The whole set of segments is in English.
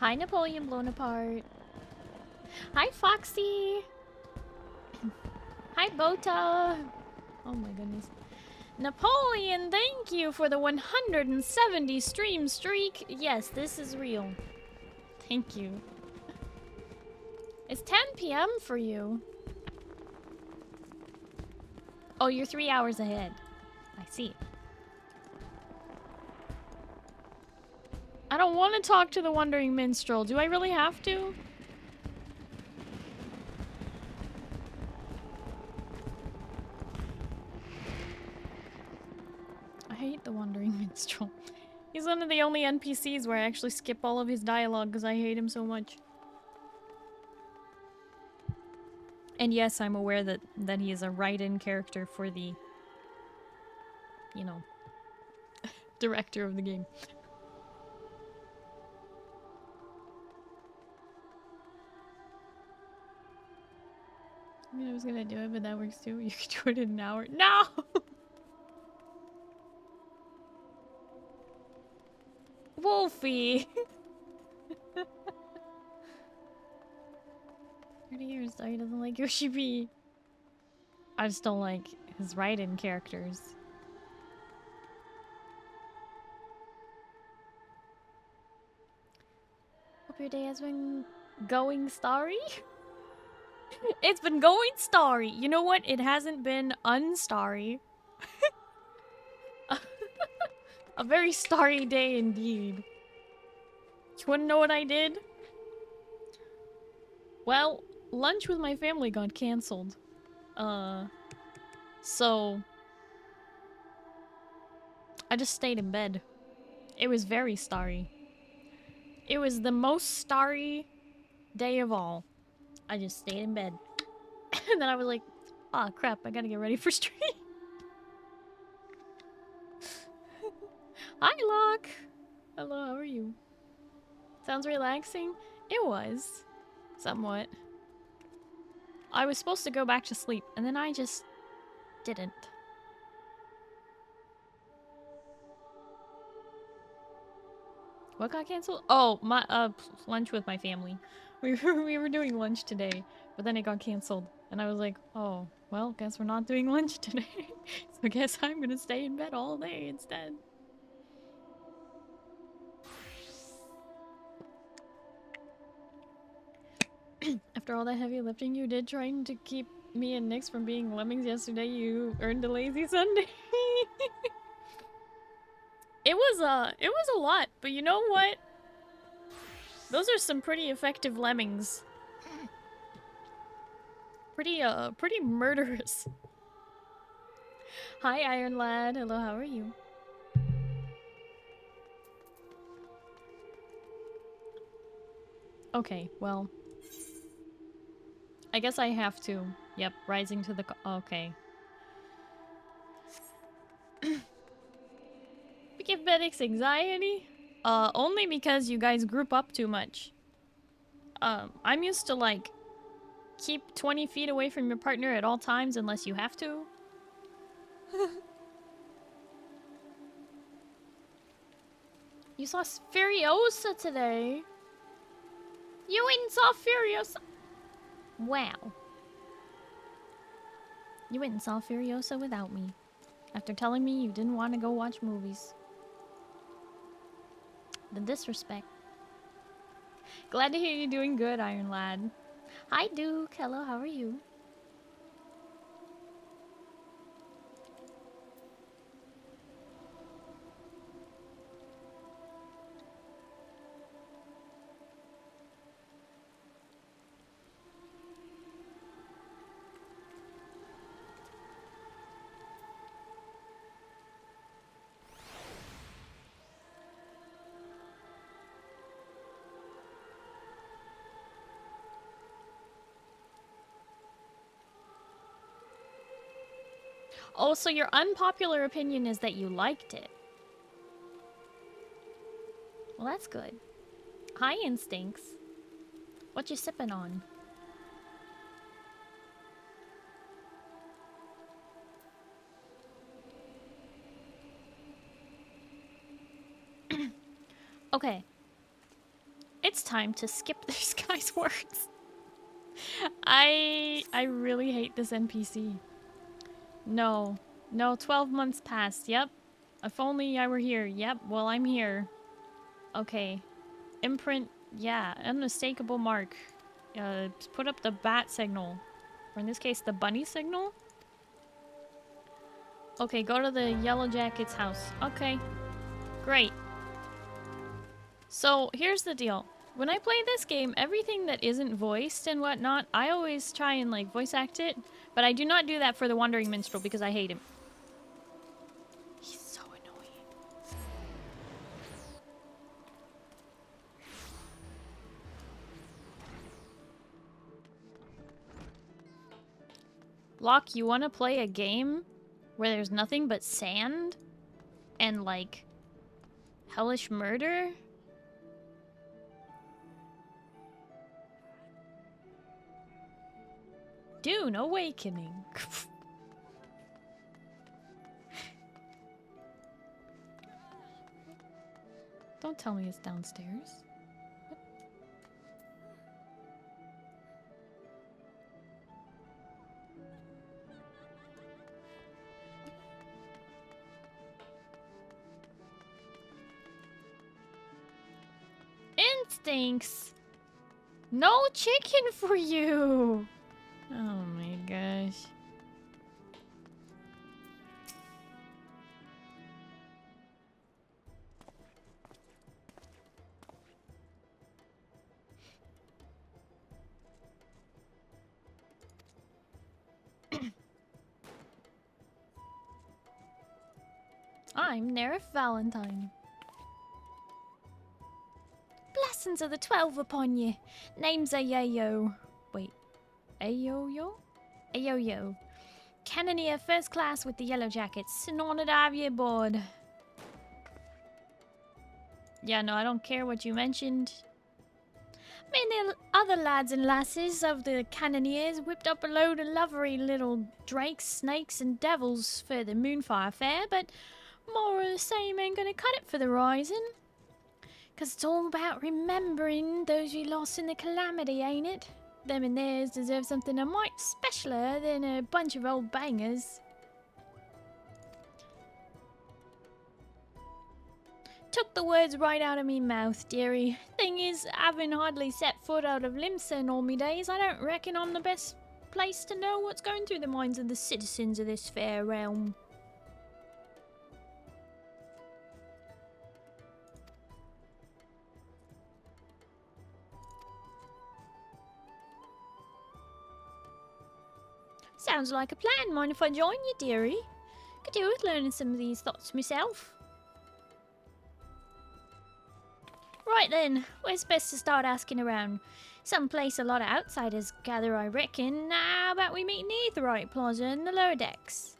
Hi, Napoleon blown apart. Hi, Foxy. Hi, Bota. Oh my goodness. Napoleon, thank you for the 170 stream streak. Yes, this is real. Thank you. It's 10 p.m. for you. Oh, you're 3 hours ahead. I see. I don't want to talk to the Wandering Minstrel. Do I really have to? I hate the Wandering Minstrel. He's one of the only NPCs where I actually skip all of his dialogue because I hate him so much. And yes, I'm aware that he is a write-in character for the, you know, director of the game. I mean, I was gonna do it, but that works too. You could do it in an hour. No! Wolfie! 30 years, Starry doesn't like Yoshi P. I just don't like his write-in characters. Hope your day has been going starry. It's been going starry. You know what? It hasn't been unstarry. A very starry day indeed. You wanna know what I did? Well, lunch with my family got cancelled. So I just stayed in bed. It was very starry. It was the most starry day of all. I just stayed in bed. And then I was like, ah, crap, I gotta get ready for stream. Hi, Locke. Hello, how are you? Sounds relaxing? It was. Somewhat. I was supposed to go back to sleep, and then I just didn't. What got canceled? Oh, my lunch with my family. We were doing lunch today, but then it got canceled, and I was like, oh, well, guess we're not doing lunch today. So guess I'm gonna stay in bed all day instead. After all that heavy lifting you did trying to keep me and Nyx from being lemmings yesterday, you earned a lazy Sunday. It was a lot, but you know what? Those are some pretty effective lemmings. Pretty murderous. Hi, Iron Lad. Hello, how are you? Okay, well. I guess I have to. Yep, rising to the okay. We give medics anxiety? Only because you guys group up too much. I'm used to, like, keep 20 feet away from your partner at all times unless you have to. You saw Furiosa today? You went and saw Furiosa? Wow. You went and saw Furiosa without me. After telling me you didn't want to go watch movies. The disrespect. Glad to hear you're doing good, Iron Lad. Hi, Duke. Hello, how are you? Oh, so your unpopular opinion is that you liked it. Well, that's good. Hi, Instincts. What you sipping on? Okay. it's time to skip this guy's words. I really hate this NPC. No. No, 12 months passed. Yep. If only I were here. Yep, well, I'm here. Okay. Imprint. Yeah, unmistakable mark. Put up the bat signal. Or in this case, the bunny signal. Okay, go to the Yellow Jacket's house. Okay. Great. So, here's the deal. When I play this game, everything that isn't voiced and whatnot, I always try and, like, voice act it. But I do not do that for the Wandering Minstrel because I hate him. He's so annoying. Locke, you want to play a game where there's nothing but sand and, like, hellish murder? Dune Awakening. Don't tell me it's downstairs. Instincts. No chicken for you. Oh my gosh. I'm Nerif Valentine. Blessings of the 12 upon you. Name's Ayo. Wait. Ayo-yo? Ayo-yo. Cannoneer first class with the Yellow Jackets. An honor to have you aboard. Yeah, no, I don't care what you mentioned. Many other lads and lasses of the Cannoneers whipped up a load of lovely little drakes, snakes, and devils for the Moonfire Fair, but more of the same ain't gonna cut it for the Rising. 'Cause it's all about remembering those we lost in the calamity, ain't it? Them and theirs deserve something a mite specialer than a bunch of old bangers. Took the words right out of me mouth, dearie. Thing is, having hardly set foot out of Limsa in all me days, I don't reckon I'm the best place to know what's going through the minds of the citizens of this fair realm. Sounds like a plan. Mind if I join you, dearie? Could do with learning some of these thoughts myself. Right then, where's best to start asking around? Some place a lot of outsiders gather, I reckon. How about we meet in the Aetheryte Plaza in the lower decks?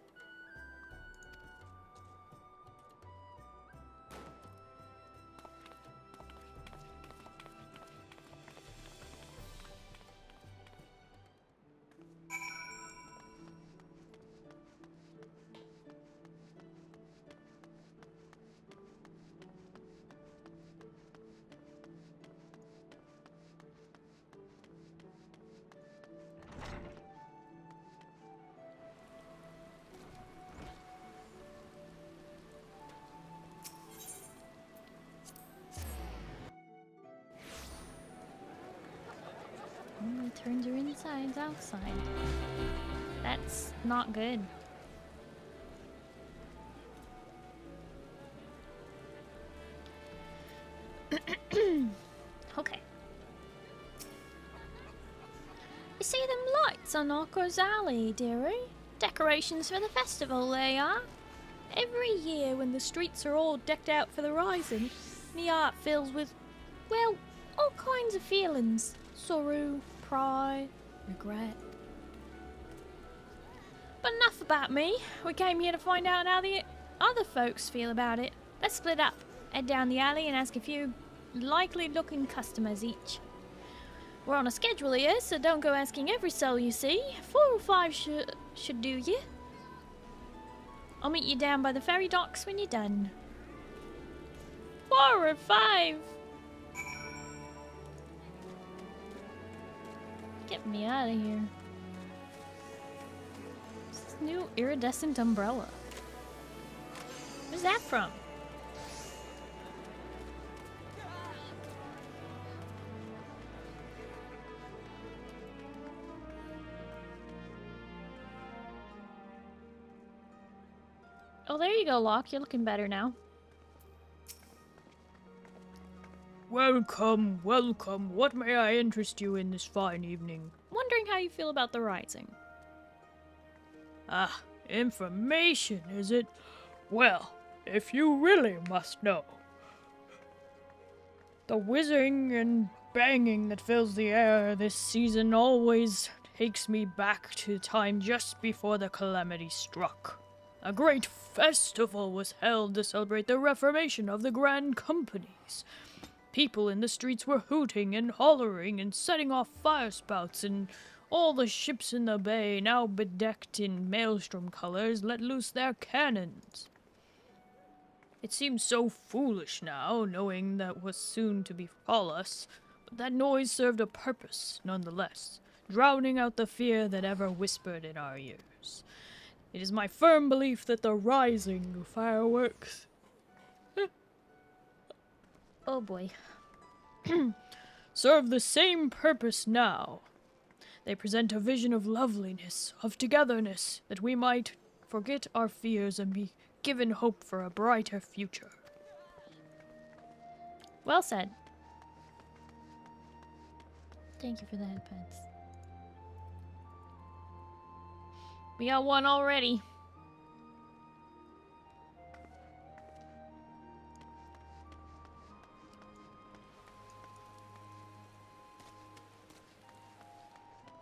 Turns your insides outside. That's not good. Okay. You see them lights on Orko's Alley, dearie? Decorations for the festival, they are. Every year when the streets are all decked out for the Rising, me heart fills with, well, all kinds of feelings. Sorrow, pride, regret. But enough about me. We came here to find out how the other folks feel about it. Let's split up, head down the alley and ask a few likely looking customers each. We're on a schedule here, so don't go asking every soul you see. 4 or 5 should do you. I'll meet you down by the ferry docks when you're done. 4 or 5! Get me out of here. What's this new iridescent umbrella? Where's that from? Oh, there you go, Locke. You're looking better now. Welcome, welcome. What may I interest you in this fine evening? Wondering how you feel about the Rising. Ah, information, is it? Well, if you really must know. The whizzing and banging that fills the air this season always takes me back to the time just before the calamity struck. A great festival was held to celebrate the reformation of the Grand Companies. People in the streets were hooting and hollering and setting off fire spouts, and all the ships in the bay, now bedecked in maelstrom colors, let loose their cannons. It seems so foolish now, knowing that was soon to befall us, but that noise served a purpose, nonetheless, drowning out the fear that ever whispered in our ears. It is my firm belief that the Rising fireworks Oh boy. serve the same purpose now. They present a vision of loveliness, of togetherness, that we might forget our fears and be given hope for a brighter future. Well said. Thank you for that, Pets. We got one already.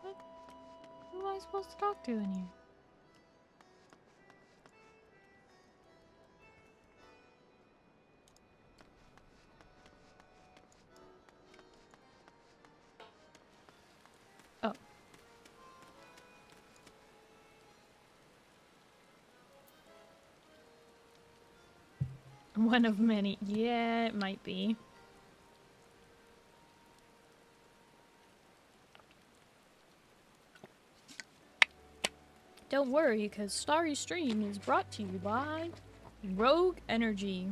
What? Who am I supposed to talk to in here? Oh. One of many. Yeah, it might be. Don't worry, because Starry Stream is brought to you by Rogue Energy.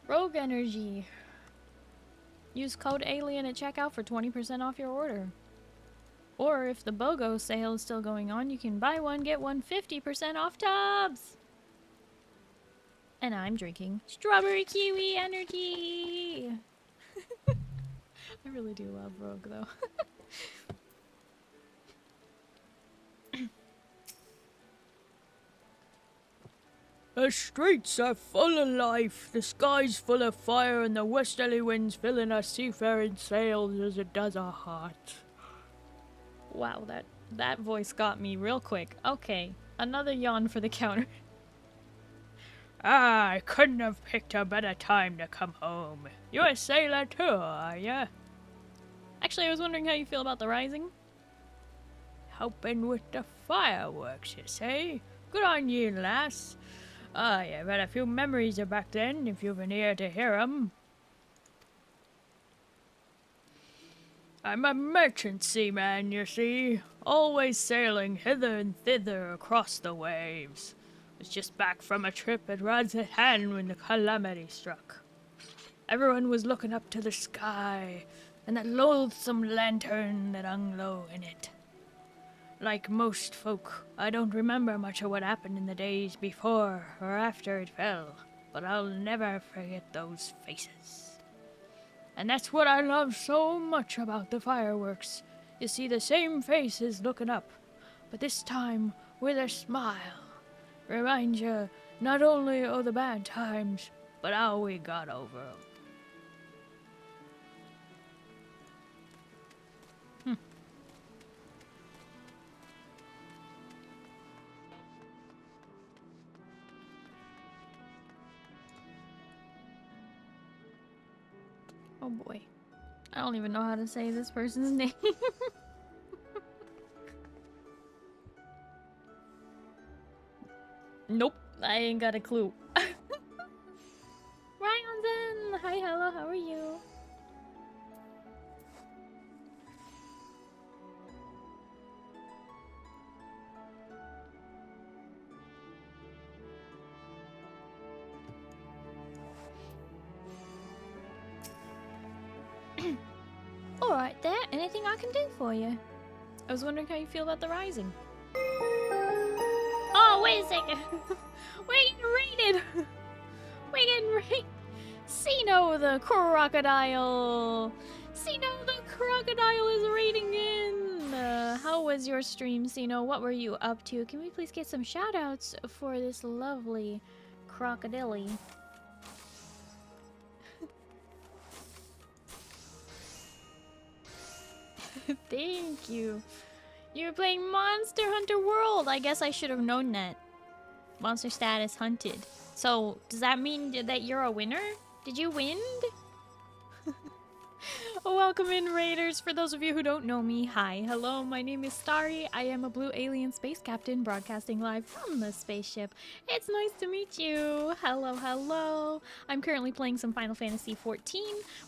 Rogue Energy. Use code ALIEN at checkout for 20% off your order. Or if the BOGO sale is still going on, you can buy one, get one 50% off tubs! And I'm drinking Strawberry Kiwi Energy! I really do love Rogue, though. The streets are full of life, the sky's full of fire, and the westerly winds filling our seafaring sails as it does our hearts. Wow, that voice got me real quick. Okay, another yawn for the counter. Ah, I couldn't have picked a better time to come home. You're a sailor too, are ya? Actually, I was wondering how you feel about the Rising. Helping with the fireworks, you say? Good on ye, lass. I've had a few memories of back then, if you've an ear to hear 'em. I'm a merchant seaman, you see, always sailing hither and thither across the waves. Was just back from a trip at Rod's at Hand when the calamity struck. Everyone was looking up to the sky, and that loathsome lantern that hung low in it. Like most folk, I don't remember much of what happened in the days before or after it fell, but I'll never forget those faces. And that's what I love so much about the fireworks. You see the same faces looking up, but this time with a smile. Remind you not only of the bad times, but how we got over 'em. Oh boy. I don't even know how to say this person's name. Nope, I ain't got a clue. Ryan's in! Hi, hello, how are you? anything I can do for you? I was wondering how you feel about the Rising. Oh, wait a second. We're getting raided. We're getting raided. Sino the crocodile. Sino the crocodile is raiding in. How was your stream, Sino? What were you up to? Can we please get some shoutouts for this lovely crocodile? Thank you. You're playing Monster Hunter World. I guess I should have known that. Monster status hunted. So, does that mean that you're a winner? Did you win? Welcome in, Raiders. For those of you who don't know me, hi. Hello, my name is Starry. I am a blue alien space captain broadcasting live from the spaceship. It's nice to meet you. Hello, hello. I'm currently playing some Final Fantasy XIV.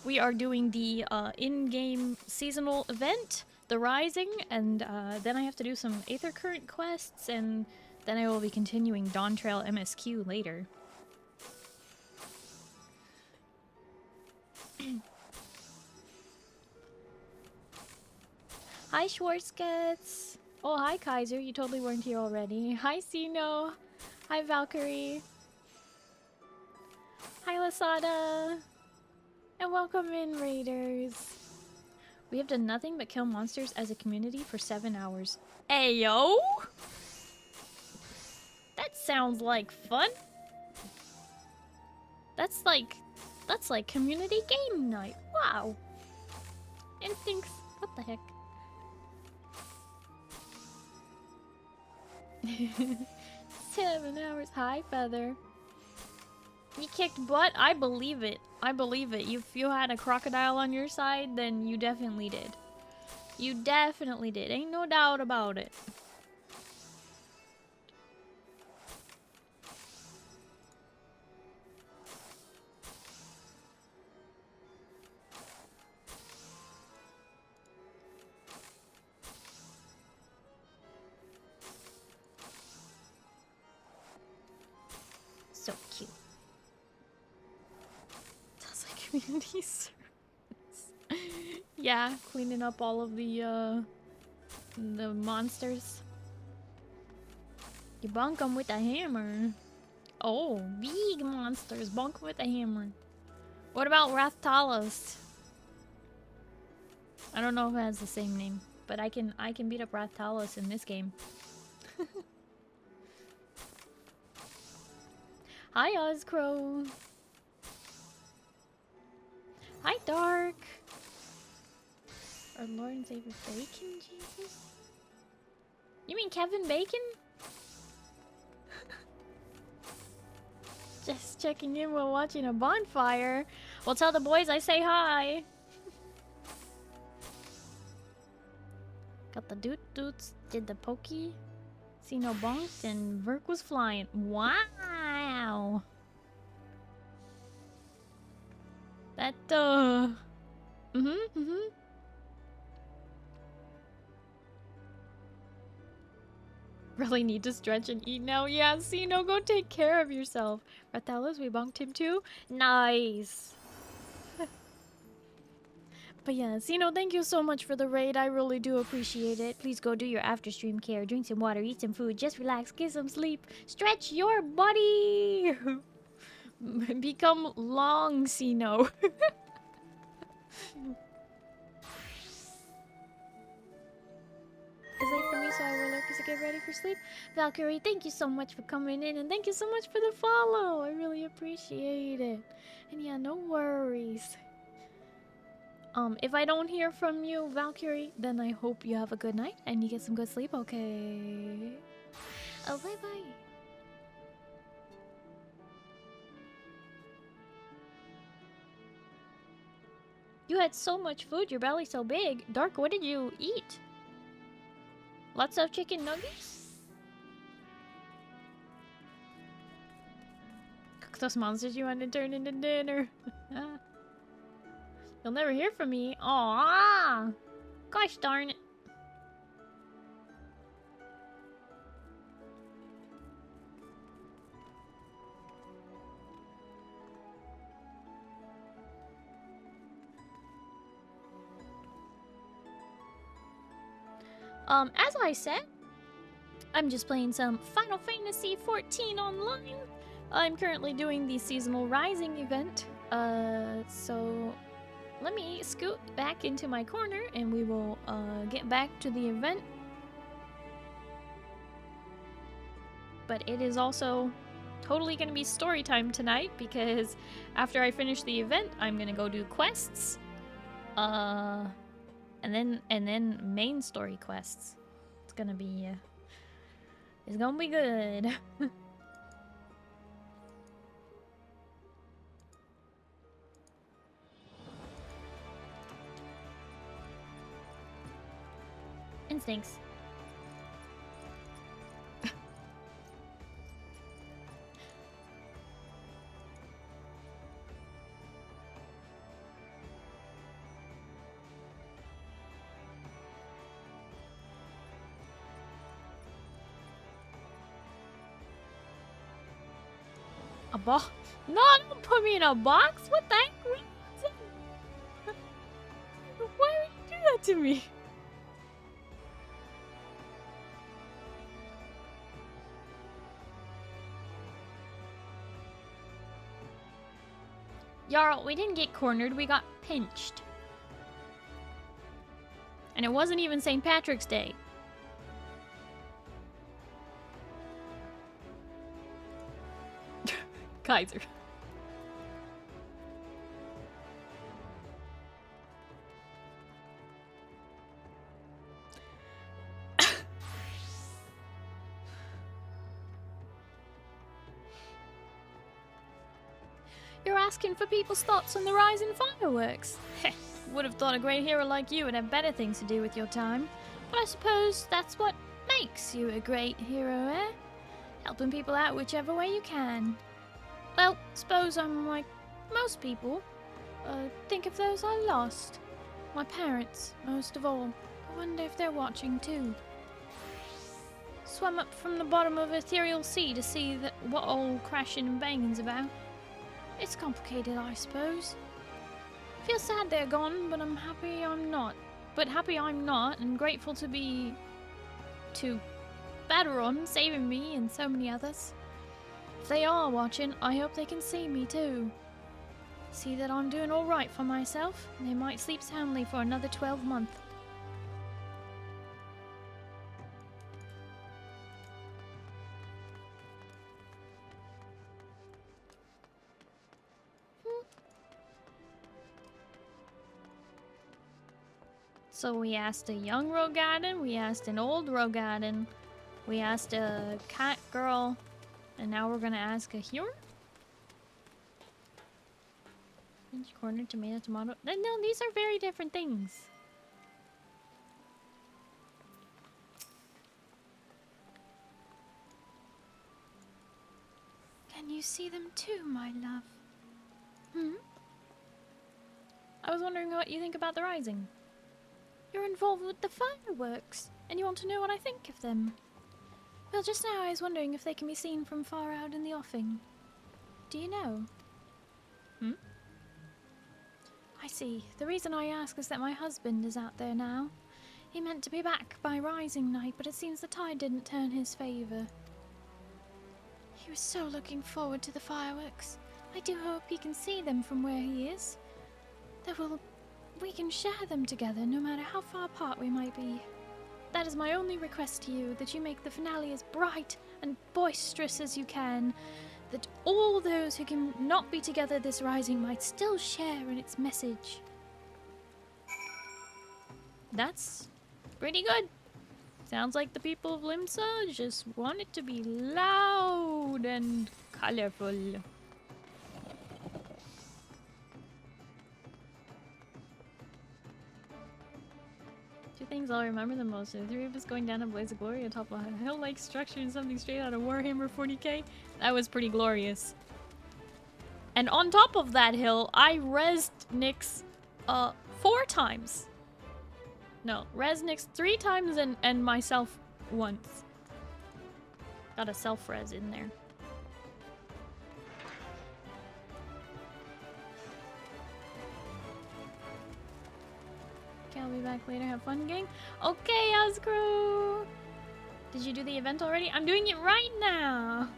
We are doing the in-game seasonal event, The Rising, and then I have to do some Aether Current quests, and then I will be continuing Dawn Trail MSQ later. Hi, Schwarzkets. Oh, hi, Kaiser. You totally weren't here already. Hi, Sino. Hi, Valkyrie. Hi, Lasada. And welcome in, Raiders. We have done nothing but kill monsters as a community for 7 hours. Ayo! That sounds like fun. That's like community game night. Wow. And thinks, what the heck? 7 hours. Hi, Feather. You kicked butt? I believe it. I believe it. If you had a crocodile on your side, then you definitely did. You definitely did. Ain't no doubt about it. So cute. Sounds like community service. Yeah, cleaning up all of the monsters. You bunk them with a hammer. Oh, big monsters. Bunk with a hammer. What about Rathtalos? I don't know if it has the same name, but I can beat up Rathtalos in this game. Hi, Ozcrow. Hi, Dark. Our Lord and Savior Bacon, Jesus? You mean Kevin Bacon? Just checking in while watching a bonfire. Well, tell the boys I say hi. Got the doot-doots, did the pokey. See no bonks, and Verk was flying. Wow! That, Really need to stretch and eat now? Yeah, see, no, go take care of yourself. Rathalos, we bunked him too? Nice! But yeah, Sino, thank you so much for the raid. I really do appreciate it. Please go do your after stream care. Drink some water, eat some food, just relax, get some sleep. Stretch your body! Become long, Sino. It's late for me, so I will lurk as I get ready for sleep. Valkyrie, thank you so much for coming in, and thank you so much for the follow. I really appreciate it. And yeah, no worries. If I don't hear from you, Valkyrie, then I hope you have a good night and you get some good sleep, okay? Oh, bye-bye. You had so much food, your belly's so big. Dark, what did you eat? Lots of chicken nuggets? Cook those monsters you want to turn into dinner. You'll never hear from me. Aww. Gosh darn it. As I said, I'm just playing some Final Fantasy XIV online. I'm currently doing the seasonal rising event. So let me scoot back into my corner and we will get back to the event. But it is also totally gonna be story time tonight because after I finish the event, I'm gonna go do quests. And then main story quests. It's gonna be good. Instincts. A box? No, don't put me in a box. What the heck? Why would you do that to me? Jarl, we didn't get cornered, we got pinched. And it wasn't even St. Patrick's Day. Kaiser. You're asking for people's thoughts on the rising fireworks. Heh, would have thought a great hero like you would have better things to do with your time. But I suppose that's what makes you a great hero, eh? Helping people out whichever way you can. Well, suppose I'm like most people. Think of those I lost. My parents, most of all. I wonder if they're watching too. Swam up from the bottom of ethereal sea to see what all crashing and banging's about. It's complicated, I suppose. Feel sad they're gone, but I'm happy I'm not. And grateful to Baderon saving me and so many others. If they are watching, I hope they can see me too. See that I'm doing alright for myself, and they might sleep soundly for another 12 months. So we asked a young Rogaden, we asked an old Rogaden, we asked a cat girl, and now we're gonna ask a hero? Inch, corner, tomato. No, these are very different things. Can you see them too, my love? I was wondering what you think about the rising. You're involved with the fireworks, and you want to know what I think of them. Well, just now I was wondering if they can be seen from far out in the offing. Do you know? I see. The reason I ask is that my husband is out there now. He meant to be back by rising night, but it seems the tide didn't turn his favor. He was so looking forward to the fireworks. I do hope he can see them from where he is. We can share them together, no matter how far apart we might be. That is my only request to you, that you make the finale as bright and boisterous as you can, that all those who can not be together this rising might still share in its message. That's pretty good. Sounds like the people of Limsa just want it to be loud and colorful. Two things I'll remember the most are the three of us going down a blaze of glory atop a hill-like structure and something straight out of Warhammer 40k. That was pretty glorious. And on top of that hill, I rezzed Nyx 4 times. No, res Nyx 3 times and myself once. Got a self-res in there. I'll be back later. Have fun, gang. Okay, Oscrew. Did you do the event already? I'm doing it right now.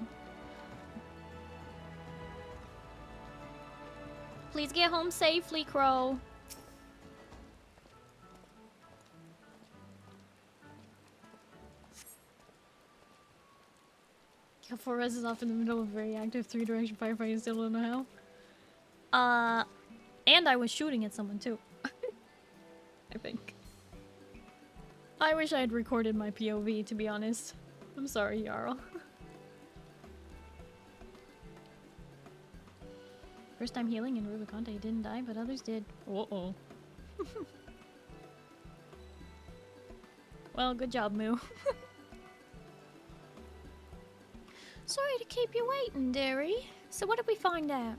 Please get home safely, Crow. Kill 4 res is off in the middle of a very active 3-direction firefight. Still don't know how. And I was shooting at someone too. I think. I wish I had recorded my POV, to be honest. I'm sorry, Jarl. First time healing in Rubicante, didn't die, but others did. Uh-oh. Well, good job, Moo. Sorry to keep you waiting, dearie. So what did we find out?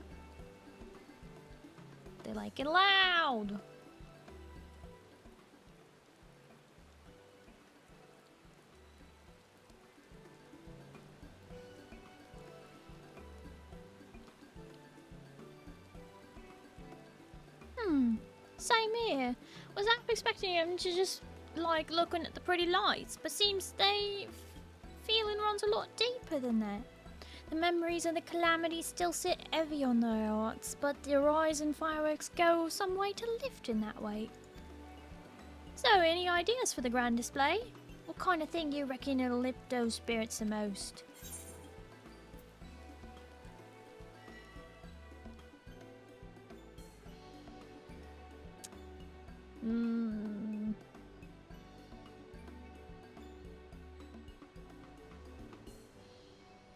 They like it loud. Same here. Was half expecting him to just like looking at the pretty lights, but seems they feeling runs a lot deeper than that. The memories of the calamity still sit heavy on their hearts, but the horizon fireworks go some way to lifting that weight. So, any ideas for the grand display? What kind of thing you reckon it'll lift those spirits the most?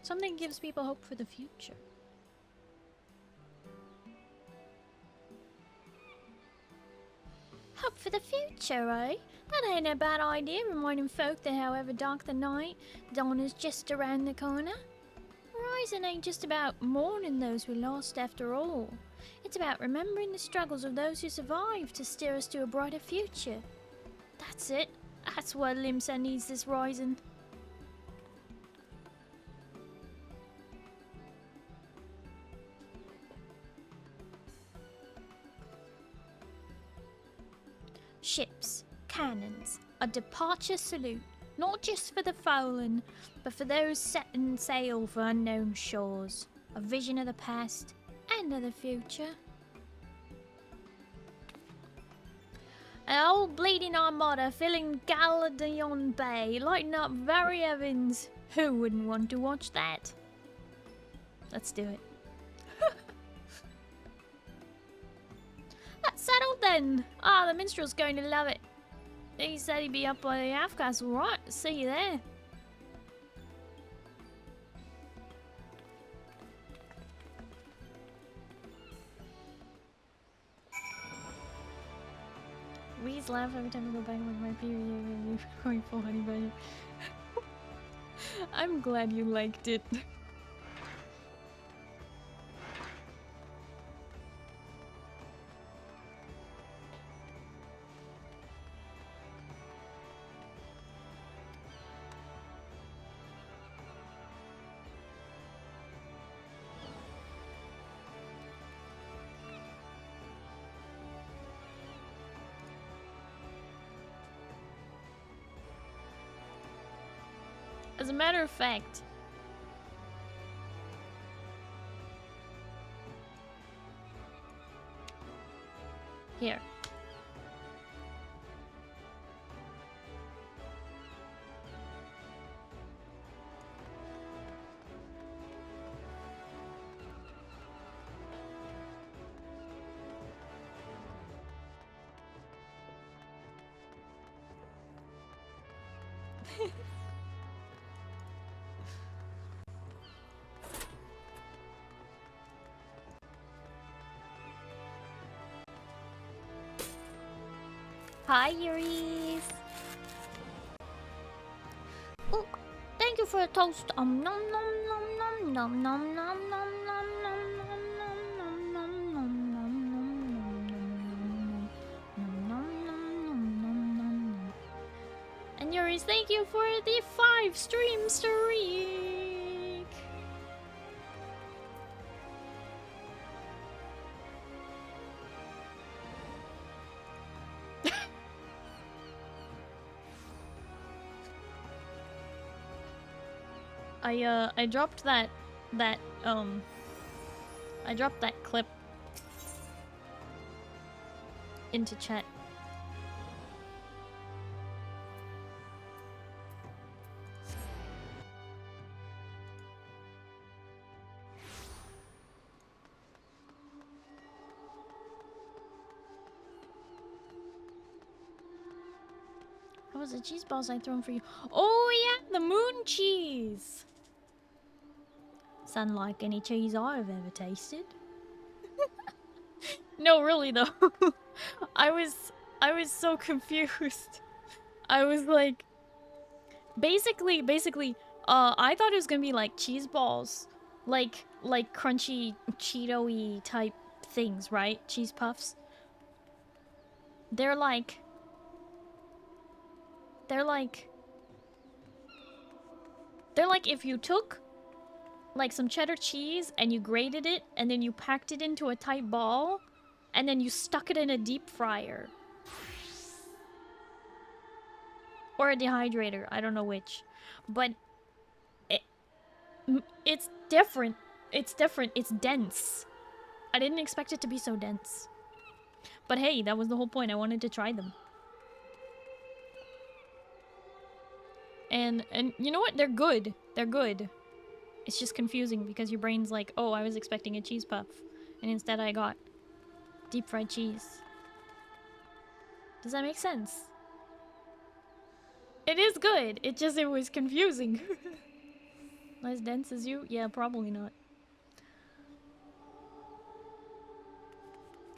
Something gives people hope for the future. Hope for the future, eh? That ain't a bad idea, reminding folk that however dark the night, dawn is just around the corner. Horizon ain't just about mourning those we lost after all. It's about remembering the struggles of those who survived to steer us to a brighter future. That's it. That's what Limsa needs this rising. Ships, cannons, a departure salute, not just for the fallen, but for those setting sail for unknown shores. A vision of the past and of the future. An old bleeding armada filling Galadion Bay, lighting up very heavens. Who wouldn't want to watch that? Let's do it. That's settled then. Ah, the minstrel's going to love it. He said he'd be up by the half castle, right? See you there. We's laugh every time I go back and look at my period. Going full honey bunny. I'm glad you liked it. As a matter of fact, here. Hi, Yuris. Oh, thank you for a toast. Nom nom nom nom nom nom nom nom nom nom. And Yuris, thank you for the 5 stream streak. I dropped that I dropped that clip into chat. What was the cheese balls I thrown for you? Oh yeah, the moon cheese. Sound like any cheese I've ever tasted. No, really though. I was so confused. I was like, basically, I thought it was gonna be like cheese balls, like crunchy Cheeto-y type things, right? Cheese puffs. They're like if you took like some cheddar cheese and you grated it and then you packed it into a tight ball and then you stuck it in a deep fryer. Or a dehydrator, I don't know which. But it's different. It's different. It's dense. I didn't expect it to be so dense. But hey, that was the whole point. I wanted to try them. And you know what? They're good. They're good. It's just confusing because your brain's like, oh, I was expecting a cheese puff. And instead I got deep fried cheese. Does that make sense? It is good. It was confusing. Not as dense as you? Yeah, probably not.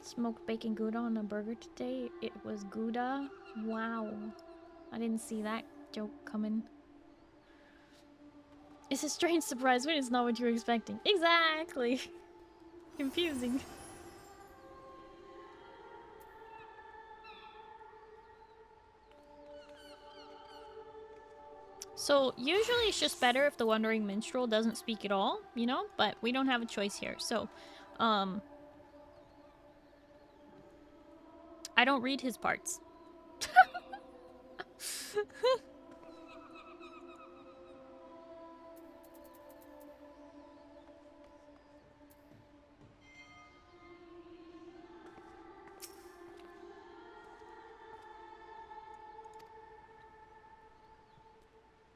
Smoked bacon Gouda on a burger today. It was Gouda. Wow. I didn't see that joke coming. It's a strange surprise when it's not what you were expecting. Exactly. Confusing. So, usually it's just better if the Wandering Minstrel doesn't speak at all, you know? But we don't have a choice here, so... I don't read his parts.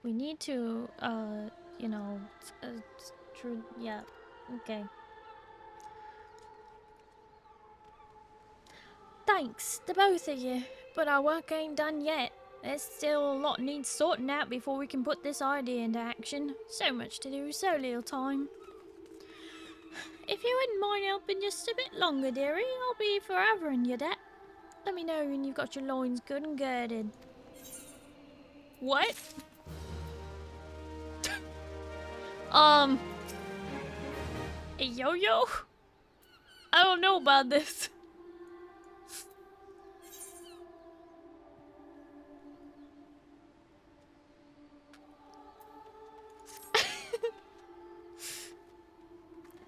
We need to, you know, true, yeah, okay. Thanks to both of you, but our work ain't done yet. There's still a lot needs sorting out before we can put this idea into action. So much to do, so little time. If you wouldn't mind helping just a bit longer, dearie, I'll be forever in your debt. Let me know when you've got your loins good and girded. What? Hey, yo-yo? I don't know about this.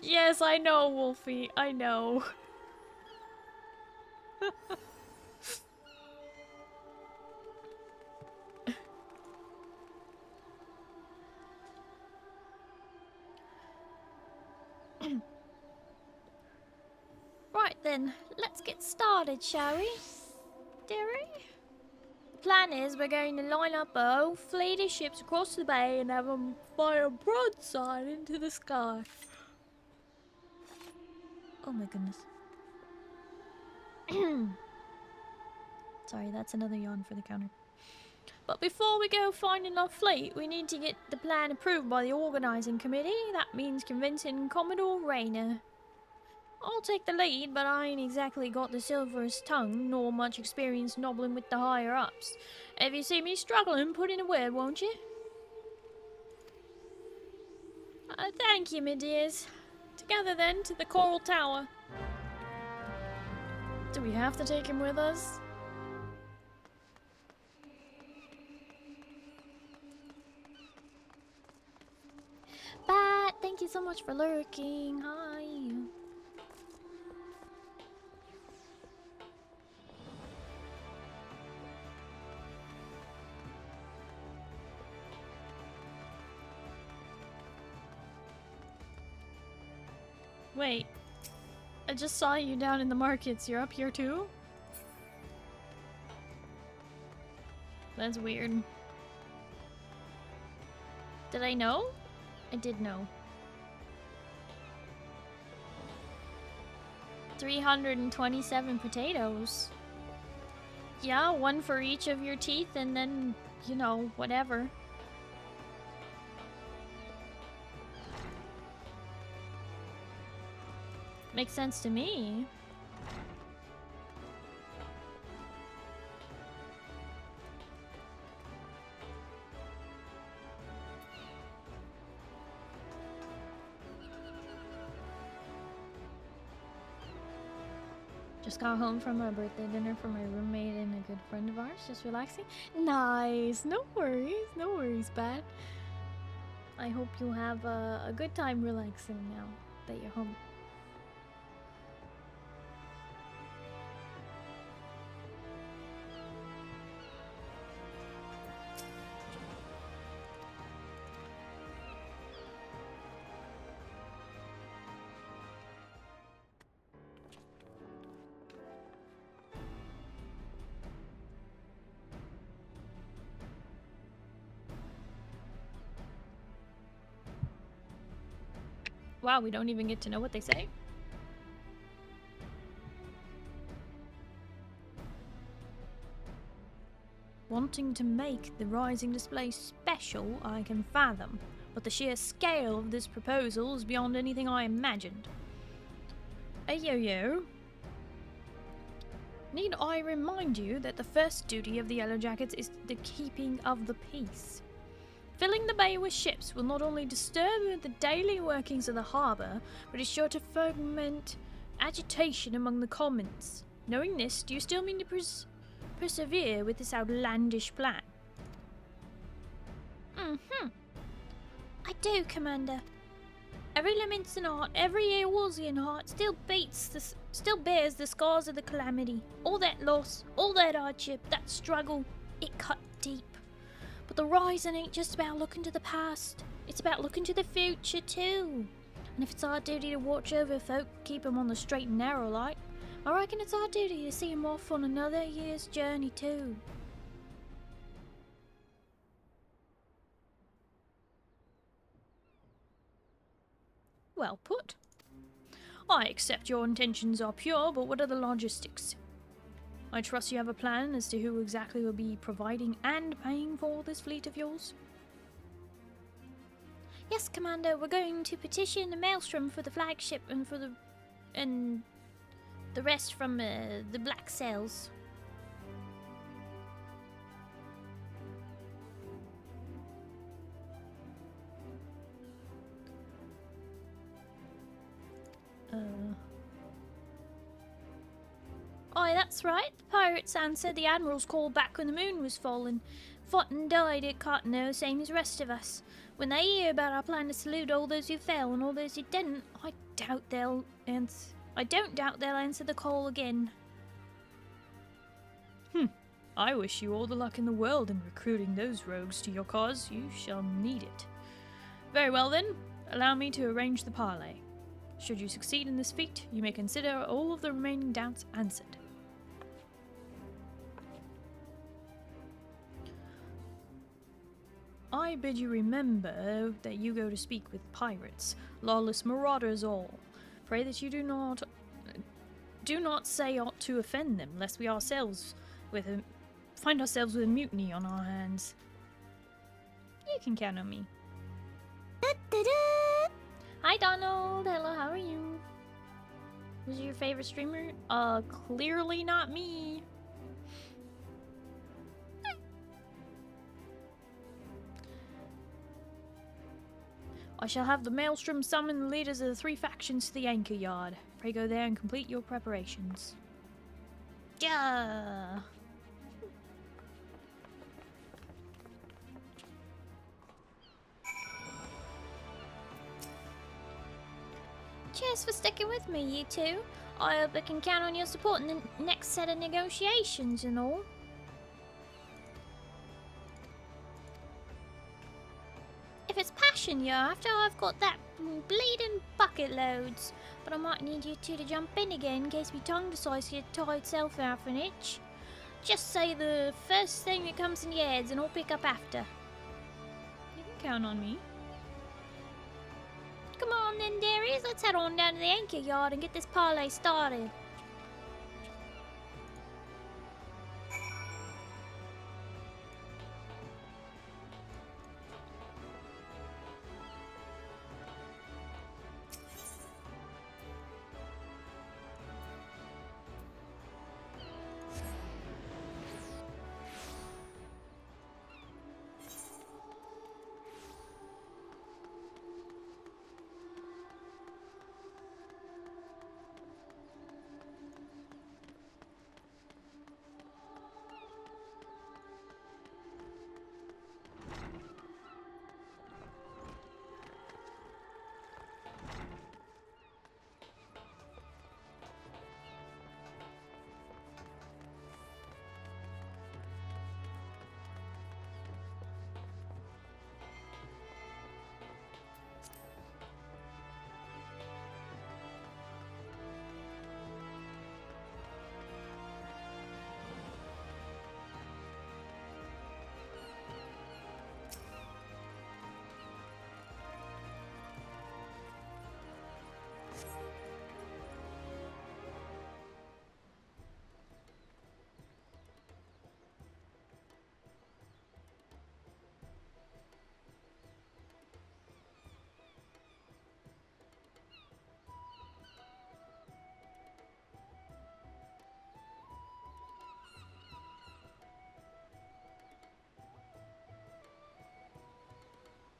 Yes, I know, Wolfie. I know. Right then, let's get started, shall we? Dearie? The plan is we're going to line up a whole fleet of ships across the bay and have them fire broadside into the sky. Oh my goodness. Sorry, that's another yawn for the counter. But before we go finding our fleet, we need to get the plan approved by the organising committee. That means convincing Commodore Rayner. I'll take the lead, but I ain't exactly got the silverest tongue, nor much experience nobbling with the higher-ups. If you see me struggling, put in a word, won't you? Thank you, my dears. Together then, to the Coral Tower. Do we have to take him with us? Bat, thank you so much for lurking. Hi. Wait. I just saw you down in the markets. You're up here too? That's weird. Did I know? I did know. 327 potatoes. Yeah, one for each of your teeth and then, you know, whatever. Makes sense to me. Just got home from a birthday dinner for my roommate and a good friend of ours. Just relaxing. Nice. No worries, Pat. I hope you have a good time relaxing now that you're home. Wow, we don't even get to know what they say. Wanting to make the Rising display special, I can fathom, but the sheer scale of this proposal is beyond anything I imagined. Hey yo-yo. Need I remind you that the first duty of the Yellow Jackets is the keeping of the peace? Filling the bay with ships will not only disturb the daily workings of the harbour, but is sure to foment agitation among the commons. Knowing this, do you still mean to persevere with this outlandish plan? I do, Commander. Every Leminson heart, every Eorzean heart still bears the scars of the calamity. All that loss, all that hardship, that struggle, it cut deep. But the Rising ain't just about looking to the past. It's about looking to the future too. And if it's our duty to watch over folk, keep them on the straight and narrow like, I reckon it's our duty to see them off on another year's journey too. Well put. I accept your intentions are pure, but what are the logistics? I trust you have a plan as to who exactly will be providing and paying for this fleet of yours? Yes, Commander, we're going to petition the Maelstrom for the flagship and for the rest from the Black Sails. Aye, that's right. The pirates answered the Admiral's call back when the moon was falling. Fought and died at Cottonelle, same as the rest of us. When they hear about our plan to salute all those who fell and all those who didn't, I don't doubt they'll answer the call again. I wish you all the luck in the world in recruiting those rogues to your cause. You shall need it. Very well then, allow me to arrange the parley. Should you succeed in this feat, you may consider all of the remaining doubts answered. I bid you remember that you go to speak with pirates, lawless marauders all. Pray that you do not say aught to offend them, lest we ourselves find ourselves with a mutiny on our hands. You can count on me. Hi Donald, hello, how are you? Who's your favorite streamer? Clearly not me. I shall have the Maelstrom summon the leaders of the 3 factions to the anchor yard. Pray go there and complete your preparations. Yeah. Cheers for sticking with me, you two. I hope I can count on your support in the next set of negotiations and all. If it's passion you're after, I've got that bleeding bucket loads. But I might need you two to jump in again in case my tongue decides to tie itself out for an itch. Just say the first thing that comes in your heads and I'll pick up after. You can count on me. Come on then, dearies, let's head on down to the anchor yard and get this parlay started.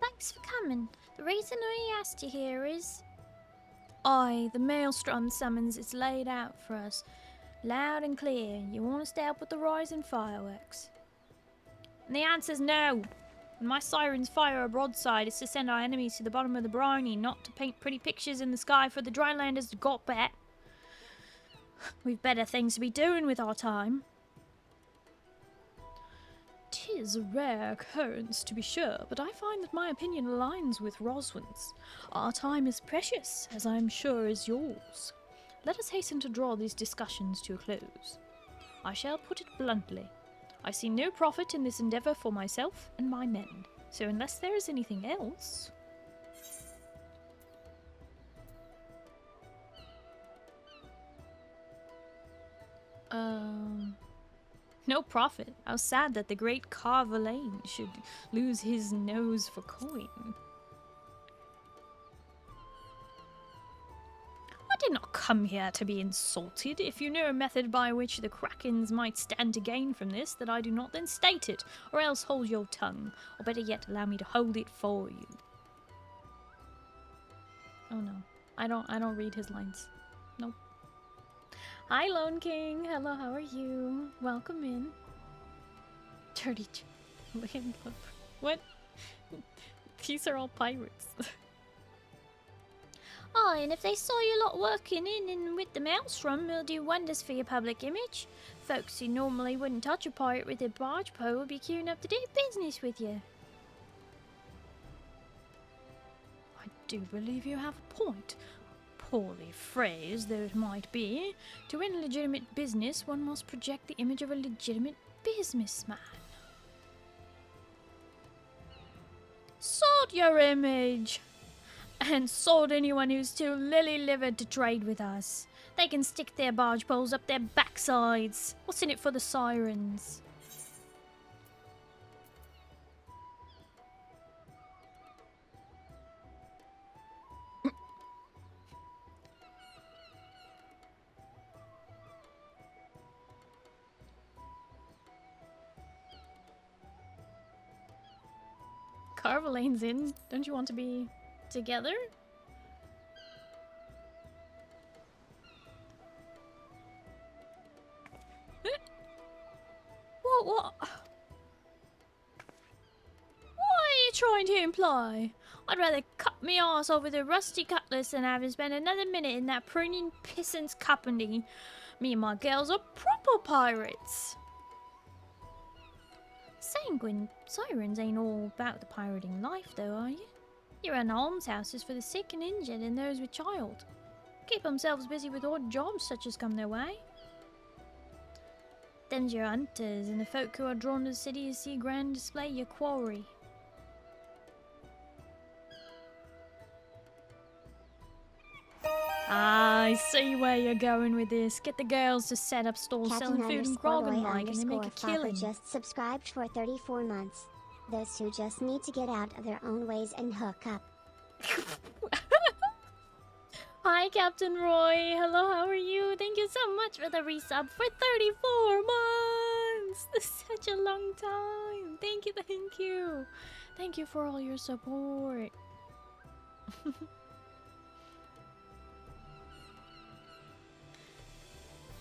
Thanks for coming. The reason I asked you here is... Aye, the maelstrom summons is laid out for us. Loud and clear. You want us to help with the rising fireworks? And the answer's no. When my sirens fire a broadside, it's to send our enemies to the bottom of the briny, not to paint pretty pictures in the sky for the drylanders to gawp at. We've better things to be doing with our time. 'Tis a rare occurrence, to be sure, but I find that my opinion aligns with Roswin's. Our time is precious, as I am sure is yours. Let us hasten to draw these discussions to a close. I shall put it bluntly. I see no profit in this endeavour for myself and my men, so unless there is anything else... No profit. How sad that the great Carvalane should lose his nose for coin. I did not come here to be insulted. If you know a method by which the Krakens might stand to gain from this, that I do not, then state it, or else hold your tongue, or better yet, allow me to hold it for you. Oh no, I don't read his lines. Nope. Hi, Lone King. Hello, how are you? Welcome in. Dirty landlubber. What? These are all pirates. Oh, and if they saw you lot working in and with the maelstrom, it'll do wonders for your public image. Folks who normally wouldn't touch a pirate with their barge pole will be queuing up to do business with you. I do believe you have a point. Poorly phrased though it might be, to win legitimate business one must project the image of a legitimate businessman. Sold your image! And sold anyone who's too lily-livered to trade with us. They can stick their barge poles up their backsides. What's in it for the sirens? Carvalane's in. Don't you want to be together? What? What are you trying to imply? I'd rather cut me arse over the rusty cutlass than have to spend another minute in that pruning pissant's company. Me and my girls are proper pirates. Sanguine sirens ain't all about the pirating life, though, are you? You run almshouses for the sick and injured and those with child. Keep themselves busy with odd jobs such as come their way. Them's your hunters and the folk who are drawn to the city to see a grand display your quarry. I see where you're going with this. Get the girls to set up stalls selling food and grog and like, and they make a killing. Just subscribed for 34 months. Those who just need to get out of their own ways and hook up. Hi, Captain Roy. Hello, how are you? Thank you so much for the resub for 34 months. This is such a long time. Thank you, thank you. Thank you for all your support.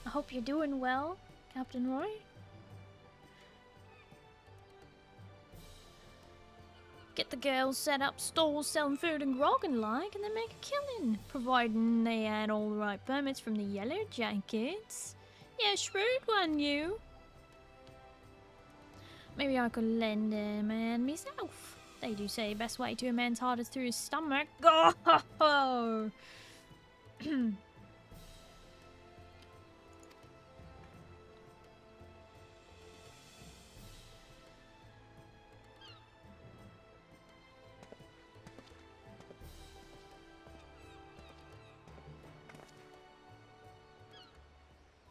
I hope you're doing well, Captain Roy. Get the girls set up stalls selling food and grog and like, and they make a killing, providing they had all the right permits from the Yellow Jackets. Yeah, shrewd one, you. Maybe I could lend a man myself. They do say best way to a man's heart is through his stomach. Oh.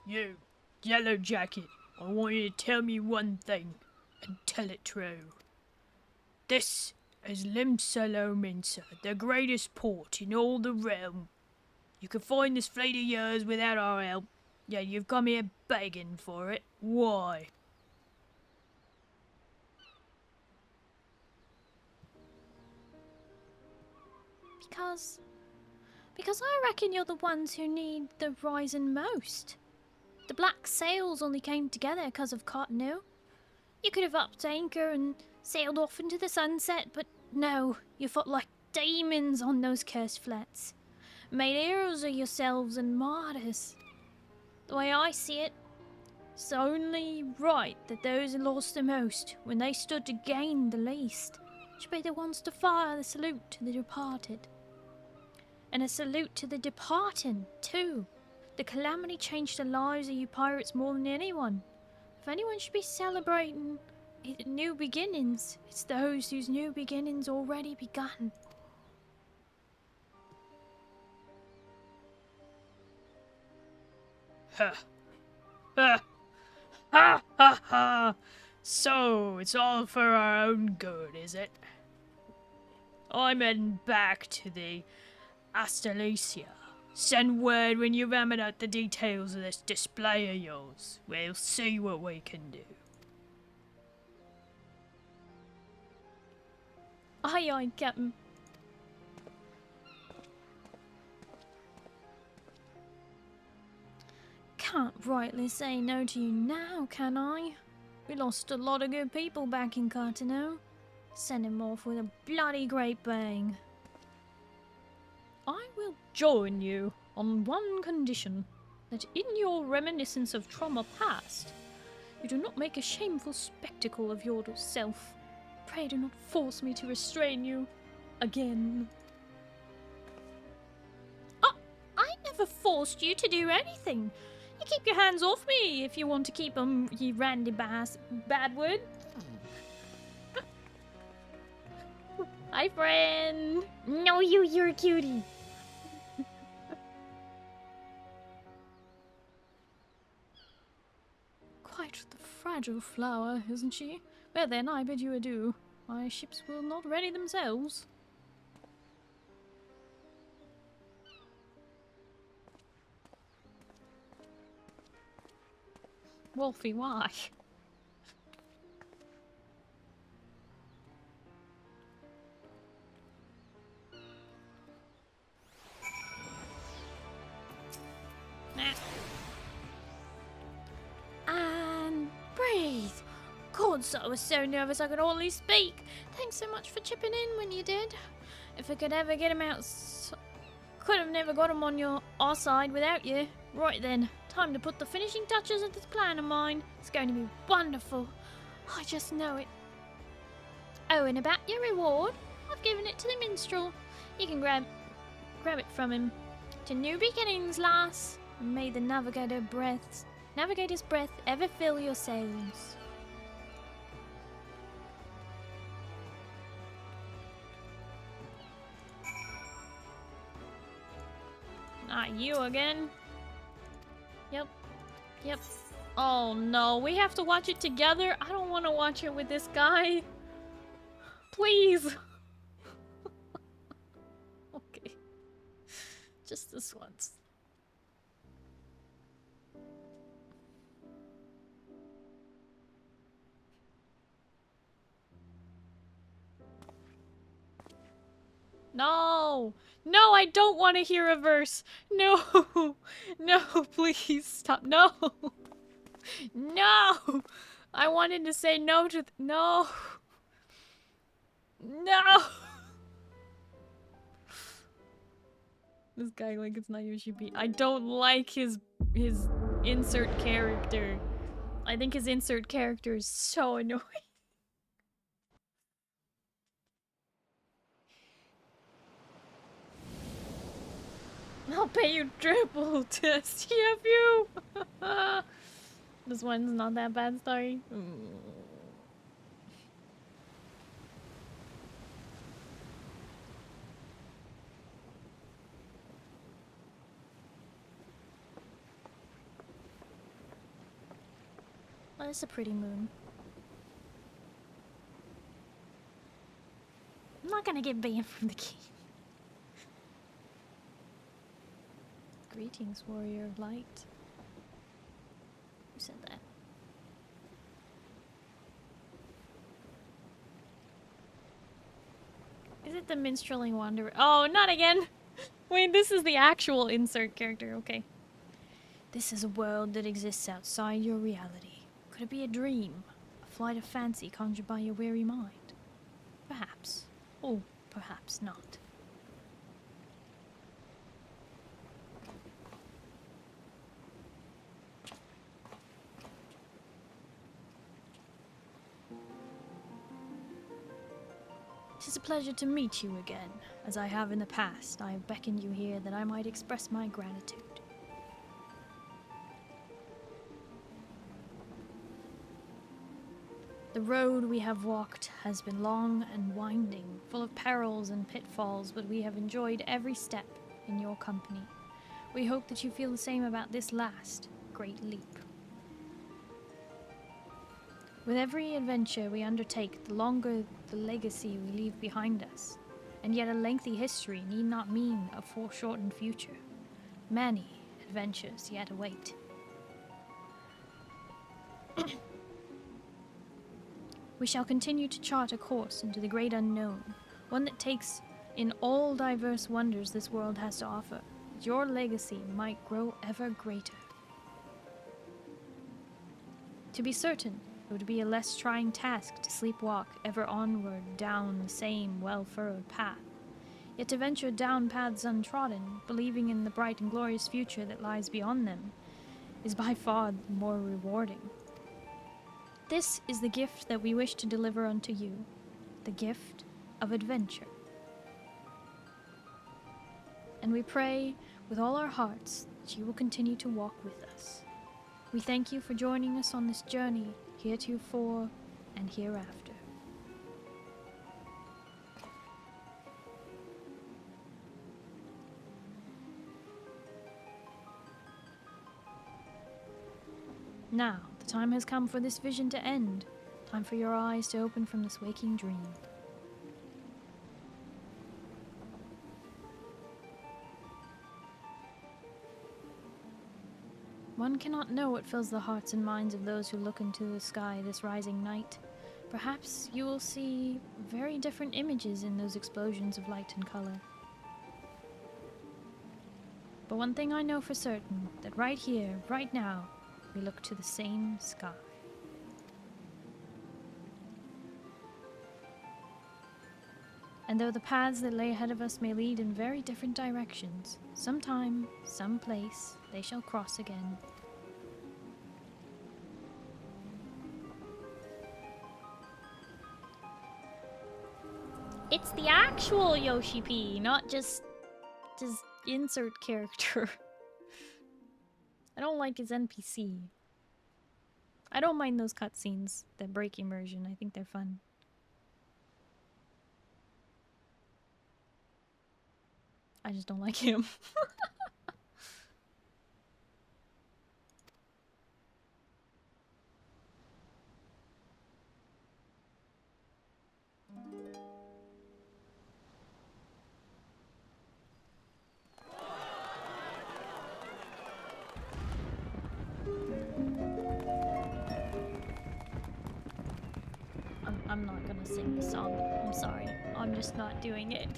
You, Yellow Jacket, I want you to tell me one thing, and tell it true. This is Limsalominsa, the greatest port in all the realm. You can find this fleet of yours without our help, yet you've come here begging for it. Why? Because I reckon you're the ones who need the rising most. The black sails only came together because of Kenyooki. You could have upped anchor and sailed off into the sunset, but no, you fought like demons on those cursed flats. Made heroes of yourselves and martyrs. The way I see it, it's only right that those who lost the most, when they stood to gain the least, should be the ones to fire the salute to the departed. And a salute to the departing, too. The calamity changed the lives of you pirates more than anyone. If anyone should be celebrating new beginnings, it's those whose new beginnings already begun. Ha! Ha! Ha ha ha! So, it's all for our own good, is it? I'm heading back to the Astalasia. Send word when you've hammered out the details of this display of yours. We'll see what we can do. Aye, aye, Captain. Can't rightly say no to you now, can I? We lost a lot of good people back in Kenyooki. Send him off with a bloody great bang. I will join you on one condition, that in your reminiscence of trauma past, you do not make a shameful spectacle of yourself. Pray do not force me to restrain you again. Oh, I never forced you to do anything. You keep your hands off me if you want to keep them, you randy bad word. Hi, friend. No, you're a cutie. Quite the fragile flower, isn't she? Well then, I bid you adieu. My ships will not ready themselves. Wolfie, why? And breathe. God, so I was so nervous I could hardly speak. Thanks so much for chipping in when you did. If I could ever get him out, could have never got him on our side without you. Right then, time to put the finishing touches into this plan of mine. It's going to be wonderful. I just know it. Oh, and about your reward, I've given it to the minstrel. You can grab it from him. To new beginnings, lass. May the navigator's breath ever fill your sails. Not you again. Yep. Oh no, we have to watch it together? I don't want to watch it with this guy. Please. Okay. Just this once. No! No, I don't want to hear a verse! No! No, please stop. No! No! I wanted to say no to no! No! This guy, like, it's not even should be. I don't like his insert character. I think his insert character is so annoying. I'll pay you triple to STF you! This one's not that bad, Starry. Well, it's a pretty moon. I'm not gonna get banned from the game. Greetings, warrior of light. Who said that? Is it the minstrelling wanderer? Oh, not again! Wait, this is the actual insert character, okay. This is a world that exists outside your reality. Could it be a dream? A flight of fancy conjured by your weary mind? Perhaps. Or perhaps not. It is a pleasure to meet you again. As I have in the past, I have beckoned you here that I might express my gratitude. The road we have walked has been long and winding, full of perils and pitfalls, but we have enjoyed every step in your company. We hope that you feel the same about this last great leap. With every adventure we undertake, the longer the legacy we leave behind us, and yet a lengthy history need not mean a foreshortened future. Many adventures yet await. We shall continue to chart a course into the great unknown, one that takes in all diverse wonders this world has to offer, that your legacy might grow ever greater. To be certain, it would be a less trying task to sleepwalk ever onward down the same well-furrowed path, yet to venture down paths untrodden, believing in the bright and glorious future that lies beyond them, is by far more rewarding. This is the gift that we wish to deliver unto you, the gift of adventure. And we pray with all our hearts that you will continue to walk with us. We thank you for joining us on this journey heretofore and hereafter. Now, the time has come for this vision to end. Time for your eyes to open from this waking dream. One cannot know what fills the hearts and minds of those who look into the sky this rising night. Perhaps you will see very different images in those explosions of light and color. But one thing I know for certain, that right here, right now, we look to the same sky. And though the paths that lay ahead of us may lead in very different directions, sometime, someplace, they shall cross again. It's It's the actual Yoshi P, not just insert character. I don't like his NPC. I don't mind those cutscenes, the breaking version. I think they're fun. I just don't like him. I'm not gonna sing the song. I'm sorry. I'm just not doing it.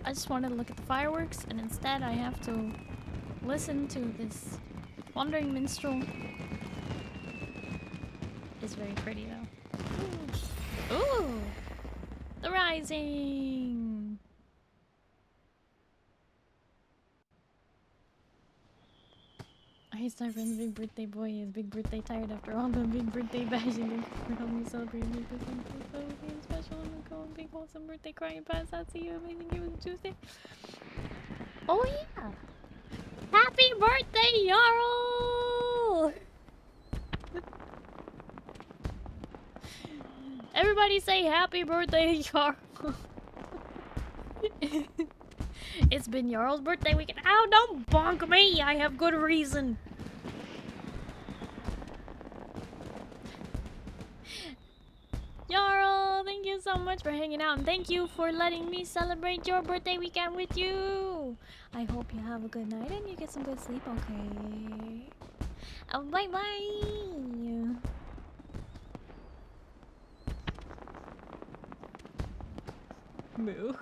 I just wanted to look at the fireworks, and instead I have to listen to this wandering minstrel. It's very pretty though. Ooh! The rising! I start friend's big birthday boy is big birthday tired after all the big birthday bashing for helping me celebrate me for something so special and cool big wholesome birthday crying past. I'll see you amazing it was Tuesday. Oh yeah! Happy birthday, Jarl! Everybody say happy birthday, Jarl. It's been Jarl's birthday weekend. Ow, don't bonk me! I have good reason. Jarl, thank you so much for hanging out, and thank you for letting me celebrate your birthday weekend with you. I hope you have a good night and you get some good sleep, okay? Oh, bye-bye! Moo.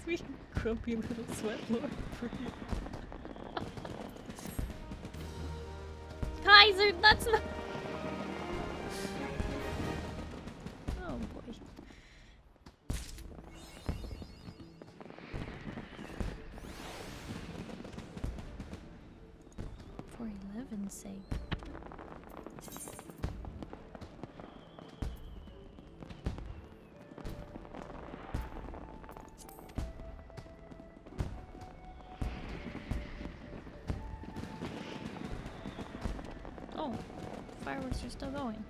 Sweet grumpy little sweat lord for you. Kaiser, that's not... Oh boy. For 11's sake. Oh, fireworks are still going.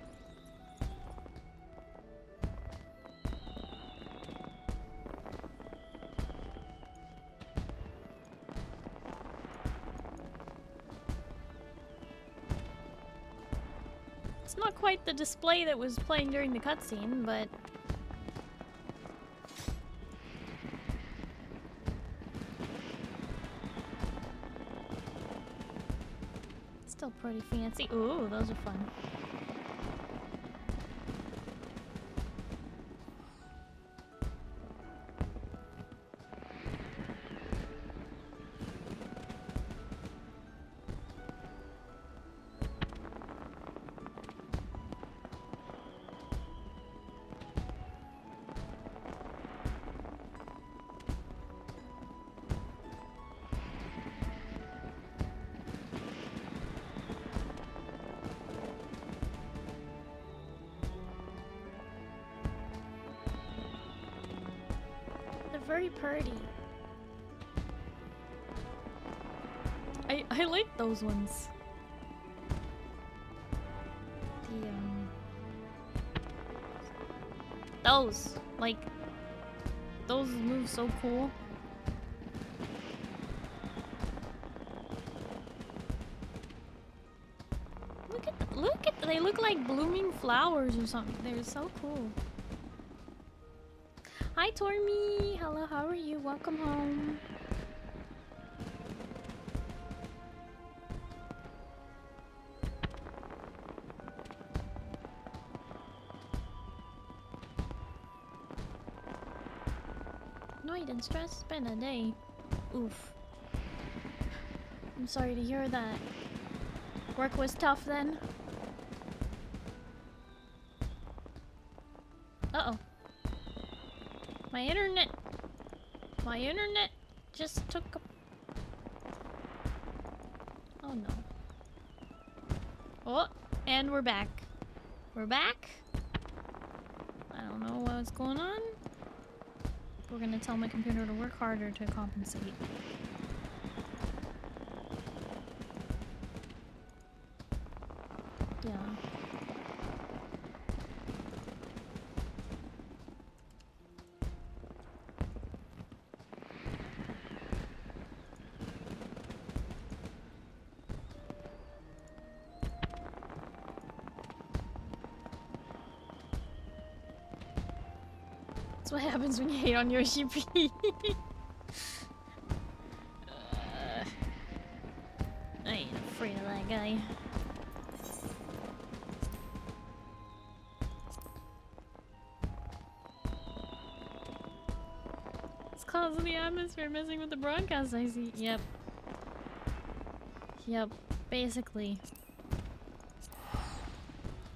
It's not quite the display that was playing during the cutscene, but still pretty fancy. Ooh, those are fun. Very pretty. I like those ones. Those move so cool. Look at they look like blooming flowers or something. They're so cool. Hi Tormy! Hello, how are you? Welcome home. Annoyed and stressed, spend a day. Oof. I'm sorry to hear that. Work was tough then. Uh-oh. My internet just took a... Oh no. Oh, and we're back. We're back. I don't know what's going on. We're gonna tell my computer to work harder to compensate. Yeah. That's what happens when you hate on Yoshi P. I ain't afraid of that guy. It's causing the atmosphere, messing with the broadcast, I see. Yep. Yep, basically.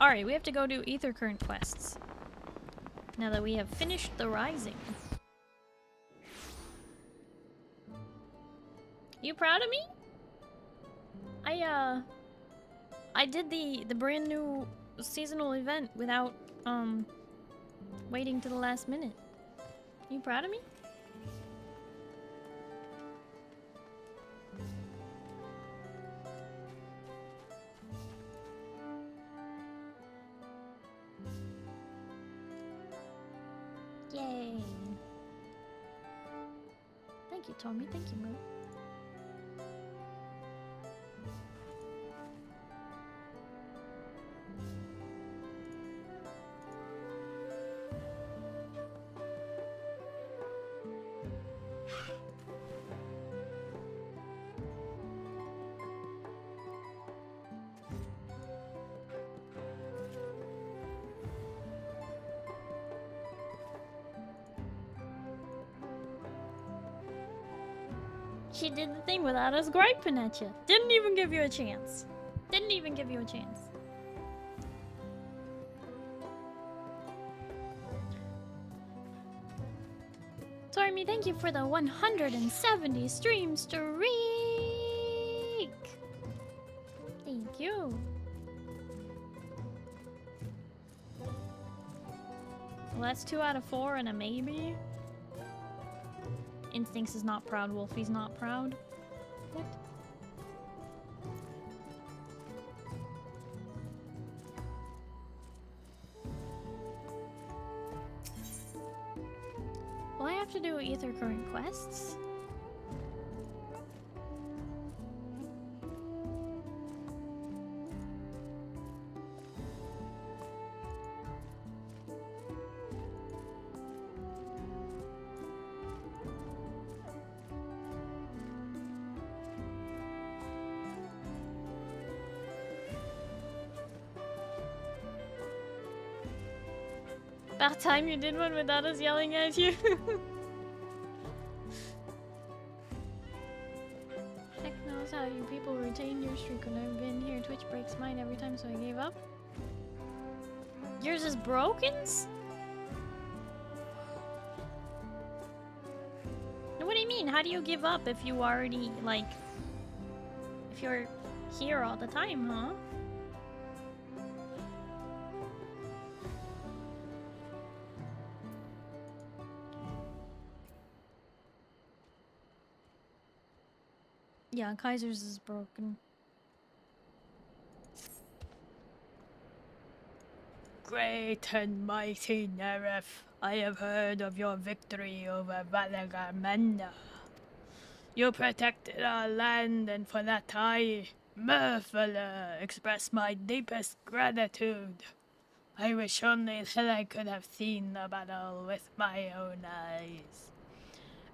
Alright, we have to go do ether current quests. Now that we have finished the Rising. You proud of me? I did the brand new seasonal event without waiting to the last minute. You proud of me? Yay. Thank you, Tommy. Thank you, Mo. She did the thing without us griping at you. Didn't even give you a chance. Didn't even give you a chance. Tormy, thank you for the 170 stream streak. Thank you. Well, that's 2 out of 4 and a maybe. Instincts is not proud, Wolfie's not proud. What? Well, I have to do ether current quests. About time you did one without us yelling at you. Heck knows how you people retain your streak when I've been here. Twitch breaks mine every time, so I gave up. Yours is broken? What do you mean? How do you give up if you already, like... if you're here all the time, huh? Yeah, Kaiser's is broken. Great and mighty Neref, I have heard of your victory over Valagamanda. You protected our land, and for that I, Murphala, express my deepest gratitude. I wish only that I could have seen the battle with my own eyes.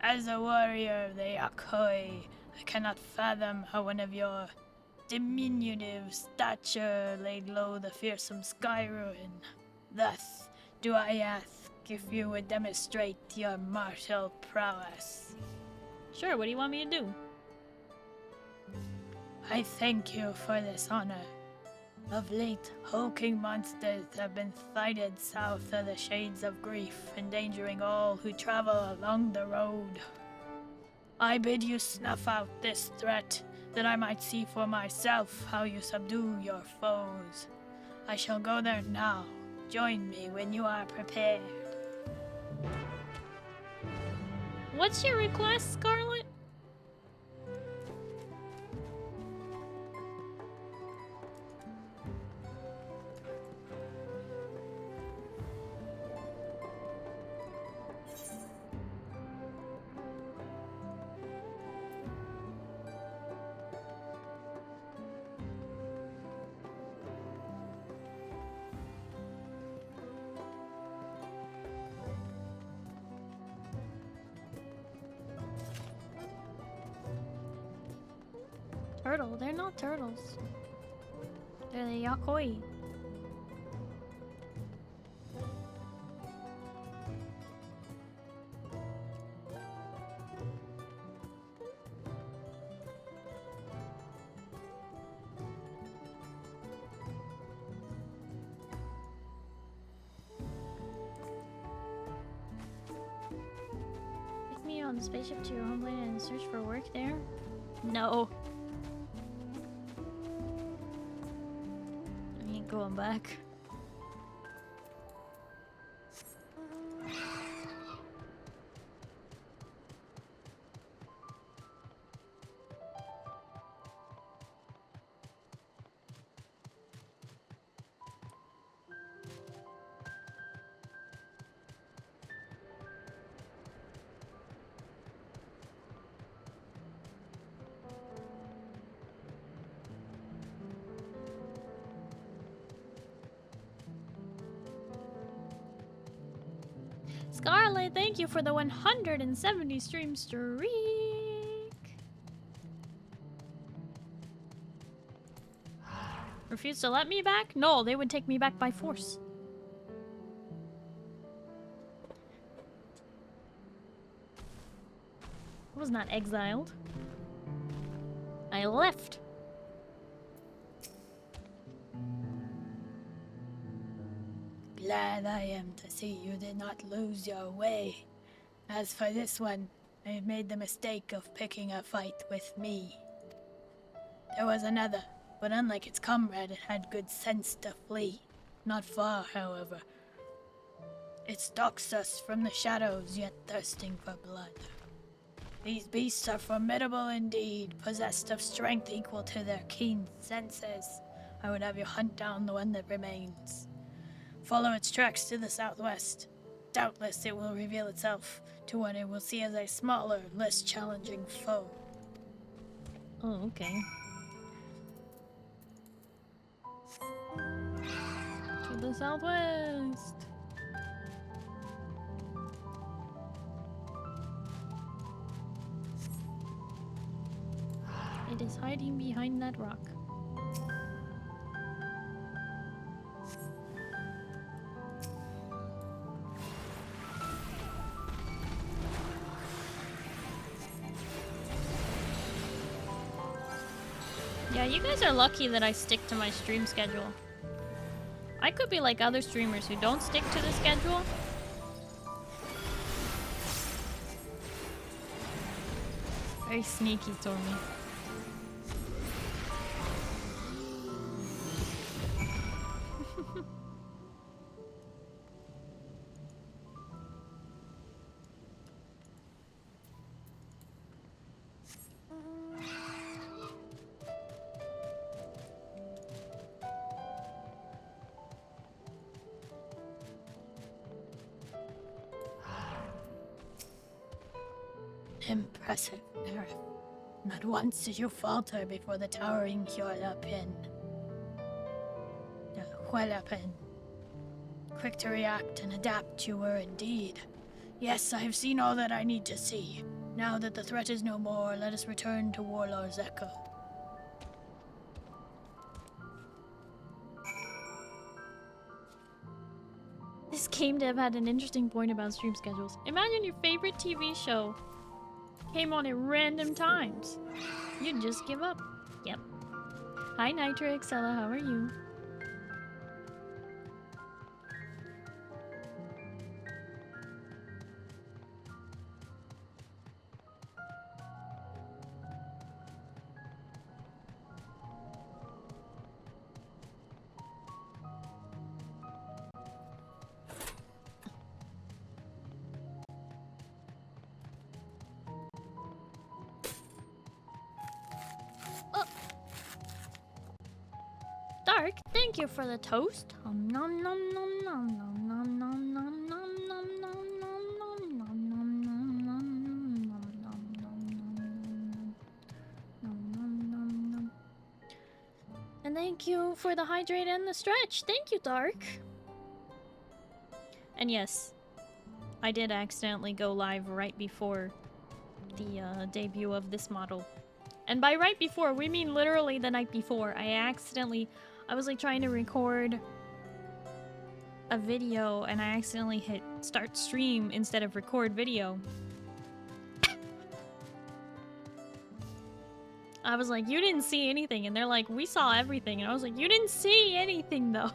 As a warrior of the Akoi, I cannot fathom how one of your diminutive stature laid low the fearsome sky ruin. Thus, do I ask if you would demonstrate your martial prowess. Sure, what do you want me to do? I thank you for this honor. Of late, hulking monsters have been sighted south of the Shades of Grief, endangering all who travel along the road. I bid you snuff out this threat, that I might see for myself how you subdue your foes. I shall go there now. Join me when you are prepared. What's your request, Scarlet? Turtle? They're not turtles. They're the yakoi. Take me on the spaceship to your homeland and search for work there? No. I ain't going back. Scarlet, thank you for the 170 stream streak. Refuse to let me back? No, they would take me back by force. I was not exiled. I left. Glad I am to see you did not lose your way. As for this one, I have made the mistake of picking a fight with me. There was another, but unlike its comrade, it had good sense to flee. Not far, however. It stalks us from the shadows, yet thirsting for blood. These beasts are formidable indeed, possessed of strength equal to their keen senses. I would have you hunt down the one that remains. Follow its tracks to the southwest. Doubtless it will reveal itself to what it will see as a smaller, less challenging foe. Oh, okay. To the southwest. It is hiding behind that rock. Yeah, you guys are lucky that I stick to my stream schedule. I could be like other streamers who don't stick to the schedule. Very sneaky, Stormy. Impressive nerve. Not once did you falter before the towering Hualapin. The Hualapin. Quick to react and adapt you were indeed. Yes, I have seen all that I need to see. Now that the threat is no more, let us return to Warlord's Echo. This game dev had an interesting point about stream schedules. Imagine your favorite TV show came on at random times. You'd just give up. Yep. Hi Nitrix, Ella, how are you? thank you for the toast. Nom nom nom nom nom nom nom nom nom nom nom nom nom nom nom nom nom. And thank you for the hydrate and the stretch. Thank you, Dark. And yes, I did accidentally go live right before the debut of this model. And by right before, we mean literally the night before. I was like trying to record a video and I accidentally hit start stream instead of record video. I was like, you didn't see anything. And they're like, we saw everything. And I was like, you didn't see anything though.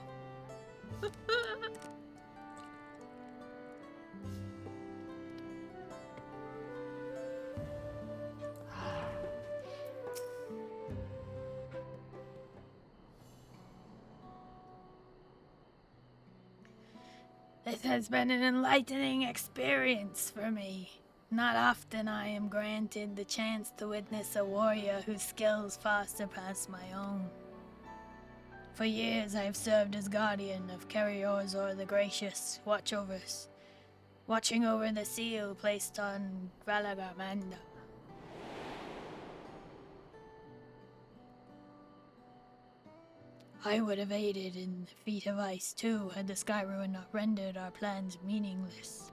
This has been an enlightening experience for me. Not often I am granted the chance to witness a warrior whose skills far surpass my own. For years I have served as guardian of Kenyooki the Gracious, watching over the seal placed on Valagamanda. I would have aided in the feat of ice too, had the Sky Ruin not rendered our plans meaningless.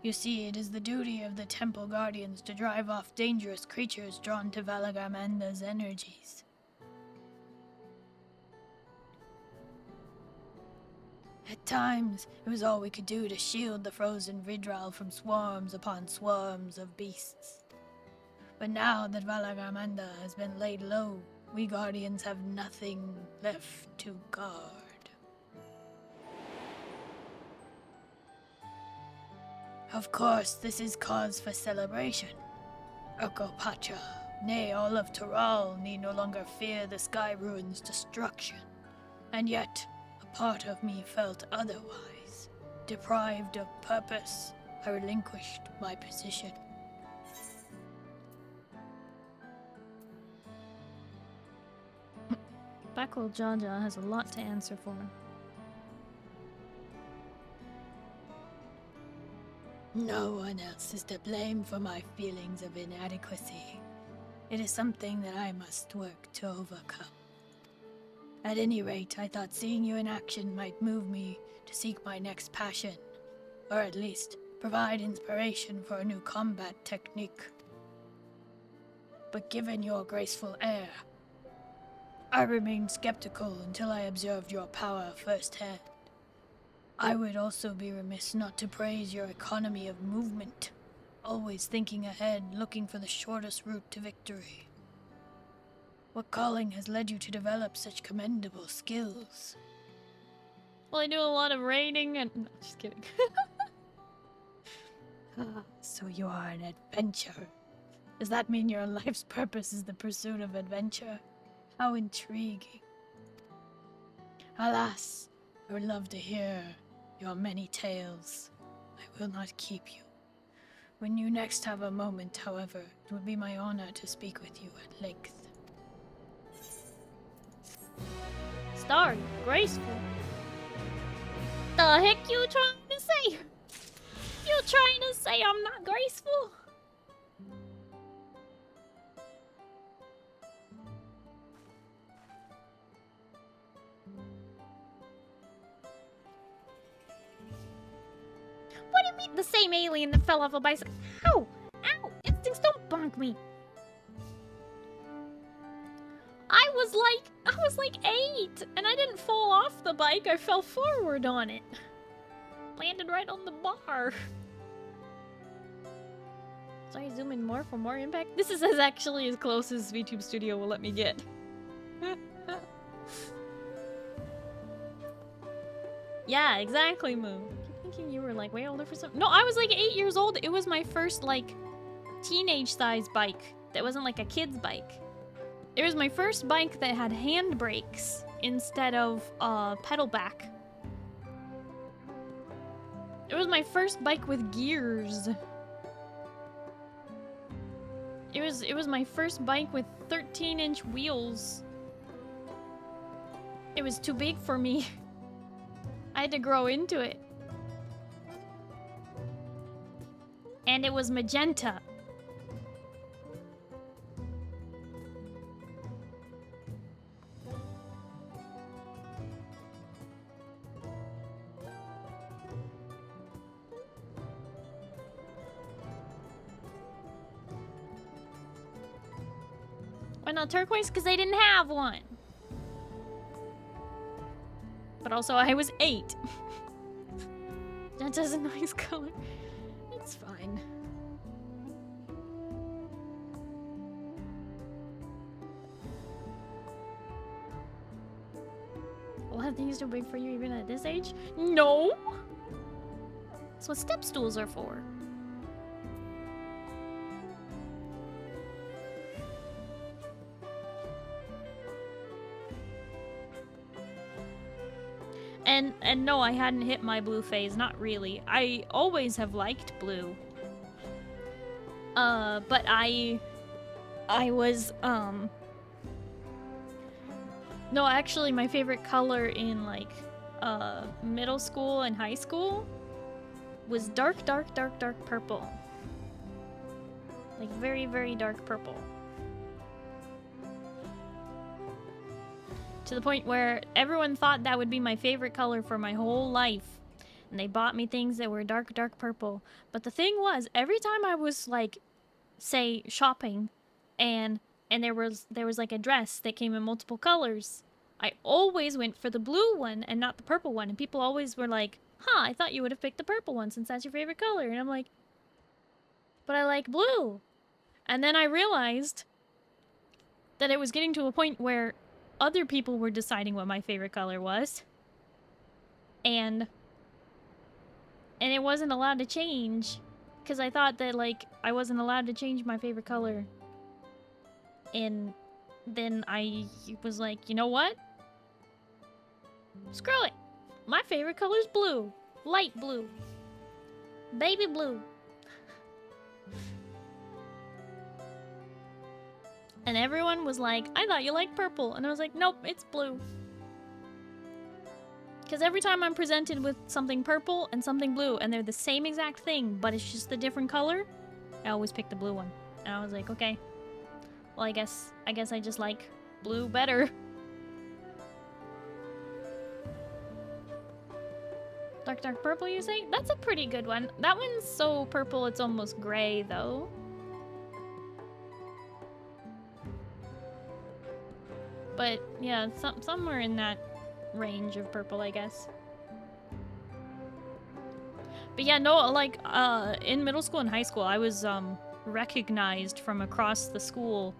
You see, it is the duty of the Temple Guardians to drive off dangerous creatures drawn to Valagamanda's energies. At times, it was all we could do to shield the frozen Vidral from swarms upon swarms of beasts. But now that Valagamanda has been laid low, we Guardians have nothing left to guard. Of course, this is cause for celebration. Urkopatra, nay, all of Taral need no longer fear the Sky Ruin's destruction. And yet, a part of me felt otherwise. Deprived of purpose, I relinquished my position. Backwell Jaja has a lot to answer for. No one else is to blame for my feelings of inadequacy. It is something that I must work to overcome. At any rate, I thought seeing you in action might move me to seek my next passion, or at least provide inspiration for a new combat technique. But given your graceful air, I remained skeptical until I observed your power firsthand. I would also be remiss not to praise your economy of movement, always thinking ahead, looking for the shortest route to victory. What calling has led you to develop such commendable skills? Well, I do a lot of raiding and... No, just kidding. So you are an adventurer. Does that mean your life's purpose is the pursuit of adventure? How intriguing. Alas, I would love to hear your many tales. I will not keep you. When you next have a moment, however, it would be my honor to speak with you at length. Starry, graceful. The heck you trying to say? You trying to say I'm not graceful? What do you mean the same alien that fell off a bicycle? Ow! Ow! Instincts don't bonk me. I was like 8, and I didn't fall off the bike, I fell forward on it. Landed right on the bar. Sorry, zoom in more for more impact. This is actually as close as VTube Studio will let me get. Yeah, exactly, Moo. I keep thinking you were like way older for something. No, I was like 8 years old. It was my first like teenage size bike. That wasn't like a kid's bike. It was my first bike that had handbrakes instead of pedal back. It was my first bike with gears. It was my first bike with 13-inch wheels. It was too big for me. I had to grow into it. And it was magenta. Why not turquoise? Because they didn't have one. But also, I was 8. That is a nice color. It's fine. A lot of things too big for you even at this age? No! That's what step stools are for. And no, I hadn't hit my blue phase, not really. I always have liked blue. But I was, no, actually my favorite color in, like, middle school and high school was dark purple. Like, very, very dark purple. To the point where everyone thought that would be my favorite color for my whole life. And they bought me things that were dark purple. But the thing was, every time I was, like, say, shopping, and there was like a dress that came in multiple colors, I always went for the blue one and not the purple one. And people always were like, huh, I thought you would have picked the purple one since that's your favorite color. And I'm like, but I like blue. And then I realized that it was getting to a point where other people were deciding what my favorite color was. And it wasn't allowed to change. Because I thought that, like, I wasn't allowed to change my favorite color. And then I was like, you know what? Screw it. My favorite color is blue. Light blue. Baby blue. And everyone was like, I thought you liked purple. And I was like, nope, it's blue. Because every time I'm presented with something purple and something blue, and they're the same exact thing, but it's just a different color, I always pick the blue one. And I was like, okay. Well, I guess I just like blue better. Dark purple, you say? That's a pretty good one. That one's so purple it's almost gray, though. But yeah, somewhere in that range of purple, I guess. But yeah, no, like, in middle school and high school, I was, recognized from across the school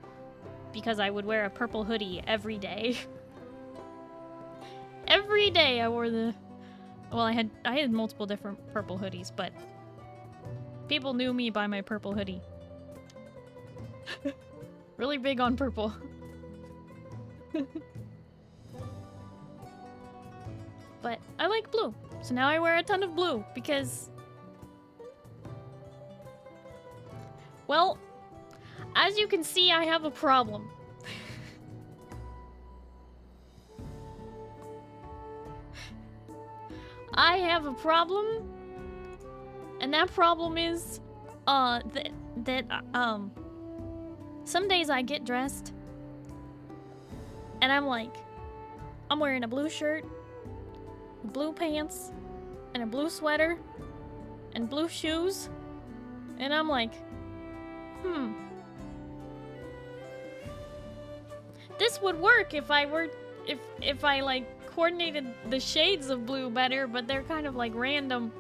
because I would wear a purple hoodie every day. Every day I wore the... Well, I had multiple different purple hoodies, but people knew me by my purple hoodie. Really big on purple. But I like blue, so now I wear a ton of blue because, well, as you can see, I have a problem. I have a problem, and that problem is that some days I get dressed and I'm like, I'm wearing a blue shirt, blue pants, and a blue sweater, and blue shoes, and I'm like, this would work if I like coordinated the shades of blue better, but they're kind of like random.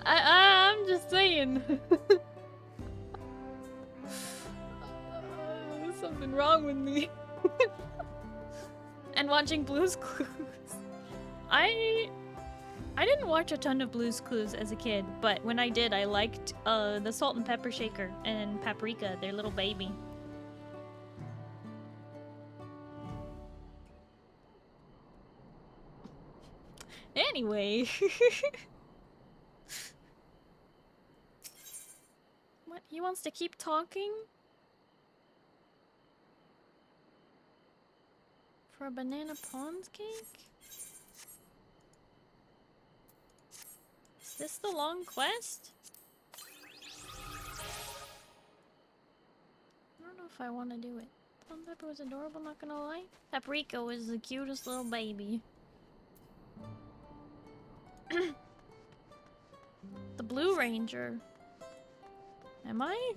I'm just saying. There's something wrong with me. And watching Blue's Clues. I didn't watch a ton of Blue's Clues as a kid, but when I did, I liked the Salt and Pepper Shaker and Paprika, their little baby. Anyway. What? He wants to keep talking? For a banana pawns cake? Is this the long quest? I don't know if I want to do it. Pepper was adorable, not gonna lie. Paprika was the cutest little baby. The Blue Ranger. Am I?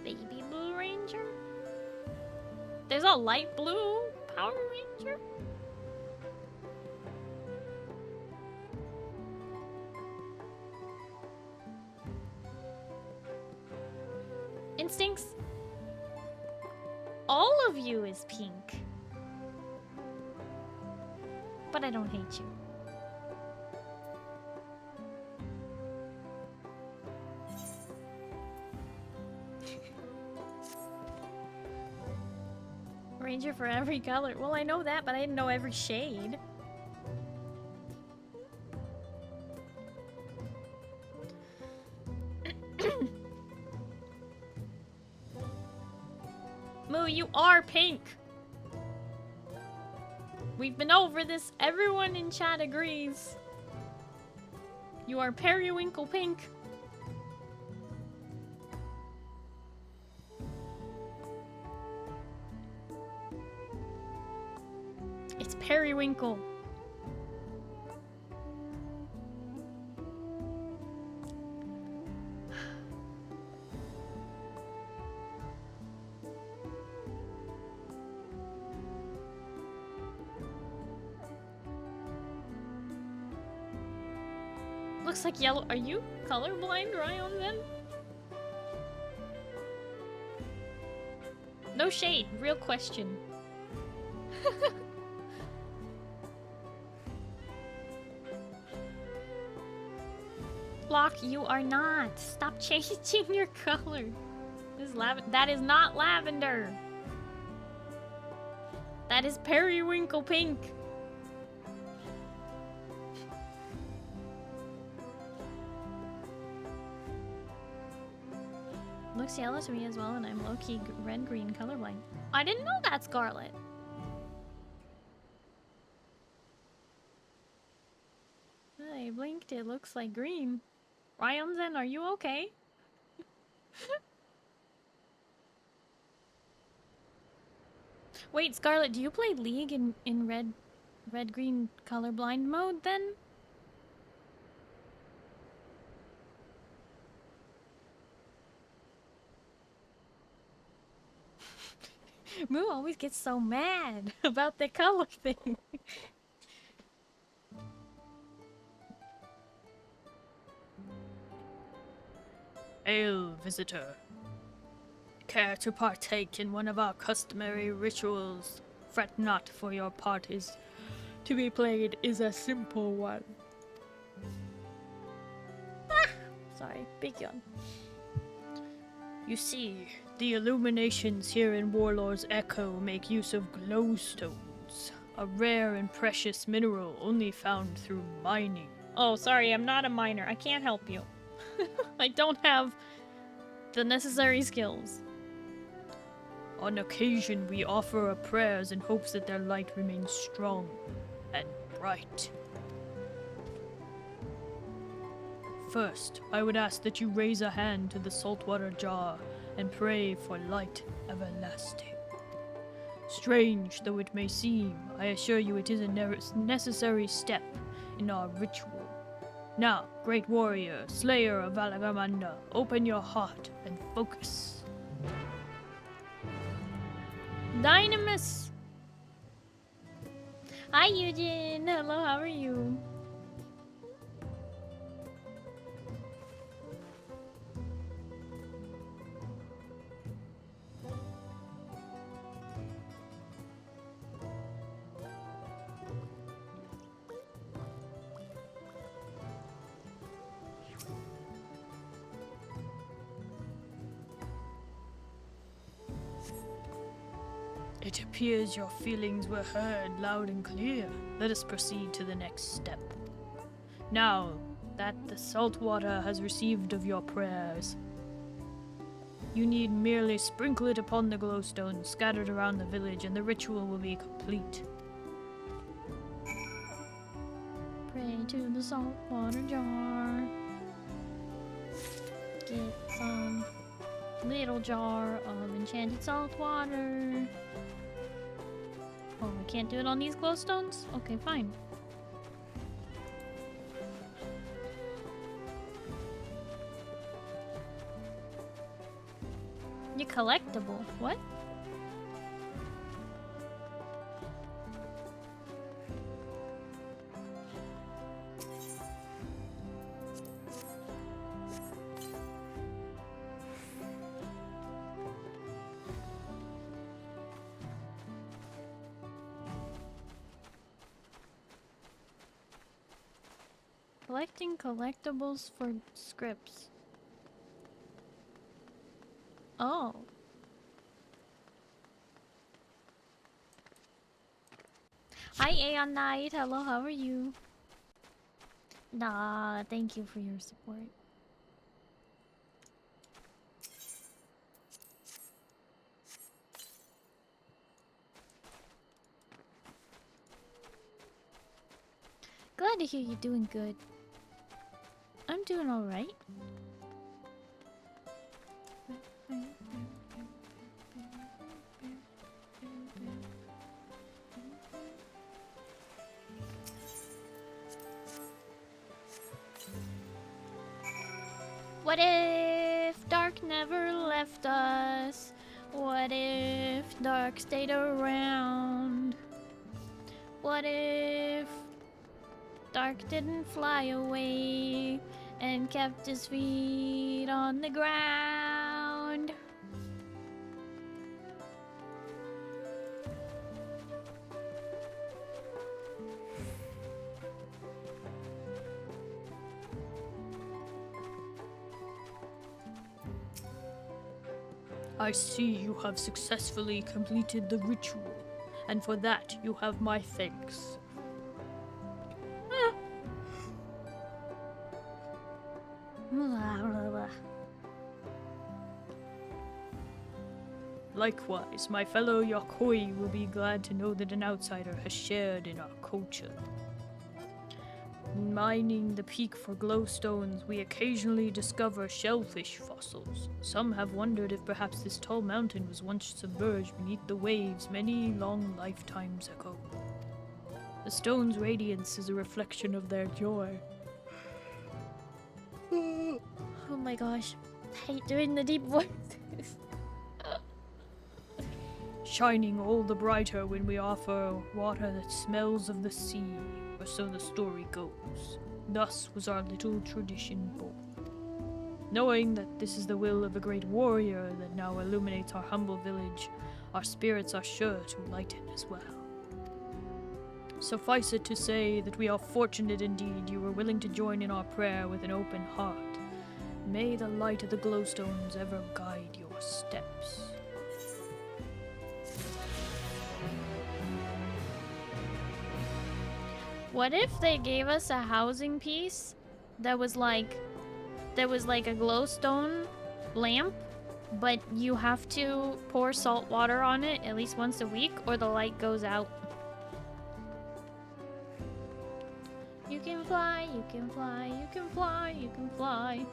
Baby Blue Ranger? There's a light blue Power Ranger? Instincts? All of you is pink. But I don't hate you. Ranger for every color. Well, I know that, but I didn't know every shade. Moo, you are pink. We've been over this. Everyone in chat agrees. You are periwinkle pink. It's periwinkle. Looks like yellow. Are you colorblind, Ryan, then? No shade. Real question. Block, you are not. Stop changing your color. This is that is not lavender. That is periwinkle pink. Looks yellow to me as well, and I'm low-key red-green colorblind. I didn't know that, Scarlet. I blinked, it looks like green. Ryanzen, are you okay? Wait, Scarlet, do you play League in red-green colorblind mode then? Moo always gets so mad about the color thing. Hail, visitor. Care to partake in one of our customary rituals? Fret not, for your part is to be played is a simple one. Ah! Sorry, big yawn. You see, the illuminations here in Warlord's Echo make use of glowstones, a rare and precious mineral only found through mining. Oh, sorry, I'm not a miner. I can't help you. I don't have the necessary skills. On occasion, we offer up prayers in hopes that their light remains strong and bright. First, I would ask that you raise a hand to the saltwater jar and pray for light everlasting. Strange though it may seem, I assure you it is a necessary step in our ritual. Now, great warrior, slayer of Valagamanda, open your heart and focus. Dynamis! Hi, Eugen! Hello, how are you? It appears your feelings were heard loud and clear. Let us proceed to the next step. Now that the salt water has received of your prayers, you need merely sprinkle it upon the glowstones scattered around the village, and the ritual will be complete. Pray to the saltwater jar. Get some little jar of enchanted salt water. Oh, I can't do it on these glowstones? Okay, fine. You're collectible. What? Collecting collectibles for scripts. Oh. Hi, Aeon Knight. Hello, how are you? Nah, thank you for your support. Glad to hear you're doing good. I'm doing alright. What if Dark never left us? What if Dark stayed around? What if Dark didn't fly away and kept his feet on the ground? I see you have successfully completed the ritual, and for that you have my thanks. Likewise, my fellow Yokoi will be glad to know that an outsider has shared in our culture. Mining the peak for glowstones, we occasionally discover shellfish fossils. Some have wondered if perhaps this tall mountain was once submerged beneath the waves many long lifetimes ago. The stone's radiance is a reflection of their joy. Oh my gosh. I hate doing the deep voices. Shining all the brighter when we offer water that smells of the sea, or so the story goes. Thus was our little tradition born. Knowing that this is the will of a great warrior that now illuminates our humble village, our spirits are sure to lighten as well. Suffice it to say that we are fortunate indeed you were willing to join in our prayer with an open heart. May the light of the glowstones ever guide your steps. What if they gave us a housing piece that was like a glowstone lamp, but you have to pour salt water on it at least once a week or the light goes out? You can fly, you can fly, you can fly, you can fly.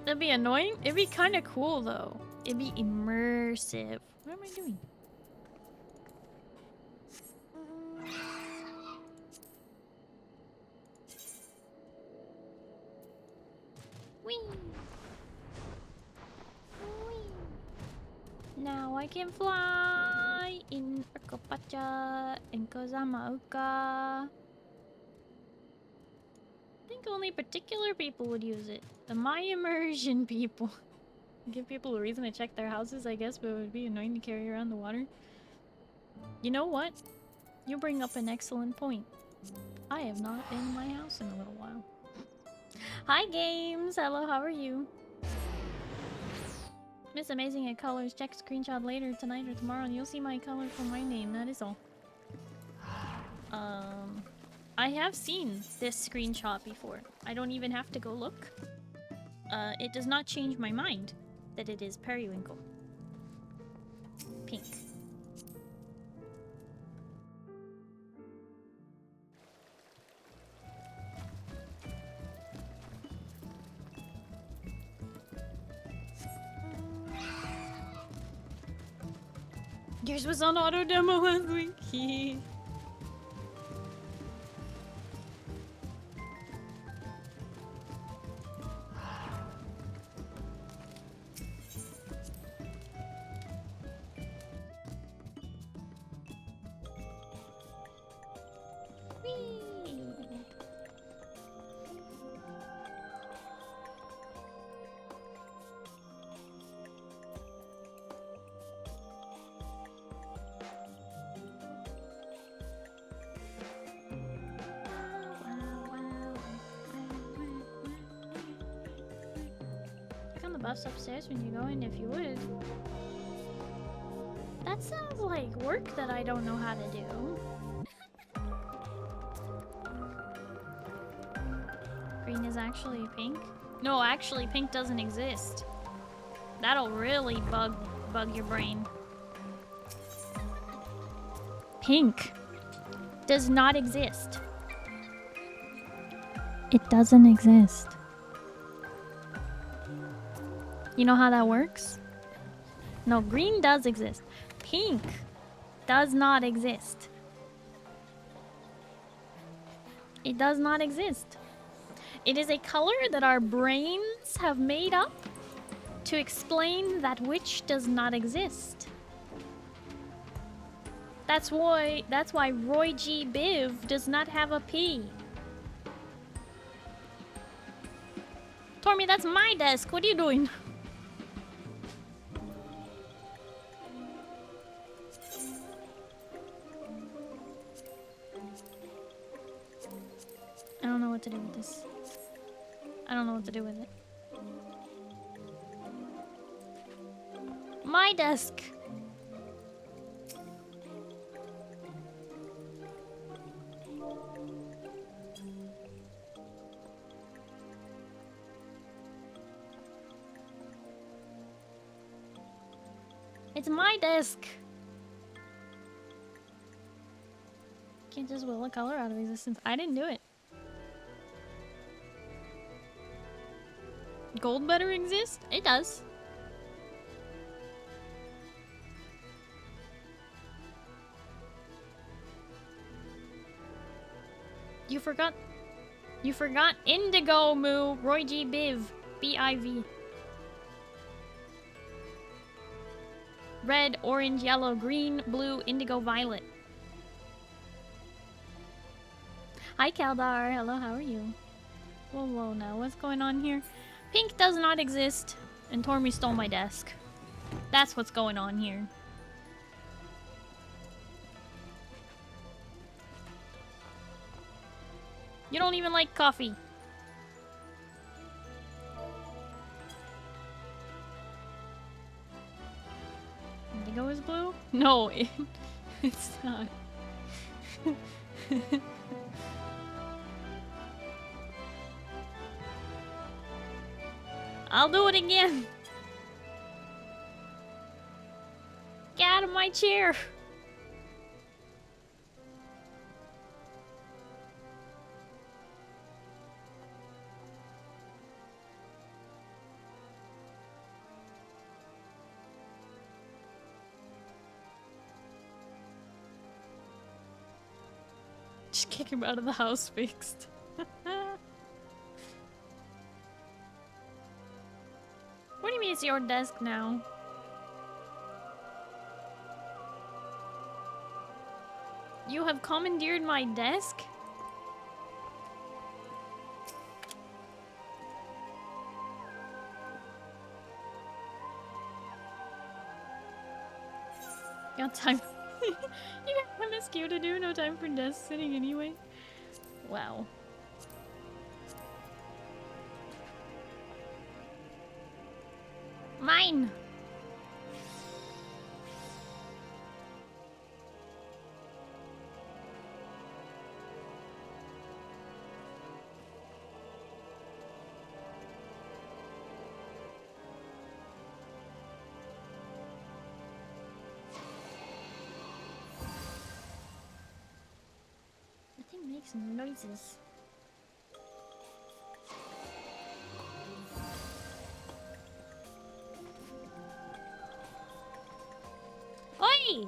That'd be annoying. It'd be kind of cool though. It'd be immersive. What am I doing? Whee! Whee! Now I can fly in Urkopacha and Kozamauka. I think only particular people would use it. The My Immersion people. Give people a reason to check their houses, I guess, but it would be annoying to carry around the water. You know what? You bring up an excellent point. I have not been in my house in a little while. Hi, Games! Hello, how are you? Miss Amazing at colors. Check screenshot later tonight or tomorrow and you'll see my color for my name. That is all. I have seen this screenshot before. I don't even have to go look. It does not change my mind that it is periwinkle. Pink. Yours was on auto demo last week. Buffs upstairs when you go in if you would. That sounds like work that I don't know how to do. Green is actually pink? No, actually pink doesn't exist. That'll really bug your brain. Pink does not exist. It doesn't exist. You know how that works? No, green does exist. Pink does not exist. It does not exist. It is a color that our brains have made up to explain that which does not exist. That's why Roy G. Biv does not have a P. Tormy, that's my desk. What are you doing? I don't know what to do with this. I don't know what to do with it. My desk! It's my desk! Can't just will a color out of existence. I didn't do it. Gold better exist? It does. You forgot Indigo Moo Roy G Biv B-I-V. Red, orange, yellow, green, blue, indigo, violet. Hi Kaldar, hello, how are you? Whoa, now what's going on here? Pink does not exist, and Tormy stole my desk. That's what's going on here. You don't even like coffee. Indigo is blue? No, it's not. I'll do it again. Get out of my chair. Just kick him out of the house fixed. What do you mean it's your desk now? You have commandeered my desk? Got time. You got MSQ to do, no time for desk sitting anyway. Wow. Mine! makes noises. Oi!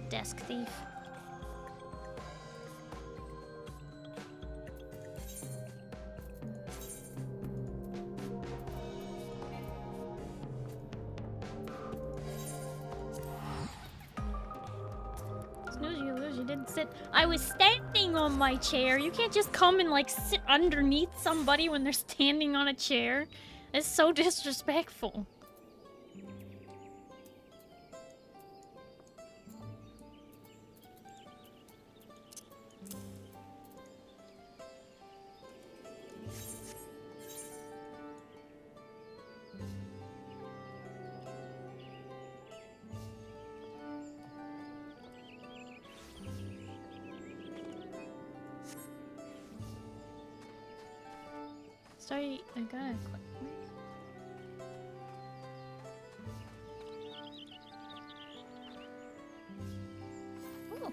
Desk thief. Snooze, you lose. You didn't sit. I was standing on my chair. You can't just come and like sit underneath somebody when they're standing on a chair. It's so disrespectful. Sorry, I got a oh.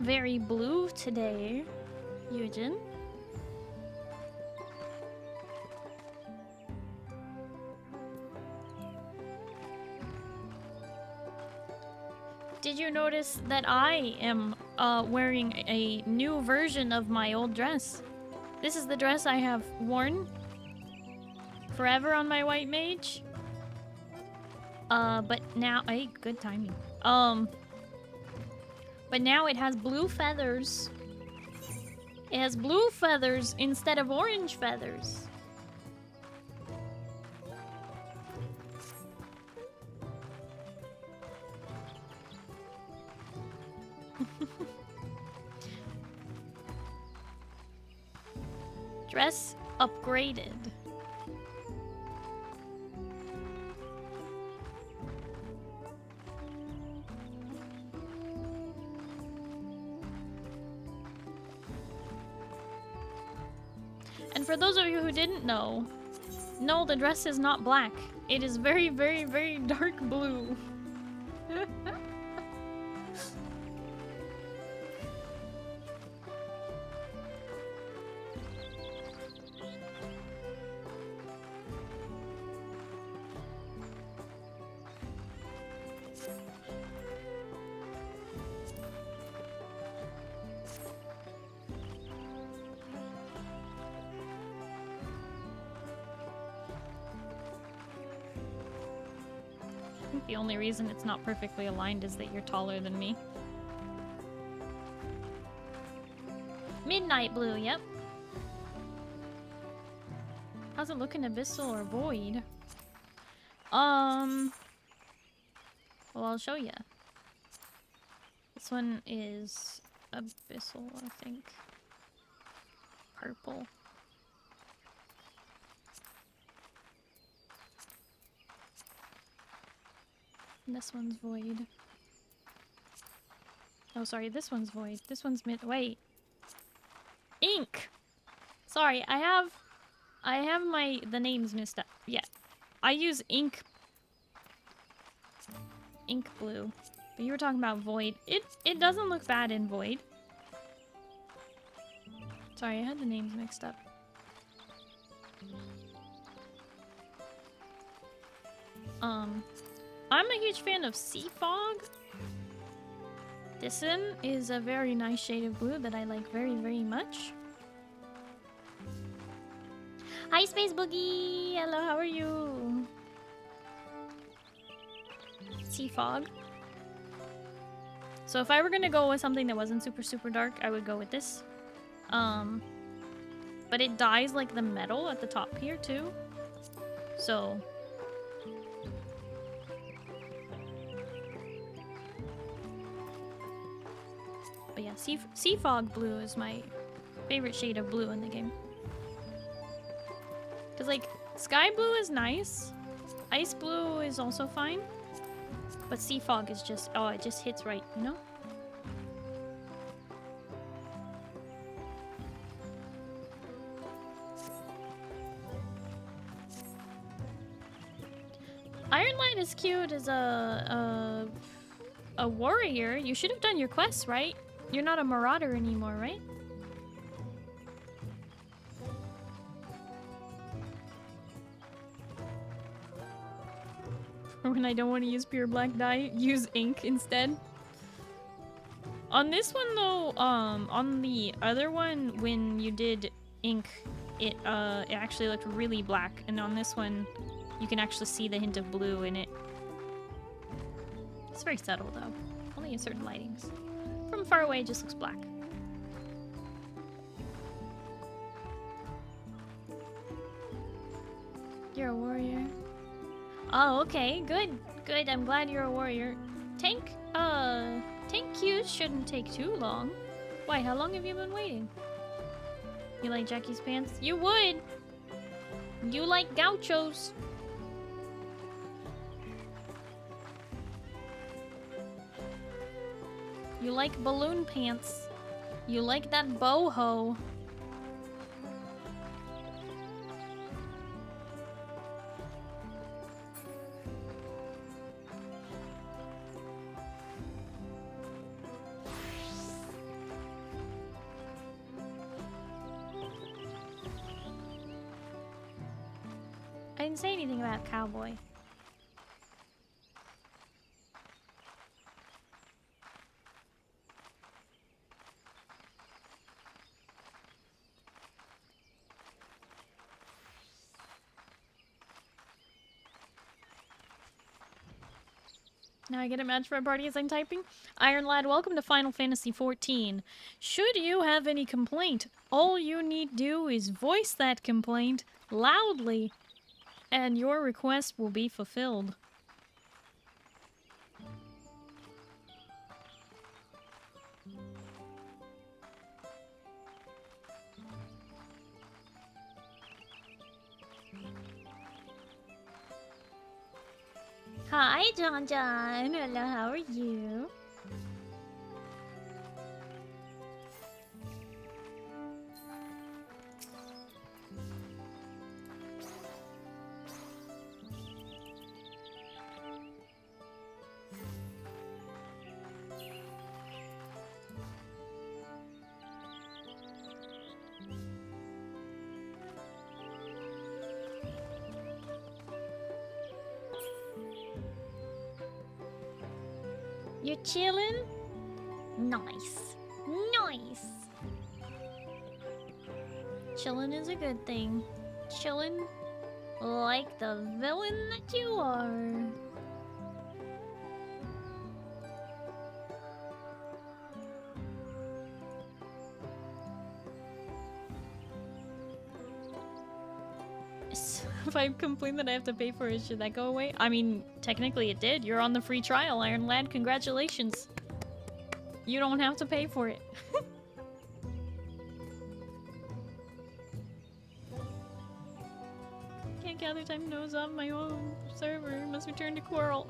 Very blue today, Eugen. Did you notice that I am wearing a new version of my old dress? This is the dress I have worn forever on my white mage. But now, hey, good timing. But now it has blue feathers. It has blue feathers instead of orange feathers. Dress upgraded. And for those of you who didn't know, no, the dress is not black. It is very, very, very dark blue. The only reason it's not perfectly aligned is that you're taller than me. Midnight blue, yep. How's it looking, Abyssal or Void? Well, I'll show ya. This one is Abyssal, I think. Purple. And this one's Void. Oh, sorry, this one's Void. This one's wait. Ink! Sorry, I have the names mixed up. Yeah. I use ink blue. But you were talking about Void. It doesn't look bad in Void. Sorry, I had the names mixed up. I'm a huge fan of Sea Fog. This one is a very nice shade of blue that I like very, very much. Hi, Space Boogie! Hello, how are you? Sea Fog. So if I were gonna go with something that wasn't super, super dark, I would go with this. But it dyes like the metal at the top here too. So... But yeah, Sea Fog blue is my favorite shade of blue in the game. Because, like, sky blue is nice. Ice blue is also fine. But sea fog is just, oh, it just hits right, you know? Ironlight is cute as a warrior. You should have done your quests, right? You're not a marauder anymore, right? When I don't want to use pure black dye, use ink instead. On this one though, on the other one, when you did ink, it actually looked really black, and on this one, you can actually see the hint of blue in it. It's very subtle though, only in certain lightings. From far away, it just looks black. You're a warrior. Oh, okay, good, good. I'm glad you're a warrior. Tank queues shouldn't take too long. Why, how long have you been waiting? You like Jackie's pants? You would! You like gauchos. You like balloon pants. You like that boho. I didn't say anything about cowboy. Now I get a match for a party as I'm typing. Iron Lad, welcome to Final Fantasy XIV. Should you have any complaint, all you need do is voice that complaint loudly, and your request will be fulfilled. Hi, John John. Hello, how are you? You're chillin'? Nice. Nice. Chillin' is a good thing. Chillin' like the villain that you are. If I complain that I have to pay for it, should that go away? I mean, technically it did. You're on the free trial, Iron Lad. Congratulations. You don't have to pay for it. Can't gather time nodes off my own server. Must return to Quarrel.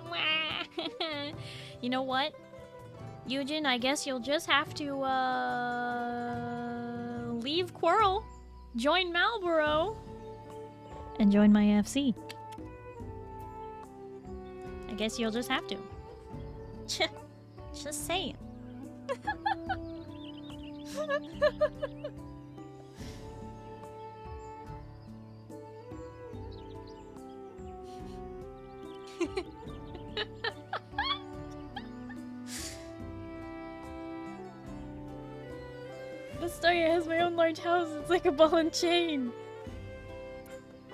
You know what? Eugen, I guess you'll just have to, leave Quarrel. Join Marlboro. And join my FC. I guess you'll just have to. Just saying. The Starry has my own large house. It's like a ball and chain.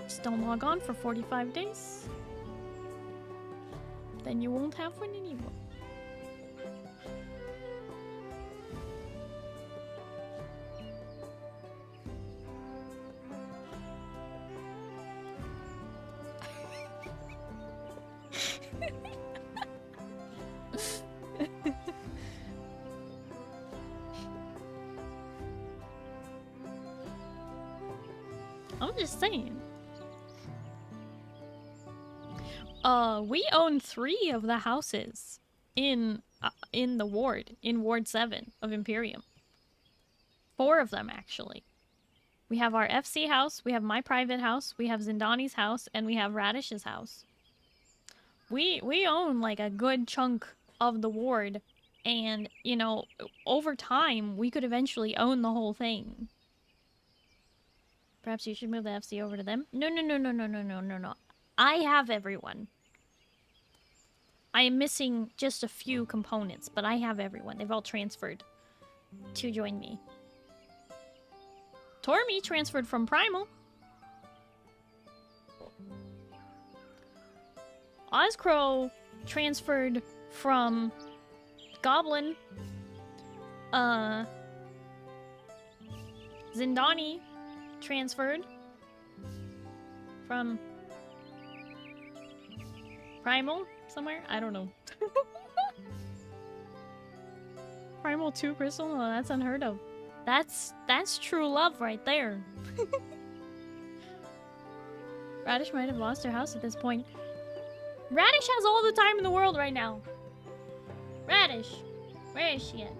Just don't log on for 45 days. Then you won't have one anymore. I'm just saying. We own 3 of the houses in the ward, in Ward 7 of Imperium. 4 of them, actually. We have our FC house, we have my private house, we have Zindani's house, and we have Radish's house. We own, like, a good chunk of the ward, and, you know, over time, we could eventually own the whole thing. Perhaps you should move the FC over to them? No. I have everyone. I am missing just a few components, but I have everyone. They've all transferred to join me. Tormi transferred from Primal. Ozcrow transferred from Goblin. Zindani transferred from Primal somewhere? I don't know. Primal 2 Crystal? Oh, that's unheard of. That's true love right there. Radish might have lost her house at this point. Radish has all the time in the world right now. Radish, where is she at?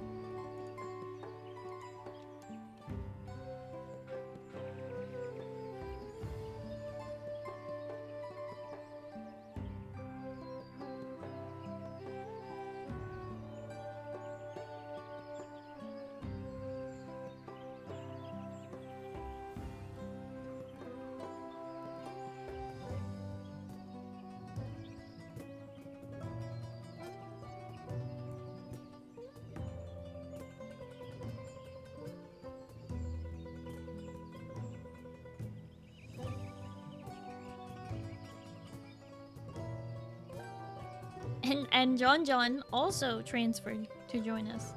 And John also transferred to join us.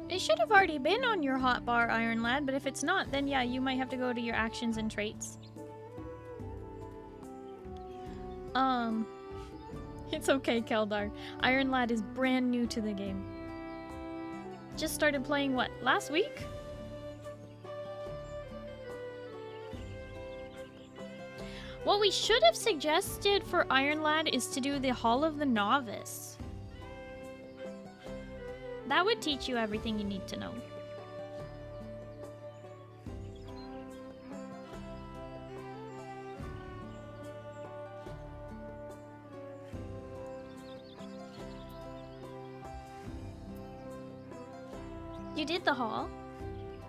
It should have already been on your hotbar, Iron Lad, but if it's not, then yeah, you might have to go to your actions and traits. It's okay, Keldar. Iron Lad is brand new to the game. Just started playing, what, last week? What we should have suggested for Iron Lad is to do the Hall of the Novice. That would teach you everything you need to know. You did the hall.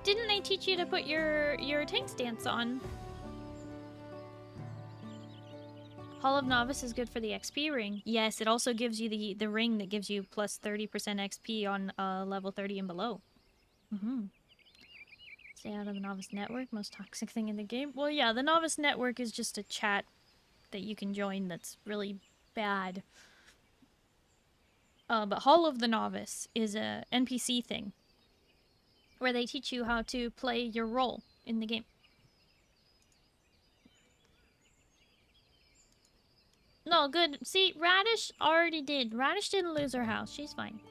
Didn't they teach you to put your tank stance on? Hall of Novice is good for the XP ring. Yes, it also gives you the ring that gives you plus 30% XP on level 30 and below. Stay out of the Novice Network, most toxic thing in the game. Well, yeah, the Novice Network is just a chat that you can join that's really bad. But Hall of the Novice is a NPC thing, where they teach you how to play your role in the game. No, good. See, Radish already did. Radish didn't lose her house. She's fine.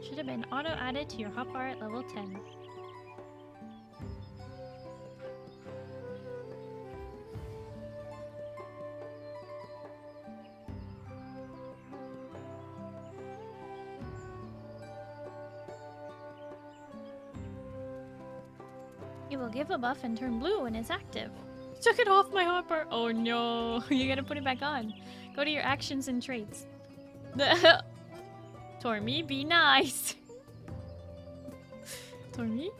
Should have been auto-added to your hotbar at level 10. You will give a buff and turn blue when it's active. Took it off my hotbar. Oh no, you gotta put it back on. Go to your actions and traits. Tormy, be nice. Tormy?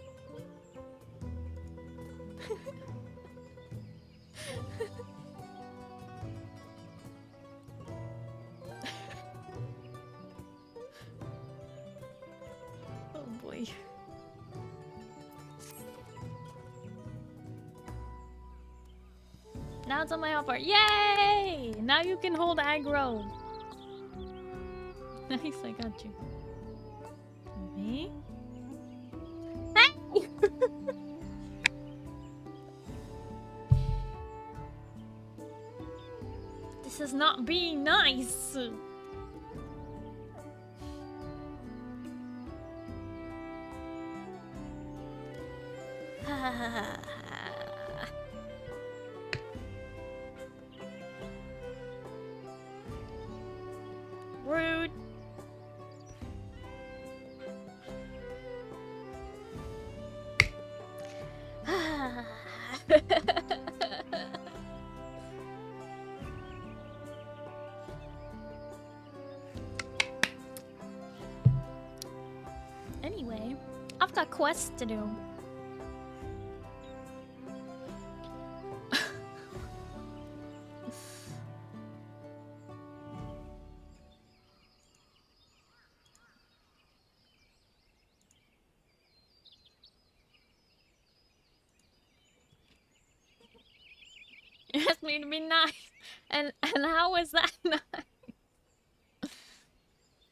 Oh boy. Now it's on my hot part. Yay! Now you can hold aggro. Nice, I got you. Me? Hey! This is not being nice. Rude. Anyway, I've got quests to do. You asked me to be nice, and how was that nice?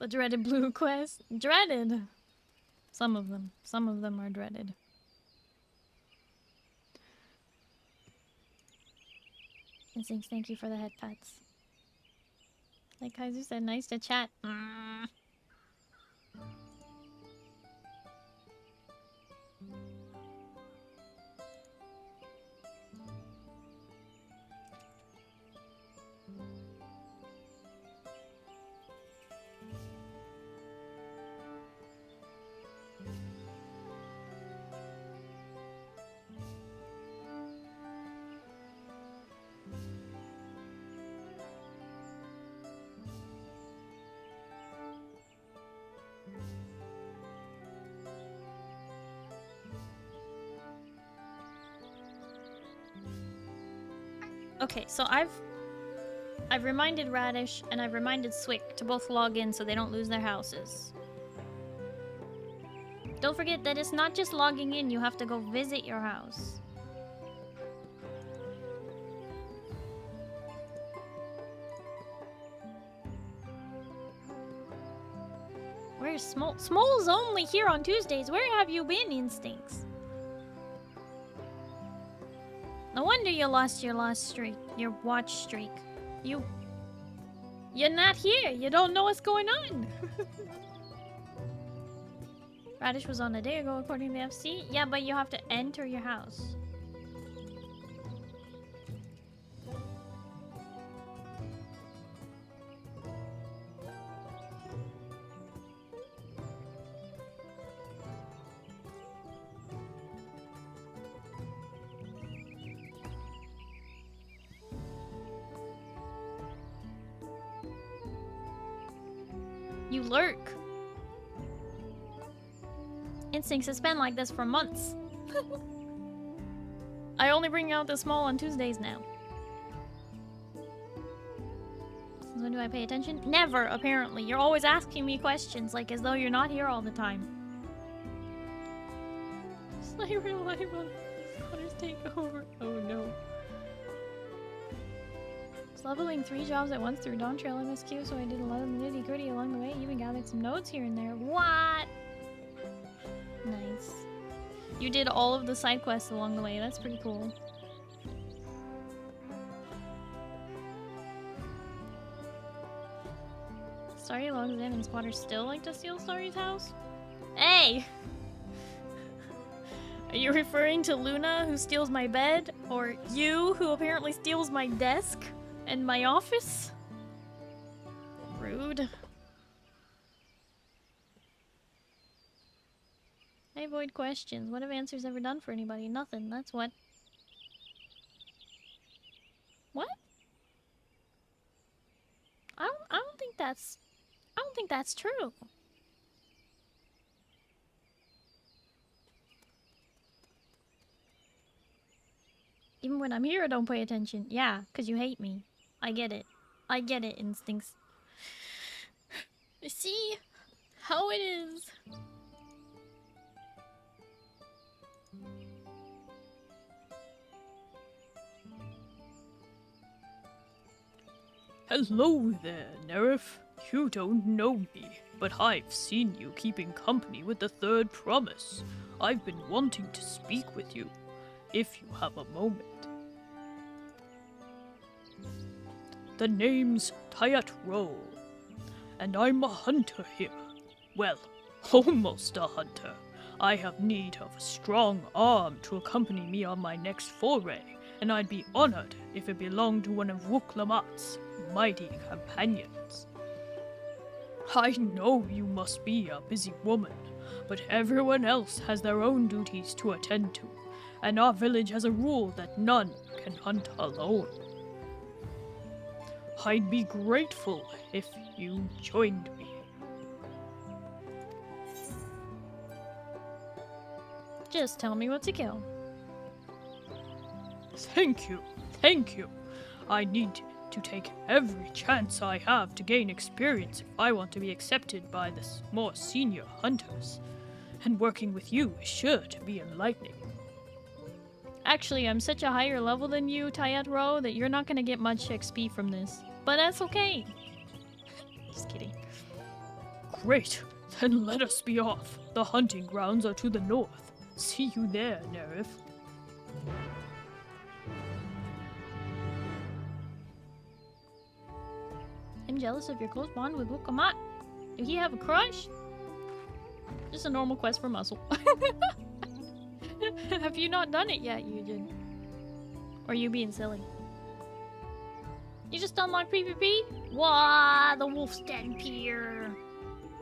The dreaded blue quest, dreaded. Some of them are dreaded. And Zinx, thank you for the head pats. Like Kaiser said, nice to chat. Okay, so I've reminded Radish and I've reminded Swick to both log in so they don't lose their houses. Don't forget that it's not just logging in, you have to go visit your house. Where's Smole? Smole's only here on Tuesdays. Where have you been, Instincts? No wonder you lost your watch streak. You're not here. You don't know what's going on. Radish was on a day ago according to the FC. Yeah, but you have to enter your house. You lurk. Instincts has been like this for months. I only bring out the small on Tuesdays now. Since when do I pay attention? Never, apparently. You're always asking me questions, like as though you're not here all the time. Slayer Live Squatters take over. Oh no. Leveling 3 jobs at once through Dawn Trail MSQ, so I did a lot of nitty-gritty along the way, even gathered some notes here and there. What? Nice. You did all of the side quests along the way, that's pretty cool. Starry logs in and Spotters still like to steal Starry's house? Hey! Are you referring to Luna, who steals my bed? Or you, who apparently steals my desk? And my office? Rude. I avoid questions. What have answers ever done for anybody? Nothing. That's what. What? that's true. Even when I'm here, I don't pay attention. Yeah, because you hate me. I get it. I get it, instincts. See how it is. Hello there, Nerif. You don't know me, but I've seen you keeping company with the Third Promise. I've been wanting to speak with you, if you have a moment. The name's Tayat-Ro, and I'm a hunter here. Well, almost a hunter. I have need of a strong arm to accompany me on my next foray, and I'd be honored if it belonged to one of Wuk-Lamat's mighty companions. I know you must be a busy woman, but everyone else has their own duties to attend to, and our village has a rule that none can hunt alone. I'd be grateful if you joined me. Just tell me what to kill. Thank you, thank you. I need to take every chance I have to gain experience if I want to be accepted by the more senior hunters. And working with you is sure to be enlightening. Actually, I'm such a higher level than you, Tayat-Ro, that you're not gonna get much XP from this. But that's okay. Just kidding. Great, then let us be off. The hunting grounds are to the north. See you there, Nerif. I'm jealous of your close bond with Wuk-Lamat. Do he have a crush? Just a normal quest for muscle. Have you not done it yet, Yujin? Or are you being silly? You just unlocked PvP? Wah, the wolf's den pier.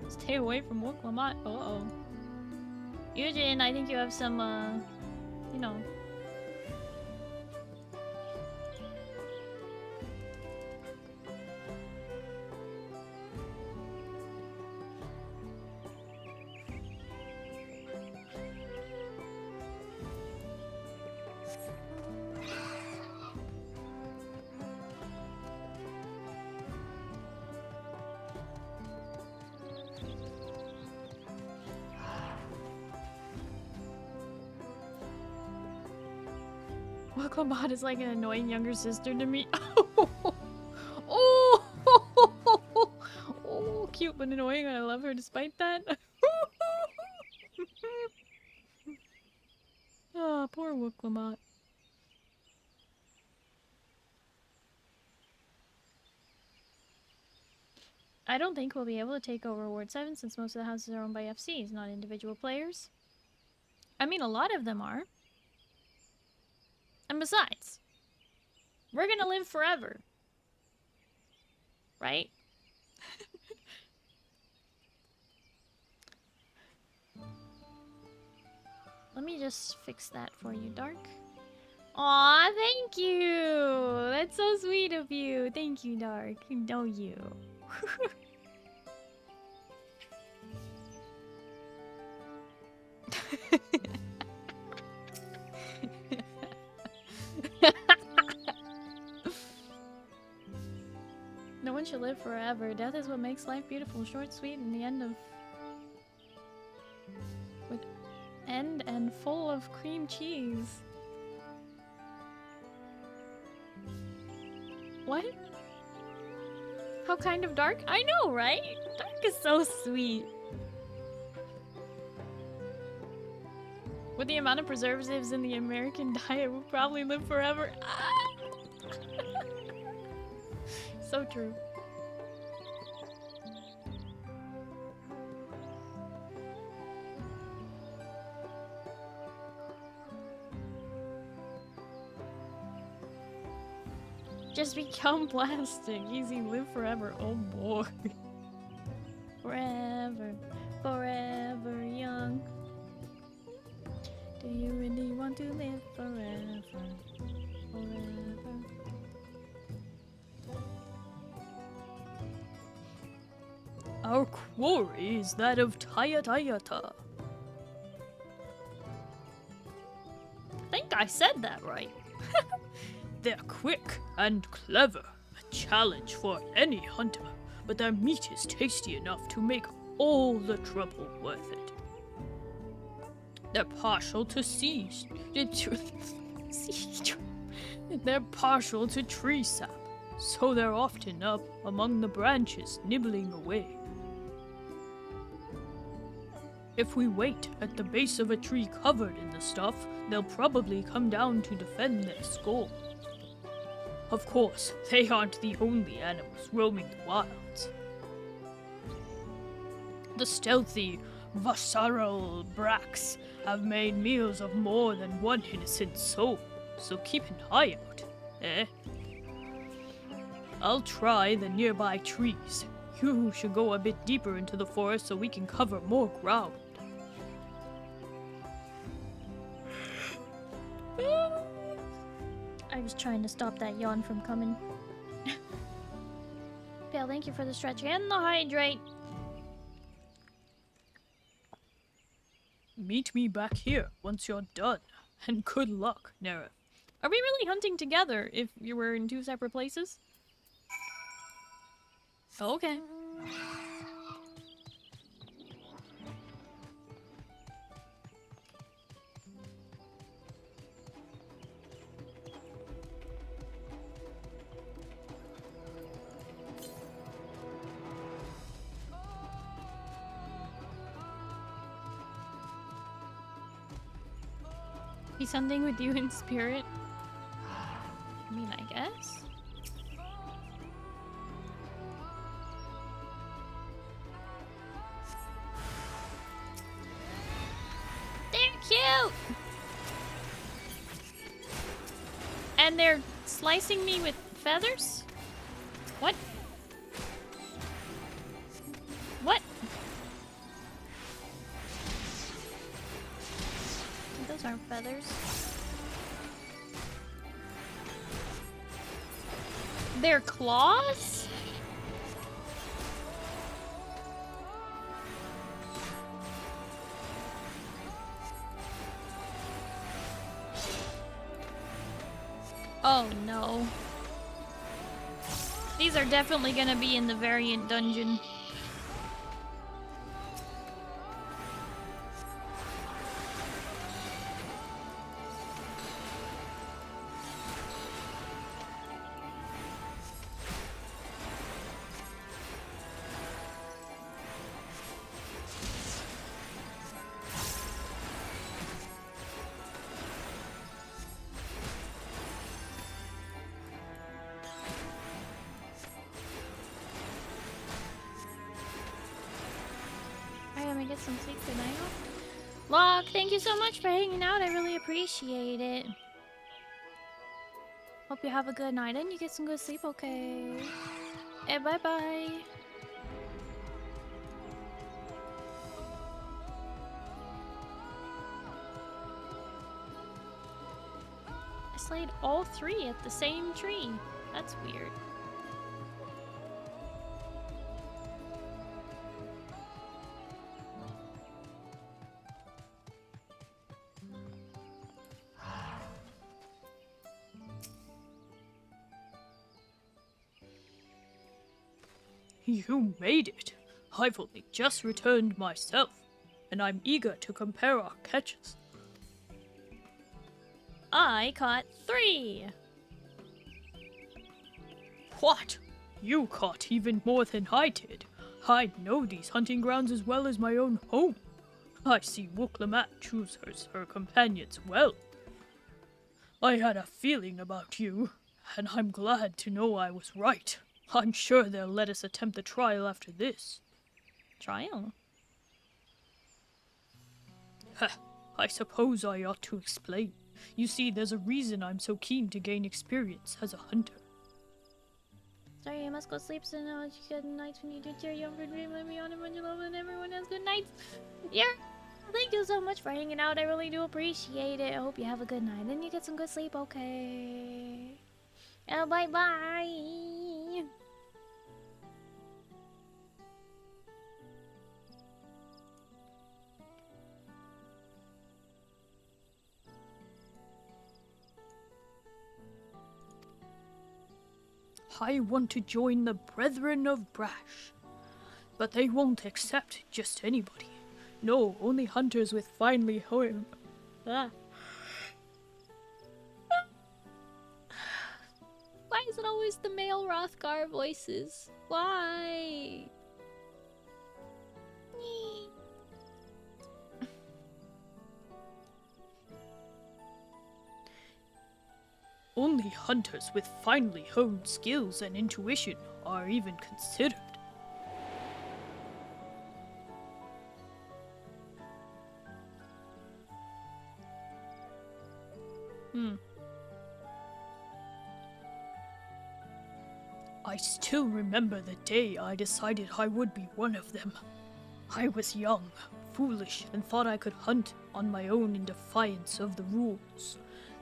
Stay away from Wuk-Lamat. Uh-oh. Yujin, I think you have some, you know. Wuk-Lamat is like an annoying younger sister to me. Oh, oh, cute but annoying. I love her despite that. Oh, poor Wuk-Lamat. I don't think we'll be able to take over Ward 7 since most of the houses are owned by FCs, not individual players. I mean, a lot of them are. And besides, we're gonna live forever. Right? Let me just fix that for you, Dark. Aw, thank you! That's so sweet of you. Thank you, Dark. You know you. No one should live forever. Death is what makes life beautiful, short, sweet, and the end of... with end and full of cream cheese. What? How kind of Dark? I know, right? Dark is so sweet. With the amount of preservatives in the American diet, we'll probably live forever. Ah! So true. Just become plastic. Easy, live forever. Oh boy. Forever, forever young. Do you really want to live forever? Forever. Our quarry is that of Tayatayata. I think I said that right. They're quick and clever, a challenge for any hunter, but their meat is tasty enough to make all the trouble worth it. They're partial to seeds. They're partial to tree sap, so they're often up among the branches nibbling away. If we wait at the base of a tree covered in the stuff, they'll probably come down to defend their skull. Of course, they aren't the only animals roaming the wilds. The stealthy Vassaral Brax have made meals of more than one innocent soul, so keep an eye out, eh? I'll try the nearby trees. You should go a bit deeper into the forest so we can cover more ground. I was trying to stop that yawn from coming. Pale, thank you for the stretch and the hydrate. Meet me back here once you're done, and good luck, Nera. Are we really hunting together if you were in two separate places? Okay. He's hunting with you in spirit. I mean, I guess. They're cute! And they're slicing me with feathers? What? What? Those aren't feathers. They're claws? Oh no. These are definitely gonna be in the variant dungeon. Get some sleep tonight. Locke, thank you so much for hanging out. I really appreciate it. Hope you have a good night and you get some good sleep, okay? And bye-bye. I slayed all three at the same tree. That's weird. You made it. I've only just returned myself, and I'm eager to compare our catches. I caught 3. What? You caught even more than I did. I know these hunting grounds as well as my own home. I see Wooklamat chooses her companions well. I had a feeling about you, and I'm glad to know I was right. I'm sure they'll let us attempt the trial after this. Trial? I suppose I ought to explain. You see, there's a reason I'm so keen to gain experience as a hunter. Sorry, I must go sleep, so now you good nights when you do cheer you over dream, let me on and when you love and everyone has good nights. Yeah, thank you so much for hanging out. I really do appreciate it. I hope you have a good night and you get some good sleep, okay? Bye-bye. I want to join the Brethren of Brash. But they won't accept just anybody. No, only hunters with finely honed... Why is it always the male Rothgar voices? Why? Only hunters with finely honed skills and intuition are even considered. I still remember the day I decided I would be one of them. I was young, foolish, and thought I could hunt on my own in defiance of the rules.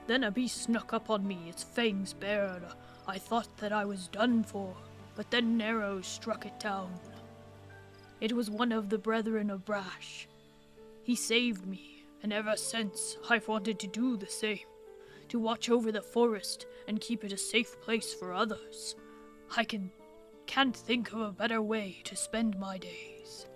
Then a beast snuck up on me, its fangs bared. I thought that I was done for, but then an arrow struck it down. It was one of the Brethren of Brash. He saved me, and ever since I've wanted to do the same. To watch over the forest and keep it a safe place for others. I can't think of a better way to spend my days.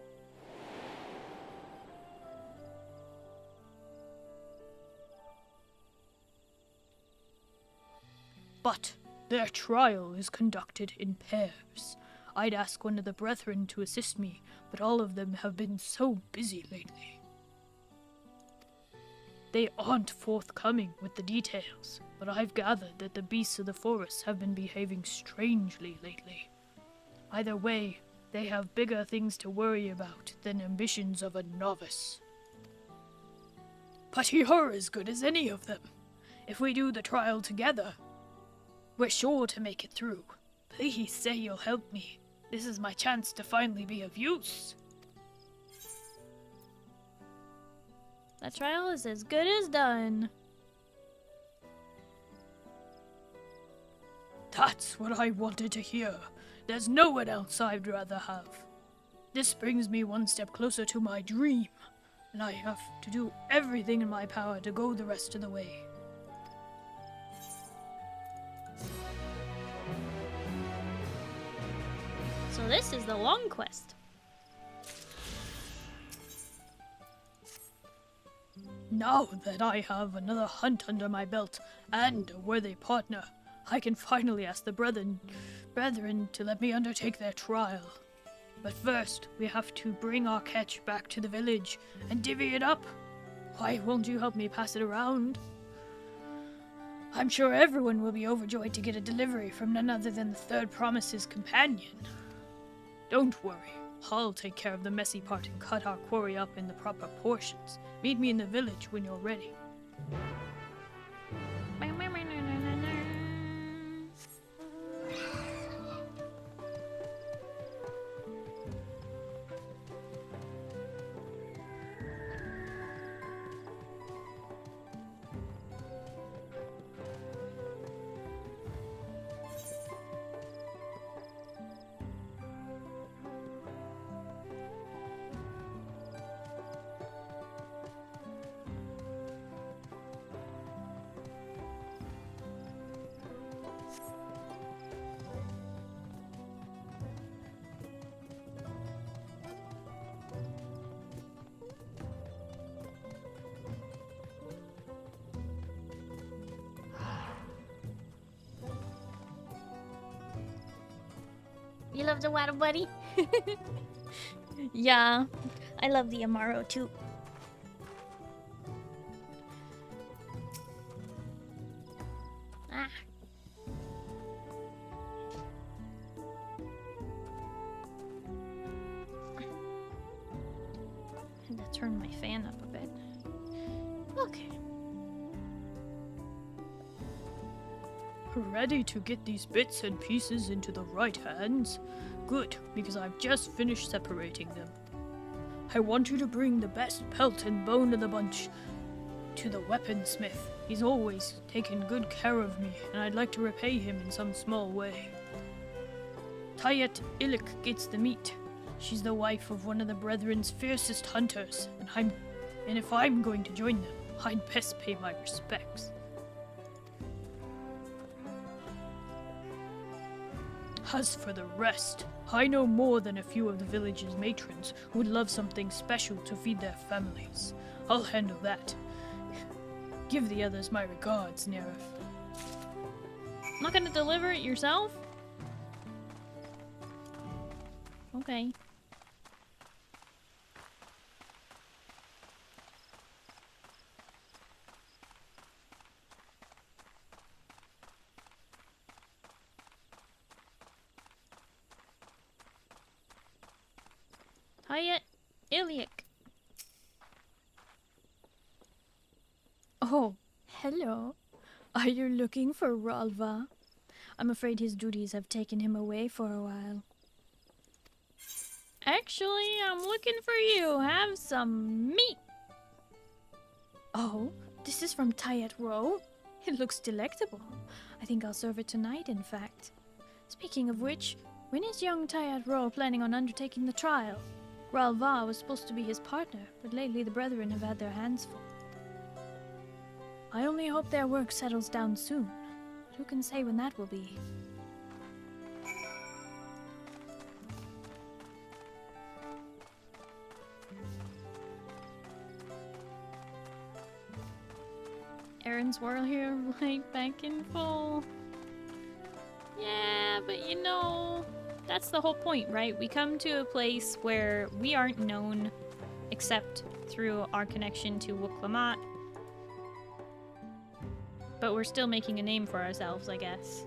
But their trial is conducted in pairs. I'd ask one of the brethren to assist me, but all of them have been so busy lately. They aren't forthcoming with the details, but I've gathered that the beasts of the forest have been behaving strangely lately. Either way, they have bigger things to worry about than ambitions of a novice. But you're as good as any of them. If we do the trial together, we're sure to make it through. Please say you'll help me. This is my chance to finally be of use. That trial is as good as done. That's what I wanted to hear. There's no one else I'd rather have. This brings me one step closer to my dream, and I have to do everything in my power to go the rest of the way. So this is the long quest. Now that I have another hunt under my belt and a worthy partner, I can finally ask the brethren to let me undertake their trial. But first, we have to bring our catch back to the village and divvy it up. Why won't you help me pass it around? I'm sure everyone will be overjoyed to get a delivery from none other than the Third Promise's companion. Don't worry, I'll take care of the messy part and cut our quarry up in the proper portions. Meet me in the village when you're ready. You love the water buddy? Yeah, I love the Amaro too. Ah. Had to turn my fan up a bit. Okay. Ready to get these bits and pieces into the right hands? Good, because I've just finished separating them. I want you to bring the best pelt and bone of the bunch to the weaponsmith. He's always taken good care of me, and I'd like to repay him in some small way. Tayet Ilik gets the meat. She's the wife of one of the Brethren's fiercest hunters, and if I'm going to join them, I'd best pay my respects. As for the rest, I know more than a few of the village's matrons who would love something special to feed their families. I'll handle that. Give the others my regards, Nerif. Not gonna deliver it yourself? Okay. Hiya, Iliak. Oh, hello. Are you looking for Ralva? I'm afraid his duties have taken him away for a while. Actually, I'm looking for you. Have some meat. Oh, this is from Tayet Row. It looks delectable. I think I'll serve it tonight, in fact. Speaking of which, when is young Tayet Row planning on undertaking the trial? Ralva was supposed to be his partner, but lately the brethren have had their hands full. I only hope their work settles down soon. But who can say when that will be? Aaron's Whirl here, right back in full. Yeah, but you know, that's the whole point, right? We come to a place where we aren't known except through our connection to Wuklammat. But we're still making a name for ourselves, I guess.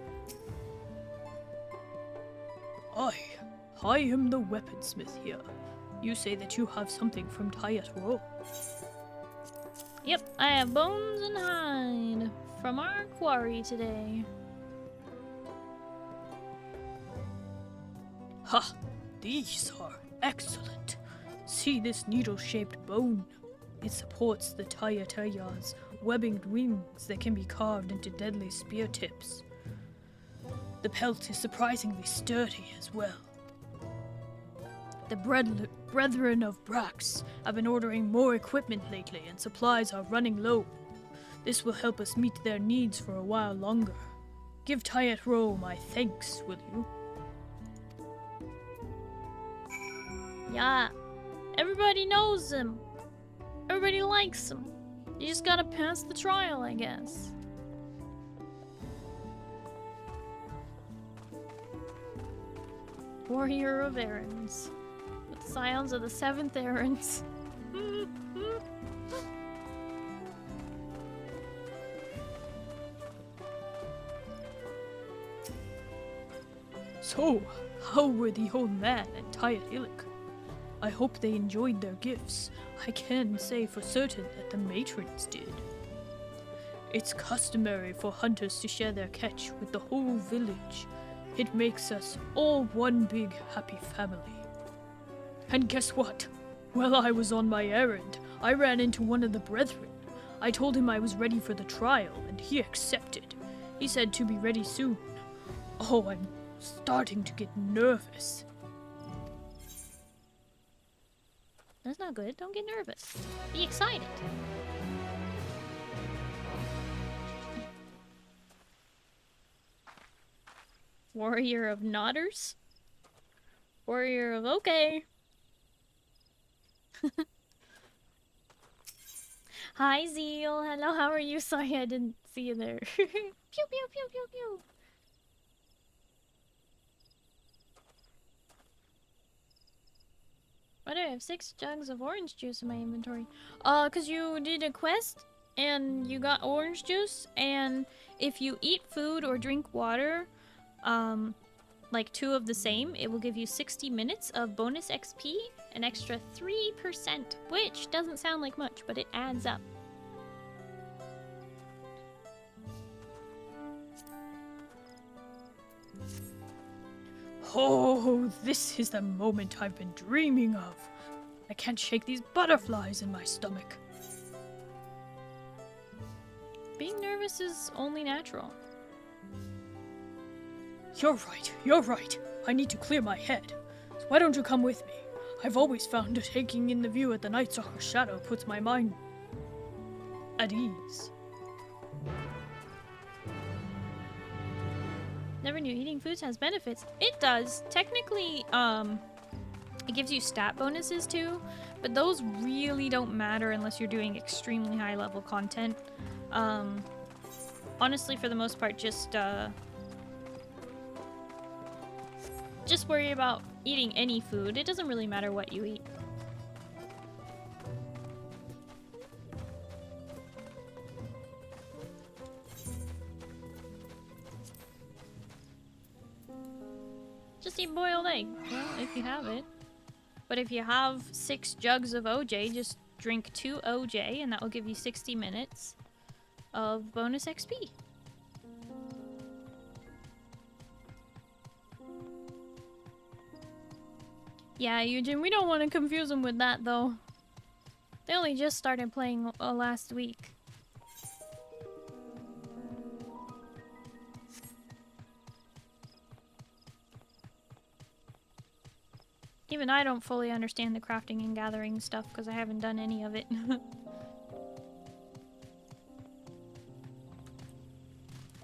I am the weaponsmith here. You say that you have something from Tayet Row. Yep, I have bones and hide from our quarry today. Ha! These are excellent. See this needle-shaped bone? It supports the Tayetaya's webbing wings that can be carved into deadly spear tips. The pelt is surprisingly sturdy as well. The Brethren of Brax have been ordering more equipment lately and supplies are running low. This will help us meet their needs for a while longer. Give Tayet Row my thanks, will you? Yeah, everybody knows him. Everybody likes him. You just gotta pass the trial, I guess. Warrior of Errands. With the scions of the 7th Errands. So, how were the old man and Tayet Illic? I hope they enjoyed their gifts. I can say for certain that the matrons did. It's customary for hunters to share their catch with the whole village. It makes us all one big happy family. And guess what? While I was on my errand, I ran into one of the brethren. I told him I was ready for the trial, and he accepted. He said to be ready soon. Oh, I'm starting to get nervous. That's not good. Don't get nervous. Be excited. Warrior of Nodders? Warrior of okay. Hi, Zeal. Hello, how are you? Sorry, I didn't see you there. Pew, pew, pew, pew, pew. Why do I have 6 jugs of orange juice in my inventory? Cause you did a quest and you got orange juice, and if you eat food or drink water, like 2 of the same, it will give you 60 minutes of bonus XP, an extra 3%, which doesn't sound like much, but it adds up. Oh, this is the moment I've been dreaming of. I can't shake these butterflies in my stomach. Being nervous is only natural. You're right. I need to clear my head. So why don't you come with me? I've always found that taking in the view at the Night Stalker's shadow puts my mind at ease. Never knew eating foods has benefits. It does. Technically, it gives you stat bonuses too, but those really don't matter unless you're doing extremely high level content. Honestly, for the most part, just worry about eating any food. It doesn't really matter what you eat. Just eat boiled egg. Well, if you have it. But if you have 6 jugs of OJ, just drink 2 OJ, and that will give you 60 minutes of bonus XP. Yeah, Eugen, we don't want to confuse them with that, though. They only just started playing last week. Even I don't fully understand the crafting and gathering stuff because I haven't done any of it.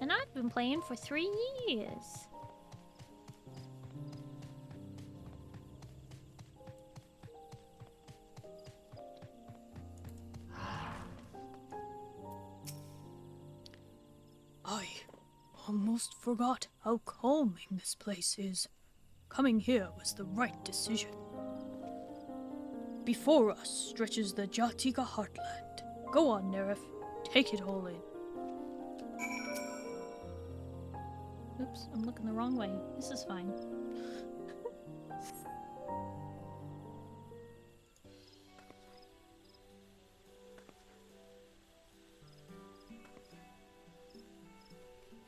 And I've been playing for 3 years. I almost forgot how calming this place is. Coming here was the right decision. Before us stretches the Jatika heartland. Go on, Neref. Take it all in. Oops, I'm looking the wrong way. This is fine.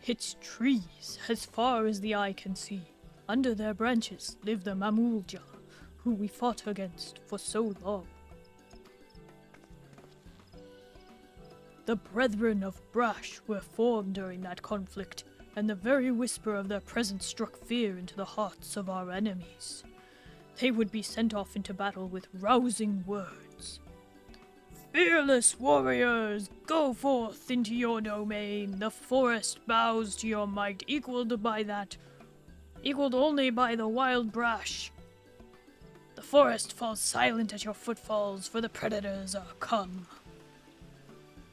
It's trees as far as the eye can see. Under their branches live the Mamulja, who we fought against for so long. The Brethren of Brash were formed during that conflict, and the very whisper of their presence struck fear into the hearts of our enemies. They would be sent off into battle with rousing words. Fearless warriors, go forth into your domain. The forest bows to your might, equaled only by the wild Brash. The forest falls silent at your footfalls, for the predators are come.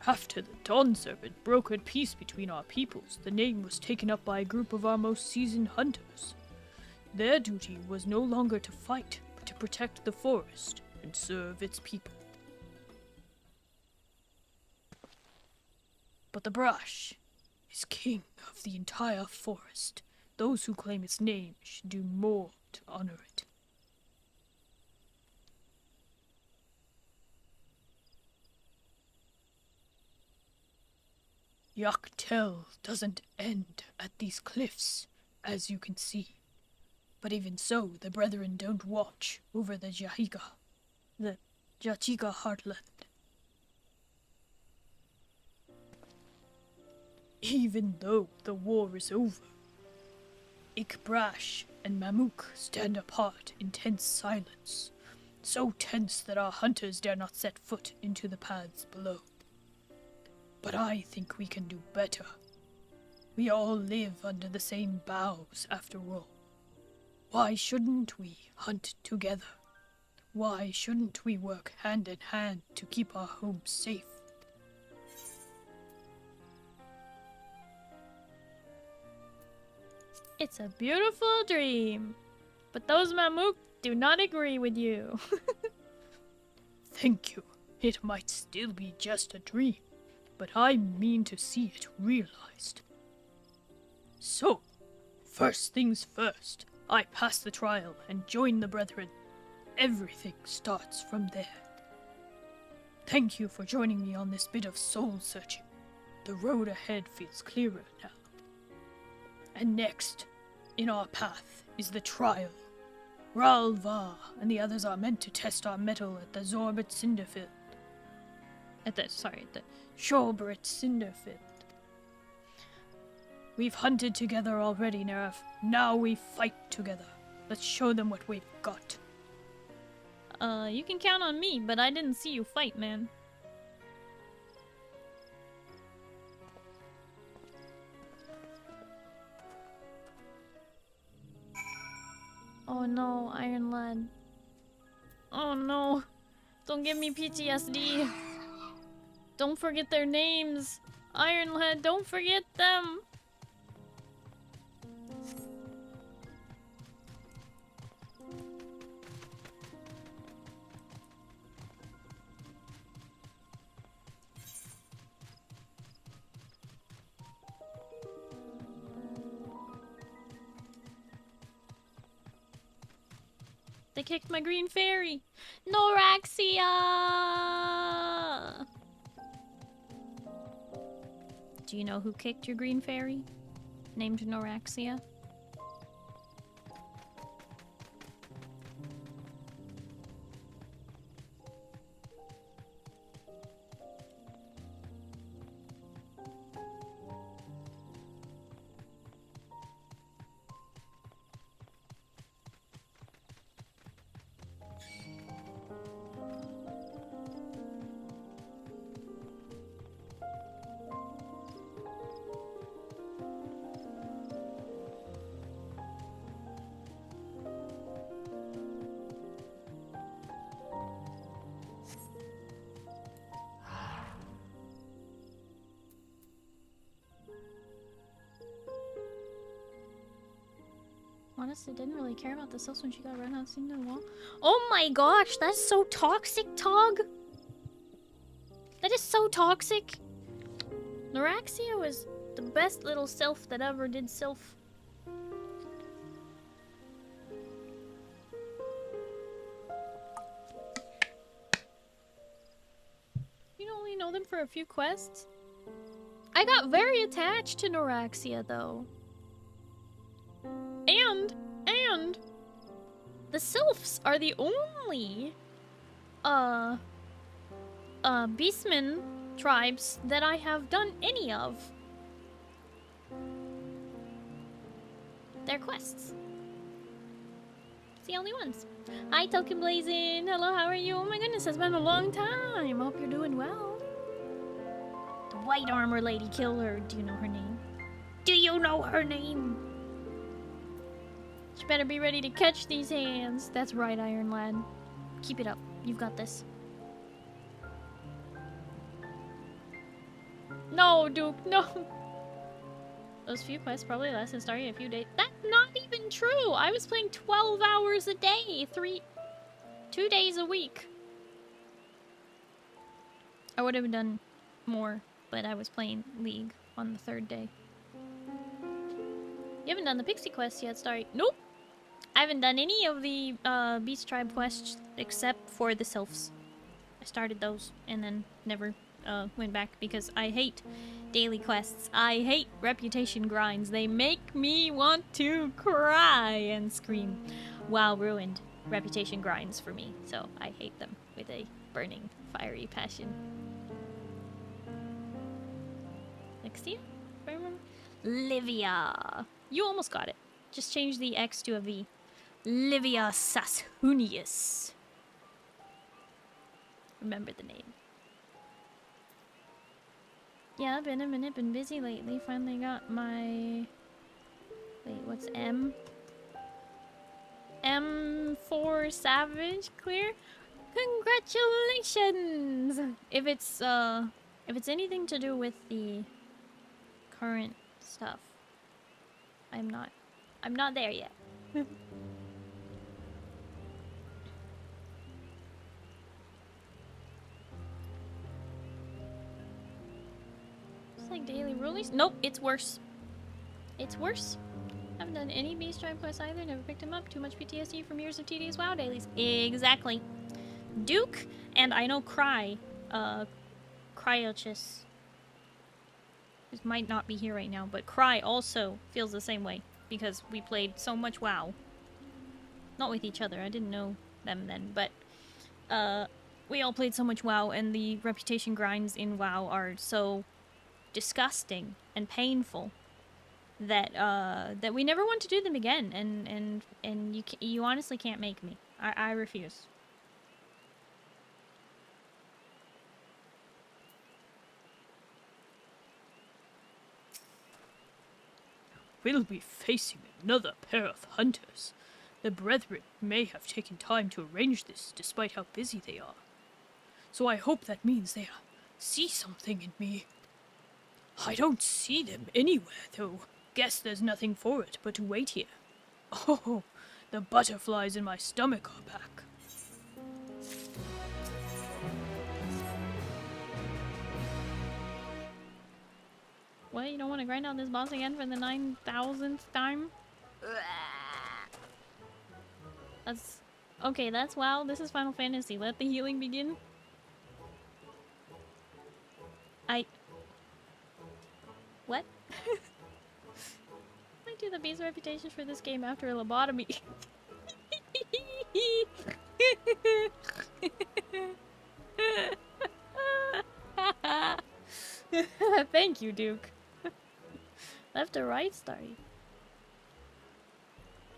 After the Dawn Serpent brokered peace between our peoples, the name was taken up by a group of our most seasoned hunters. Their duty was no longer to fight, but to protect the forest and serve its people. But the Brash is king of the entire forest. Those who claim its name should do more to honor it. Yaktel doesn't end at these cliffs, as you can see. But even so, the Brethren don't watch over the Jatika heartland. Even though the war is over, Ikbrash and Mamuk stand apart in tense silence, so tense that our hunters dare not set foot into the paths below. But I think we can do better. We all live under the same boughs, after all. Why shouldn't we hunt together? Why shouldn't we work hand in hand to keep our homes safe? It's a beautiful dream. But those Mamuk do not agree with you. Thank you. It might still be just a dream, but I mean to see it realized. So, first things first, I pass the trial and join the Brethren. Everything starts from there. Thank you for joining me on this bit of soul-searching. The road ahead feels clearer now. And next, in our path, is the trial. Ralva and the others are meant to test our mettle at the Zorbit Cinderfield. At the Shorbrit Cinderfield. We've hunted together already, Neref. Now we fight together. Let's show them what we've got. You can count on me, but I didn't see you fight, man. Oh no, Iron Lad. Oh no. Don't give me PTSD. Don't forget their names. Iron Lad, don't forget them. They kicked my green fairy! Noraxia! Do you know who kicked your green fairy? Named Noraxia? Honestly, didn't really care about the cells when she got run out into the wall. Oh my gosh, that's so toxic, Tog! That is so toxic! Noraxia was the best little sylph that ever did sylph. You only know them for a few quests? I got very attached to Noraxia, though. And the sylphs are the only beastmen tribes that I have done any of their quests. It's the only ones. Hi, Token Blazin. Hello, how are you? Oh my goodness, it's been a long time. Hope you're doing well. The white armor lady killer. Do you know her name? Do you know her name? You better be ready to catch these hands. That's right, Iron Lad. Keep it up. You've got this. No, Duke, no. Those few quests probably lasted Starry a few days. That's not even true. I was playing 12 hours a day, 2 days a week. I would have done more, but I was playing League on the 3rd day. You haven't done the Pixie quest yet, Starry. Nope. I haven't done any of the Beast Tribe quests except for the Sylphs. I started those and then never went back because I hate daily quests. I hate reputation grinds. They make me want to cry and scream. WoW ruined reputation grinds for me, so I hate them with a burning, fiery passion. Lexia? If I remember. Livia. You almost got it. Just change the X to a V. Livia Sasunius. Remember the name. Yeah, been a minute, been busy lately. Finally got my... Wait, what's M? M4 Savage clear? Congratulations! If it's anything to do with the current stuff, I'm not there yet. It's like daily release. Nope, it's worse. It's worse. Haven't done any Beast Tribe quests either. Never picked them up. Too much PTSD from years of tedious WoW dailies. Exactly. Duke and I know Cryochis. This might not be here right now, but Cry also feels the same way because we played so much WoW. Not with each other. I didn't know them then, but we all played so much WoW, and the reputation grinds in WoW are so disgusting and painful that that we never want to do them again, and you honestly can't make me. I refuse. We'll be facing another pair of hunters. The brethren may have taken time to arrange this, despite how busy they are. So I hope that means they see something in me. I don't see them anywhere, though. Guess there's nothing for it but to wait here. Oh, the butterflies in my stomach are back. What, you don't want to grind out this boss again for the 9,000th time? That's... Okay, that's WoW. This is Final Fantasy. Let the healing begin. What? I do the base reputation for this game after a lobotomy. Thank you, Duke. Left or right, Starry?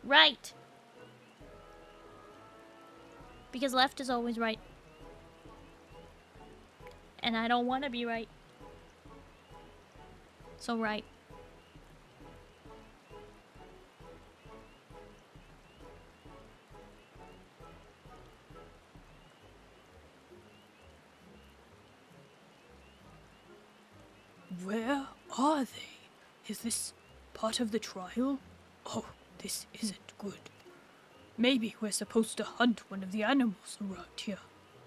Right! Because left is always right. And I don't want to be right. So right. Where are they? Is this part of the trial? Oh, this isn't good. Maybe we're supposed to hunt one of the animals around here.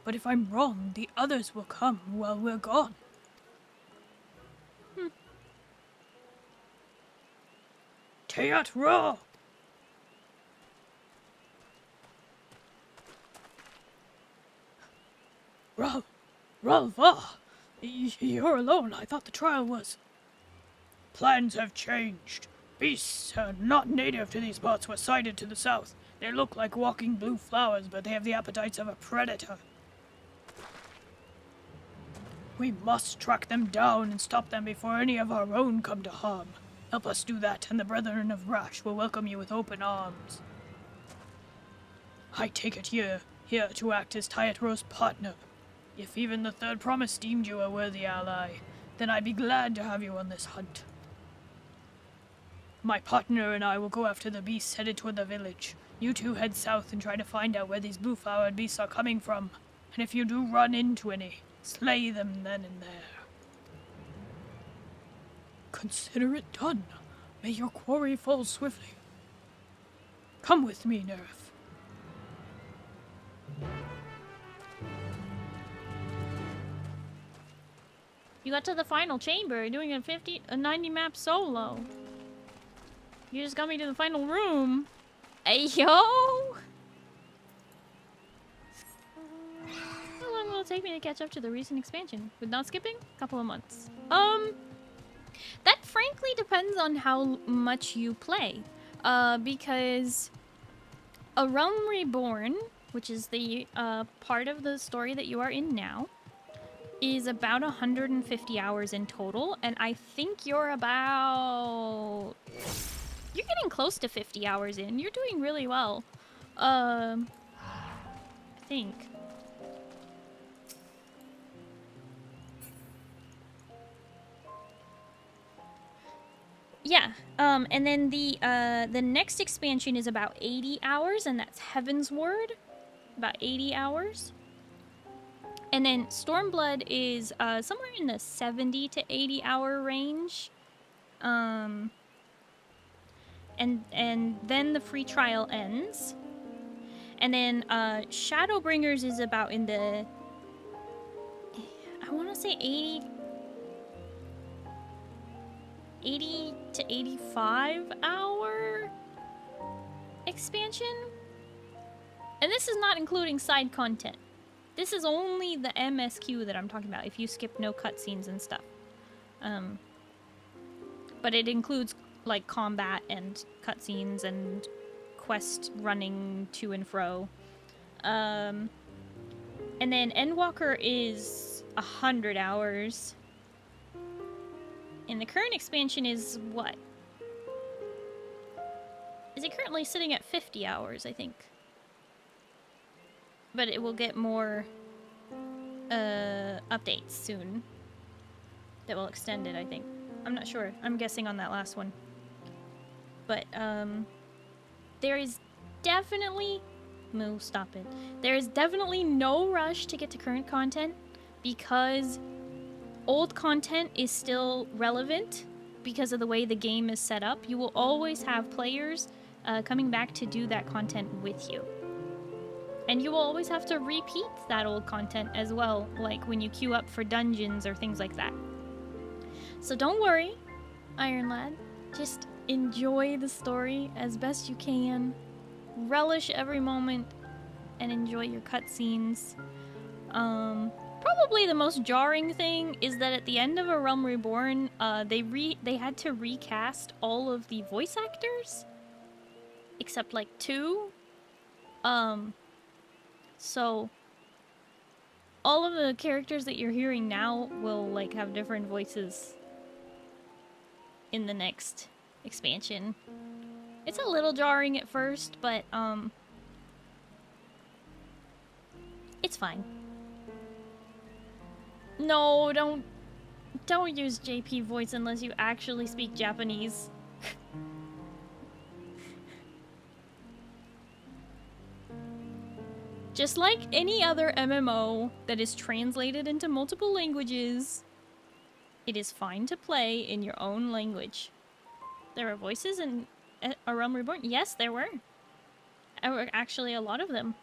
But if I'm wrong, the others will come while we're gone. Teat Ra! Ralva! You're alone. I thought the trial was... Plans have changed. Beasts not native to these parts were sighted to the south. They look like walking blue flowers, but they have the appetites of a predator. We must track them down and stop them before any of our own come to harm. Help us do that, and the Brethren of Rash will welcome you with open arms. I take it here to act as Teat Ra's partner. If even the Third Promise deemed you a worthy ally, then I'd be glad to have you on this hunt. My partner and I will go after the beasts headed toward the village. You two head south and try to find out where these blue-flowered beasts are coming from. And if you do run into any, slay them then and there. Consider it done. May your quarry fall swiftly. Come with me, Nerf. You got to the final chamber, doing a 90 map solo. You just got me to the final room. Hey, yo! How long will it take me to catch up to the recent expansion? With not skipping? A couple of months. That frankly depends on how much you play. Because A Realm Reborn, which is the part of the story that you are in now, is about 150 hours in total, and I think you're about... You're getting close to 50 hours in. You're doing really well. I think. Yeah, and then the next expansion is about 80 hours, and that's Heaven's Word. About 80 hours. And then Stormblood is somewhere in the 70 to 80 hour range. And then the free trial ends. And then Shadowbringers is about in the... I want to say 80 to 85 hour expansion. And this is not including side content. This is only the MSQ that I'm talking about, if you skip no cutscenes and stuff. But it includes, like, combat and cutscenes and quest running to and fro. And then Endwalker is 100 hours. And the current expansion is what? Is it currently sitting at 50 hours, I think? But it will get more updates soon that will extend it, I think. I'm not sure. I'm guessing on that last one. But there is definitely... Moo, stop it. There is definitely no rush to get to current content because old content is still relevant because of the way the game is set up. You will always have players coming back to do that content with you. And you will always have to repeat that old content as well, like when you queue up for dungeons or things like that. So don't worry, Iron Lad. Just enjoy the story as best you can. Relish every moment and enjoy your cutscenes. Probably the most jarring thing is that at the end of A Realm Reborn, they had to recast all of the voice actors, except like 2. So all of the characters that you're hearing now will like have different voices in the next expansion. It's a little jarring at first, but it's fine. No, don't use JP voice unless you actually speak Japanese. Just like any other MMO that is translated into multiple languages, it is fine to play in your own language. There are voices in A Realm Reborn? Yes, there were. Actually, a lot of them.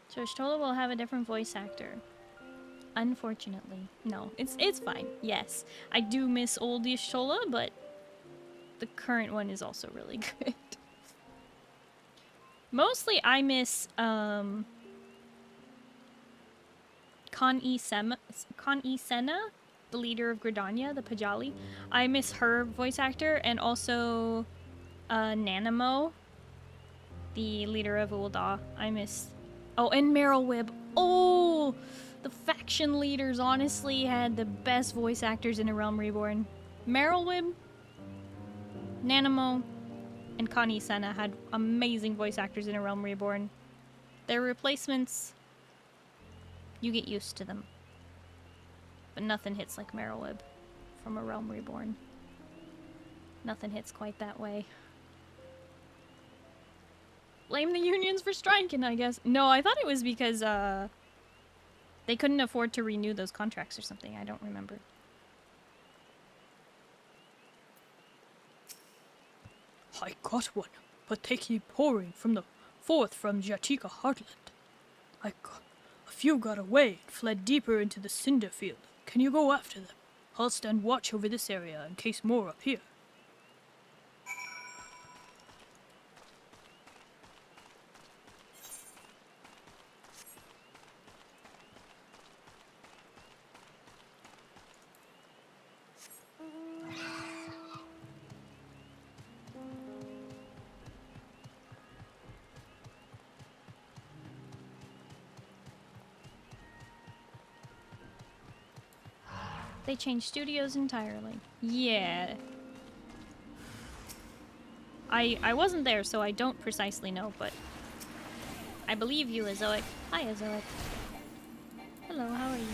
So Y'shtola will have a different voice actor. Unfortunately. No, it's fine. Yes, I do miss old Y'shtola, but the current one is also really good. Mostly I miss Con-E Senna, the leader of Gridania, the Pajali. I miss her voice actor, and also Nanamo, the leader of Ul'dah. I miss... Oh, and Merylwib. Oh! The faction leaders honestly had the best voice actors in A Realm Reborn. Merylwib, Nanamo, and Con-E Senna had amazing voice actors in A Realm Reborn. Their replacements, you get used to them. But nothing hits like Merylwib from A Realm Reborn. Nothing hits quite that way. Blame the unions for striking, I guess. No, I thought it was because they couldn't afford to renew those contracts or something. I don't remember. I got one, but they keep pouring forth from Jatika Heartland. A few got away and fled deeper into the Cinder Field. Can you go after them? I'll stand watch over this area in case more appear. They changed studios entirely. Yeah. I wasn't there, so I don't precisely know, but I believe you, Azoic. Hi, Azoic. Hello, how are you?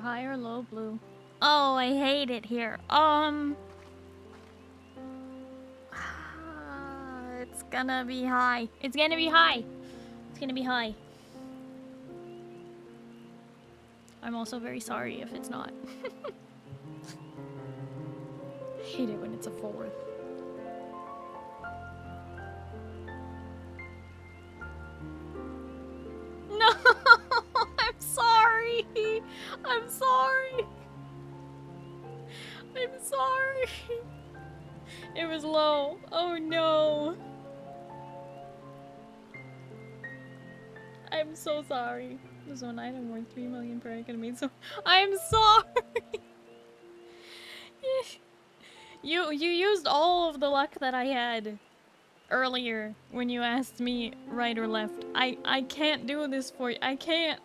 high or low, blue? Oh, I hate it here. It's gonna be high. It's gonna be high. It's gonna be high. I'm also very sorry if it's not. I hate it when it's a 4. No! I'm sorry! I'm sorry! I'm sorry! It was low. Oh no! I'm so sorry. There's one item worth 3 million per economy, so I'm sorry! You used all of the luck that I had earlier when you asked me right or left. I can't do this for you. I can't.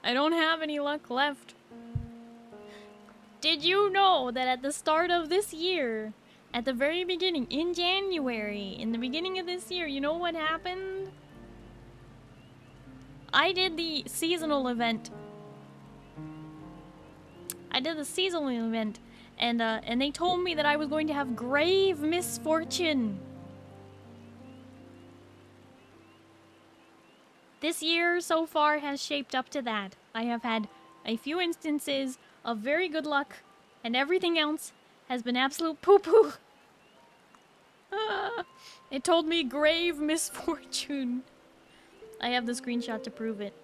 I don't have any luck left. Did you know that at the start of this year, at the very beginning, in January, in the beginning of this year, you know what happened? I did the seasonal event. And they told me that I was going to have grave misfortune. This year so far has shaped up to that. I have had a few instances of very good luck, and everything else has been absolute poo-poo. It told me grave misfortune. I have the screenshot to prove it.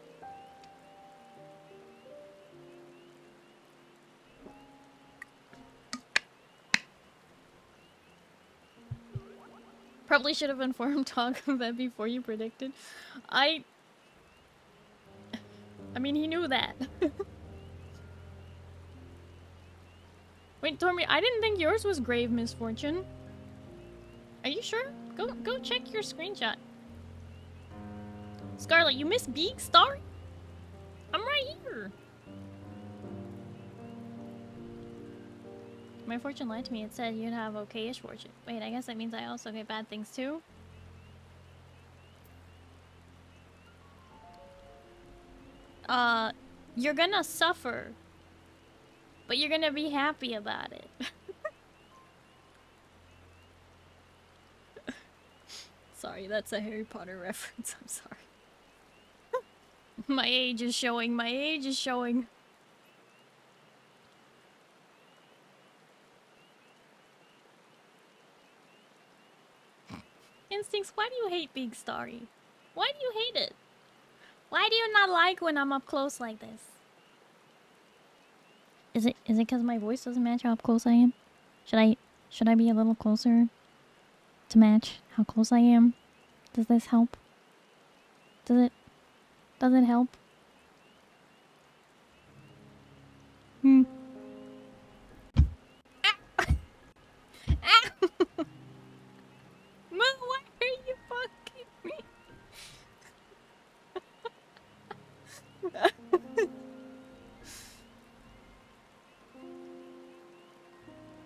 Probably should have informed Talk of that before you predicted. I mean, he knew that. Wait, Tormi, I didn't think yours was grave misfortune. Are you sure? Go check your screenshot. Scarlet, you missed Big Starry? I'm right here. My fortune lied to me. It said you'd have okay-ish fortune. Wait, I guess that means I also get bad things too? You're gonna suffer. But you're gonna be happy about it. Sorry, that's a Harry Potter reference. I'm sorry. My age is showing. My age is showing. Instincts, why do you hate Big Starry? Why do you hate it? Why do you not like when I'm up close like this? Is it because my voice doesn't match how up close I am? Should I be a little closer to match how close I am? Does this help? Does it help? Hmm. Why are you fucking me?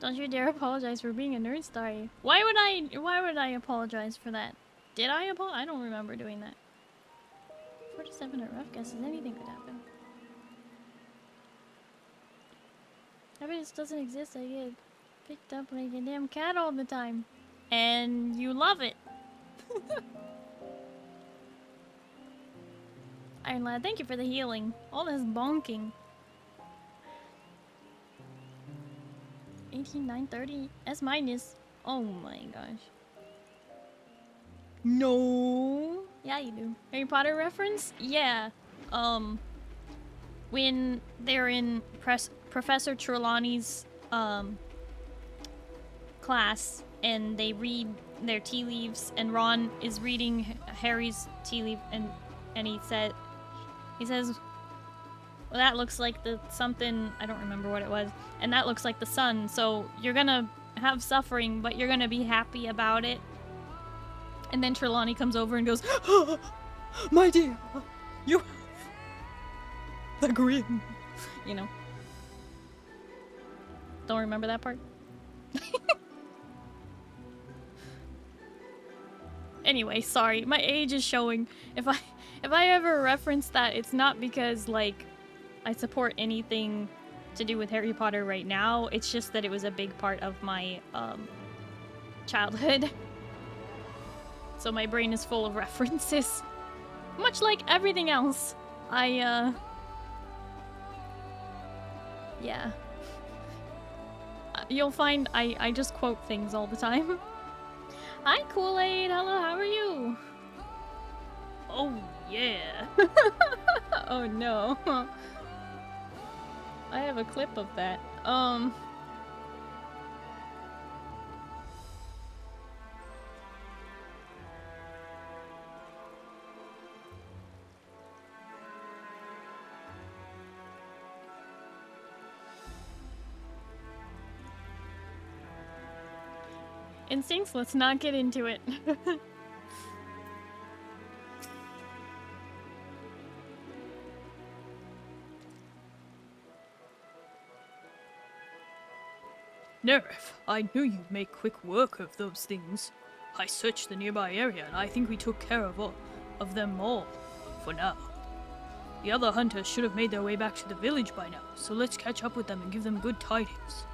Don't you dare apologize for being a nerd, Starry. Why would I apologize for that? Did I apologize? I don't remember doing that. 47 at rough guesses, anything could happen. Evidence doesn't exist, I get picked up like a damn cat all the time. And you love it. Iron Lad, thank you for the healing. All this bonking. 18,930 S minus. Oh my gosh. No. Yeah, you do. Harry Potter reference? Yeah. When they're in Professor Trelawney's class and they read their tea leaves and Ron is reading Harry's tea leaf and he says, well, that looks like the something, I don't remember what it was, and that looks like the sun, so you're gonna have suffering, but you're gonna be happy about it. And then Trelawney comes over and goes, oh, my dear, you have the grin. You know. Don't remember that part? Anyway, sorry, my age is showing. If I ever reference that, it's not because, like, I support anything to do with Harry Potter right now. It's just that it was a big part of my childhood. So my brain is full of references. Much like everything else. Yeah. You'll find I just quote things all the time. Hi, Kool-Aid. Hello, how are you? Oh, yeah. Oh, no. I have a clip of that. Instincts, let's not get into it. Nerif, I knew you'd make quick work of those things. I searched the nearby area and I think we took care of them all, for now. The other hunters should have made their way back to the village by now, so let's catch up with them and give them good tidings.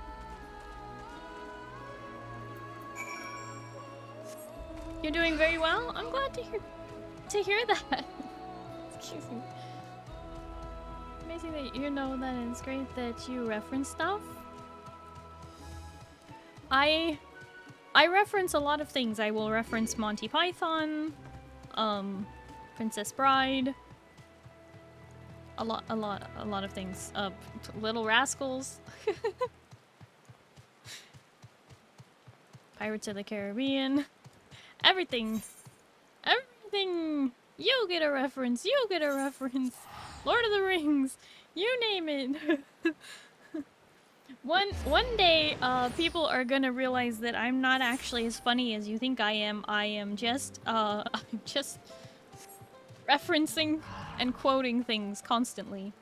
You're doing very well. I'm glad to hear that. Excuse me. Amazing that you know that, and it's great that you reference stuff. I reference a lot of things. I will reference Monty Python, Princess Bride, a lot of things. Little Rascals, Pirates of the Caribbean. Everything. You get a reference. Lord of the Rings. You name it. One day, people are gonna realize that I'm not actually as funny as you think I am. I am just, I'm just referencing and quoting things constantly.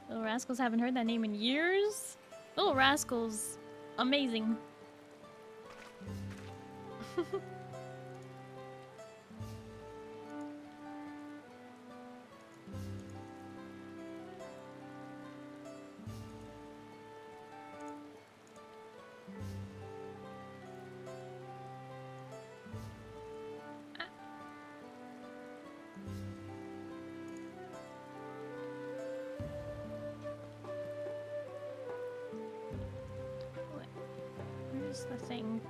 Little Rascals, haven't heard that name in years. Little Rascals, amazing. Where's the thing?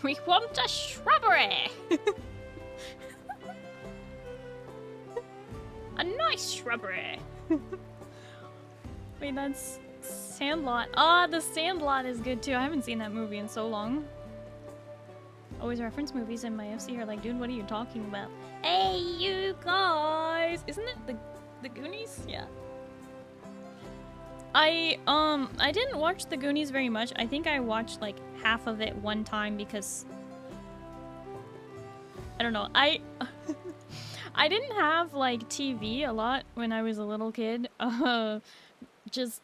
We want a shrubbery! A nice shrubbery! Wait, that's Sandlot. Ah, the Sandlot is good too. I haven't seen that movie in so long. Always reference movies in my FC are like, dude, what are you talking about? Hey, you guys! Isn't it the Goonies? Yeah. I didn't watch the Goonies very much. I think I watched like half of it one time because I don't know. I didn't have like TV a lot when I was a little kid. Just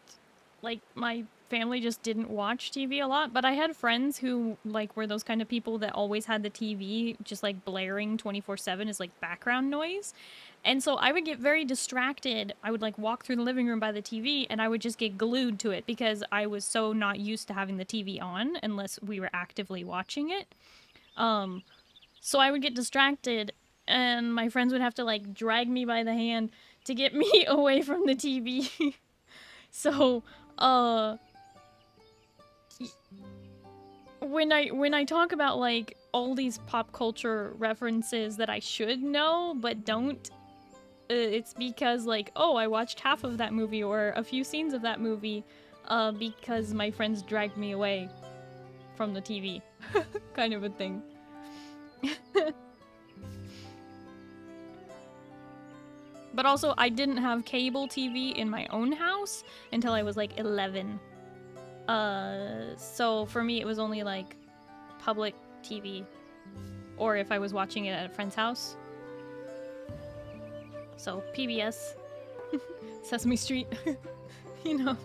like my family just didn't watch TV a lot, but I had friends who, like, were those kind of people that always had the TV just, like, blaring 24/7 as, like, background noise. And so I would get very distracted. I would, like, walk through the living room by the TV, and I would just get glued to it because I was so not used to having the TV on unless we were actively watching it. So I would get distracted, and my friends would have to, like, drag me by the hand to get me away from the TV. So, when I talk about, like, all these pop culture references that I should know but don't, it's because, like, oh, I watched half of that movie or a few scenes of that movie because my friends dragged me away from the TV. Kind of a thing. But also, I didn't have cable TV in my own house until I was, like, 11. So for me, it was only, like, public TV. Or if I was watching it at a friend's house. So, PBS. Sesame Street. You know.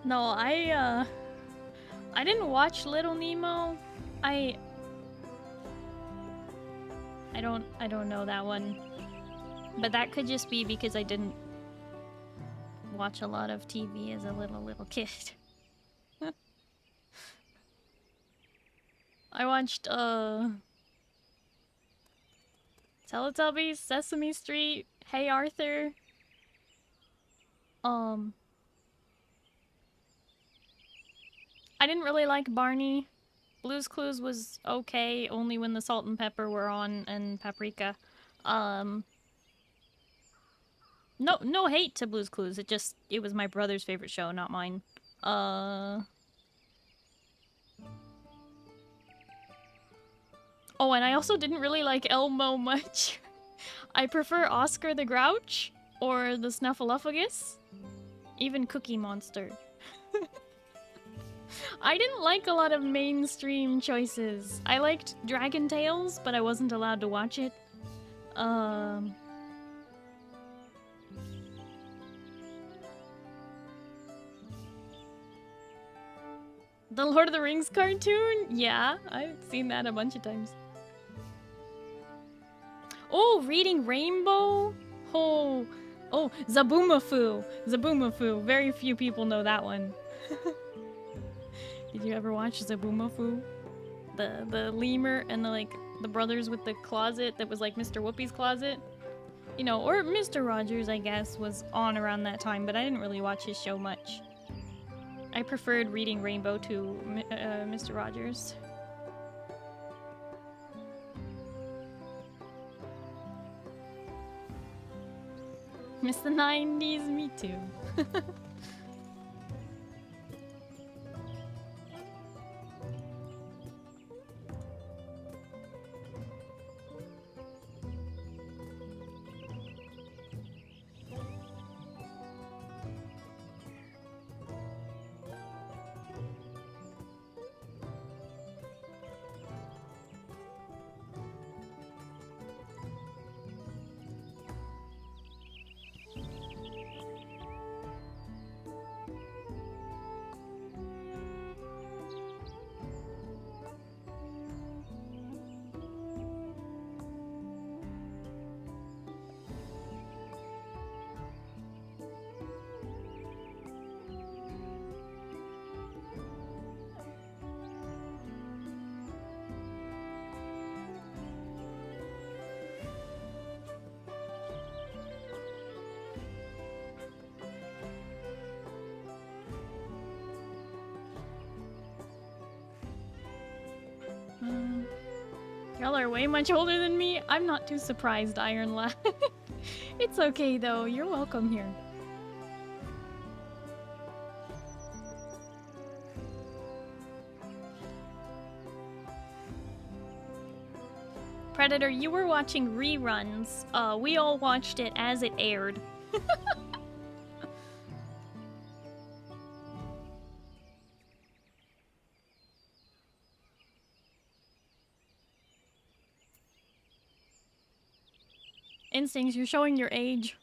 No, I didn't watch Little Nemo. I don't know that one. But that could just be because I didn't watch a lot of TV as a little kid. I watched Teletubbies, Sesame Street, Hey Arthur. I didn't really like Barney. Blue's Clues was okay, only when the salt and pepper were on, and paprika. No hate to Blue's Clues, it was my brother's favorite show, not mine. Oh, and I also didn't really like Elmo much. I prefer Oscar the Grouch, or the Snuffleupagus, even Cookie Monster. I didn't like a lot of mainstream choices. I liked Dragon Tales, but I wasn't allowed to watch it. The Lord of the Rings cartoon? Yeah, I've seen that a bunch of times. Oh, Reading Rainbow? Oh, Zaboomafoo. Zaboomafoo. Very few people know that one. Did you ever watch Zaboomafoo? The lemur and the brothers with the closet that was like Mr. Whoopi's closet? You know, or Mr. Rogers, I guess, was on around that time, but I didn't really watch his show much. I preferred Reading Rainbow to Mr. Rogers. Miss the 90s, me too. Y'all are way much older than me. I'm not too surprised, Iron Lad. It's okay though. You're welcome here. Predator, you were watching reruns. We all watched it as it aired. Instincts, you're showing your age.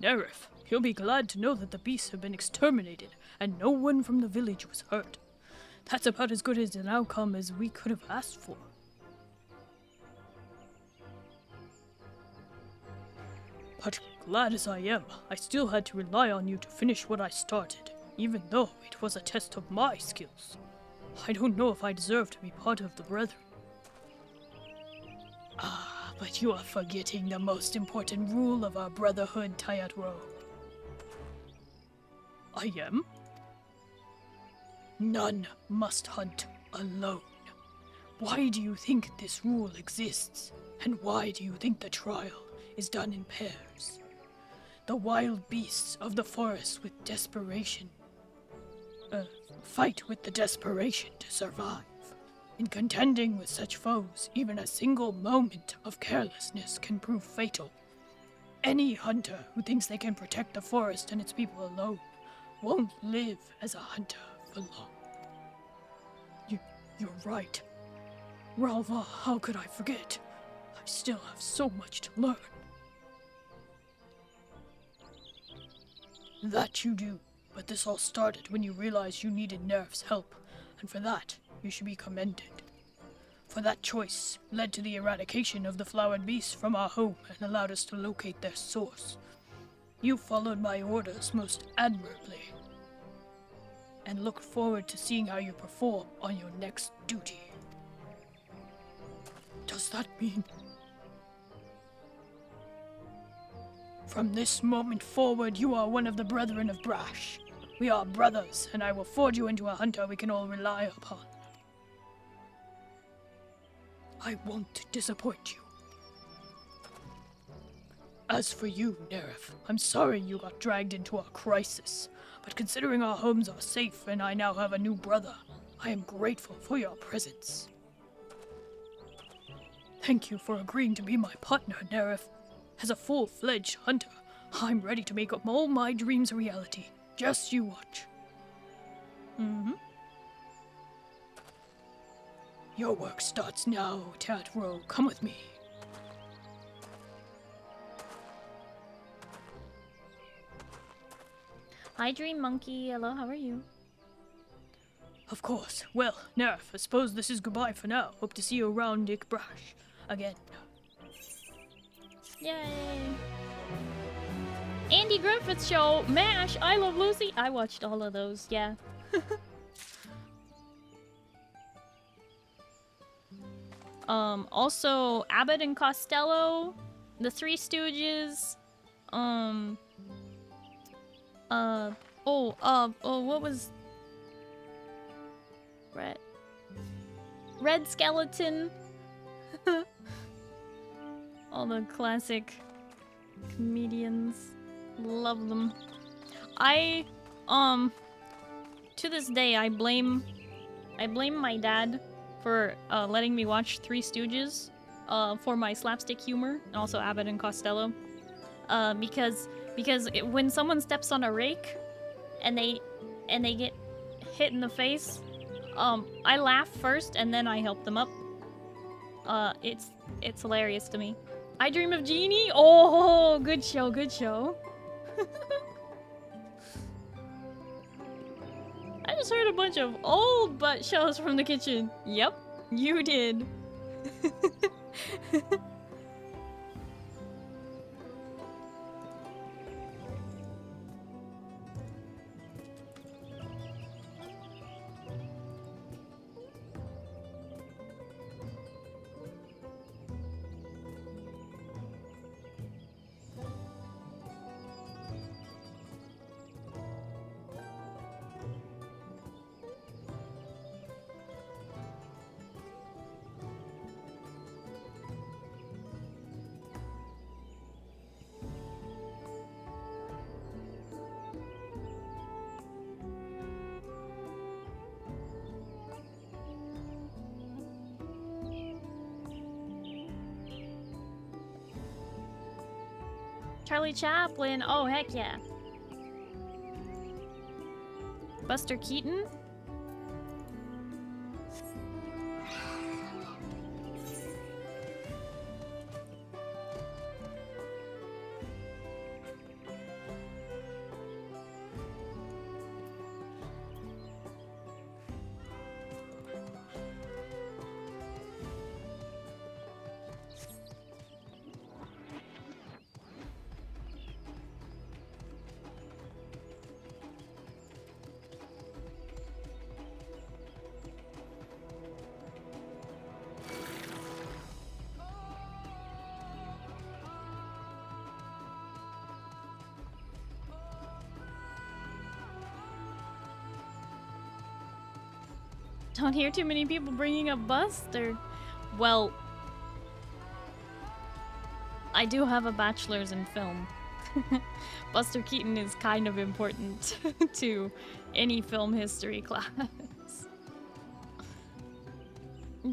Nerif, you'll be glad to know that the beasts have been exterminated, and no one from the village was hurt. That's about as good as an outcome as we could have asked for. But glad as I am, I still had to rely on you to finish what I started, even though it was a test of my skills. I don't know if I deserve to be part of the Brethren. Ah, but you are forgetting the most important rule of our brotherhood, Tayatro. I am? None must hunt alone. Why do you think this rule exists? And why do you think the trial is done in pairs? The wild beasts of the forest with desperation. Fight with the desperation to survive. In contending with such foes, even a single moment of carelessness can prove fatal. Any hunter who thinks they can protect the forest and its people alone won't live as a hunter for long. You're right. Ralva, how could I forget? I still have so much to learn. That you do, but this all started when you realized you needed Nerf's help, and for that, you should be commended. For that choice led to the eradication of the flowered beasts from our home and allowed us to locate their source. You followed my orders most admirably, and look forward to seeing how you perform on your next duty. Does that mean... From this moment forward, you are one of the Brethren of Brash. We are brothers, and I will forge you into a hunter we can all rely upon. I won't disappoint you. As for you, Nerif, I'm sorry you got dragged into a crisis, but considering our homes are safe and I now have a new brother, I am grateful for your presence. Thank you for agreeing to be my partner, Nerif. As a full-fledged hunter, I'm ready to make all my dreams a reality. Just you watch. Mm-hmm. Your work starts now, Tatro. Come with me. Hi, Dream Monkey. Hello, how are you? Of course. Well, Nerf, I suppose this is goodbye for now. Hope to see you around Dick Brash again. Yay! Andy Griffith Show, MASH, I Love Lucy. I watched all of those, yeah. Also Abbott and Costello, The Three Stooges, what was... Red Skeleton. All the classic comedians. Love them. To this day, I blame my dad for letting me watch Three Stooges for my slapstick humor, and also Abbott and Costello. Because when someone steps on a rake and they get hit in the face, I laugh first and then I help them up. It's hilarious to me. I Dream of Jeannie? Oh, good show, good show. I just heard a bunch of old butt shows from the kitchen. Yep, you did. Charlie Chaplin. Oh, heck yeah. Buster Keaton? Don't hear too many people bringing up Buster. Well, I do have a bachelor's in film. Buster Keaton is kind of important to any film history class.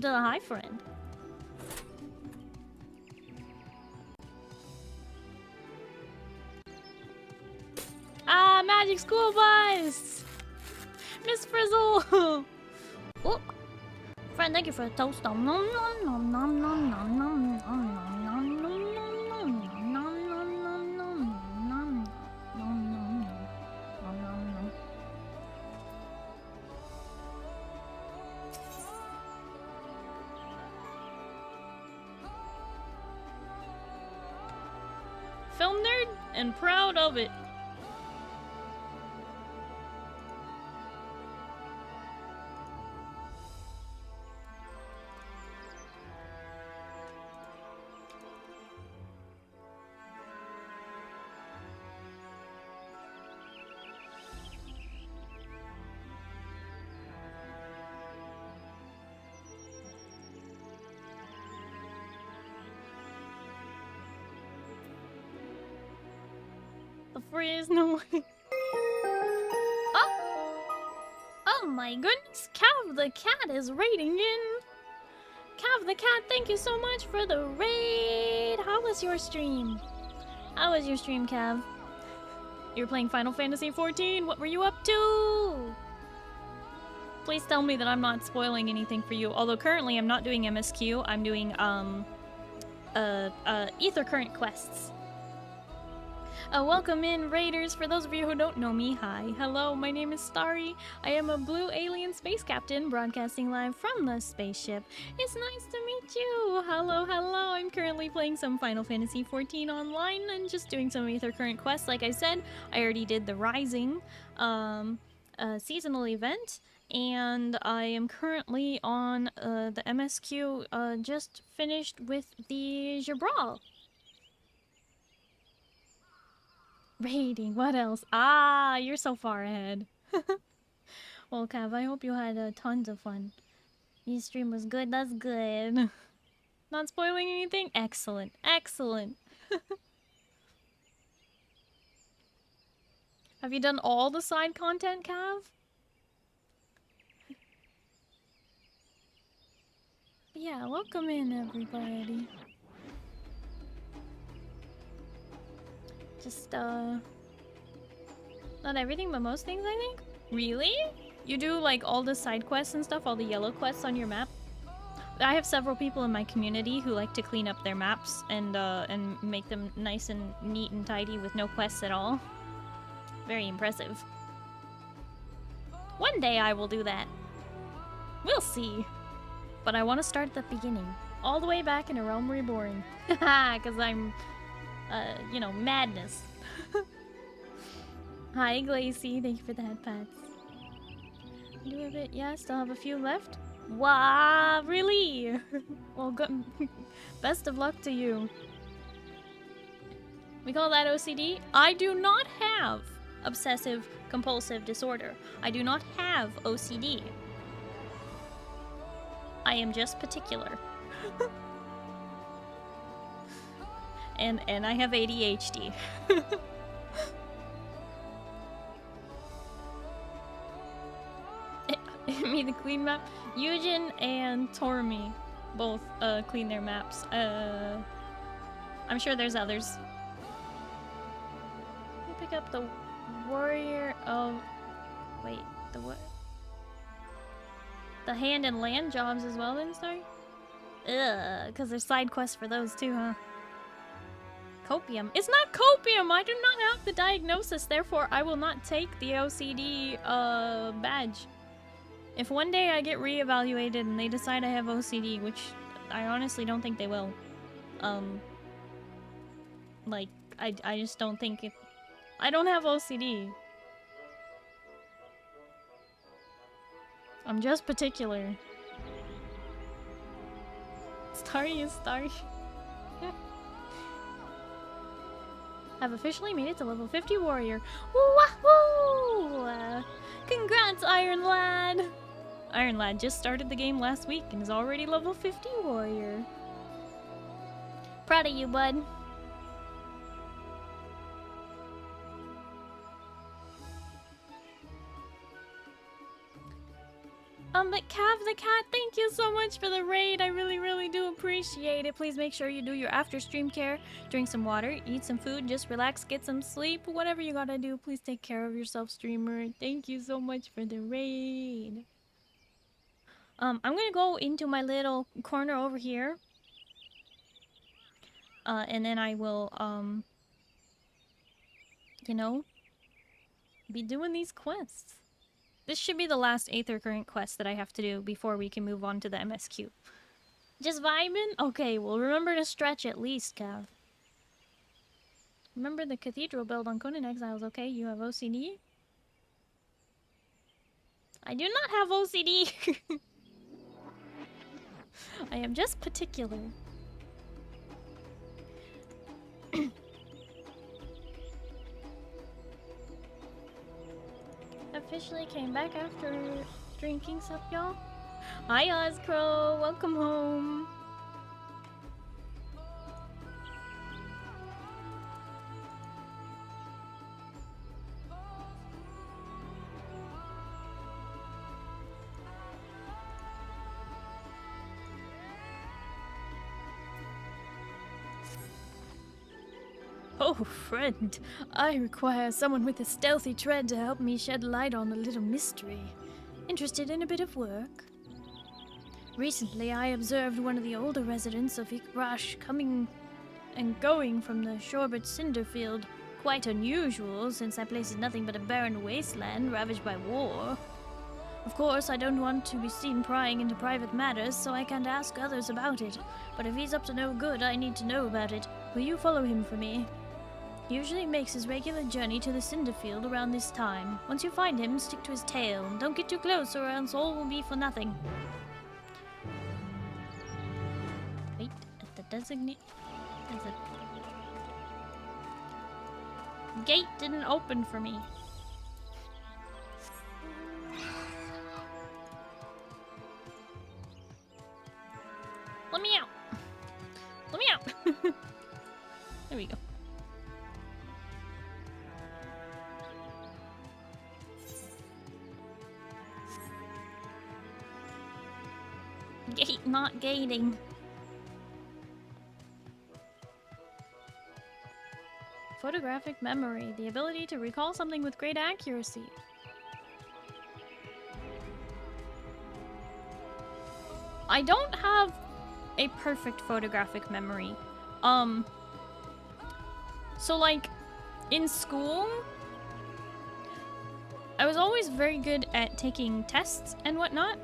Hi, friend. Ah, Magic School Bus! Miss Frizzle! Oh, friend, thank you for the toast. Nom nom nom nom nom nom nom nom nom nom. Film nerd and proud of it. Freeze, no way. Oh my goodness, Cav the cat is raiding in. Cav the cat, thank you so much for the raid. How was your stream? How was your stream, Cav? You were playing Final Fantasy XIV. What were you up to? Please tell me that I'm not spoiling anything for you. Although currently I'm not doing MSQ. I'm doing ether current quests. Welcome in, Raiders. For those of you who don't know me, hi. Hello, my name is Starry. I am a blue alien space captain broadcasting live from the spaceship. It's nice to meet you. Hello, hello. I'm currently playing some Final Fantasy XIV online and just doing some Aether Current quests. Like I said, I already did the Rising seasonal event, and I am currently on the MSQ, just finished with the Jabral. Raiding, what else? Ah, you're so far ahead. Well, Cav, I hope you had tons of fun. Your stream was good, that's good. Not spoiling anything? Excellent, excellent. Have you done all the side content, Cav? Yeah, welcome in, everybody. Just, not everything, but most things, I think? Really? You do, like, all the side quests and stuff, all the yellow quests on your map? I have several people in my community who like to clean up their maps and make them nice and neat and tidy with no quests at all. Very impressive. One day I will do that. We'll see. But I want to start at the beginning. All the way back in A Realm Reborn. Haha, because I'm... you know, madness. Hi, Glacy. Thank you for the head pats. Do a bit, yeah, still have a few left. Wow, really? Well, good. Best of luck to you. We call that OCD? I do not have obsessive compulsive disorder. I do not have OCD. I am just particular. And I have ADHD. Me the clean map. Eugen and Tormi both clean their maps. I'm sure there's others. pick up the warrior of... Wait, the what? The hand and land jobs as well then, sorry? Ugh, because there's side quests for those too, huh? Copium. It's not copium! I do not have the diagnosis, therefore I will not take the OCD badge. If one day I get reevaluated and they decide I have OCD, which I honestly don't think they will, like, I just don't think it... I don't have OCD. I'm just particular. Starry is Starry. I've officially made it to level 50 warrior. Wahoo! Congrats, Iron Lad! Iron Lad just started the game last week and is already level 50 warrior. Proud of you, bud. But Cav the Cat, thank you so much for the raid. I really do appreciate it. Please make sure you do your after stream care. Drink some water, eat some food, just relax, get some sleep. Whatever you gotta do, please take care of yourself, streamer. Thank you so much for the raid. I'm gonna go into my little corner over here. And then I will, you know, be doing these quests. This should be the last Aether Current quest that I have to do before we can move on to the MSQ. Just vibing? Okay, well remember to stretch at least, Cav. Remember the cathedral build on Conan Exiles, okay? You have OCD? I do not have OCD! I am just particular. Officially came back after drinking stuff, y'all. Hi, Ozcrow. Welcome home. Oh, friend, I require someone with a stealthy tread to help me shed light on a little mystery. Interested in a bit of work? Recently, I observed one of the older residents of Ikbrash coming and going from the Shorbert Cinderfield. Quite unusual, since that place is nothing but a barren wasteland ravaged by war. Of course, I don't want to be seen prying into private matters, so I can't ask others about it. But if he's up to no good, I need to know about it. Will you follow him for me? He usually makes his regular journey to the Cinderfield around this time. Once you find him, stick to his tail. Don't get too close or else all will be for nothing. Wait, at the designate... There's a... Gate didn't open for me. Let me out! Let me out! There we go. Gate not gating. Photographic memory, the ability to recall something with great accuracy. I don't have a perfect photographic memory. So like, in school, I was always very good at taking tests and whatnot.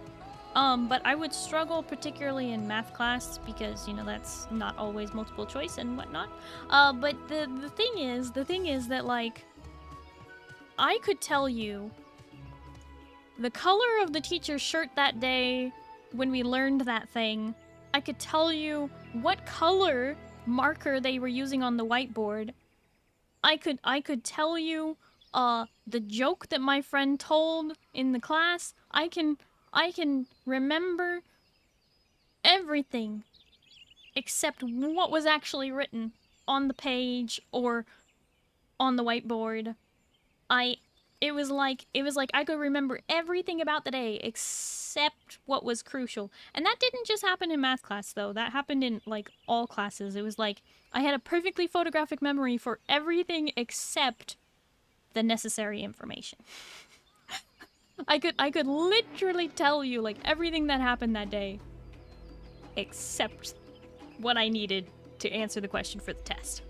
But I would struggle particularly in math class because, you know, that's not always multiple choice and whatnot. But the thing is that, like, I could tell you the color of the teacher's shirt that day when we learned that thing. I could tell you what color marker they were using on the whiteboard. I could tell you, the joke that my friend told in the class. I can remember everything except what was actually written on the page or on the whiteboard. It was like I could remember everything about the day except what was crucial. And that didn't just happen in math class though. That happened in like all classes. It was like I had a perfectly photographic memory for everything except the necessary information. I could literally tell you like everything that happened that day, except what I needed to answer the question for the test.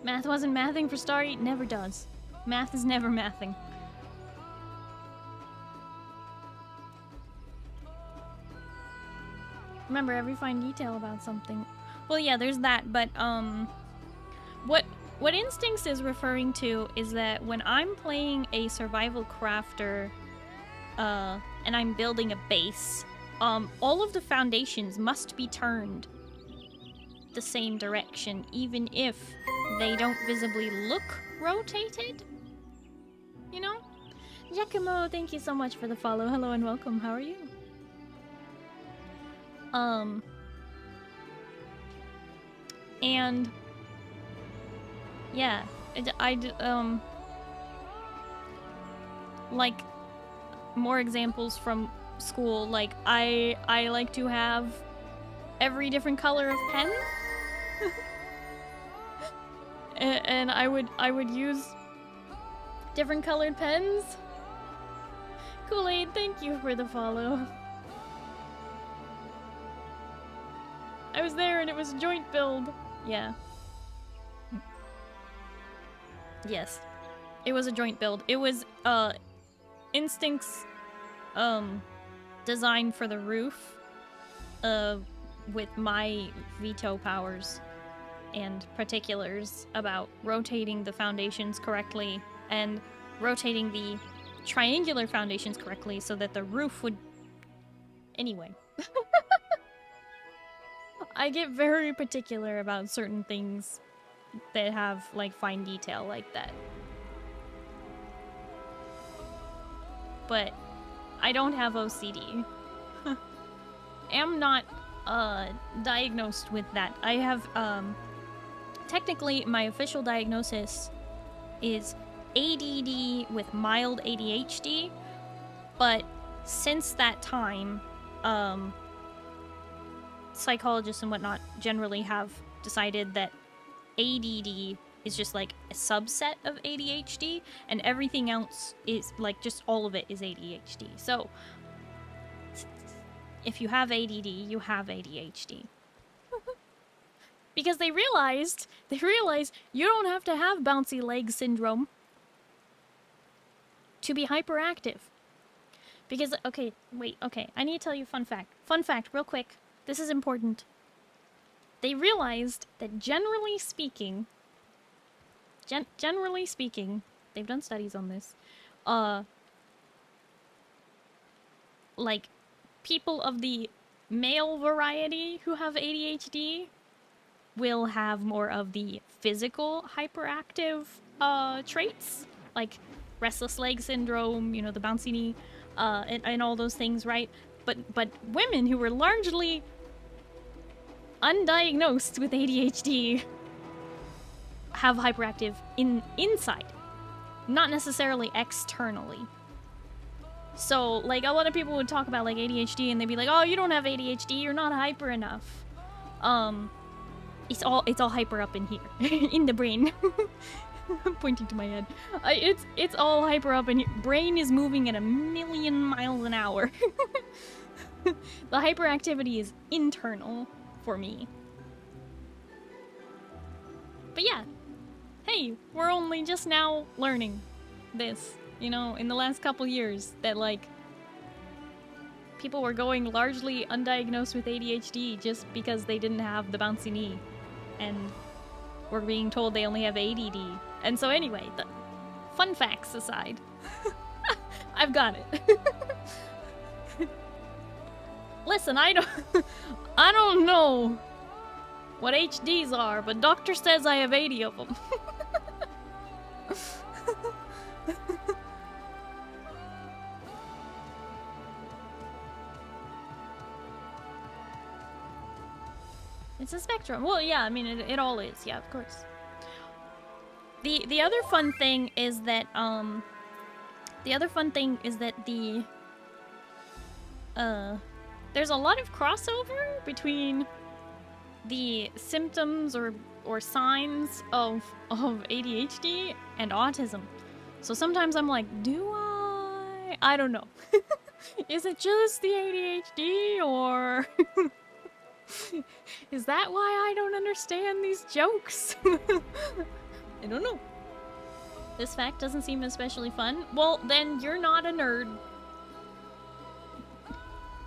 Math wasn't mathing for Starry? Never does. Math is never mathing. Remember every fine detail about something. Well, yeah, there's that, but, what Instincts is referring to is that when I'm playing a survival crafter, and I'm building a base, all of the foundations must be turned the same direction, even if they don't visibly look rotated, you know? Giacomo, thank you so much for the follow. Hello and welcome. How are you? And yeah, like more examples from school. Like I like to have every different color of pen, and I would use different colored pens. Kool-Aid, thank you for the follow. I was there and it was a joint build. Yeah. Yes. It was a joint build. It was, Instinct's, design for the roof, with my veto powers and particulars about rotating the foundations correctly and rotating the triangular foundations correctly so that the roof would... Anyway. I get very particular about certain things that have, like, fine detail like that. But I don't have OCD. Am not, diagnosed with that. I have, technically, my official diagnosis is ADD with mild ADHD, but since that time, psychologists and whatnot generally have decided that ADD is just like a subset of ADHD, and everything else is like just all of it is ADHD. So if you have ADD, you have ADHD. Because they realized you don't have to have bouncy leg syndrome to be hyperactive. Because, okay, wait, okay, I need to tell you a fun fact. Fun fact, real quick. This is important. They realized that generally speaking, they've done studies on this, like, people of the male variety who have ADHD will have more of the physical hyperactive, traits, like restless leg syndrome, you know, the bouncy knee, and all those things, right? But women who were largely undiagnosed with ADHD have hyperactive inside, not necessarily externally. So, like, a lot of people would talk about, like, ADHD and they'd be like, oh, you don't have ADHD, you're not hyper enough. It's all hyper up in here, in the brain. I'm pointing to my head. It's all hyper up in here. Brain is moving at 1,000,000 miles an hour. The hyperactivity is internal for me. But yeah, hey, we're only just now learning this, you know, in the last couple years, that, like, people were going largely undiagnosed with ADHD just because they didn't have the bouncy knee, and were being told they only have ADD. And so anyway, the fun facts aside, I've got it. Listen, I don't know what HDs are, but doctor says I have 80 of them. It's a spectrum. Well, yeah, I mean, it all is. Yeah, of course. The other fun thing is that, there's a lot of crossover between the symptoms or signs of ADHD and autism. So sometimes I'm like, do I? I don't know. Is it just the ADHD or is that why I don't understand these jokes? I don't know. This fact doesn't seem especially fun. Well, then you're not a nerd.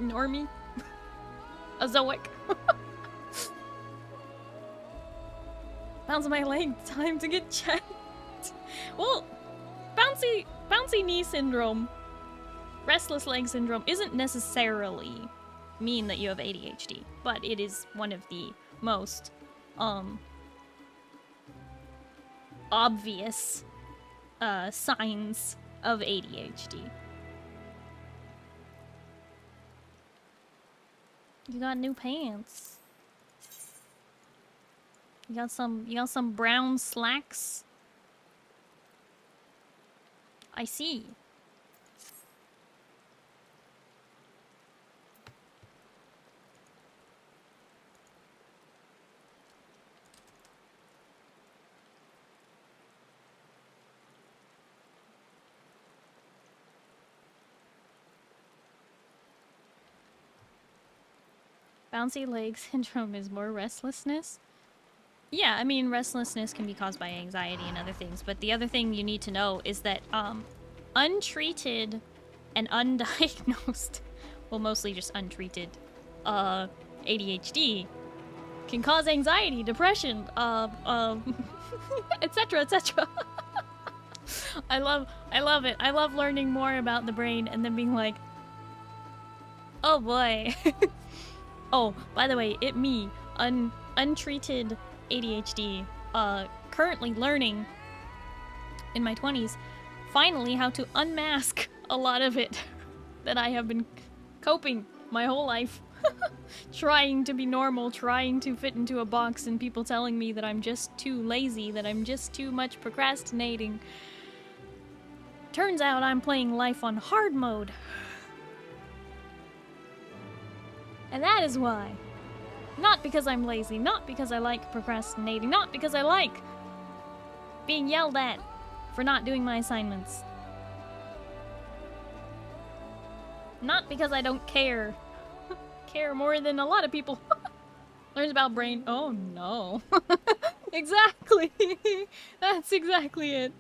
Normie. A zoic. Bounce my leg, time to get checked. Well, bouncy knee syndrome, restless leg syndrome isn't necessarily mean that you have ADHD, but it is one of the most obvious signs of ADHD. You got new pants. You got some brown slacks. I see. Bouncy leg syndrome is more restlessness? Yeah, I mean, restlessness can be caused by anxiety and other things, but the other thing you need to know is that untreated and undiagnosed, well, mostly just untreated, ADHD can cause anxiety, depression, etc., etc. I love it. I love learning more about the brain and then being like, oh boy. Oh, by the way, me, untreated ADHD, currently learning in my 20s, finally how to unmask a lot of it that I have been coping my whole life. Trying to be normal, trying to fit into a box, and people telling me that I'm just too lazy, that I'm just too much procrastinating. Turns out I'm playing life on hard mode. And that is why. Not because I'm lazy, not because I like procrastinating, not because I like being yelled at for not doing my assignments. Not because I don't care. Care more than a lot of people. Learns about brain. Oh no. Exactly. That's exactly it.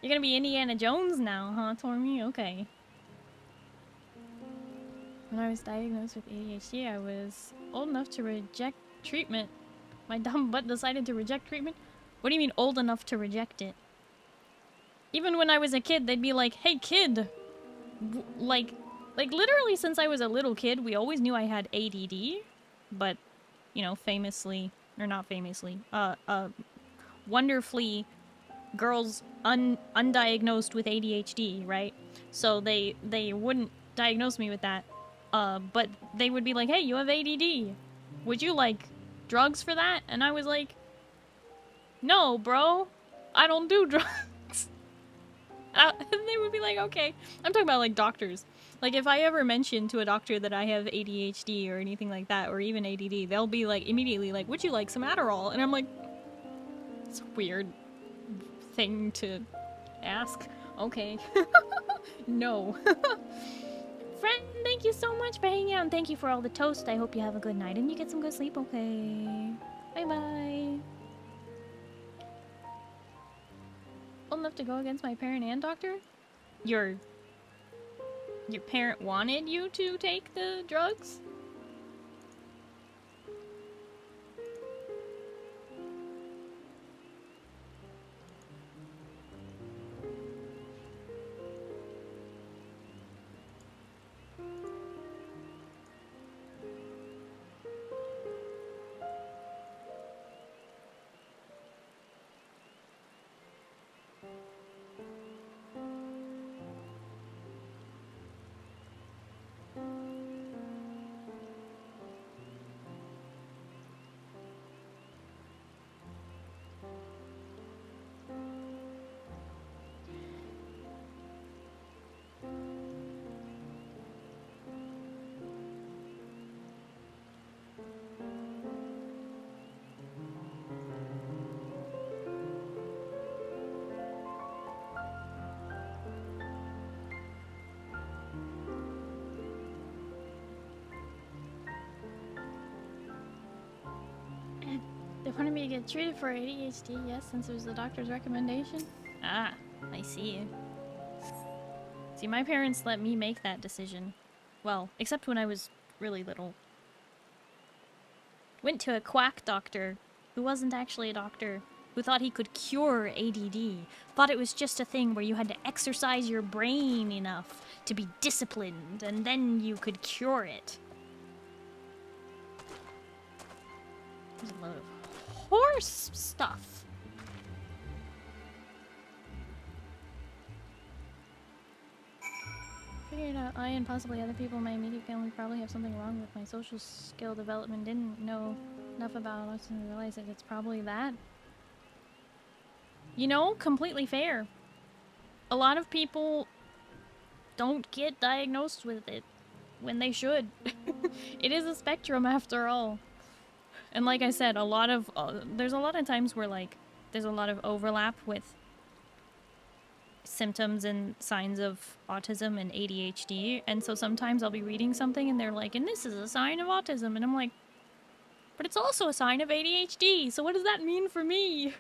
You're gonna be Indiana Jones now, huh, Tormy? Okay. When I was diagnosed with ADHD, I was old enough to reject treatment. My dumb butt decided to reject treatment? What do you mean old enough to reject it? Even when I was a kid, they'd be like, hey kid! Like literally since I was a little kid, we always knew I had ADD. But, you know, famously, or not famously, wonderfully, girls undiagnosed with ADHD, right? So they wouldn't diagnose me with that. But they would be like, hey, you have ADD. Would you like drugs for that? And I was like, no, bro. I don't do drugs. And they would be like, okay. I'm talking about like doctors. Like if I ever mention to a doctor that I have ADHD or anything like that, or even ADD, they'll be like immediately like, would you like some Adderall? And I'm like, it's a weird thing to ask. Okay. No. Friend, thank you so much for hanging out, and thank you for all the toast. I hope you have a good night and you get some good sleep, okay? Bye-bye. Old enough to go against my parent and doctor? Your parent wanted you to take the drugs? They wanted me to get treated for ADHD, yes, since it was the doctor's recommendation. Ah, I see. See, my parents let me make that decision. Well, except when I was really little. Went to a quack doctor who wasn't actually a doctor, who thought he could cure ADD. Thought it was just a thing where you had to exercise your brain enough to be disciplined, and then you could cure it. There's a load of horse stuff. Figured out I and possibly other people in my immediate family probably have something wrong with my social skill development. Didn't know enough about autism to realize that it's probably that. You know, completely fair. A lot of people don't get diagnosed with it when they should. It is a spectrum after all. And like I said, there's a lot of times where like there's a lot of overlap with symptoms and signs of autism and ADHD, and so sometimes I'll be reading something and they're like, and this is a sign of autism, and I'm like, but it's also a sign of ADHD, so what does that mean for me?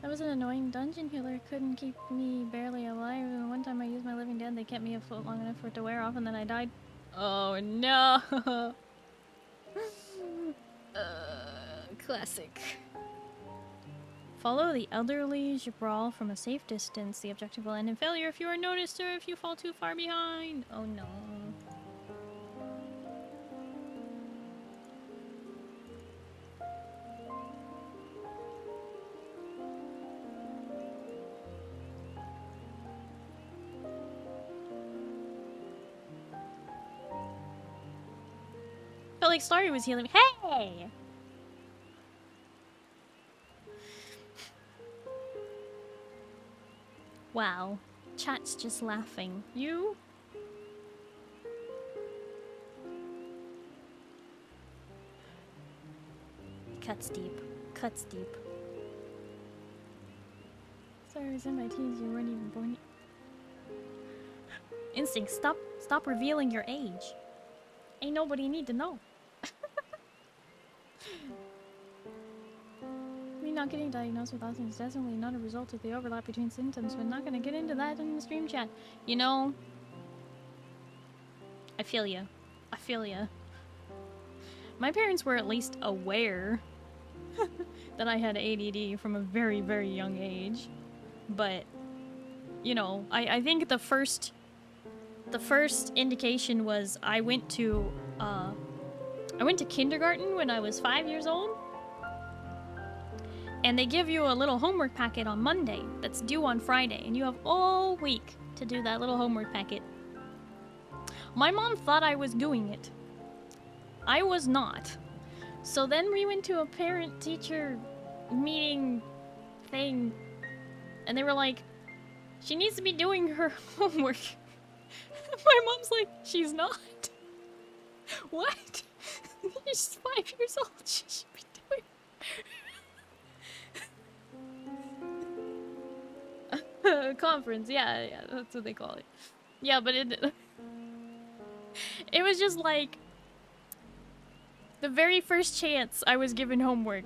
That was an annoying dungeon healer. Couldn't keep me barely alive. And one time I used my living dead, they kept me afloat long enough for it to wear off, and then I died. Oh no. Classic. Follow the elderly Jabral from a safe distance. The objective will end in failure if you are noticed or if you fall too far behind. Oh no. Felt like Starry was healing me. Hey! Wow. Chat's just laughing. You? Cuts deep. Cuts deep. Sorry, I was in my teens. You weren't even born yet. Instinct, stop revealing your age. Ain't nobody need to know. Me not getting diagnosed with autism is definitely not a result of the overlap between symptoms. We're not gonna get into that in the stream chat. You know, I feel ya. I feel ya. My parents were at least aware that I had ADD from a very, very young age. But, you know, I think the first indication was I went to kindergarten when I was 5 years old. And they give you a little homework packet on Monday that's due on Friday, and you have all week to do that little homework packet. My mom thought I was doing it. I was not. So then we went to a parent-teacher meeting thing, and they were like, she needs to be doing her homework. My mom's like, she's not. What? She's 5 years old. She should be doing. Conference, yeah, that's what they call it. Yeah, but it was just like the very first chance I was given homework.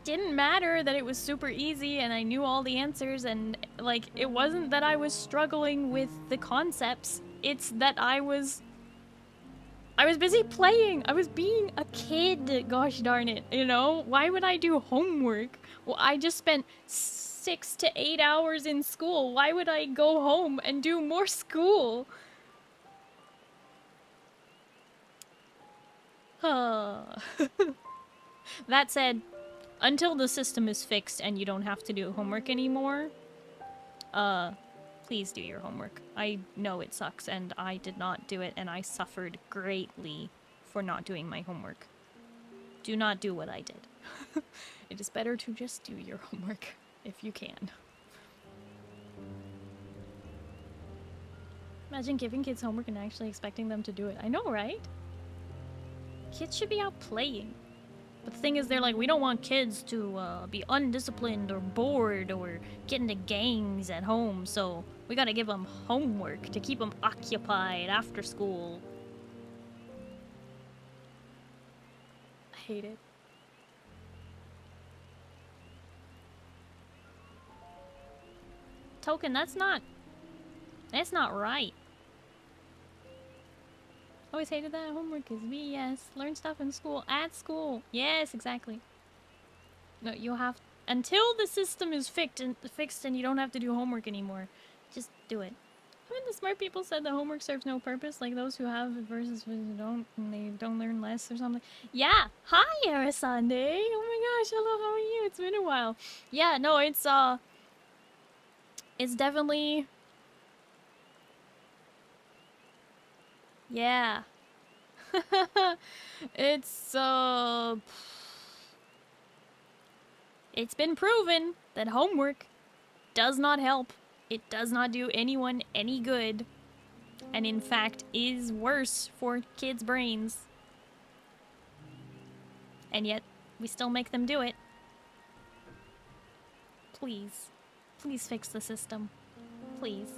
Didn't matter that it was super easy and I knew all the answers, and like it wasn't that I was struggling with the concepts, it's that I was busy playing. I was being a kid, gosh darn it, you know? Why would I do homework? Well, I just spent 6 to 8 hours in school. Why would I go home and do more school? That said, until the system is fixed and you don't have to do homework anymore, please do your homework. I know it sucks and I did not do it and I suffered greatly for not doing my homework. Do not do what I did. It is better to just do your homework if you can. Imagine giving kids homework and actually expecting them to do it. I know, right? Kids should be out playing. But the thing is, they're like, we don't want kids to be undisciplined or bored or get into gangs at home, so we gotta give them homework to keep them occupied after school. I hate it. Token, that's not right. Always hated that. Homework is BS. Learn stuff in school. At school. Yes, exactly. No, you'll have... Until the system is fixed and you don't have to do homework anymore. Just do it. Haven't the smart people said that homework serves no purpose? Like those who have versus those who don't, and they don't learn less or something? Yeah! Hi, Arasande! Oh my gosh, hello, how are you? It's been a while. Yeah, no, it's definitely... Yeah. It's been proven that homework does not help. It does not do anyone any good. And in fact is worse for kids' brains. And yet, we still make them do it. Please. Please fix the system. Please.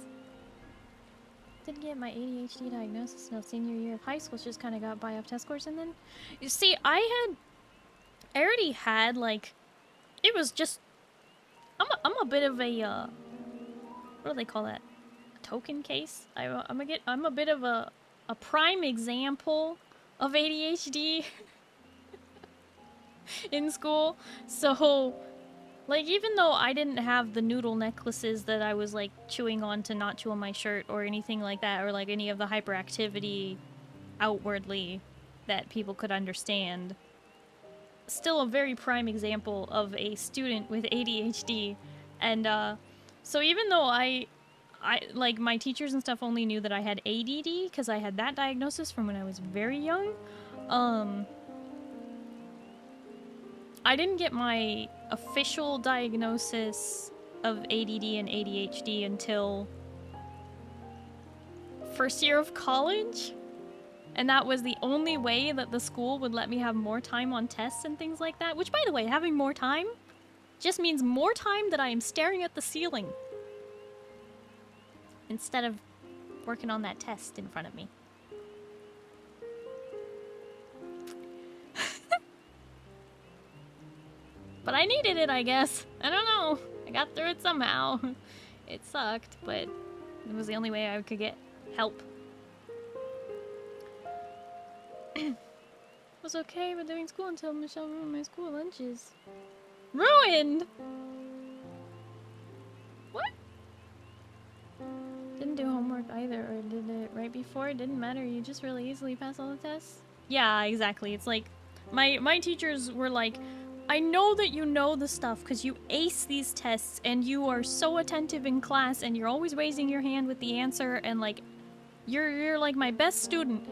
Didn't get my ADHD diagnosis until senior year of high school. Just kind of got by off test scores and then... You see, I already had, like... It was just... I'm a bit of a, what do they call that? A token case? I'm a bit of a prime example of ADHD in school. So... Like, even though I didn't have the noodle necklaces that I was, like, chewing on to not chew on my shirt or anything like that, or, like, any of the hyperactivity outwardly that people could understand, still a very prime example of a student with ADHD. And, so even though I like, my teachers and stuff only knew that I had ADD, because I had that diagnosis from when I was very young, I didn't get my official diagnosis of ADD and ADHD until first year of college. And that was the only way that the school would let me have more time on tests and things like that. Which, by the way, having more time just means more time that I am staring at the ceiling instead of working on that test in front of me. But I needed it, I guess. I don't know. I got through it somehow. It sucked, but it was the only way I could get help. Was okay with doing school until Michelle ruined my school lunches. Ruined?! What? Didn't do homework either, or did it right before? It didn't matter, you just really easily pass all the tests? Yeah, exactly. It's like, my teachers were like, I know that you know the stuff because you ace these tests and you are so attentive in class and you're always raising your hand with the answer and like, you're like my best student.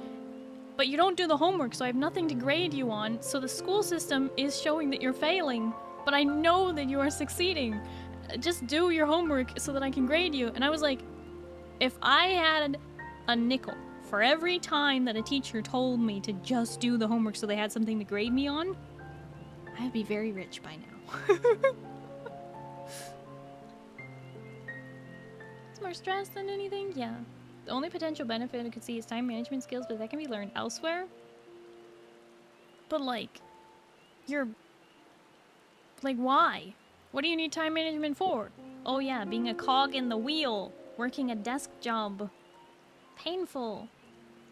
But you don't do the homework, so I have nothing to grade you on, so the school system is showing that you're failing, but I know that you are succeeding. Just do your homework so that I can grade you. And I was like, if I had a nickel for every time that a teacher told me to just do the homework so they had something to grade me on, I'd be very rich by now. It's more stress than anything? Yeah. The only potential benefit I could see is time management skills, but that can be learned elsewhere. But like, you're... Like, why? What do you need time management for? Oh yeah, being a cog in the wheel. Working a desk job. Painful.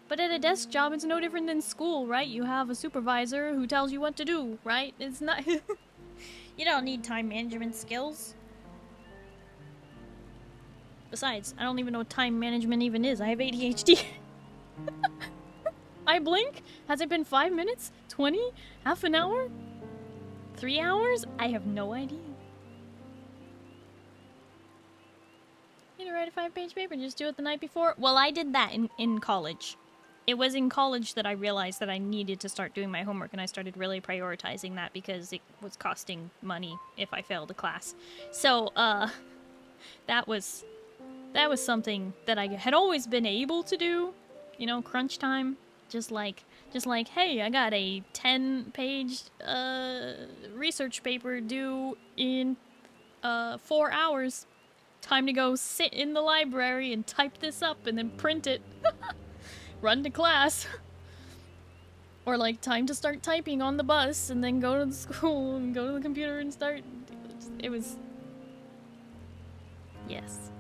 But at a desk job, it's no different than school, right? You have a supervisor who tells you what to do, right? It's not... You don't need time management skills. Besides, I don't even know what time management even is. I have ADHD. I blink? Has it been 5 minutes? 20? Half an hour? 3 hours? I have no idea. You need to write a 5-page paper and just do it the night before? Well, I did that in college. It was in college that I realized that I needed to start doing my homework, and I started really prioritizing that because it was costing money if I failed a class. So, that was something that I had always been able to do, you know, crunch time. Just like, hey, I got a 10-page research paper due in 4 hours. Time to go sit in the library and type this up and then print it. Run to class. Or like, time to start typing on the bus and then go to the school and go to the computer and start. It was... Yes.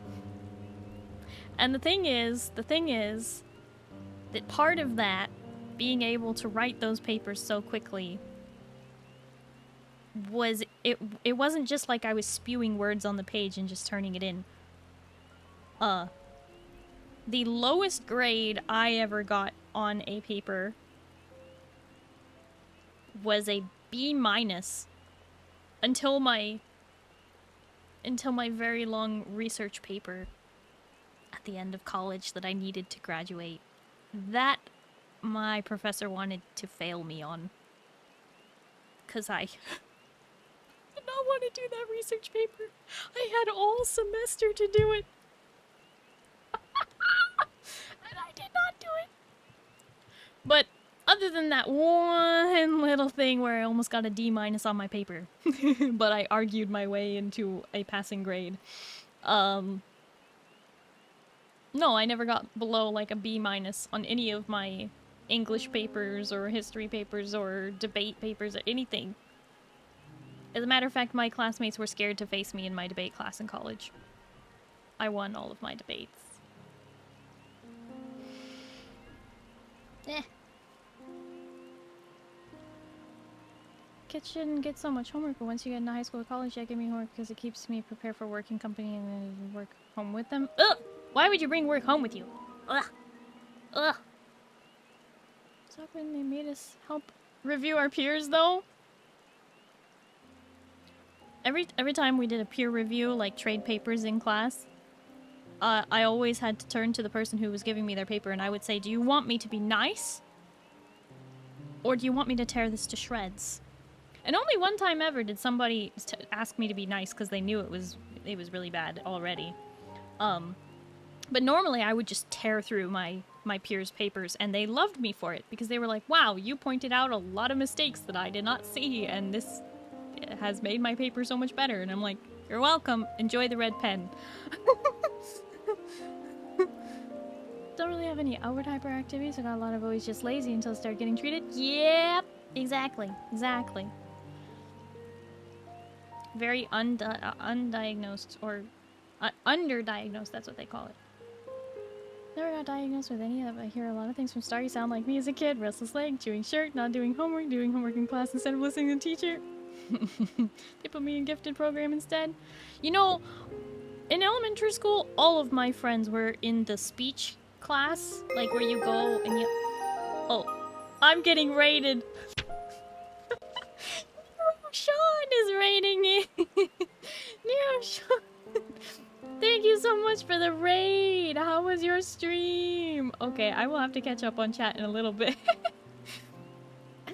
And the thing is that part of that, being able to write those papers so quickly, was it wasn't just like I was spewing words on the page and just turning it in. The lowest grade I ever got on a paper was a B- until my very long research paper at the end of college that I needed to graduate. That my professor wanted to fail me on. 'Cause I did not want to do that research paper. I had all semester to do it. And I did not do it. But other than that one little thing where I almost got a D- on my paper, but I argued my way into a passing grade. No, I never got below like a B- on any of my English papers or history papers or debate papers or anything. As a matter of fact, my classmates were scared to face me in my debate class in college. I won all of my debates. Eh. Kids shouldn't get so much homework, but once you get into high school or college, yeah, give me homework because it keeps me prepared for working company and then work home with them. Ugh! Why would you bring work home with you? Ugh! Ugh! So when they made us help review our peers, though? Every time we did a peer review, like trade papers in class, I always had to turn to the person who was giving me their paper and I would say, do you want me to be nice? Or do you want me to tear this to shreds? And only one time ever did somebody ask me to be nice because they knew it was really bad already. But normally I would just tear through my peers' papers and they loved me for it because they were like, wow, you pointed out a lot of mistakes that I did not see and this has made my paper so much better. And I'm like, you're welcome. Enjoy the red pen. Don't really have any outward hyperactivity, so got a lot of always just lazy until I start getting treated. Yep, exactly. Very undiagnosed, or underdiagnosed, that's what they call it. Never got diagnosed with any of it. I hear a lot of things from Starry sound like me as a kid. Restless leg, chewing shirt, not doing homework in class instead of listening to the teacher. They put me in gifted program instead. You know, in elementary school, all of my friends were in the speech class, like where you go and you... Oh, I'm getting raided. Sean is raiding me. Sean. Thank you so much for the raid. How was your stream? Okay, I will have to catch up on chat in a little bit.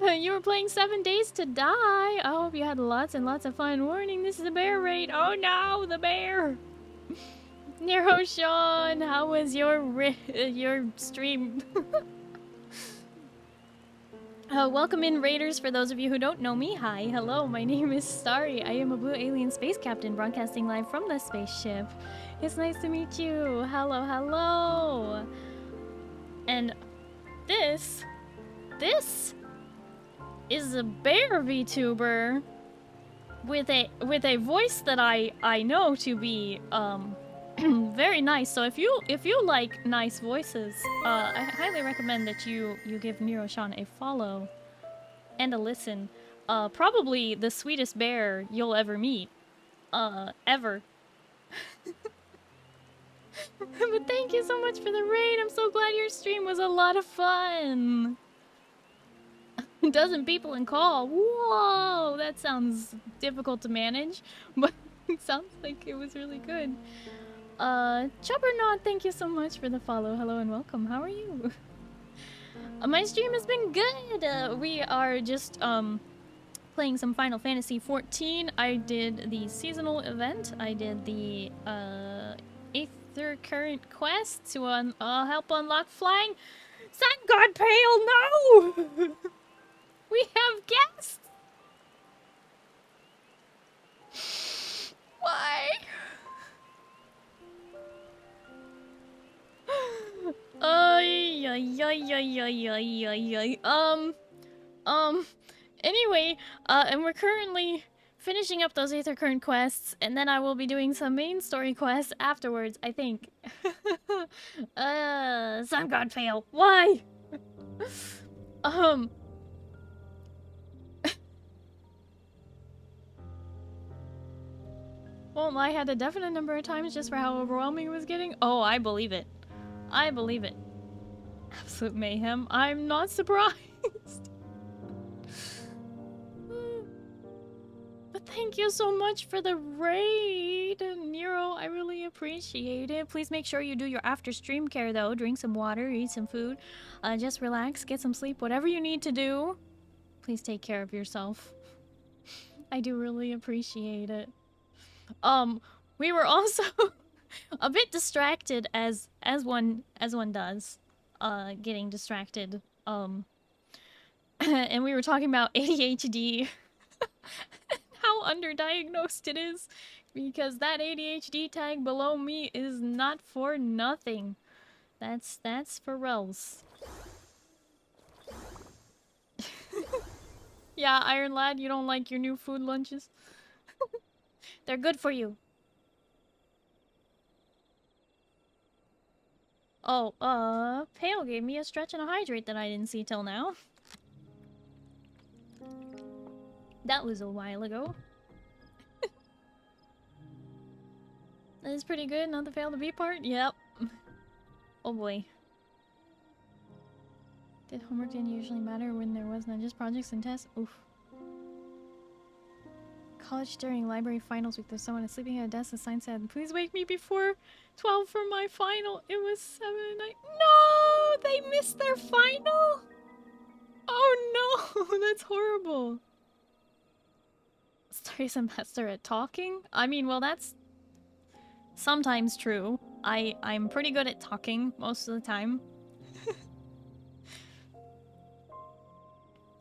You were playing 7 Days to Die. I hope you had lots and lots of fun. Warning, this is a bear raid. Oh no, the bear. Nero Sean, how was your stream? Welcome in, raiders. For those of you who don't know me, hi, hello, my name is Starry. I am a blue alien space captain broadcasting live from the spaceship. It's nice to meet you. Hello, hello. And this is a bear VTuber with a voice that I know to be very nice. So if you like nice voices, I highly recommend that you give Nero Sean a follow and a listen. Probably the sweetest bear you'll ever meet, ever. But thank you so much for the raid. I'm so glad your stream was a lot of fun. Dozen people in call. Whoa, that sounds difficult to manage, but it sounds like it was really good. Choppernaut, thank you so much for the follow. Hello and welcome. How are you? My stream has been good. We are just playing some Final Fantasy XIV. I did the seasonal event. I did the Aether Current quest to help unlock flying. Sun God Pale, no! We have guests! Why? Ay, ay, ay, ay, ay, ay, ay, ay. Anyway, and we're currently finishing up those Aether Current quests, and then I will be doing some main story quests afterwards, I think. Sun God Fail. Why? Well, I had a definite number of times just for how overwhelming it was getting. Oh, I believe it. I believe it. Absolute mayhem. I'm not surprised. But thank you so much for the raid, Nero. I really appreciate it. Please make sure you do your after stream care though. Drink some water, eat some food. Just relax, get some sleep, whatever you need to do. Please take care of yourself. I do really appreciate it. We were also a bit distracted as one does. Getting distracted. And we were talking about ADHD. How underdiagnosed it is, because that ADHD tag below me is not for nothing. That's for reals. Yeah, Iron Lad, you don't like your new food lunches? They're good for you. Oh, Pale gave me a stretch and a hydrate that I didn't see till now. That was a while ago. That is pretty good, not the fail to be part? Yep. Oh boy. Did homework didn't usually matter when there was not just projects and tests? Oof. College during library finals week, there's someone sleeping at a desk and sign said, please wake me before 12 for my final. It was 7 at night. No! They missed their final? Oh no! That's horrible. Start semester at talking? I mean, well, that's sometimes true. I'm pretty good at talking most of the time.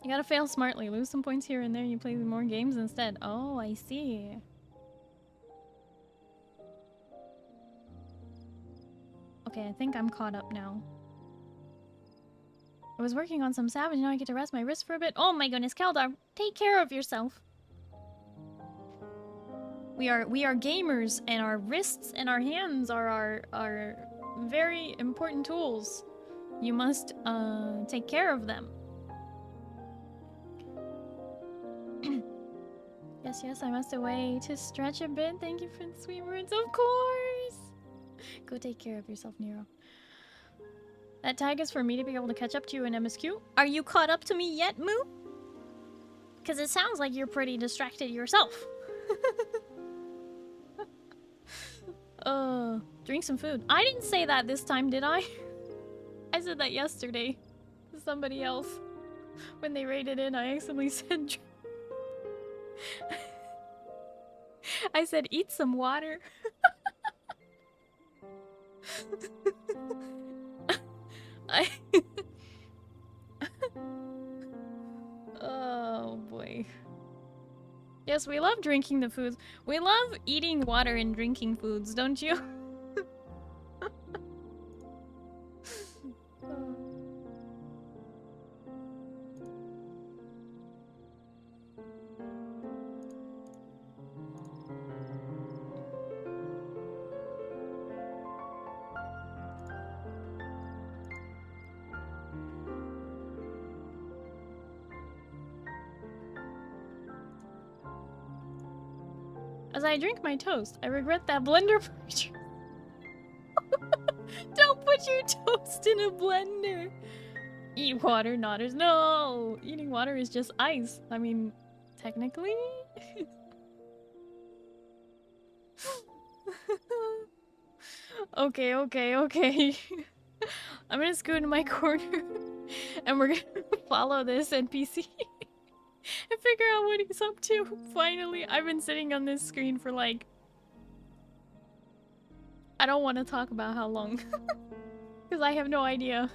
You gotta fail smartly. Lose some points here and there. You play more games instead. Oh, I see. Okay, I think I'm caught up now. I was working on some Savage. Now I get to rest my wrist for a bit. Oh my goodness, Keldar, take care of yourself. We are gamers, and our wrists and our hands are our very important tools. You must take care of them. Yes, I must away to stretch a bit. Thank you for the sweet words, of course. Go take care of yourself, Nero. That tag is for me to be able to catch up to you in MSQ. Are you caught up to me yet, Moo? Because it sounds like you're pretty distracted yourself. Drink some food. I didn't say that this time, did I? I said that yesterday to somebody else. When they raided in, I accidentally said... I said, eat some water. Oh boy. Yes, we love drinking the foods. We love eating water and drinking foods, don't you? As I drink my toast, I regret that blender purchase. Don't put your toast in a blender. Eat water, nodders. No! Eating water is just ice. I mean, technically? Okay. I'm gonna scoot in my corner and we're gonna follow this NPC. And figure out what he's up to. Finally, I've been sitting on this screen for like... I don't want to talk about how long. Because I have no idea.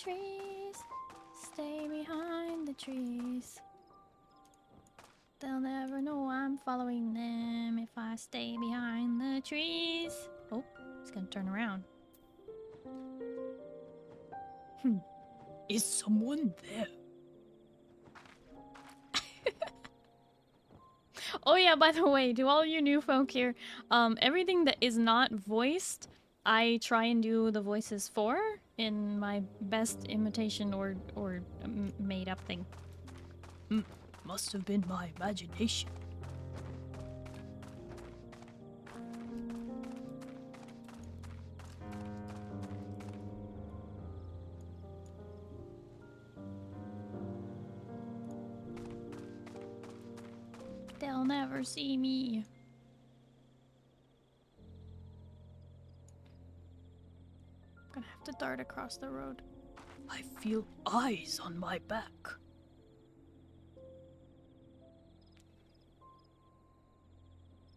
trees. Stay behind the trees. They'll never know I'm following them if I stay behind the trees. Oh, he's gonna turn around. Is someone there? Oh yeah, by the way, to all you new folk here, everything that is not voiced, I try and do the voices for in my best imitation or made up thing. Must have been my imagination. They'll never see me. I'm gonna have to dart across the road. I feel eyes on my back.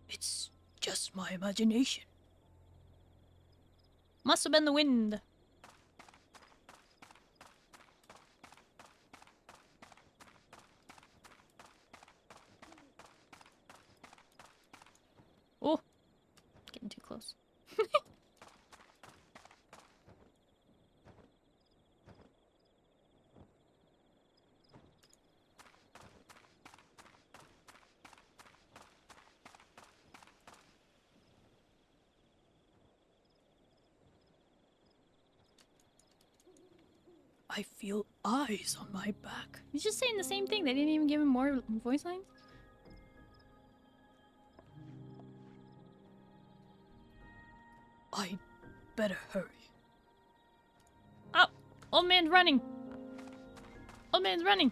It's just my imagination. Must have been the wind. Oh, getting too close. I feel eyes on my back. He's just saying the same thing. They didn't even give him more voice lines. I'd better hurry. Oh, old man's running. Old man's running.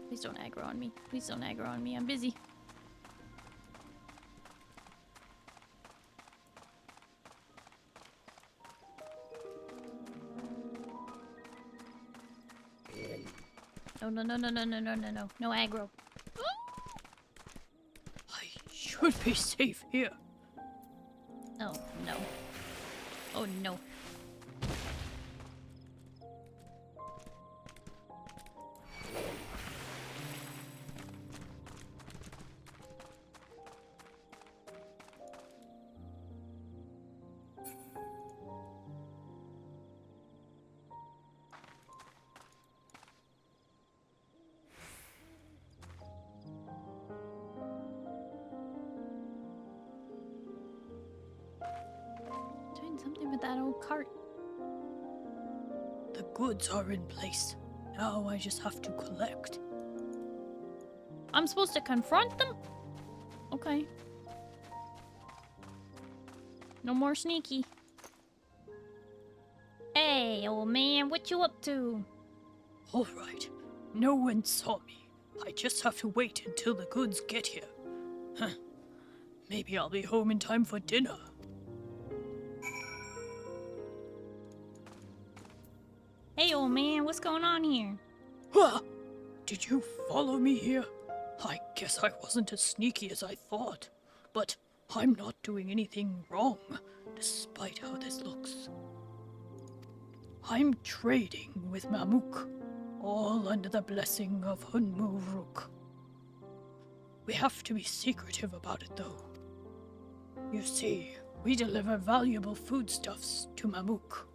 Please don't aggro on me. Please don't aggro on me. I'm busy. No, no, no, no, no, no, no, no, no. No aggro. I should be safe here. Oh, no. Oh, no. Something with that old cart. The goods are in place. Now I just have to collect. I'm supposed to confront them? Okay. No more sneaky. Hey, old man, what you up to? All right. No one saw me. I just have to wait until the goods get here. Huh. Maybe I'll be home in time for dinner. Hey, old man, what's going on here? Huh? Did you follow me here? I guess I wasn't as sneaky as I thought. But I'm not doing anything wrong, despite how this looks. I'm trading with Mamook, all under the blessing of Hunmuruk. We have to be secretive about it, though. You see, we deliver valuable foodstuffs to Mamook.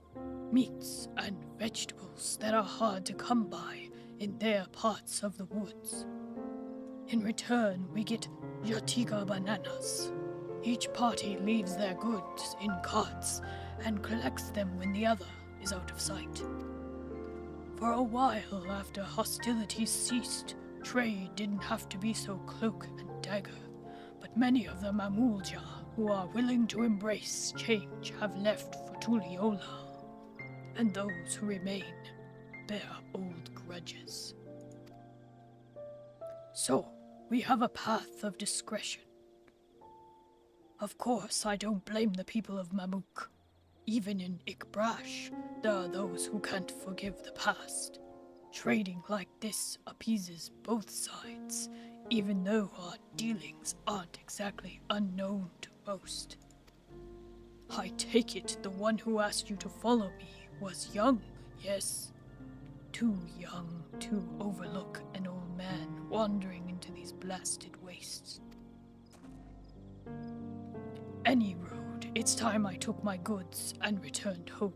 Meats and vegetables that are hard to come by in their parts of the woods. In return, we get Yatiga bananas. Each party leaves their goods in carts and collects them when the other is out of sight. For a while after hostilities ceased, trade didn't have to be so cloak and dagger, but many of the Mamulja who are willing to embrace change have left for Tuliola. And those who remain bear old grudges. So, we have a path of discretion. Of course, I don't blame the people of Mamook. Even in Ikbrash, there are those who can't forgive the past. Trading like this appeases both sides, even though our dealings aren't exactly unknown to most. I take it the one who asked you to follow me was young, Yes, too young to overlook an old man wandering into these blasted wastes. Any road, it's time I took my goods and returned home.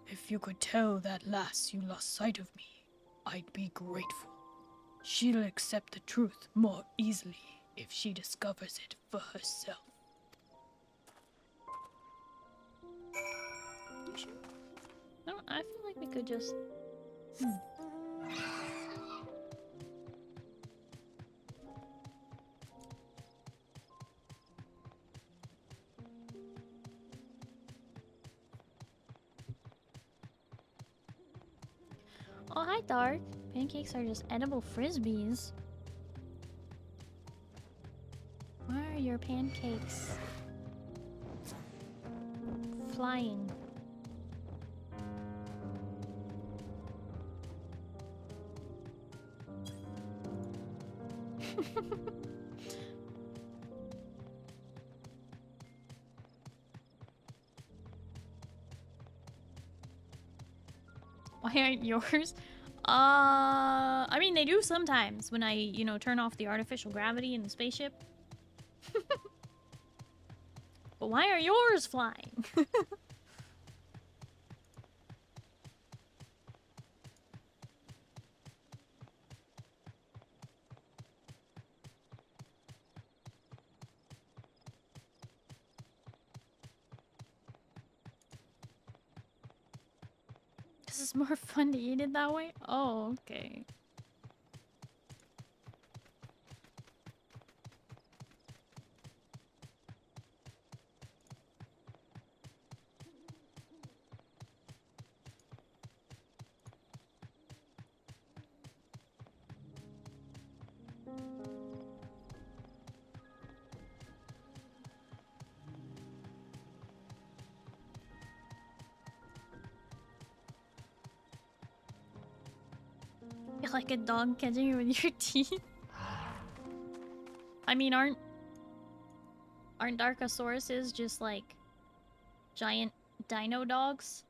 If you could tell that lass you lost sight of me, I'd be grateful. She'll accept the truth more easily if she discovers it for herself. You sure? No, I feel like we could just... Oh, hi, Dark. Pancakes are just edible frisbees. Why are your pancakes flying? Why aren't yours? I mean, they do sometimes when I, you know, turn off the artificial gravity in the spaceship. But why are yours flying? This is more fun to eat it that way? Oh, okay. You're like a dog catching it with your teeth. I mean, aren't Darkosauruses just like giant dino dogs?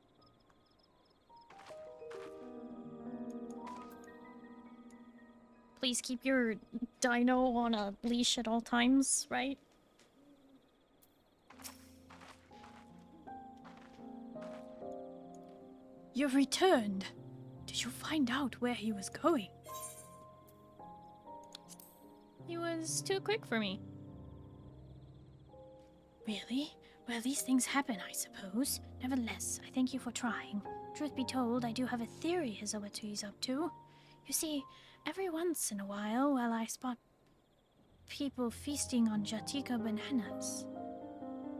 Please keep your dino on a leash at all times, right? You've returned. Did you find out where he was going? He was too quick for me. Really? Well, these things happen, I suppose. Nevertheless, I thank you for trying. Truth be told, I do have a theory as to what he's up to. You see, every once in a while I spot people feasting on Jatika bananas.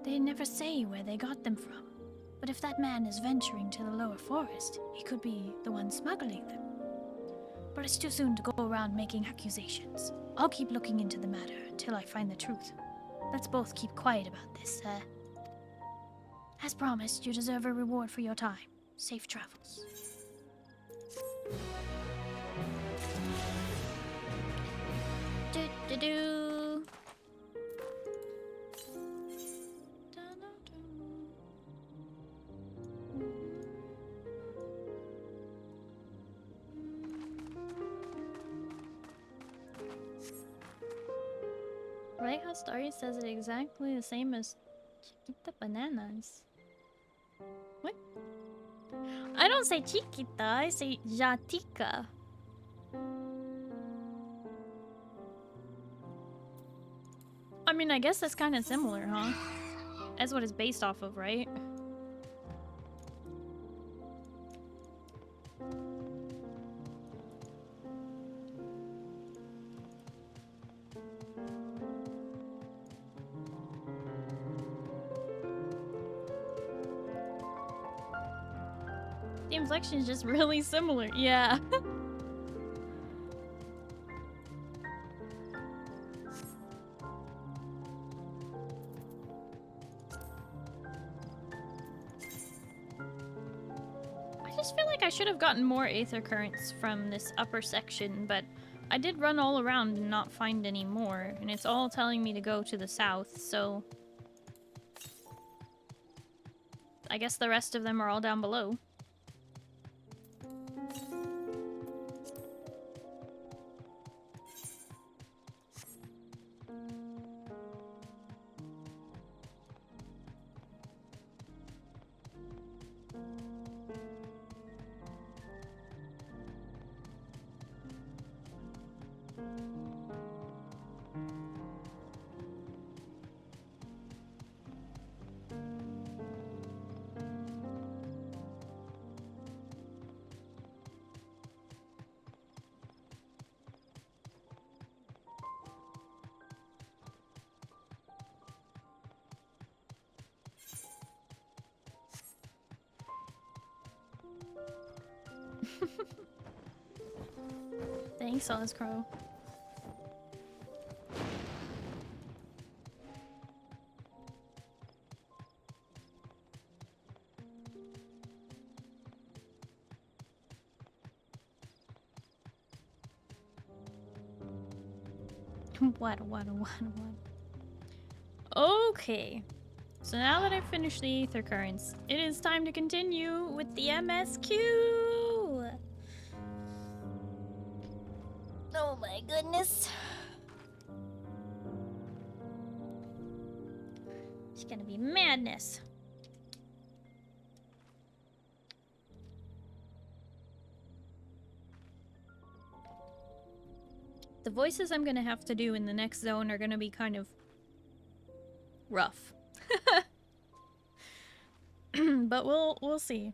They never say where they got them from. But if that man is venturing to the lower forest, he could be the one smuggling them. But it's too soon to go around making accusations. I'll keep looking into the matter until I find the truth. Let's both keep quiet about this, As promised, you deserve a reward for your time. Safe travels. Do-do-do. Right how Starry says it exactly the same as Chiquita bananas. What? I don't say Chiquita, I say Jatika. I mean, I guess that's kind of similar, huh? That's what it's based off of, right? The inflection is just really similar. Yeah. I just feel like I should have gotten more aether currents from this upper section, but I did run all around and not find any more, and it's all telling me to go to the south, so I guess the rest of them are all down below. Thanks, Oz Crow. What? Okay. So now that I've finished the Aether Currents, it is time to continue with the MSQ! Oh my goodness. It's gonna be madness. The voices I'm gonna have to do in the next zone are gonna be kind of rough. But we'll see.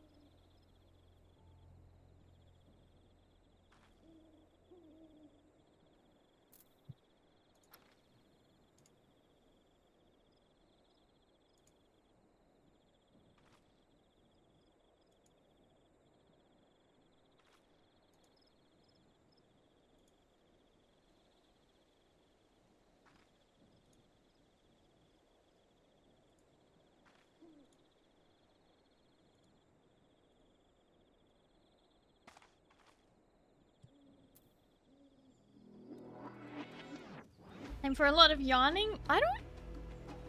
And for a lot of yawning, I don't...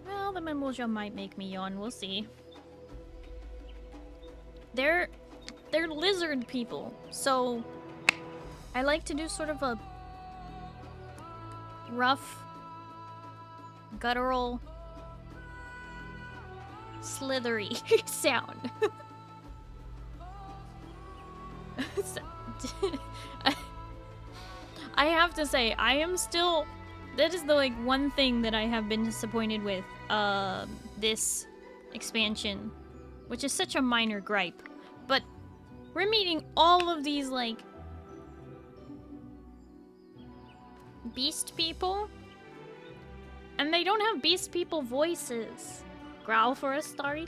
Well, the Memoja might make me yawn, we'll see. They're lizard people, so I like to do sort of a rough, guttural, slithery sound. I have to say, I am still... That is the, like, one thing that I have been disappointed with, this expansion. Which is such a minor gripe. But we're meeting all of these, like, beast people. And they don't have beast people voices. Growl for us, Starry.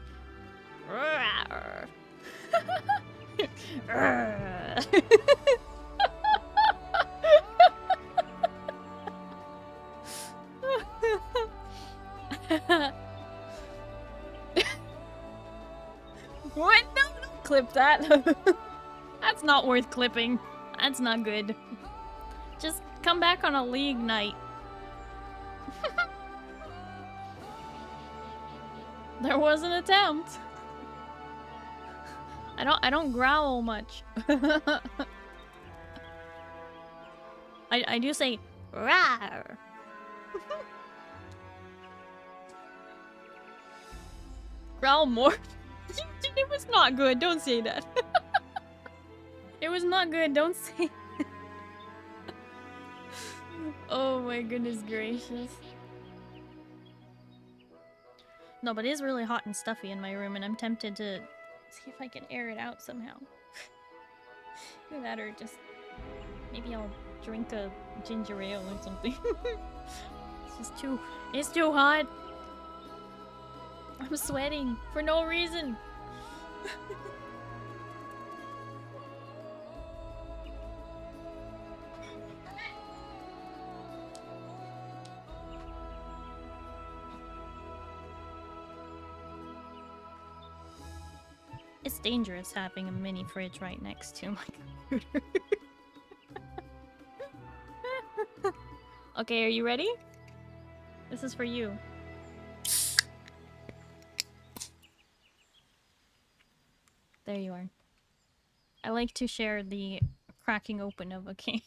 What? No, don't clip that. That's not worth clipping. That's not good. Just come back on a league night. There was an attempt. I don't growl much. I do say rawr. Growl more. It was not good. Don't say that. It was not good. Don't say. Oh my goodness gracious. No, but it is really hot and stuffy in my room, and I'm tempted to see if I can air it out somehow. Either that or just maybe I'll drink a ginger ale or something. It's too hot. I'm sweating for no reason. It's dangerous having a mini fridge right next to my computer. Okay, are you ready? This is for you. There you are. I like to share the cracking open of a can.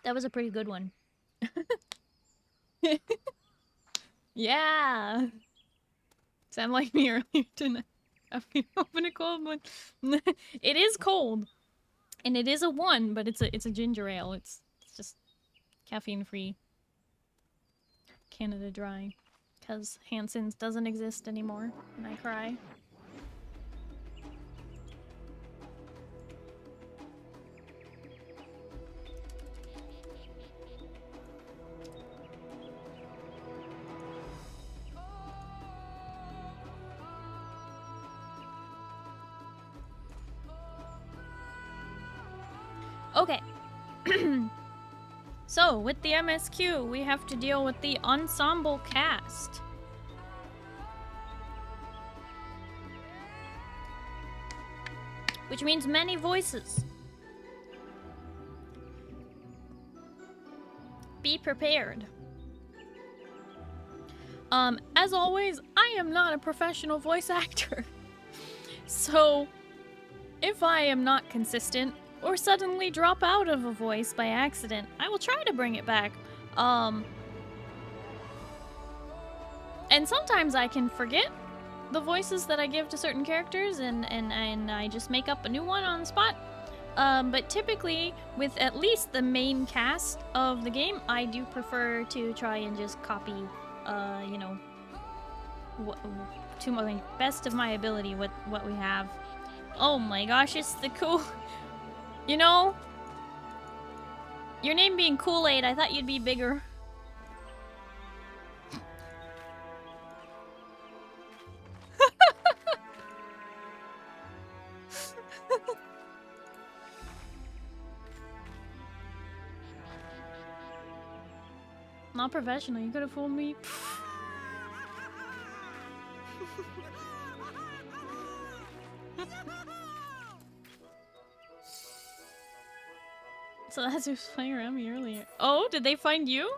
That was a pretty good one. Yeah! Sound like me earlier tonight. I mean, open a cold one. It is cold, and it is a 1, but it's a ginger ale. It's just caffeine free. Canada Dry, because Hansen's doesn't exist anymore, and I cry. Okay. So, with the MSQ, we have to deal with the ensemble cast. Which means many voices. Be prepared. As always, I am not a professional voice actor. So, if I am not consistent, or suddenly drop out of a voice by accident, I will try to bring it back. And sometimes I can forget the voices that I give to certain characters and I just make up a new one on the spot. But typically, with at least the main cast of the game, I do prefer to try and just copy, you know, to my best of my ability what we have. Oh my gosh, it's the cool... You know, your name being Kool-Aid, I thought you'd be bigger. Not professional, you could have fooled me. So that's who's playing around me earlier. Oh, did they find you?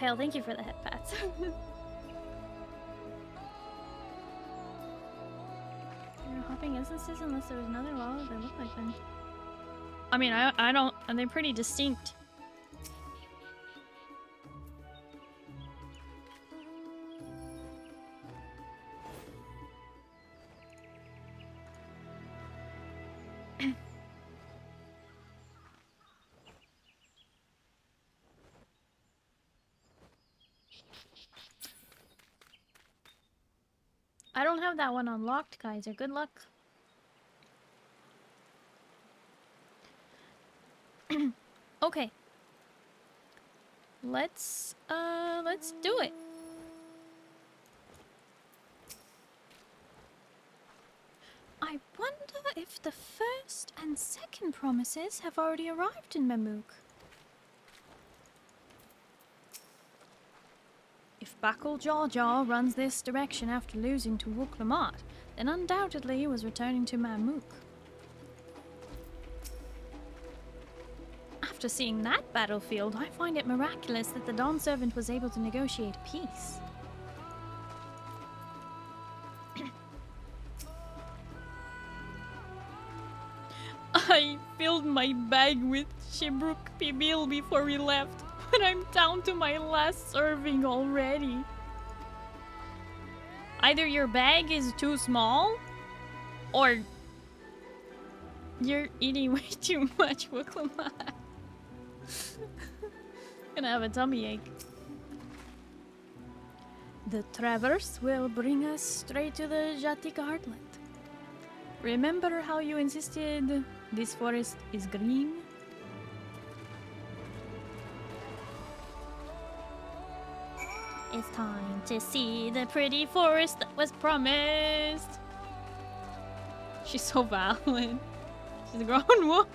Pale, thank you for the head pats. There are hopping instances unless there was another wall that looked like them. I mean, I don't... And they're pretty distinct. I don't have that one unlocked, guys. Good luck. Okay. Let's do it. I wonder if the first and second promises have already arrived in Mamook. If Buckle Jaw Jaw runs this direction after losing to Wooklamat, then undoubtedly he was returning to Mamook. After seeing that battlefield, I find it miraculous that the Dawn Servant was able to negotiate peace. I filled my bag with Shibruk Pibil before we left, but I'm down to my last serving already. Either your bag is too small, or you're eating way too much Wooklamat. Gonna have a tummy ache. The traverse will bring us straight to the Jatika Heartland. Remember how you insisted this forest is green? It's time to see the pretty forest that was promised. She's so violent. She's a grown woman.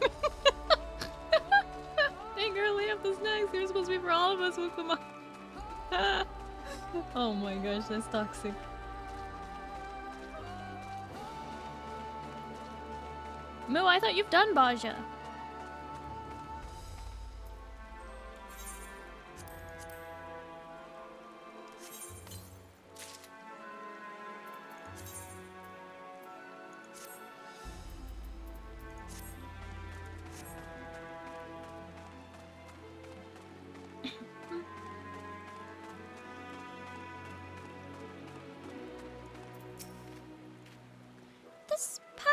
Hey girl, up the snacks. They're supposed to be for all of us with them. Oh my gosh, that's toxic. Moo, I thought you've done Baja.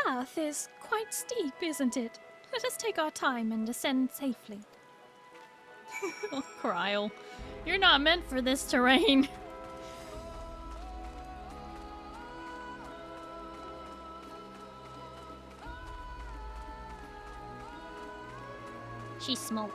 path is quite steep, isn't it? Let us take our time and descend safely. Oh, Kryle. You're not meant for this terrain. She's smoking.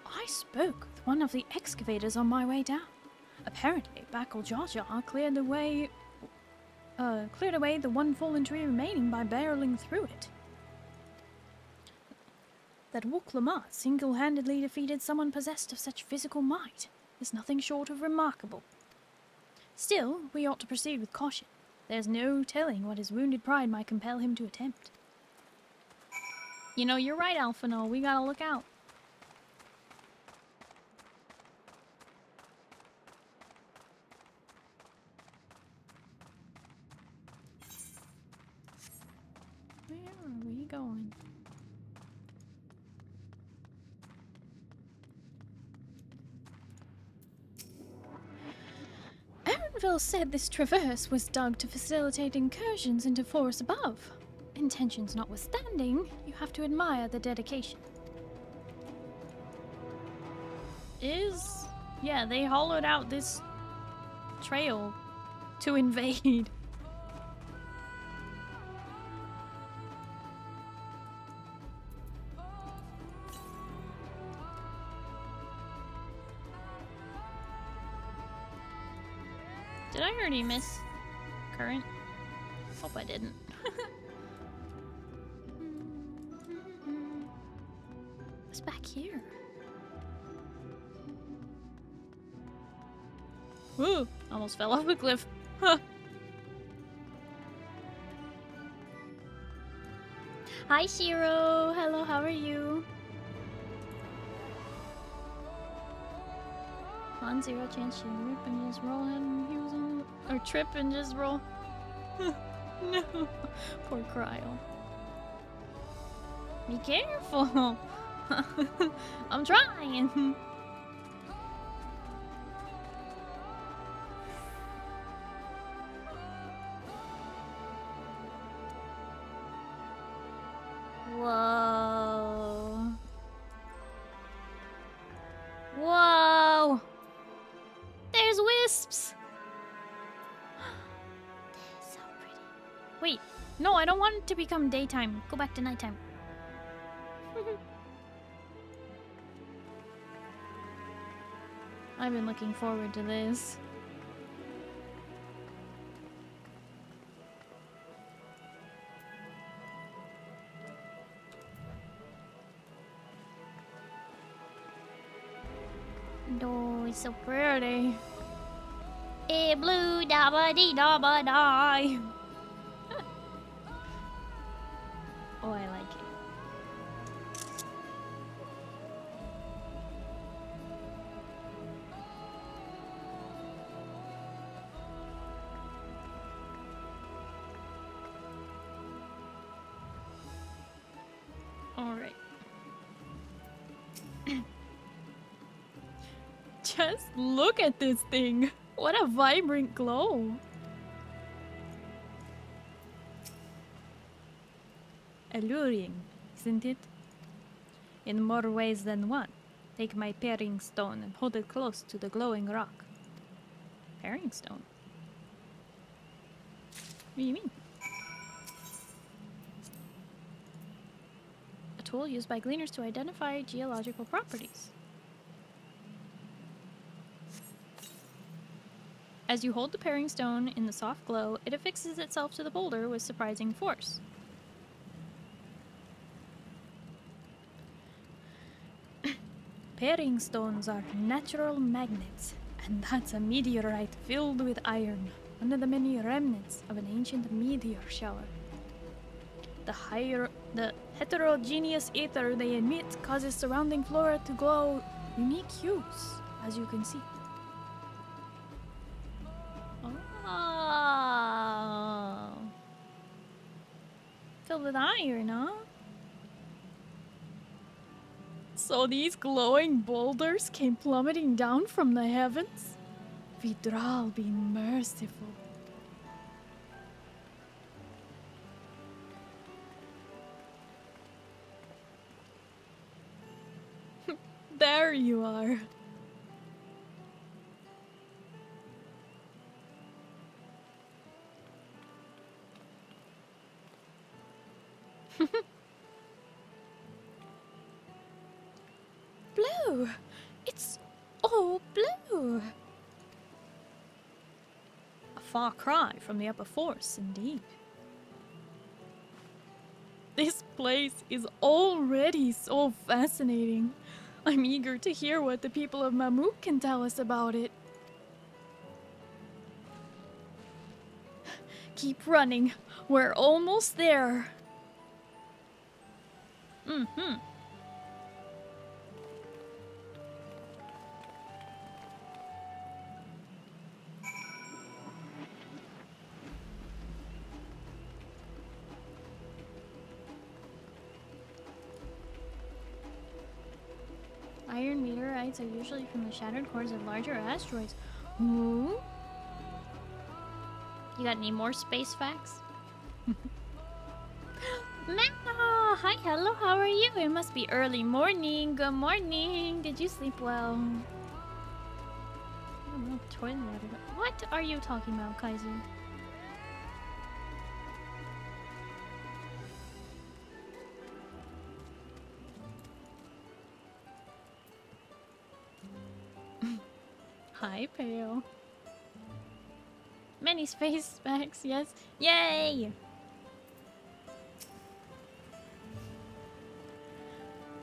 I spoke with one of the excavators on my way down. Apparently, Backle cleared away the one fallen tree remaining by barreling through it. That Wuk-Lamat single-handedly defeated someone possessed of such physical might is nothing short of remarkable. Still, we ought to proceed with caution. There's no telling what his wounded pride might compel him to attempt. You know, you're right, Alphino. We gotta look out. Where are we going? Erenville said this traverse was dug to facilitate incursions into forests above. Intentions notwithstanding, you have to admire the dedication. Yeah, they hollowed out this trail to invade. Did I already miss current? Hope I didn't. What's back here? Woo! Almost fell off a cliff. Huh. Hi, Shiro. Hello, how are you? On zero chance you rip and just roll ahead and he was on or trip and just roll. No, poor Kryle. Be careful. I'm trying. Whoa. Whoa. There's wisps. They're so pretty. Wait, no, I don't want it to become daytime. Go back to nighttime. I've been looking forward to this. Oh, it's so pretty. It blue da ba dee da ba die. Oh, I like it. All right. Just look at this thing. What a vibrant glow. Alluring, isn't it? In more ways than one. Take my paring stone and hold it close to the glowing rock. Paring stone? What do you mean? A tool used by gleaners to identify geological properties. As you hold the paring stone in the soft glow, it affixes itself to the boulder with surprising force. Paring stones are natural magnets, and that's a meteorite filled with iron, one of the many remnants of an ancient meteor shower. The heterogeneous ether they emit causes surrounding flora to glow unique hues, as you can see. Oh. Filled with iron, huh? So these glowing boulders came plummeting down from the heavens? Vidral be merciful. There you are. Blue! It's all blue! A far cry from the upper force, indeed. This place is already so fascinating. I'm eager to hear what the people of Mamook can tell us about it. Keep running. We're almost there. Mm-hmm. Iron meteorites are usually from the shattered cores of larger asteroids. Ooh. You got any more space facts? Mama! Hi, hello, how are you? It must be early morning. Good morning. Did you sleep well? I don't know, toilet. What are you talking about, Kaiser? Hi, Peo. Many space facts, yes. Yay!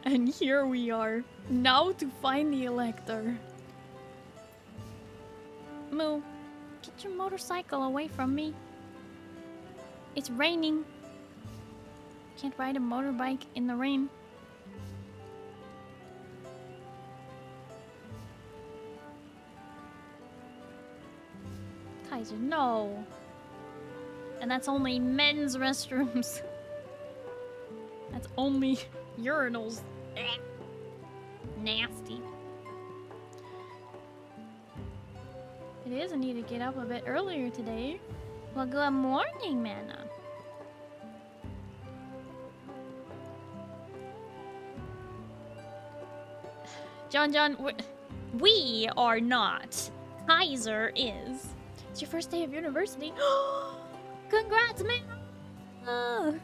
And here we are, now to find the Elector. Moo, get your motorcycle away from me. It's raining. Can't ride a motorbike in the rain. Kaiser, no. And that's only men's restrooms. That's only urinals. Nasty. It is. I need to get up a bit earlier today. Well, good morning, Mana. John, we are not. Kaiser is. It's your first day of university. Congrats, man!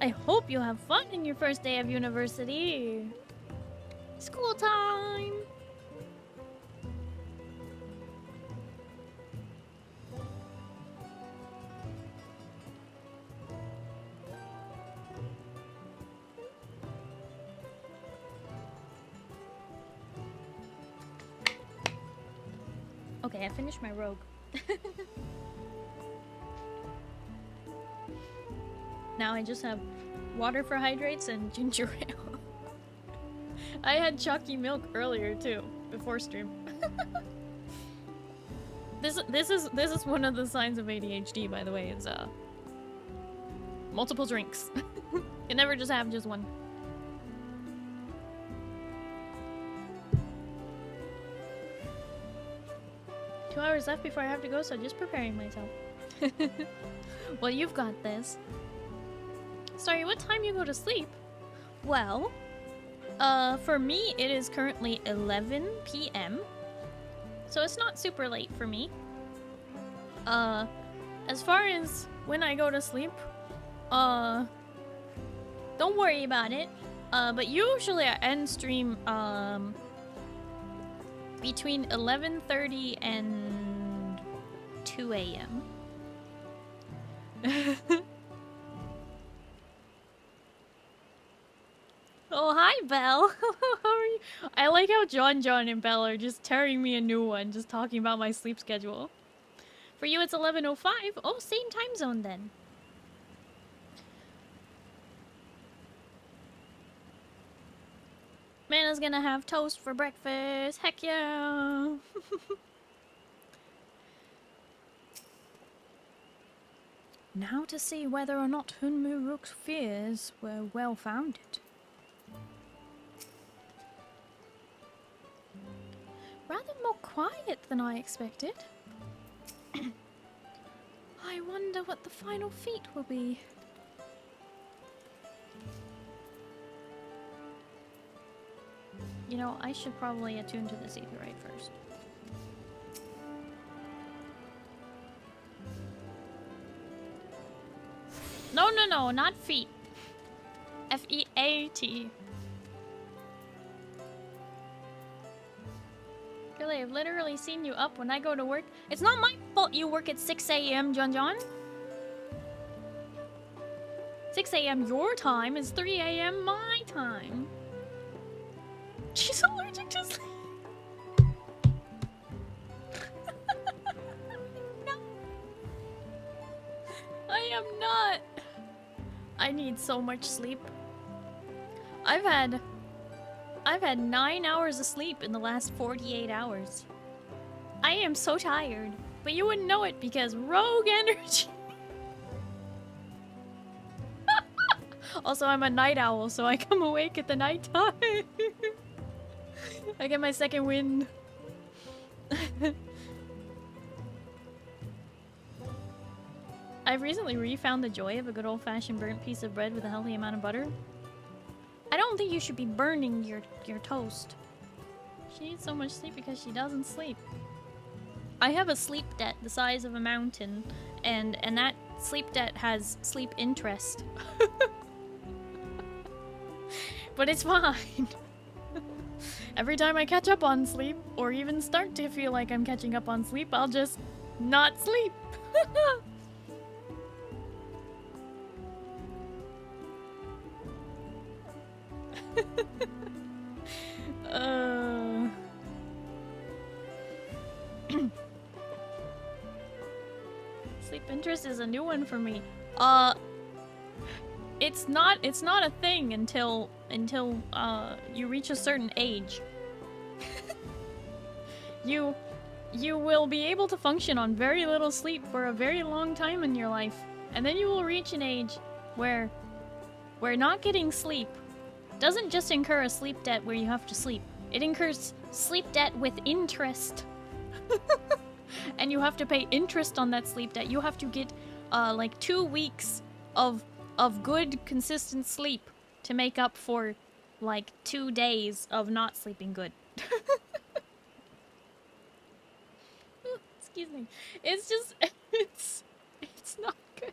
I hope you have fun in your first day of university. School time! Okay, I finished my rogue. Now I just have water for hydrates and ginger ale. I had chalky milk earlier too, before stream. This is one of the signs of ADHD, by the way. Is multiple drinks. You never just have just one. Two hours left before I have to go, so just preparing myself. Well, you've got this. Sorry, what time you go to sleep? Well, for me, it is currently 11 p.m. So it's not super late for me. As far as when I go to sleep, don't worry about it. But usually I end stream, between 11:30 and 2 a.m. Oh, hi, Belle. How are you? I like how John and Belle are just tearing me a new one, just talking about my sleep schedule. For you, it's 11:05. Oh, same time zone then. Mana's gonna have toast for breakfast. Heck yeah. Now to see whether or not Numiieu's fears were well founded. Rather more quiet than I expected. I wonder what the final feat will be. You know, I should probably attune to this etherite first. No, no, no, not feet. F-E-A-T. Really, I've literally seen you up when I go to work. It's not my fault you work at 6 a.m., John. 6 a.m. your time is 3 a.m. my time. She's allergic to sleep. No. I am not. I need so much sleep. I've had 9 hours of sleep in the last 48 hours. I am so tired, but you wouldn't know it because rogue energy. Also, I'm a night owl, so I come awake at the night time. I get my second wind. I've recently refound the joy of a good old-fashioned burnt piece of bread with a healthy amount of butter. I don't think you should be burning your toast. She needs so much sleep because she doesn't sleep. I have a sleep debt the size of a mountain, and that sleep debt has sleep interest. But it's fine. Every time I catch up on sleep, or even start to feel like I'm catching up on sleep, I'll just not sleep. Sleep interest is a new one for me. It's not a thing until you reach a certain age. You will be able to function on very little sleep for a very long time in your life, and then you will reach an age where not getting sleep doesn't just incur a sleep debt where you have to sleep. It incurs sleep debt with interest. And you have to pay interest on that sleep debt. You have to get like 2 weeks of good consistent sleep to make up for like 2 days of not sleeping good. Excuse me. It's just it's not good.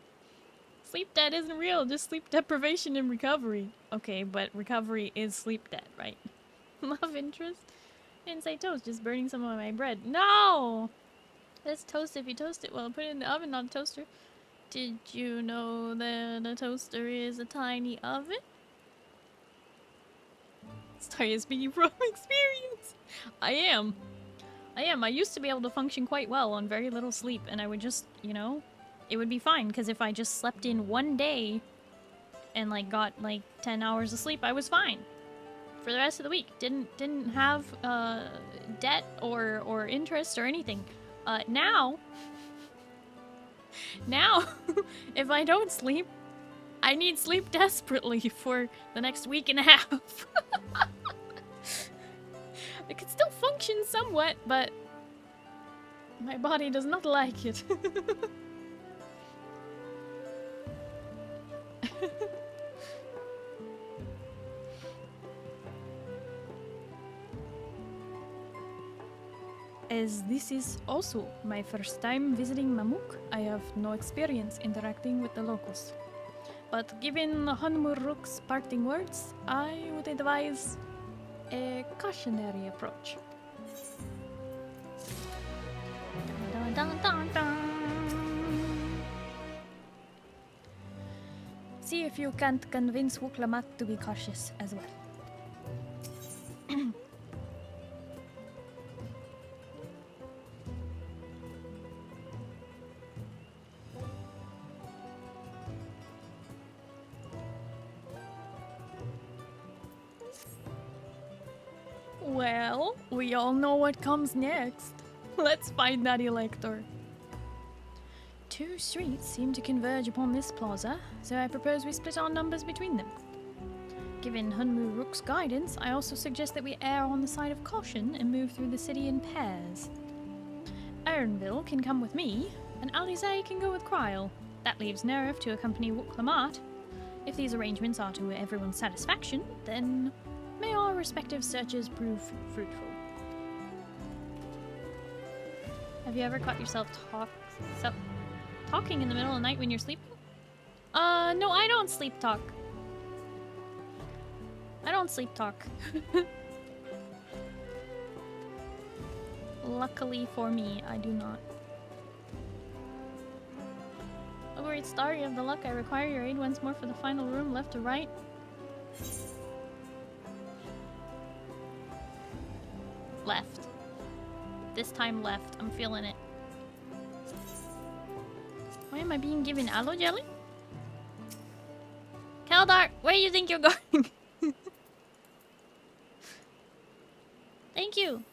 Sleep debt isn't real, just sleep deprivation and recovery. Okay, but recovery is sleep debt, right? Love interest? Didn't say toast, just burning some of my bread. No! It's toast if you toast it. Well, put it in the oven, not a toaster. Did you know that a toaster is a tiny oven? Starry is speaking from experience. I am. I used to be able to function quite well on very little sleep, and I would just, you know, it would be fine, because if I just slept in one day and like got like 10 hours of sleep, I was fine for the rest of the week. Didn't have debt or interest or anything. Now if I don't sleep, I need sleep desperately for the next week and a half. I can still function somewhat, but my body does not like it. As this is also my first time visiting Mamuk, I have no experience interacting with the locals. But given Numiieu's parting words, I would advise a cautionary approach. Dun, dun, dun, dun. See if you can't convince Wuklamak to be cautious as well. Well, we all know what comes next. Let's find that elector. two streets seem to converge upon this plaza, so I propose we split our numbers between them. Given Hunmu Rook's guidance, I also suggest that we err on the side of caution and move through the city in pairs. Ironville can come with me, and Alize can go with Kryle. That leaves Nerf to accompany Wook-Lamat. If these arrangements are to everyone's satisfaction, then may our respective searches prove fruitful. Have you ever caught yourself talking in the middle of the night when you're sleeping? No, I don't sleep talk. I don't sleep talk. Luckily for me, I do not. Oh great, Starry of the luck, I require your aid once more for the final room, left to right. Left. This time left, I'm feeling it. Why am I being given aloe jelly? Keldar, where do you think you're going? Thank you.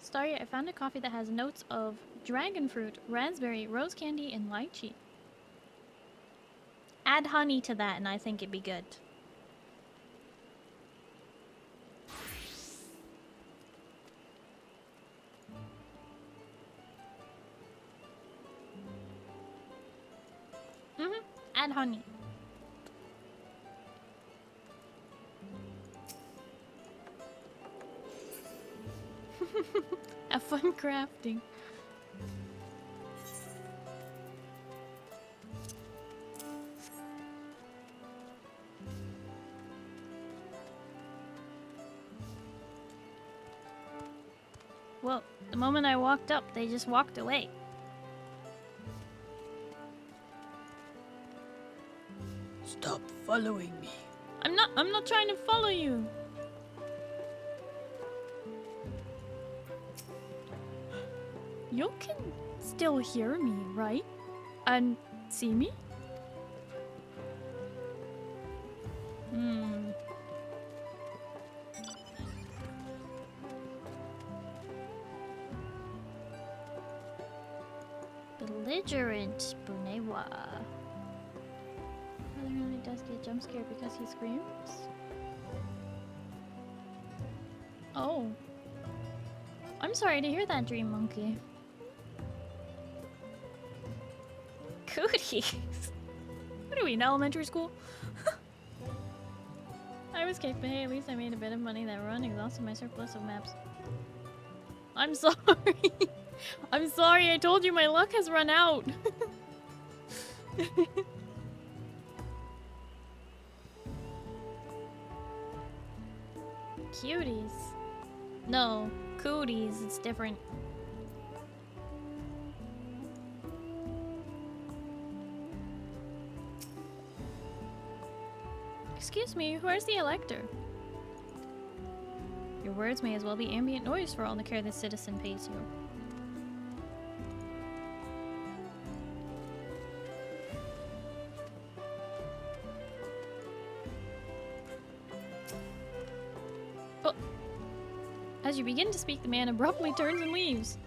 Starry, I found a coffee that has notes of dragon fruit, raspberry, rose candy, and lychee. Add honey to that and I think it'd be good. Add honey. Have fun crafting. Well, the moment I walked up, they just walked away. Stop following me. I'm not trying to follow you. You can still hear me, right? And see me? Belligerent Bunewa. Brother really does get jump scared because he screams? Oh. I'm sorry to hear that, Dream Monkey. Cooties! What are we in elementary school? I was kicked, but hey, at least I made a bit of money that run exhausted my surplus of maps. I'm sorry! I'm sorry, I told you my luck has run out! Cuties. No, cooties, it's different. Excuse me, where's the elector? Your words may as well be ambient noise for all the care this citizen pays you. Oh. As you begin to speak, the man abruptly turns and leaves.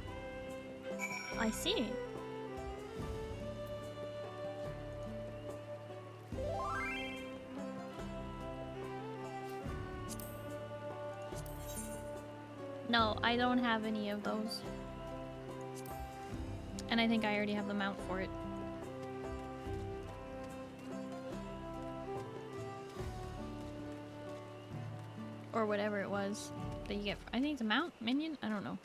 I see. No, I don't have any of those. And I think I already have the mount for it. Or whatever it was that you get. I think it's a mount? Minion? I don't know.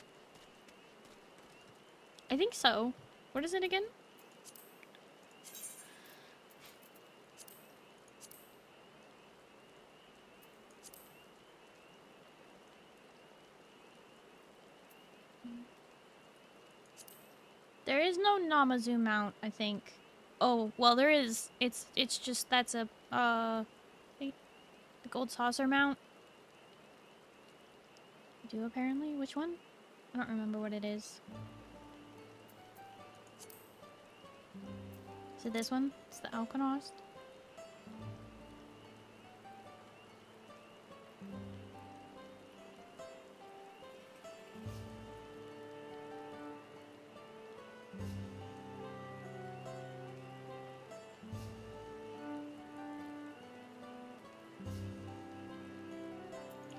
I think so. What is it again? There is no Namazu mount, I think. Oh, well there is. It's just that's a the gold saucer mount. Do apparently? Which one? I don't remember what it is. Is it this one? It's the Alkanost.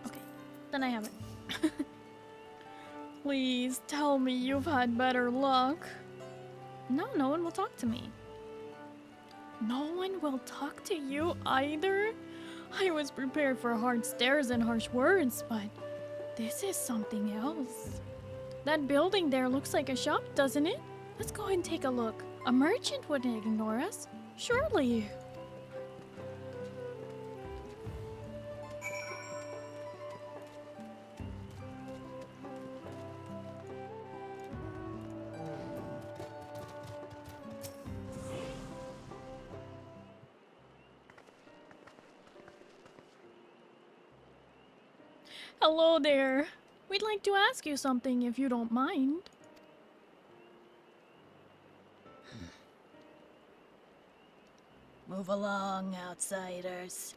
Okay, then I have it. Please tell me you've had better luck. No, no one will talk to me. No one will talk to you either? I was prepared for hard stares and harsh words, but this is something else. That building there looks like a shop, doesn't it? Let's go and take a look. A merchant wouldn't ignore us, surely. Hello there. We'd like to ask you something if you don't mind. Move along, outsiders.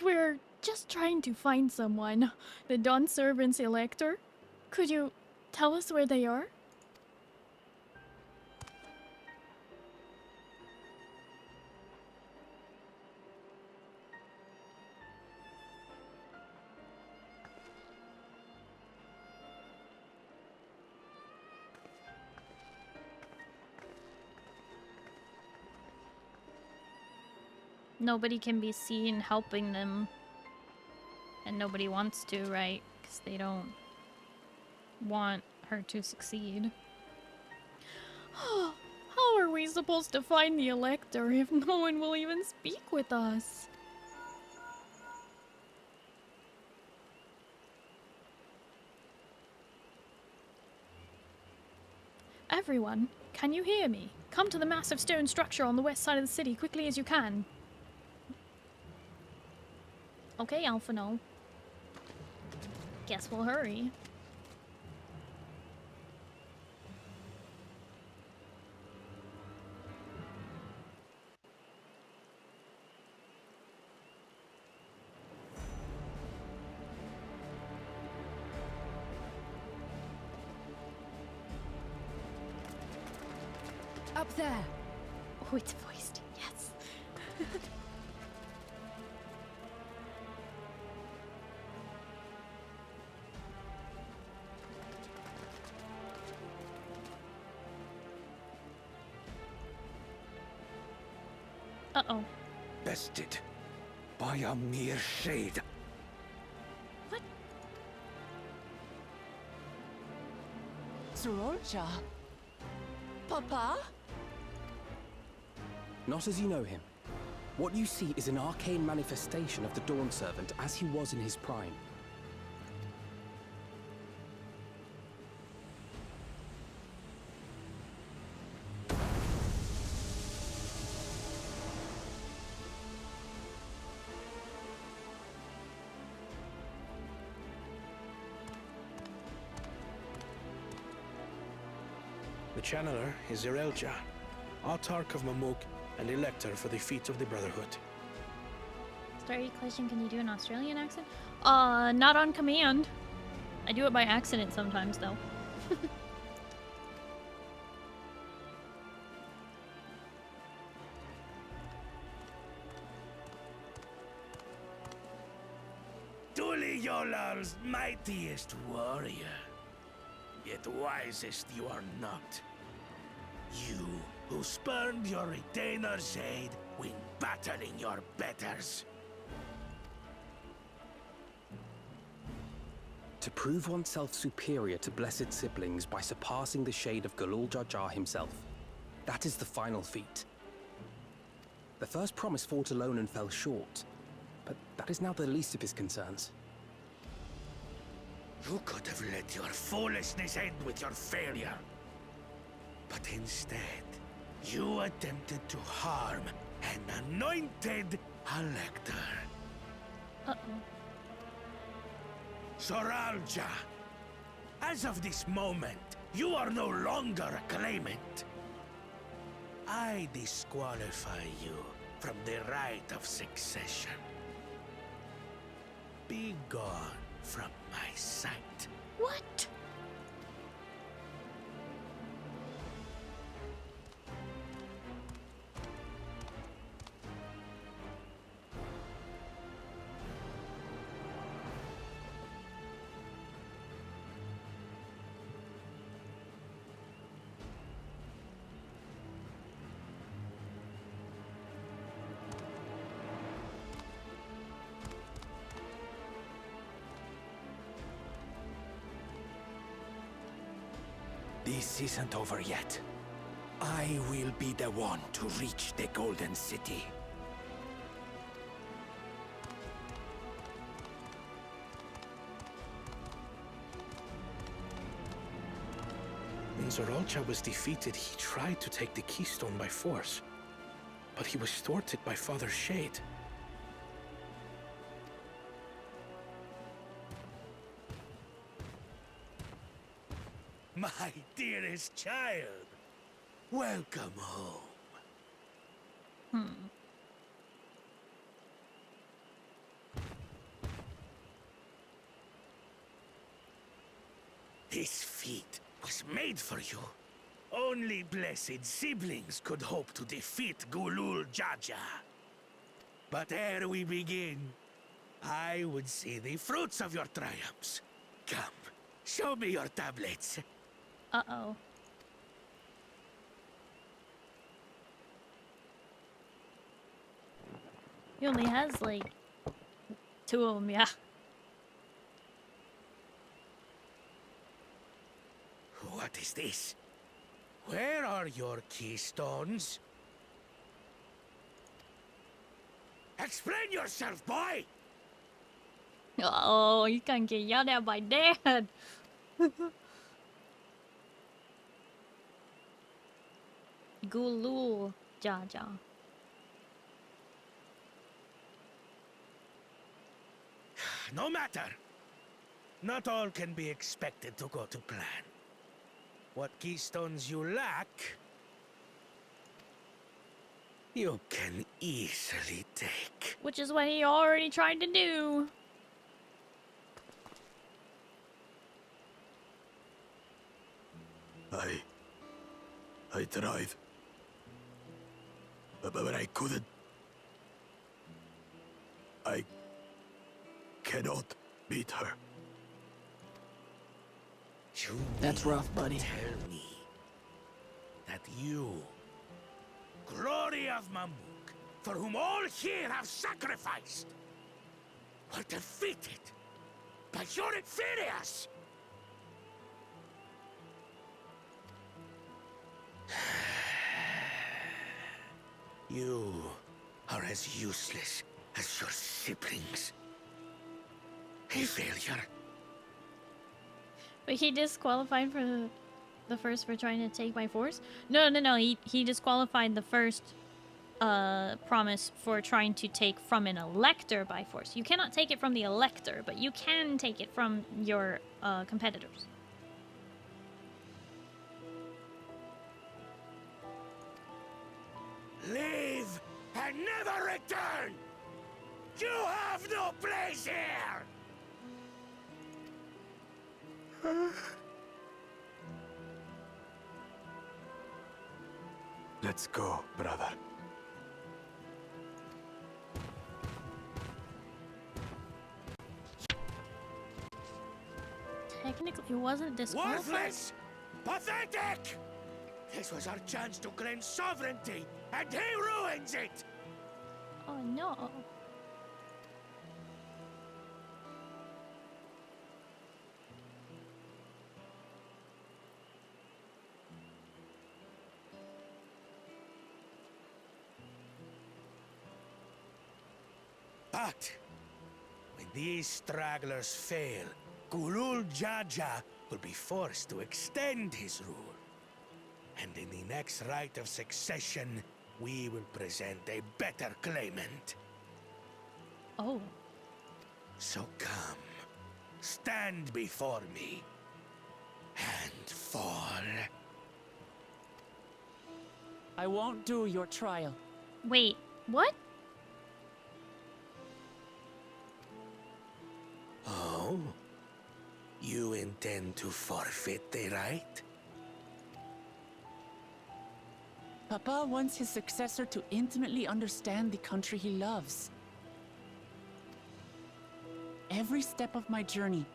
We're just trying to find someone. The Dawn Servant's elector. Could you tell us where they are? Nobody can be seen helping them. And nobody wants to, right? Because they don't want her to succeed. How are we supposed to find the elector if no one will even speak with us? Everyone, can you hear me? Come to the massive stone structure on the west side of the city quickly as you can. Okay, Alphino. Guess we'll hurry. Up there. Oh, it's voiced. Yes. Uh-oh. Bested by a mere shade. Sorolja. Papa? Not as you know him. What you see is an arcane manifestation of the Dawn Servant as he was in his prime. The channeler is Irelja, Autarch of Mamuk and Elector for the Feet of the Brotherhood. Starry, question, can you do an Australian accent? Not on command. I do it by accident sometimes, though. Yolal's mightiest warrior, yet wisest you are not. You, who spurned your retainer's aid when battling your betters. To prove oneself superior to blessed siblings by surpassing the shade of Galul Jar Jar himself. That is the final feat. The first promise fought alone and fell short, but that is now the least of his concerns. You could have let your foolishness end with your failure. But instead, you attempted to harm an anointed elector. Uh-oh. Sorolja, as of this moment, you are no longer a claimant. I disqualify you from the right of succession. Be gone from my sight. What? This isn't over yet. I will be the one to reach the Golden City. When Zoralcha was defeated, he tried to take the keystone by force. But he was thwarted by Father Shade. My dearest child, welcome home. This feat was made for you. Only blessed siblings could hope to defeat Gulul Jaja. But ere we begin, I would see the fruits of your triumphs. Come, show me your tablets. Uh-oh. He only has, like, 2 of them, yeah. What is this? Where are your keystones? Explain yourself, boy! Oh, you can't get yelled at by Dad. Gulul Jaja. No matter. Not all can be expected to go to plan. What keystones you lack, you can easily take. Which is what he already tried to do. I tried. But I couldn't. I cannot beat her. You That's rough, buddy. tell me that you, glory of Mamuk, for whom all here have sacrificed, were defeated by your inferiors. You are as useless as your siblings. A failure. But he disqualified for the first for trying to take by force? No. He disqualified the first promise for trying to take from an elector by force. You cannot take it from the elector, but you can take it from your competitors. Leave and never return! You have no place here! Let's go, brother. Technically, it wasn't disqualified. Worthless! Pathetic! This was our chance to claim sovereignty, and he ruins it! Oh no. But when these stragglers fail, Gulul Jaja will be forced to extend his rule. And in the next rite of succession, we will present a better claimant. Oh. So come, stand before me, and fall. I won't do your trial. Wait, What? Oh? You intend to forfeit the right? Papa wants his successor to intimately understand the country he loves. Every step of my journey,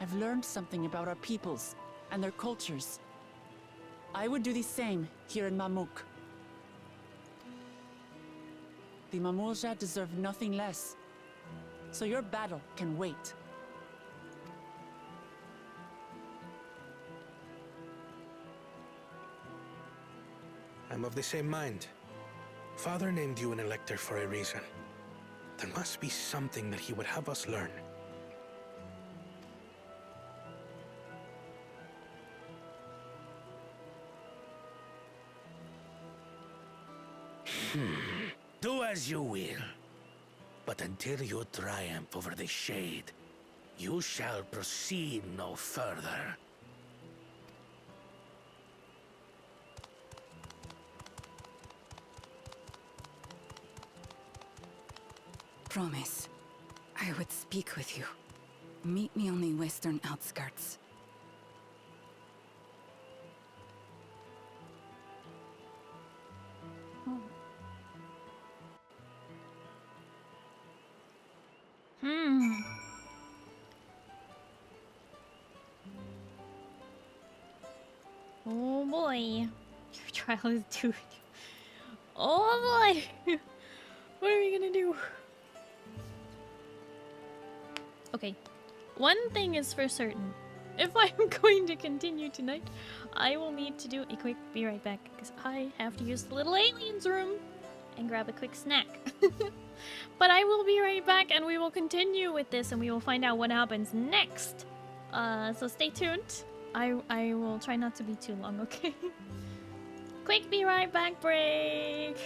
I've learned something about our peoples and their cultures. I would do the same here in Mamuk. The Mamulja deserve nothing less, so your battle can wait. I'm of the same mind. Father named you an elector for a reason. There must be something that he would have us learn. Do as you will. But until you triumph over the Shade, you shall proceed no further. Promise, I would speak with you. Meet me on the western outskirts. Oh boy. Your trial is due. Oh boy. What are we gonna do? Okay. One thing is for certain. If I'm going to continue tonight, I will need to do a quick be right back because I have to use the little alien's room and grab a quick snack. But I will be right back and we will continue with this and we will find out what happens next. So stay tuned. I will try not to be too long, okay? Quick be right back break.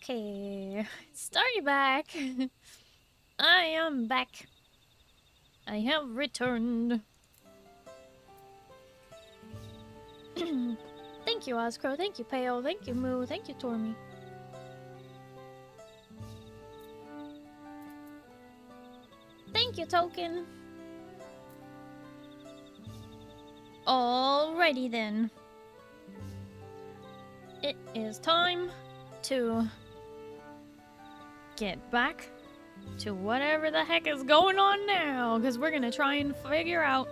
Okay, Starry back. I am back. I have returned. Thank you, Oscro. Thank you, Peo. Thank you, Moo. Thank you, Tormy. Thank you, Token. Alrighty then. It is time to get back to whatever the heck is going on now, because we're gonna try and figure out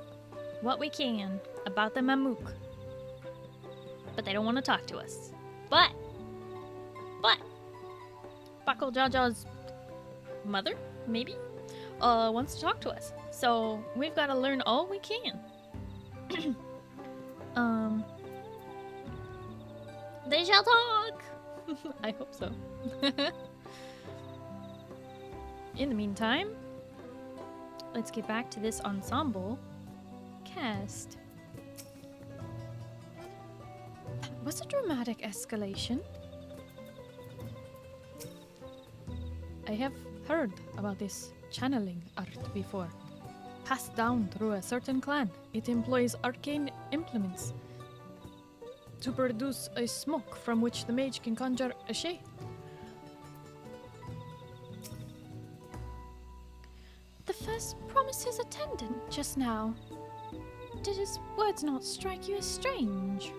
what we can about the Mamook. But they don't want to talk to us. But Buckle Jaja's mother, maybe, wants to talk to us. So we've got to learn all we can. They shall talk! I hope so. In the meantime, let's get back to this ensemble cast. That was a dramatic escalation. I have heard about this channeling art before. Passed down through a certain clan. It employs arcane implements to produce a smoke from which the mage can conjure a shape. The first promises attendant just now. Did his words not strike you as strange?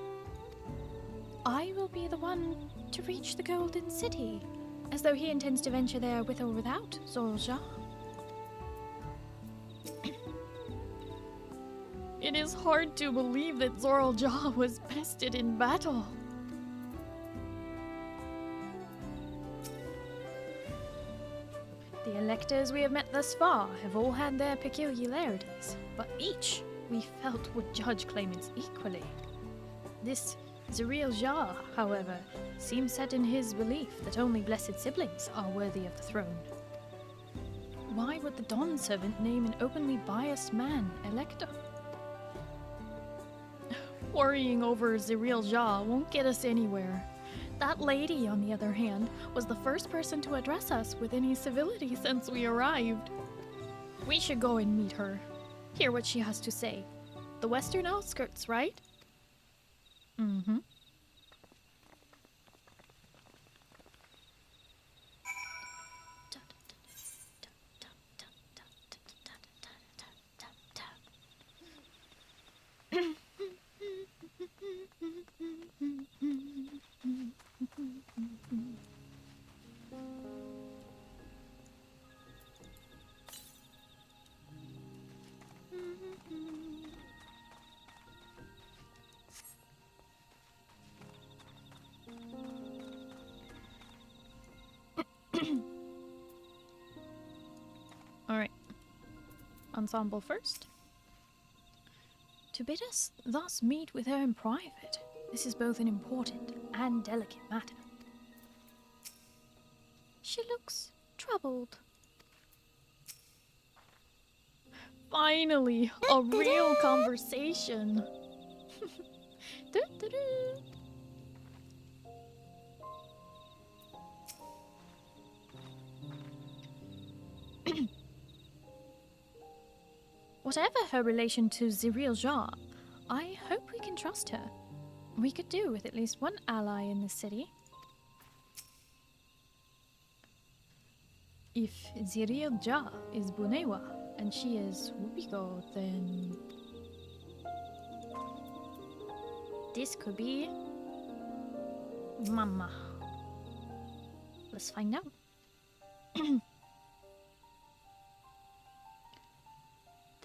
I will be the one to reach the Golden City, as though he intends to venture there with or without Zorja. It is hard to believe that Zorja was bested in battle. The electors we have met thus far have all had their peculiarities, but each we felt would judge claimants equally. This Zorja, however, seems set in his belief that only blessed siblings are worthy of the throne. Why would the Dawn Servant name an openly biased man elector? Worrying over Zorja won't get us anywhere. That lady, on the other hand, was the first person to address us with any civility since we arrived. We should go and meet her. Hear what she has to say. The western outskirts, right? Mm-hmm. Alright. Ensemble first. To bid us thus meet with her in private, this is both an important and delicate matter. She looks troubled. Finally, a real conversation. Whatever her relation to Zorja, I hope we can trust her. We could do with at least one ally in the city. If Zorja is Bunewa and she is Wupiko, then this could be Mama. Let's find out.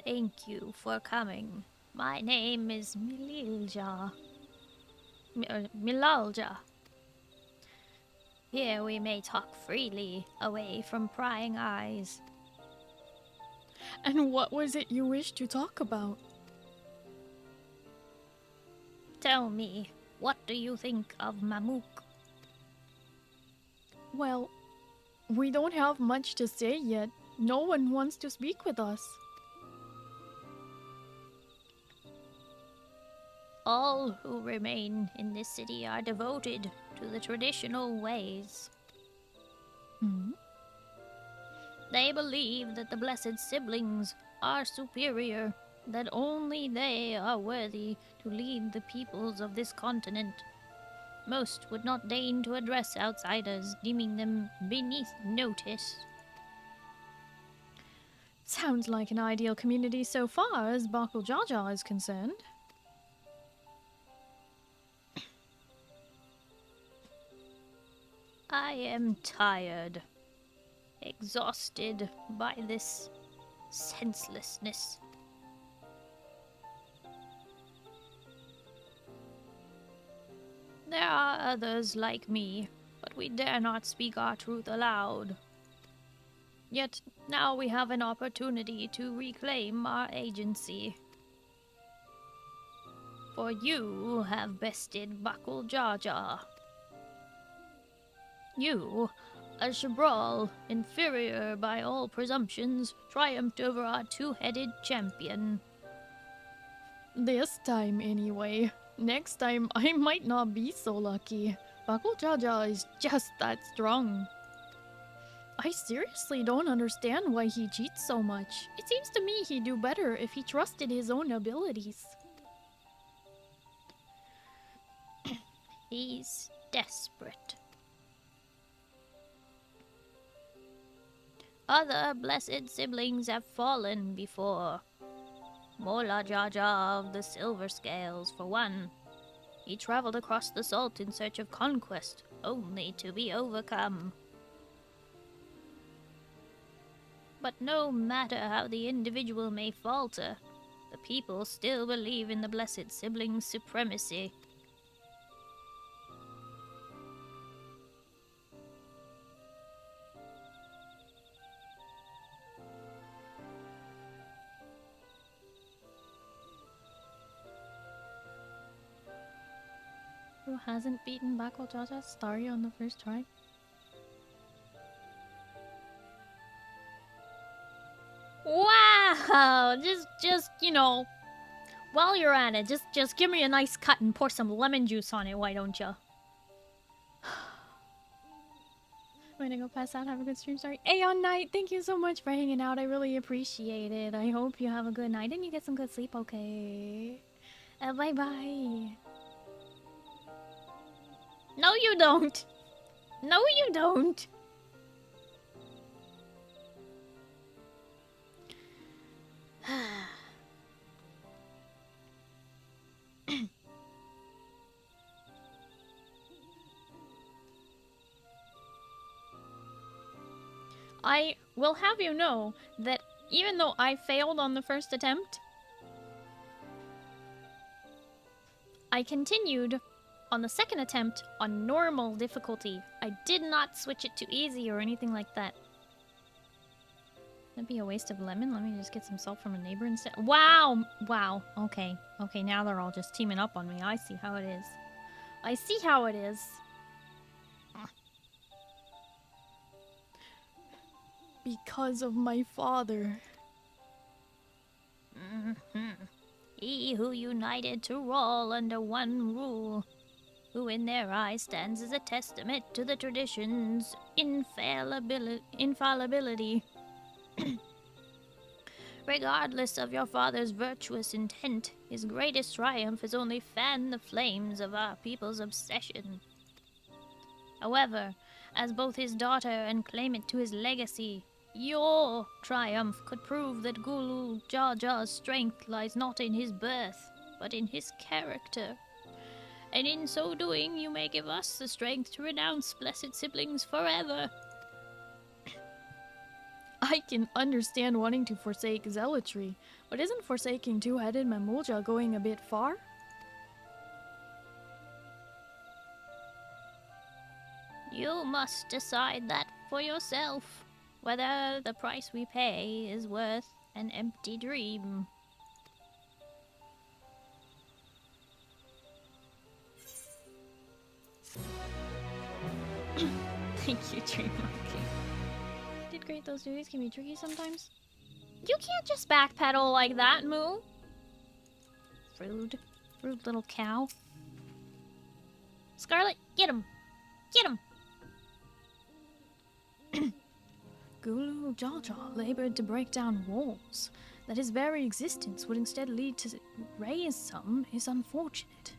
Thank you for coming. My name is Milalja. Here we may talk freely, away from prying eyes. And what was it you wished to talk about? Tell me, what do you think of Mamook? Well, we don't have much to say yet. No one wants to speak with us. All who remain in this city are devoted to the traditional ways. They believe that the blessed siblings are superior, that only they are worthy to lead the peoples of this continent. Most would not deign to address outsiders, deeming them beneath notice. Sounds like an ideal community so far as Bakul Jaja is concerned. I am tired, exhausted by this senselessness. There are others like me, but we dare not speak our truth aloud. Yet now we have an opportunity to reclaim our agency. For you have bested Bakul Jaja. You, a Shabral, inferior by all presumptions, triumphed over our two-headed champion. This time, anyway. Next time, I might not be so lucky. Bakul Jaja is just that strong. I seriously don't understand why he cheats so much. It seems to me he'd do better if he trusted his own abilities. He's desperate. Other blessed siblings have fallen before. Mola Jaja of the Silver Scales, for one. He traveled across the salt in search of conquest, only to be overcome. But no matter how the individual may falter, the people still believe in the blessed siblings' supremacy. Who hasn't beaten Bakul Jaja? Starry on the first try? Wow! Just, you know, while you're at it, just give me a nice cut and pour some lemon juice on it, why don't you? I'm gonna go pass out. Have a good stream, Starry. Aeon Knight, thank you so much for hanging out. I really appreciate it. I hope you have a good night and you get some good sleep, okay? Bye-bye. No, you don't! No, you don't! I will have you know that even though I failed on the first attempt, I continued on the second attempt on normal difficulty. I did not switch it to easy or anything like that. That'd be a waste of lemon. Let me just get some salt from a neighbor instead. Wow! Wow. Okay. Okay, now they're all just teaming up on me. I see how it is. I see how it is. Because of my father. He who united to all under one rule, who in their eyes stands as a testament to the tradition's infallibility. Regardless of your father's virtuous intent, his greatest triumph has only fanned the flames of our people's obsession. However, as both his daughter and claimant to his legacy, your triumph could prove that Gulu Jaja's strength lies not in his birth, but in his character. And in so doing, you may give us the strength to renounce blessed siblings forever. I can understand wanting to forsake zealotry, but isn't forsaking two-headed Mamulja going a bit far? You must decide that for yourself, whether the price we pay is worth an empty dream. Thank you, Dream Monkey. Did great, those duties can be tricky sometimes. You can't just backpedal like that, Moo. Rude. Rude little cow. Scarlet, get him! Get him! Gulu Jaja labored to break down walls. That his very existence would instead lead to raise some is unfortunate.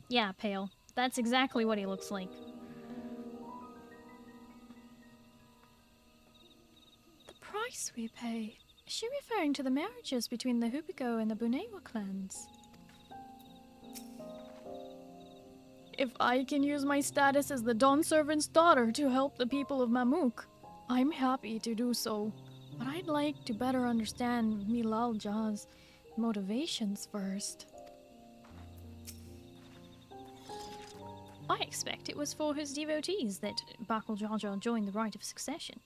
Yeah, Pale. That's exactly what he looks like. The price we pay. Is she referring to the marriages between the Hupiko and the Bunewa clans? If I can use my status as the Dawn Servant's daughter to help the people of Mamuk, I'm happy to do so. But I'd like to better understand Milal Ja's motivations first. I expect it was for his devotees that Bakul Jaja joined the right of succession.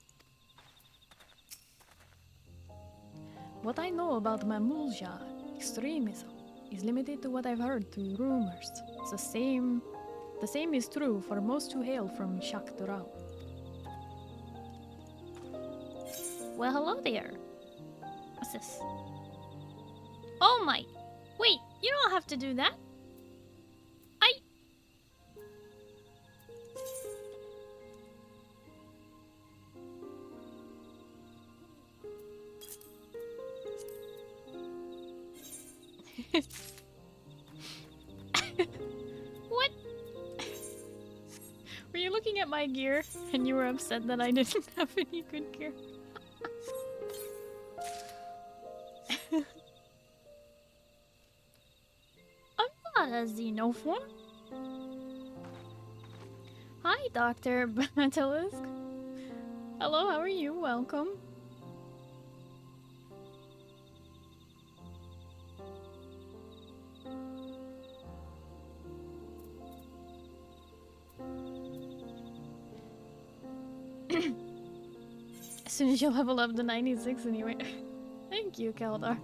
What I know about Mamulja extremism is limited to what I've heard through rumors. It's the same is true for most who hail from Shakturao. Well, hello there. What's this? Oh my... Wait, you don't have to do that. What? Were you looking at my gear and you were upset that I didn't have any good gear? I'm not a xenophone. Hi, Dr. Basilisk. Hello, how are you? Welcome. As soon as you level up to 96 anyway. Thank you, Keldar.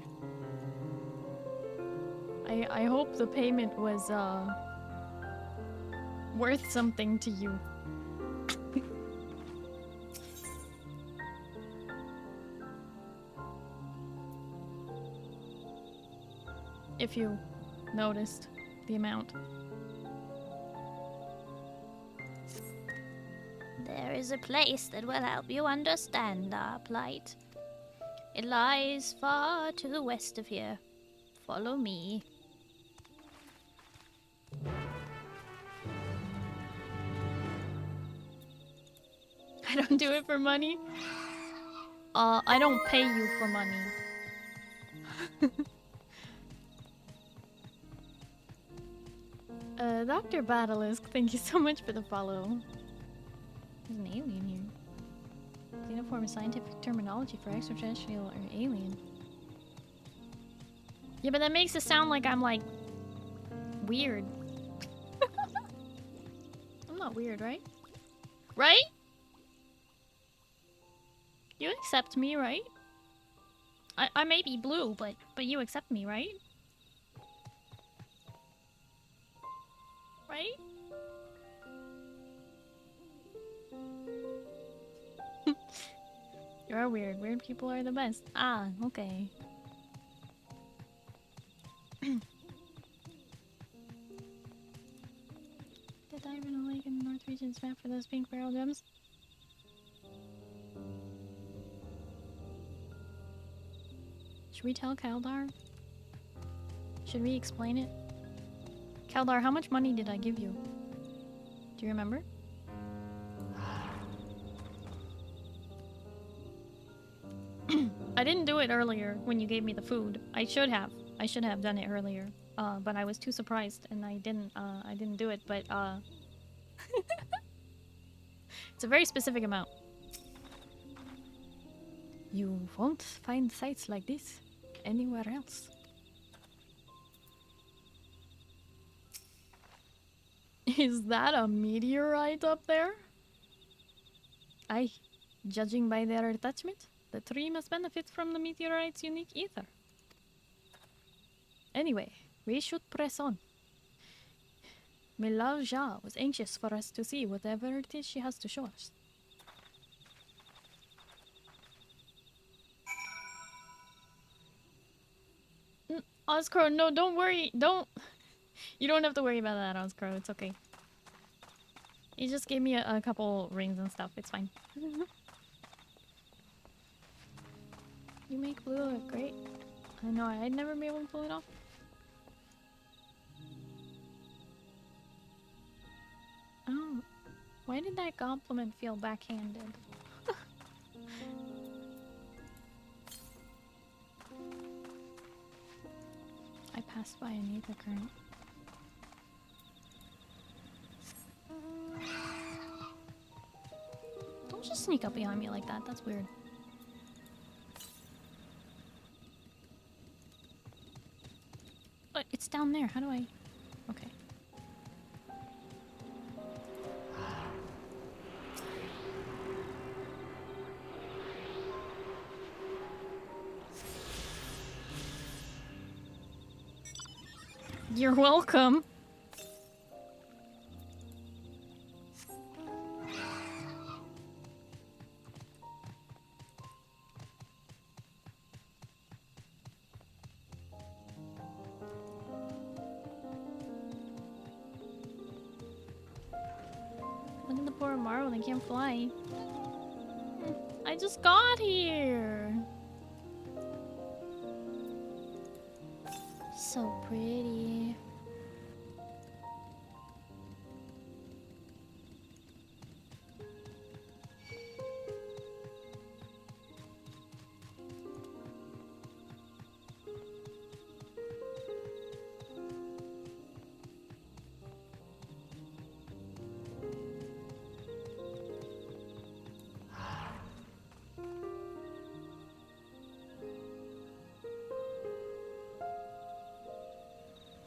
I hope the payment was worth something to you. If you noticed the amount. There is a place that will help you understand our plight. It lies far to the west of here. Follow me. I don't do it for money. I don't pay you for money. Dr. Basilisk, thank you so much for the follow. There's an alien here. Xenoform is scientific terminology for extraterrestrial or alien. Yeah, but that makes it sound like I'm like weird. I'm not weird, right? Right? You accept me, right? I may be blue, but you accept me, right? Right? You are weird. Weird people are the best. Ah, okay. The diamond lake in the north region is mapped for those pink barrel gems. Should we tell Kaldar? Should we explain it? Kaldar, how much money did I give you? Do you remember? I didn't do it earlier when you gave me the food. I should have. I should have done it earlier. But I was too surprised and I didn't do it, but it's a very specific amount. You won't find sites like this anywhere else. Is that a meteorite up there? Aye. Judging by their attachment, the tree must benefit from the meteorite's unique ether. Anyway, we should press on. Milal Ja was anxious for us to see whatever it is she has to show us. Oscro, no, don't worry. Don't. You don't have to worry about that, Oscro. It's okay. He just gave me a couple rings and stuff. It's fine. You make blue look great. I know, I'd never be able to pull it off. Oh, why did that compliment feel backhanded? I passed by an ether current. Don't just sneak up behind me like that. That's weird. But it's down there. How do I... Okay. You're welcome. Look at the poor Marvel, they can't fly. I just got here. So pretty.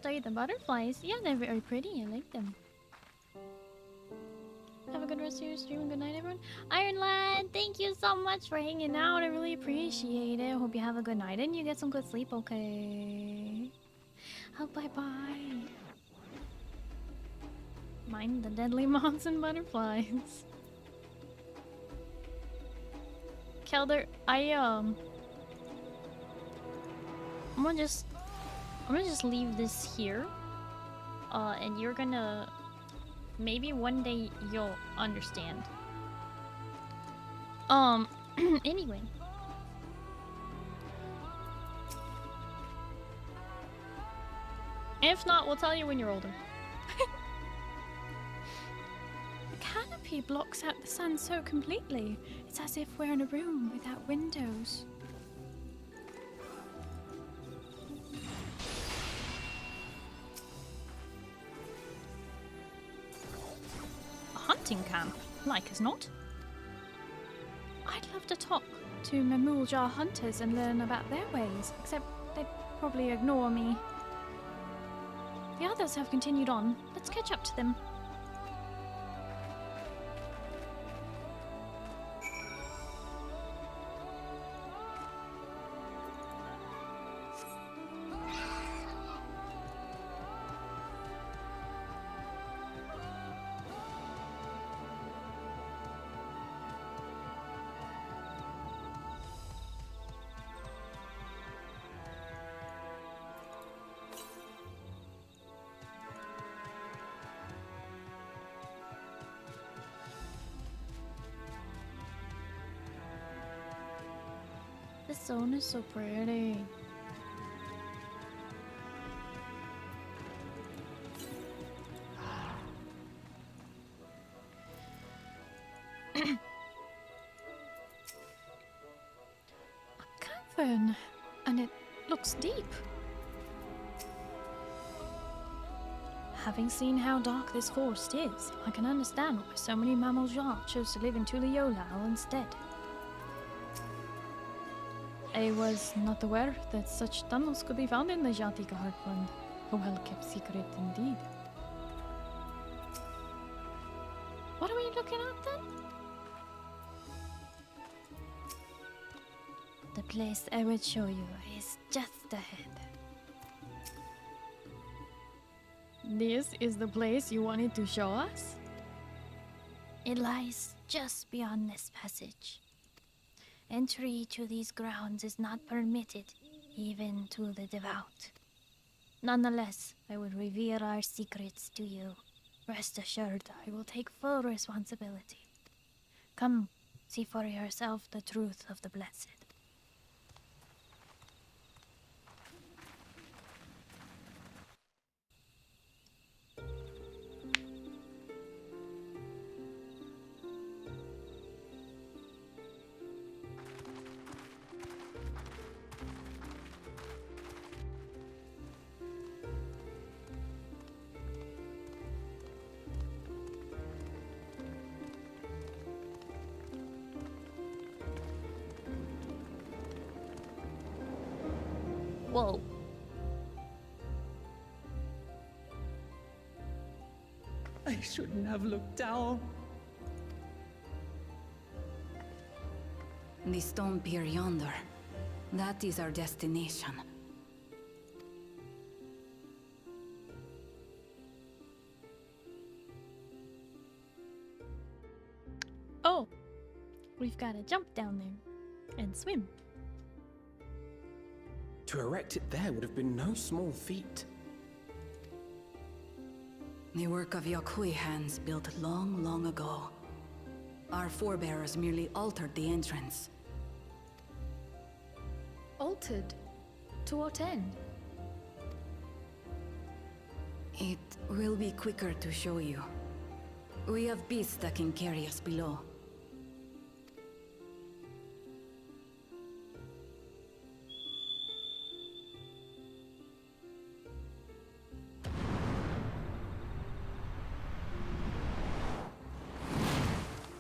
Sorry, the butterflies. Yeah, they're very pretty. I like them. Have a good rest of your stream and good night, everyone. Iron Lad, thank you so much for hanging out. I really appreciate it. Hope you have a good night and you get some good sleep, okay? Oh, bye-bye. Mind the deadly moths and butterflies. Kelder, I'm gonna just leave this here. And you're gonna... Maybe one day you'll understand. Anyway. If not, we'll tell you when you're older. The canopy blocks out the sun so completely. It's as if we're in a room without windows. Hunting camp, like as not. I'd love to talk to Mamuljar hunters and learn about their ways, except they'd probably ignore me. The others have continued on. Let's catch up to them. This zone is so pretty. A cavern, and it looks deep. Having seen how dark this forest is, I can understand why so many Mamuljar chose to live in Tuliolao instead. I was not aware that such tunnels could be found in the Jatika heartland. A well-kept secret indeed. What are we looking at then? The place I would show you is just ahead. This is the place you wanted to show us? It lies just beyond this passage. Entry to these grounds is not permitted, even to the devout. Nonetheless, I would reveal our secrets to you. Rest assured, I will take full responsibility. Come, see for yourself the truth of the blessed. Whoa. I shouldn't have looked down. The stone pier yonder. That is our destination. Oh, we've got to jump down there and swim. To erect it there would have been no small feat. The work of Yakui hands built long, long ago. Our forebears merely altered the entrance. Altered? To what end? It will be quicker to show you. We have beasts that can carry us below.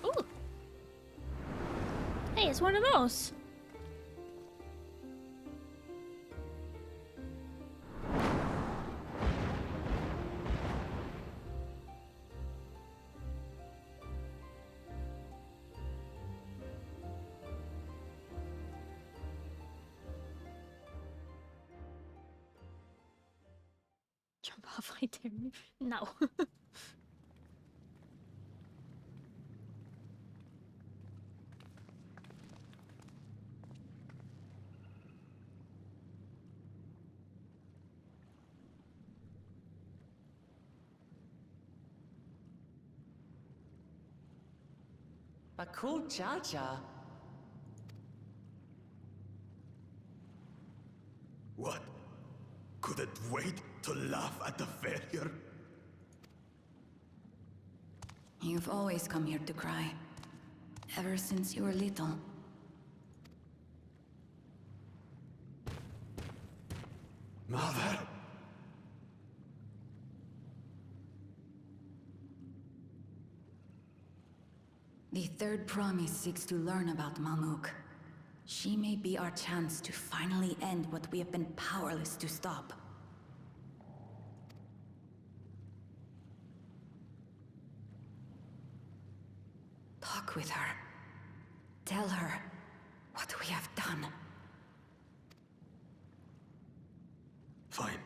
Ooh. Hey, it's one of those. Jump off right there. No. A cool cha-cha. What? Couldn't wait to laugh at the failure? You've always come here to cry. Ever since you were little. Mother? The third promise seeks to learn about Mamuk. She may be our chance to finally end what we have been powerless to stop. Talk with her. Tell her what we have done. Fine.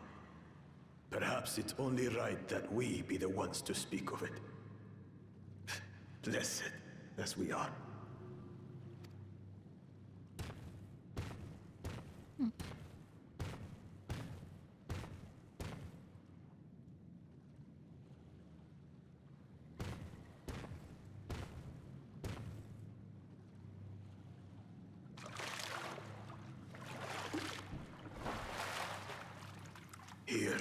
Perhaps it's only right that we be the ones to speak of it. Blessed as we are. Here.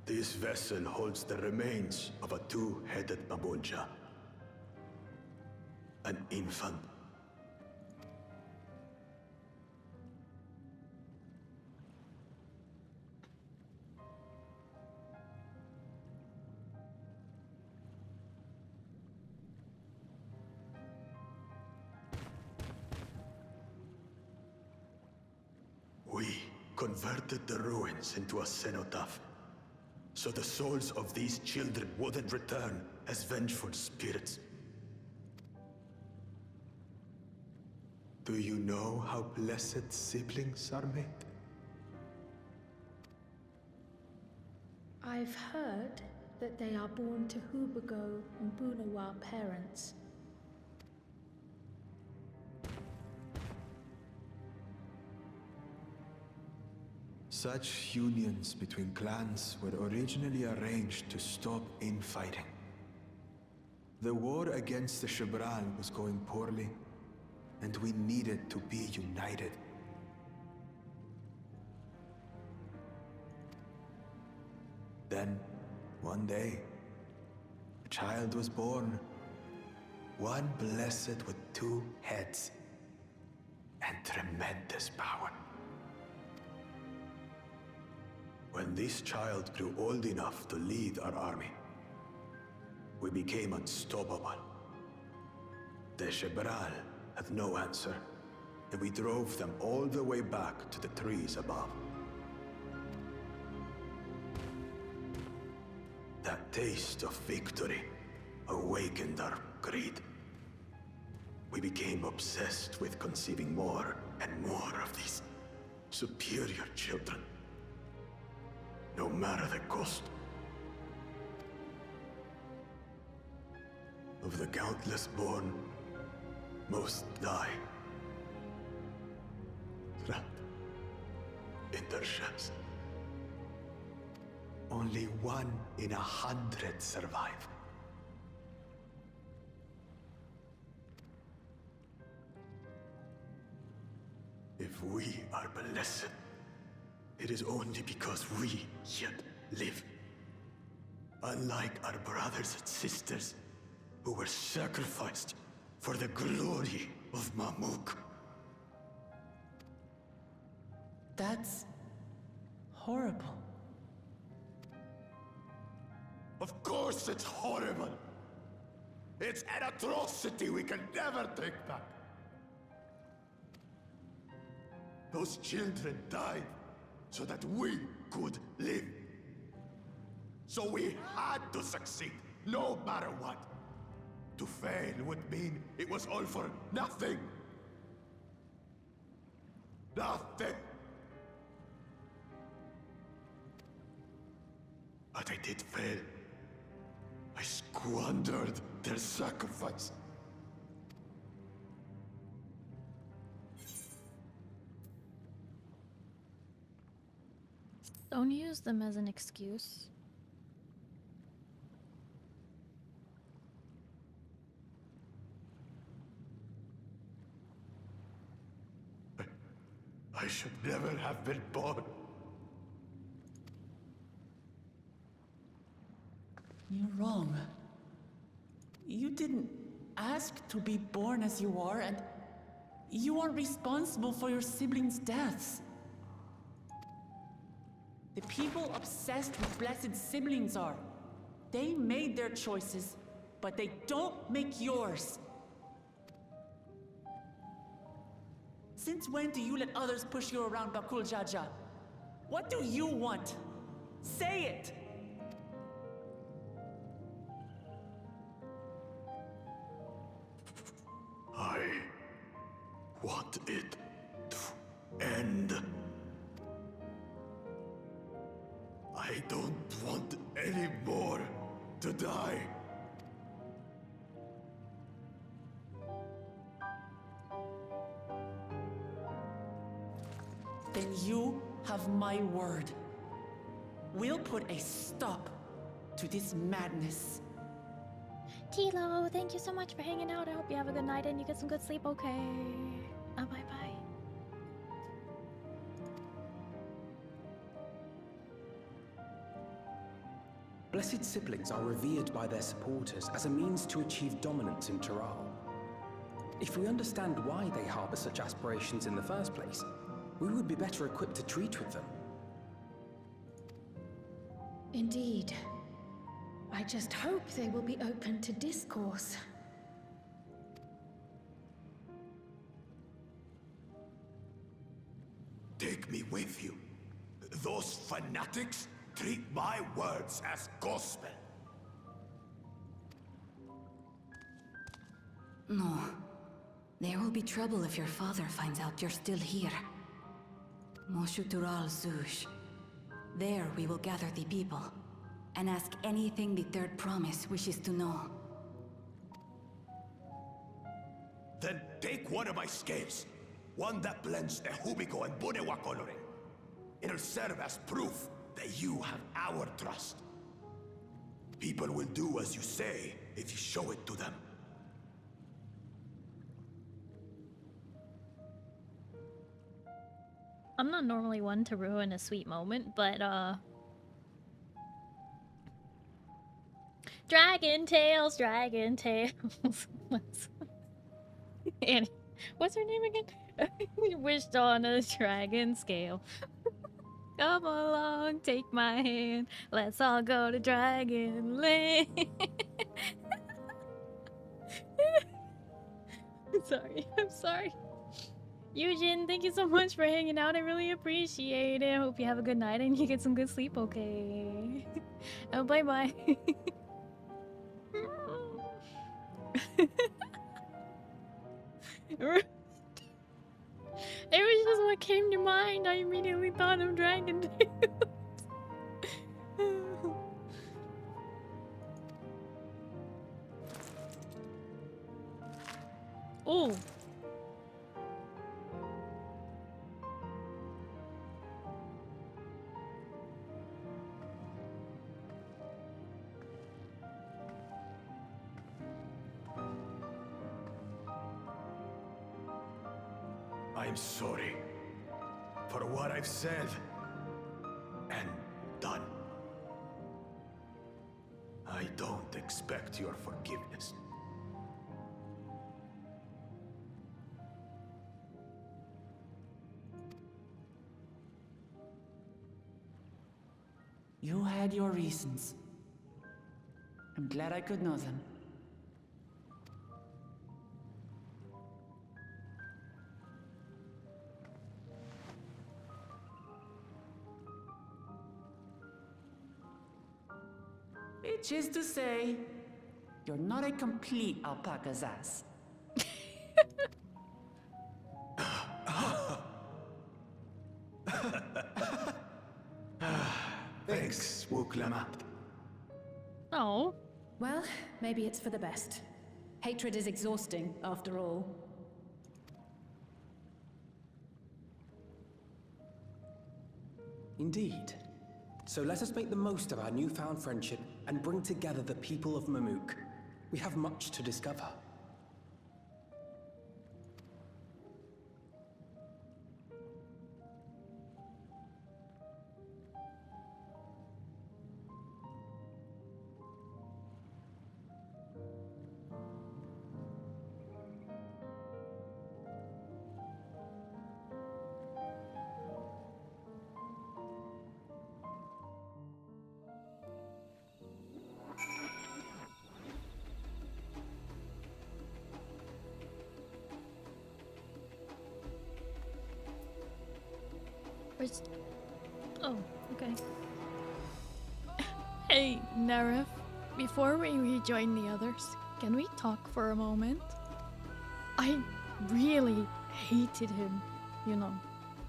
This vessel holds the remains of a two-headed Mabonja. An infant. We converted the ruins into a cenotaph, so the souls of these children wouldn't return as vengeful spirits. Do you know how blessed siblings are made? I've heard that they are born to Hubago and Bunawa parents. Such unions between clans were originally arranged to stop infighting. The war against the Shibral was going poorly, and we needed to be united. Then, one day, a child was born. One blessed with 2 heads and tremendous power. When this child grew old enough to lead our army, we became unstoppable. The Shibral had no answer, and we drove them all the way back to the trees above. That taste of victory awakened our greed. We became obsessed with conceiving more and more of these superior children, no matter the cost. Of the countless born, most die, trapped in their shells. Only 1 in 100 survive. If we are blessed, it is only because we yet live. Unlike our brothers and sisters, who were sacrificed for the glory of Mamuk. That's horrible. Of course it's horrible. It's an atrocity we can never take back. Those children died so that we could live. So we had to succeed, no matter what. To fail would mean it was all for nothing. Nothing. But I did fail. I squandered their sacrifice. Don't use them as an excuse. I should never have been born. You're wrong. You didn't ask to be born as you are, and you aren't responsible for your siblings' deaths. The people obsessed with blessed siblings are. They made their choices, but they don't make yours. Since when do you let others push you around, Bakul Jaja? What do you want? Say it! I want it to end. I don't want any more to die. Then you have my word. We'll put a stop to this madness. Tilo, thank you so much for hanging out. I hope you have a good night and you get some good sleep, okay? Bye-bye. Blessed siblings are revered by their supporters as a means to achieve dominance in Tyral. If we understand why they harbor such aspirations in the first place, we would be better equipped to treat with them. Indeed. I just hope they will be open to discourse. Take me with you. Those fanatics treat my words as gospel. No. There will be trouble if your father finds out you're still here. Moshutural Zush. There we will gather the people, and ask anything the Third Promise wishes to know. Then take one of my scales. One that blends the Hubiko and Bunewa coloring. It'll serve as proof that you have our trust. People will do as you say if you show it to them. I'm not normally one to ruin a sweet moment, but Dragon Tales, Dragon Tales. Annie, what's her name again? Wished on a dragon scale. Come along, take my hand. Let's all go to Dragon Land. I'm sorry. Eugene, thank you so much for hanging out. I really appreciate it. Hope you have a good night and you get some good sleep, okay? Oh, bye-bye. It was just what came to mind. I immediately thought of Dragon Tales. Oh. I'm sorry for what I've said and done. I don't expect your forgiveness. You had your reasons. I'm glad I could know them. Which is to say, you're not a complete alpaca's ass. Thanks, Wuklama. Oh. Well, maybe it's for the best. Hatred is exhausting, after all. Indeed. So let us make the most of our newfound friendship and bring together the people of Mamook. We have much to discover. Oh, okay. Hey, Neref. Before we rejoin the others, can we talk for a moment? I really hated him, you know,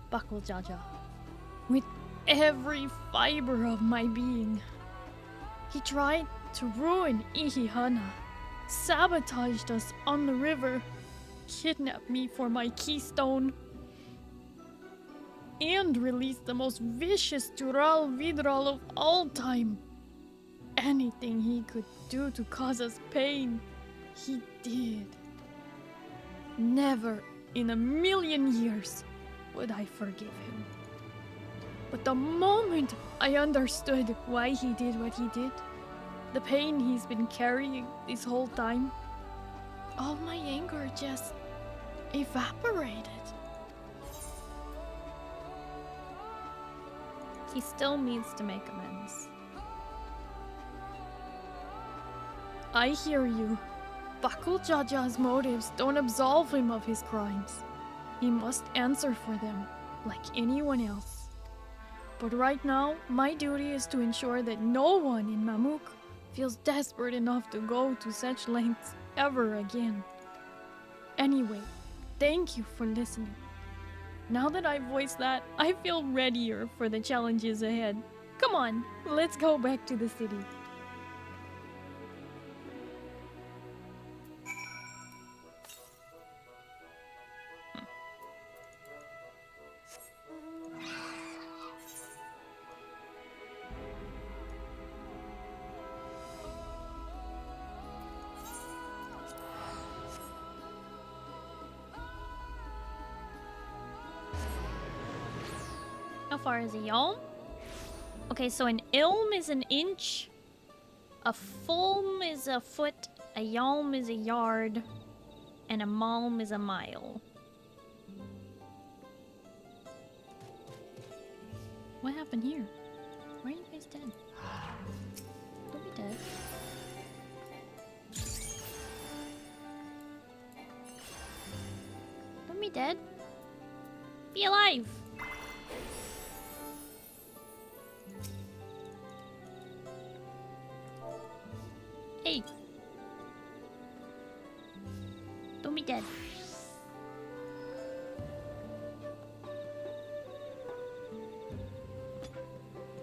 Buckle Jaja, with every fiber of my being. He tried to ruin Ihihana, sabotaged us on the river, kidnapped me for my keystone, and released the most vicious Dural Vidral of all time. Anything he could do to cause us pain, he did. Never in a million years would I forgive him. But the moment I understood why he did what he did, the pain he's been carrying this whole time, all my anger just evaporated. He still needs to make amends. I hear you. Bakul Jaja's motives don't absolve him of his crimes. He must answer for them, like anyone else. But right now, my duty is to ensure that no one in Mamook feels desperate enough to go to such lengths ever again. Anyway, thank you for listening. Now that I've voiced that, I feel readier for the challenges ahead. Come on, let's go back to the city. How far is a yalm? Okay, so an ilm is an inch, a fulm is a foot, a yalm is a yard, and a malm is a mile. What happened here? Why are you guys dead? Don't be dead. Don't be dead. Be alive! Hey! Don't be dead.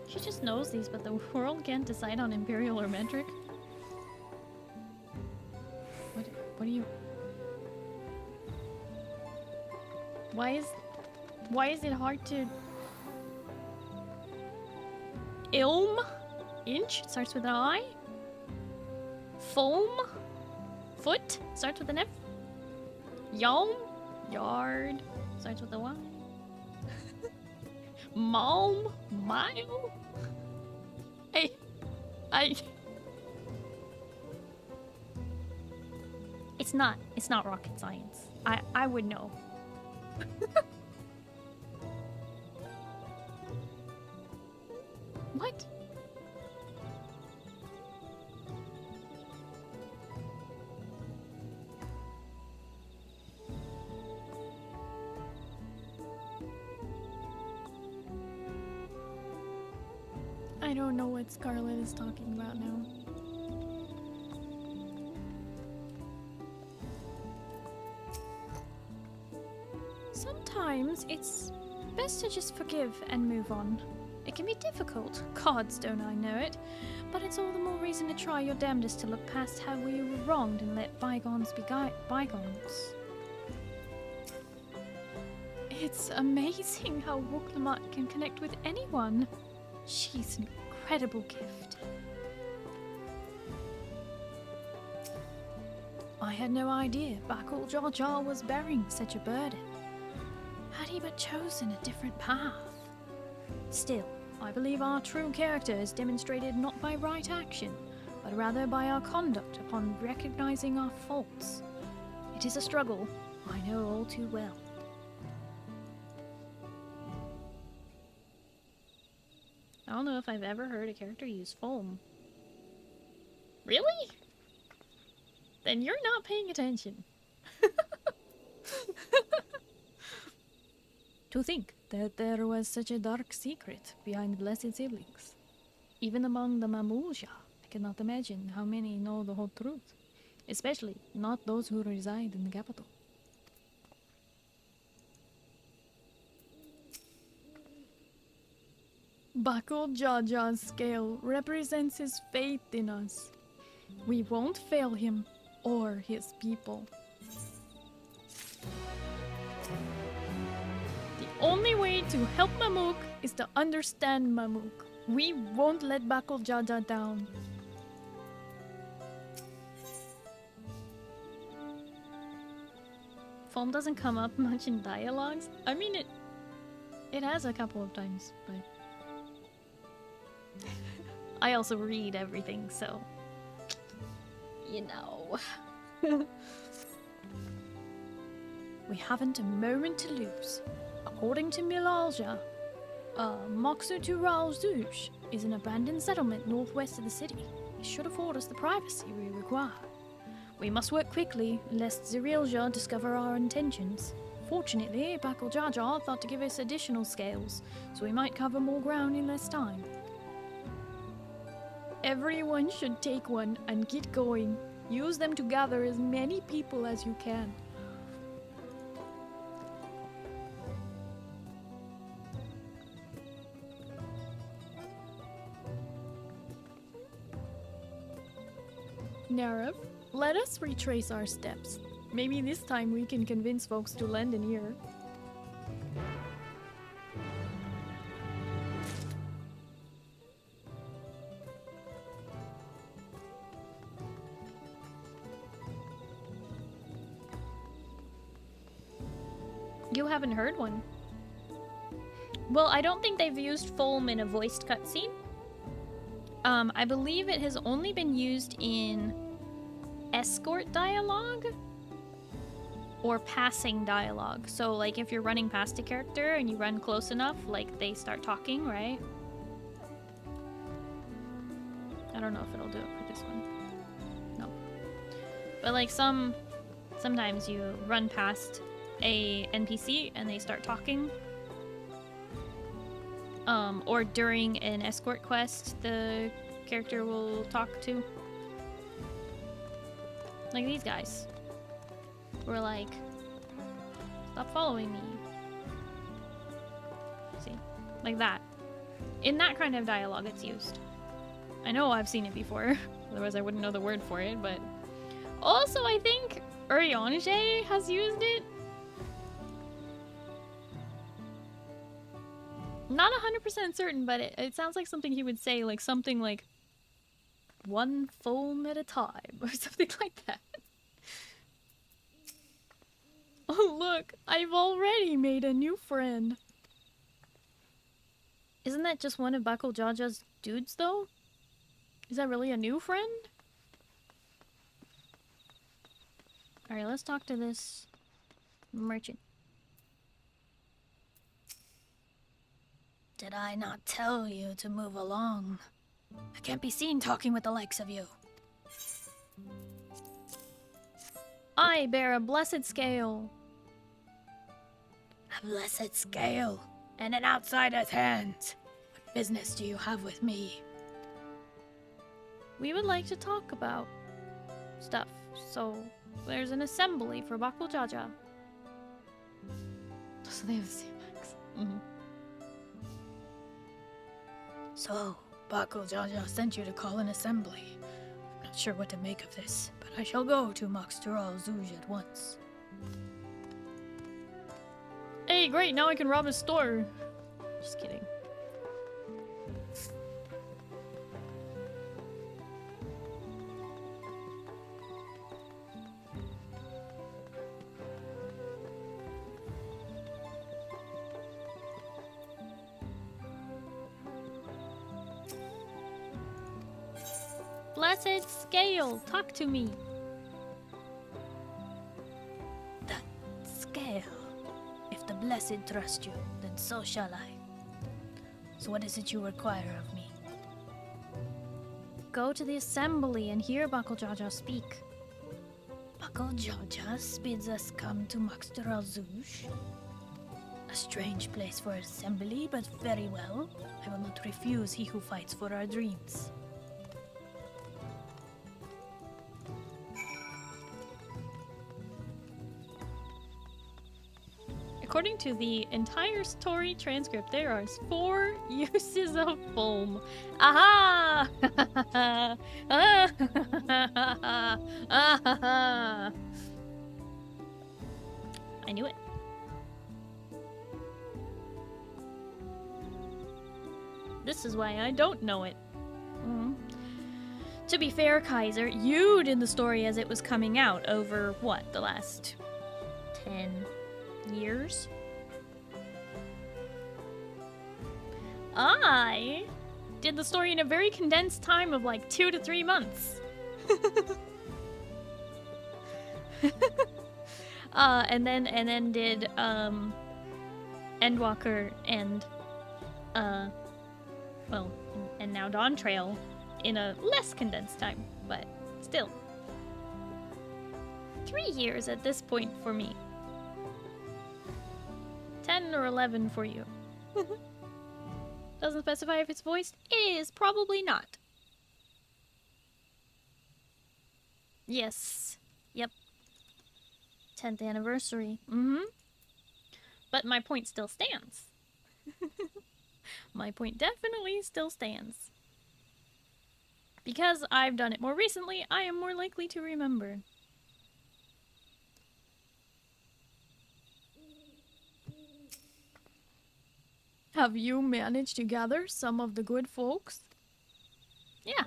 She just knows these, but the world can't decide on imperial or metric. What are you... Why is it hard to... Ilm? Inch? Starts with an I? Foam? Foot? Starts with an F? Yalm? Yard? Starts with a Y? Malm? Mile? It's not rocket science. I would know. What? I don't know what Scarlet is talking about now. Sometimes it's best to just forgive and move on. It can be difficult, gods don't I know it, but it's all the more reason to try your damnedest to look past how we were wronged and let bygones be bygones. It's amazing how Wuklamut can connect with anyone. She's an incredible gift. I had no idea Bakul Jar Jar was bearing such a burden. Had he but chosen a different path. Still, I believe our true character is demonstrated not by right action, but rather by our conduct upon recognizing our faults. It is a struggle, I know all too well. I don't know if I've ever heard a character use foam. Really? Then you're not paying attention. To think that there was such a dark secret behind blessed siblings. Even among the Mamulja, I cannot imagine how many know the whole truth. Especially not those who reside in the capital. Bakul Jar Jar's scale represents his faith in us. We won't fail him or his people. The only way to help Mamuk is to understand Mamuk. We won't let Bakul Jar Jar down. Foam doesn't come up much in dialogues. I mean, it has a couple of times, but I also read everything, so you know. We haven't a moment to lose. According to Milalja, Moksutural Zush is an abandoned settlement northwest of the city. It should afford us the privacy we require. We must work quickly, lest Zirilja discover our intentions. Fortunately, Bakul Jar Jar thought to give us additional scales, so we might cover more ground in less time. Everyone should take one and get going. Use them to gather as many people as you can. Narav, let us retrace our steps. Maybe this time we can convince folks to lend an ear. You haven't heard one. Well, I don't think they've used Fulm in a voiced cutscene. I believe it has only been used in escort dialogue or passing dialogue. So, like, if you're running past a character and you run close enough, like, they start talking, right? I don't know if it'll do it for this one. No. But, like, sometimes you run past a NPC and they start talking. Or during an escort quest, the character will talk to. Like these guys. Who are like, stop following me. See? Like that. In that kind of dialogue it's used. I know I've seen it before. Otherwise I wouldn't know the word for it, but... Also, I think ErianOsamu has used it. Not 100% certain, but it sounds like something he would say, like something like one foam at a time, or something like that. Oh look, I've already made a new friend. Isn't that just one of Bako Jaja's dudes, though? Is that really a new friend? Alright, let's talk to this merchant. Did I not tell you to move along? I can't be seen talking with the likes of you. I bear a blessed scale. A blessed scale? And an outsider's hands? What business do you have with me? We would like to talk about stuff, so there's an assembly for Bako Jaja. So they have the same max. Mm-hmm. So, Bako Jaja sent you to call an assembly. I'm not sure what to make of this, but I shall go to Moxteral Zouj at once. Hey, great, now I can rob his store. Just kidding. Blessed scale, talk to me. That scale. If the blessed trust you, then so shall I. So what is it you require of me? Go to the assembly and hear Bako Jaja speak. Bako Jaja bids us come to Moxteral Zouj. A strange place for assembly, but very well. I will not refuse he who fights for our dreams. According to the entire story transcript, there are 4 uses of foam. Aha! I knew it. This is why I don't know it. To be fair, Kaiser, you did the story as it was coming out over, what, the last 10 years? I did the story in a very condensed time of like 2 to 3 months. And then did Endwalker and well, and now Dawn Trail in a less condensed time, but still 3 years at this point for me. 10 or 11 for you. Doesn't specify if it's voiced. It is probably not. Yes. Yep. 10th anniversary. But my point still stands. My point definitely still stands. Because I've done it more recently, I am more likely to remember. Have you managed to gather some of the good folks? Yeah.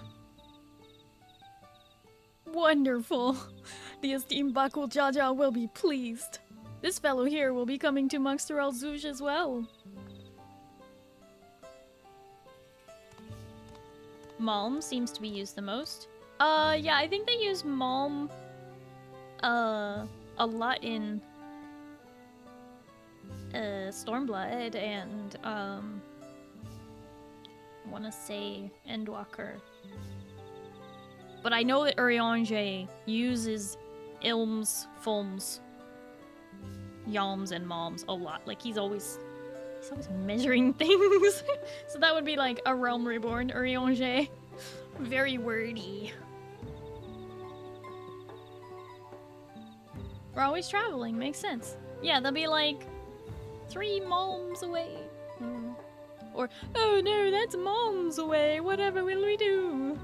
Wonderful. The esteemed Bako Jaja will be pleased. This fellow here will be coming to Moxteral Zouj as well. Malm seems to be used the most. Yeah, I think they use Malm a lot in Stormblood and wanna say Endwalker. But I know that Urianger uses Ilms, Fulms, Yalms, and Malms a lot. Like he's always measuring things. So that would be like a Realm Reborn Urianger. Very wordy. We're always traveling, makes sense. Yeah, they'll be like 3 Malms away. Or, oh no, that's Malms away. Whatever will we do?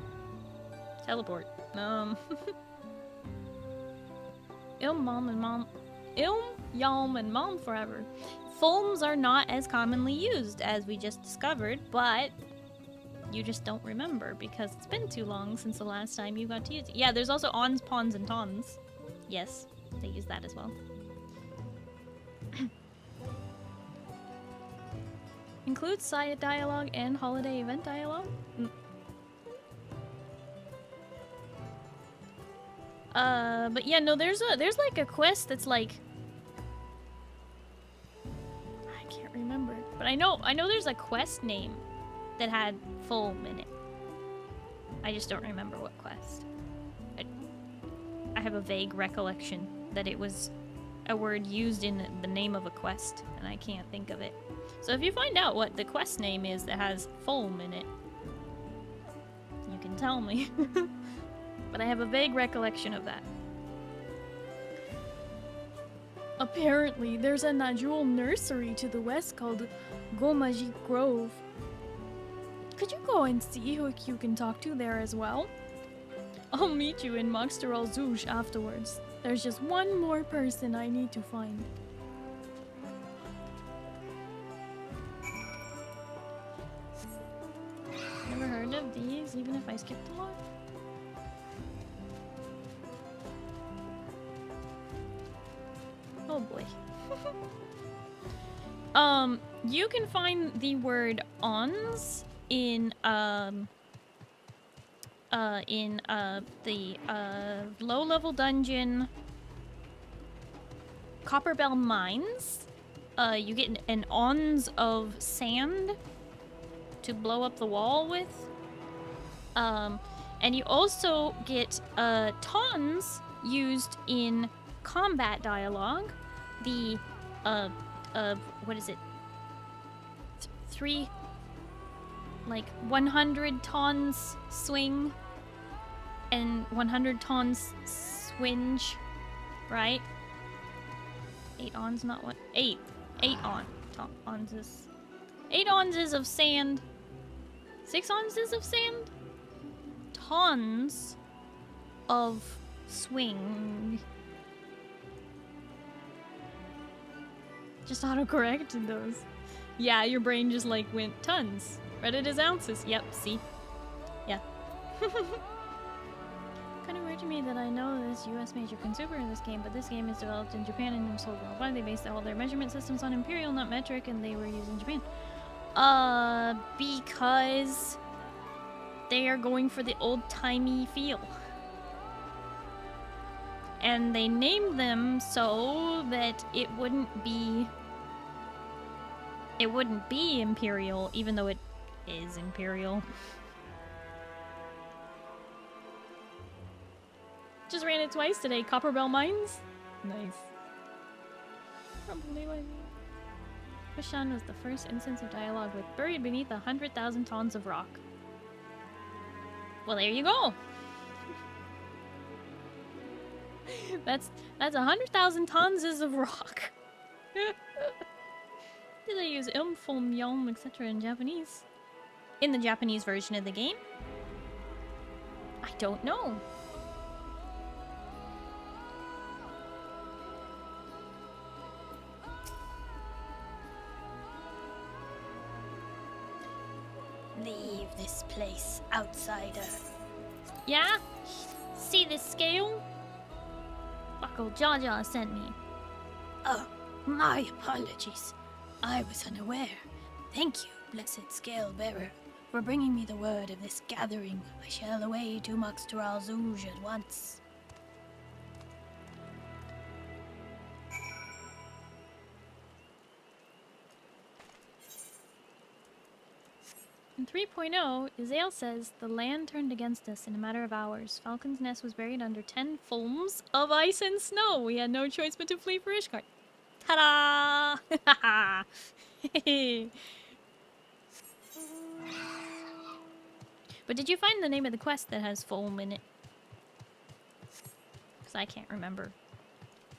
Teleport. Ilm, Malm, and Malm. Ilm, Yalm, and Malm forever. Fulms are not as commonly used as we just discovered, but you just don't remember because it's been too long since the last time you got to use it. Yeah, there's also Ons, Pons, and Tons. Yes, they use that as well. Includes side dialogue and holiday event dialogue. But yeah, no, there's like a quest that's like I can't remember, but I know there's a quest name that had Fulm in it. I just don't remember what quest. I have a vague recollection that it was a word used in the name of a quest, and I can't think of it. So if you find out what the quest name is that has Fulm in it, you can tell me. But I have a vague recollection of that. Apparently, there's a Najul nursery to the west called Gomajik Grove. Could you go and see who you can talk to there as well? I'll meet you in Moxter al Zouj afterwards. There's just one more person I need to find. Never heard of these, even if I skipped a lot? Oh boy. You can find the word ons in the low-level dungeon Copperbell Mines. You get an ons of sand to blow up the wall with. And you also get tons used in combat dialogue. The what is it? 100 tons swing and 100 tons swinge, right? 8 ons, not what? 8 onses. 8 onses of sand. 6 onses of sand. Tons of swing. Just autocorrected those. Yeah, your brain just like went tons. Read it as ounces. Yep, see? Yeah. Kind of weird to me that I know this US major consumer in this game, but this game is developed in Japan and sold worldwide. They based all their measurement systems on Imperial, not metric, and they were used in Japan. Because they are going for the old-timey feel. And they named them so that it wouldn't be Imperial, even though it is Imperial. Just ran it twice today. Copperbell Mines? Nice. Probably why. Kushan was the first instance of dialogue with buried beneath 100,000 tons of rock. Well, there you go. That's 100,000 tons of rock. Did they use Ilm, Fulm, Yalm, etc. in Japanese? In the Japanese version of the game? I don't know. Leave this place, outsider. Yeah? See this scale? Buckle Jaja sent me. Oh, my apologies. I was unaware. Thank you, blessed scale bearer. for bringing me the word of this gathering. I shall away to Muxtaral Zouj at once. In 3.0, Izael says, the land turned against us in a matter of hours. Falcon's Nest was buried under 10 fulms of ice and snow. We had no choice but to flee for Ishgard. Ta-da! But did you find the name of the quest that has foam in it? Because I can't remember.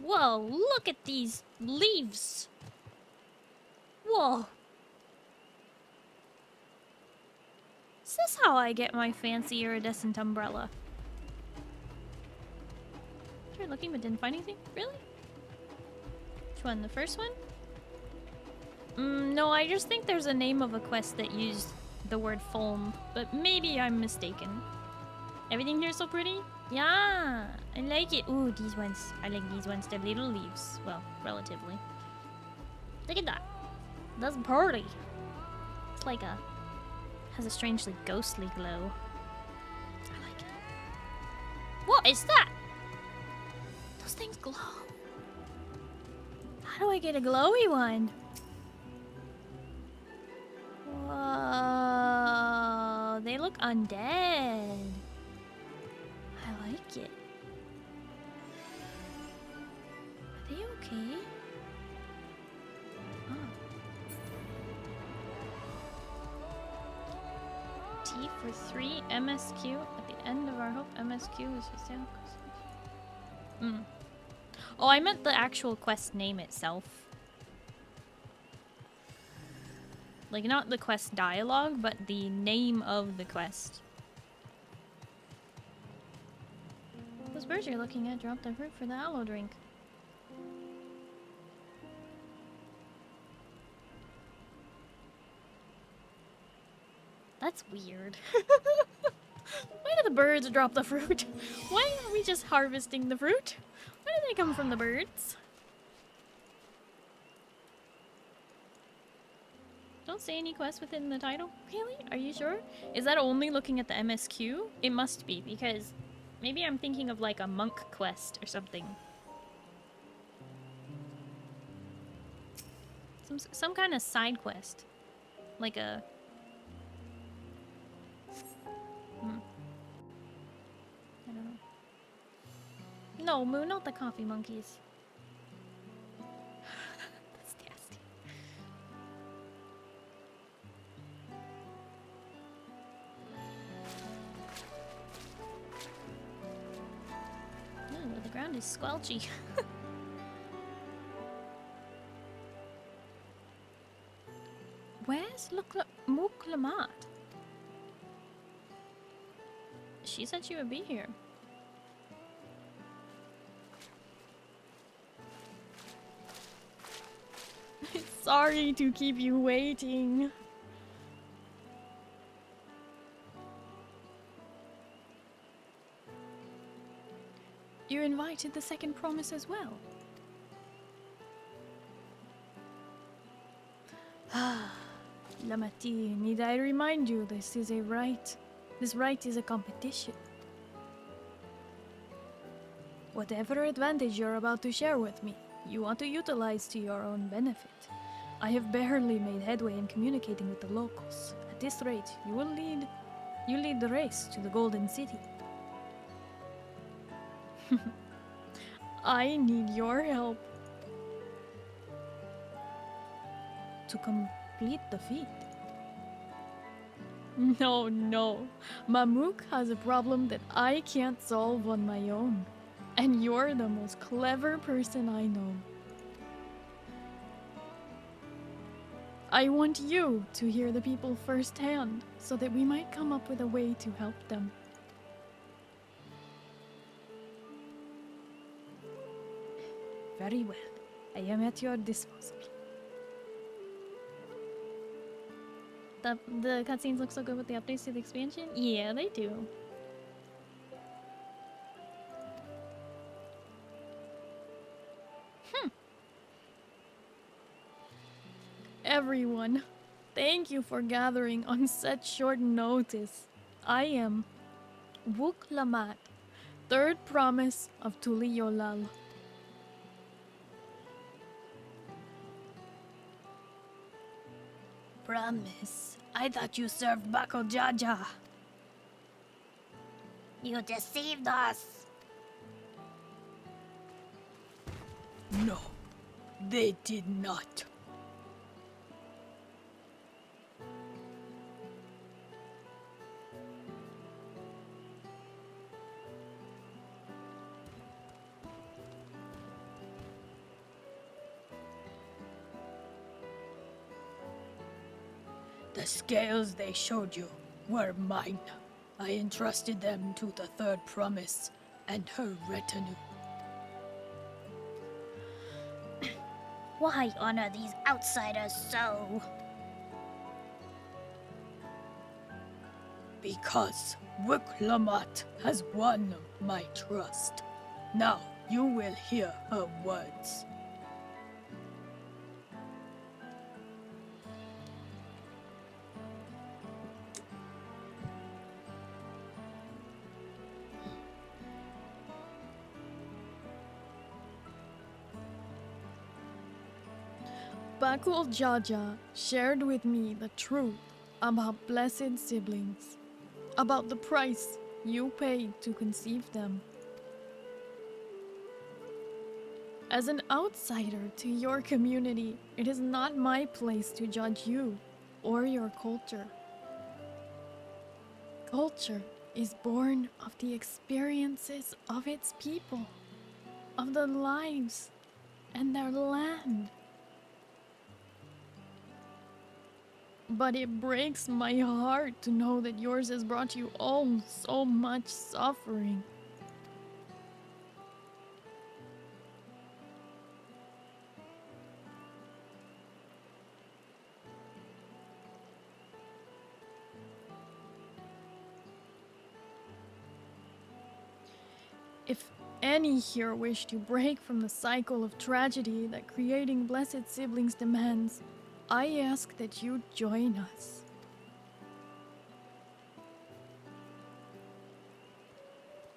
Whoa, look at these leaves! Whoa! Is this how I get my fancy iridescent umbrella? Tried looking but didn't find anything? Really? Which one? The first one? No, I just think there's a name of a quest that used the word foam, but maybe I'm mistaken. Everything here is so pretty? Yeah, I like it. Ooh, these ones. I like these ones. They're little leaves. Well, relatively. Look at that. That's pretty. It's like a... has a strangely ghostly glow. I like it. What is that? Those things glow. How do I get a glowy one? Whoa, they look undead. I like it. Are they okay? Oh. T for 3 MSQ. At the end of our hope, MSQ is just down. Oh, I meant the actual quest name itself. Like, not the quest dialogue, but the name of the quest. Those birds you're looking at dropped the fruit for the aloe drink. That's weird. Why do the birds drop the fruit? Why aren't we just harvesting the fruit? Why do they come from the birds? Don't say any quest within the title. Really? Are you sure? Is that only looking at the MSQ? It must be, because maybe I'm thinking of like a monk quest or something. Some kind of side quest. Like a... I don't know. No, Moo, not the coffee monkeys. That's nasty. Ooh, the ground is squelchy. Where's Muklamat? She said she would be here. Sorry to keep you waiting. You're invited the second promise as well. Ah, Lamati, need I remind you this is a right. This right is a competition. Whatever advantage you're about to share with me, you want to utilize to your own benefit. I have barely made headway in communicating with the locals. At this rate, you lead the race to the Golden City. I need your help to complete the feat. No. Mamook has a problem that I can't solve on my own. And you're the most clever person I know. I want you to hear the people firsthand, so that we might come up with a way to help them. Very well. I am at your disposal. The cutscenes look so good with the updates to the expansion? Yeah, they do. Everyone. Thank you for gathering on such short notice. I am Wuk Lamat, third promise of Tuliolal. Promise? I thought you served Bako Jaja. You deceived us. No, they did not. The scales they showed you were mine. I entrusted them to the third promise and her retinue. Why honor these outsiders so? Because Wiklamat has won my trust. Now you will hear her words. Bakul Jaja shared with me the truth about blessed siblings, about the price you paid to conceive them. As an outsider to your community, it is not my place to judge you or your culture. Culture is born of the experiences of its people, of their lives and their land. But it breaks my heart to know that yours has brought you all so much suffering. If any here wish to break from the cycle of tragedy that creating blessed siblings demands, I ask that you join us.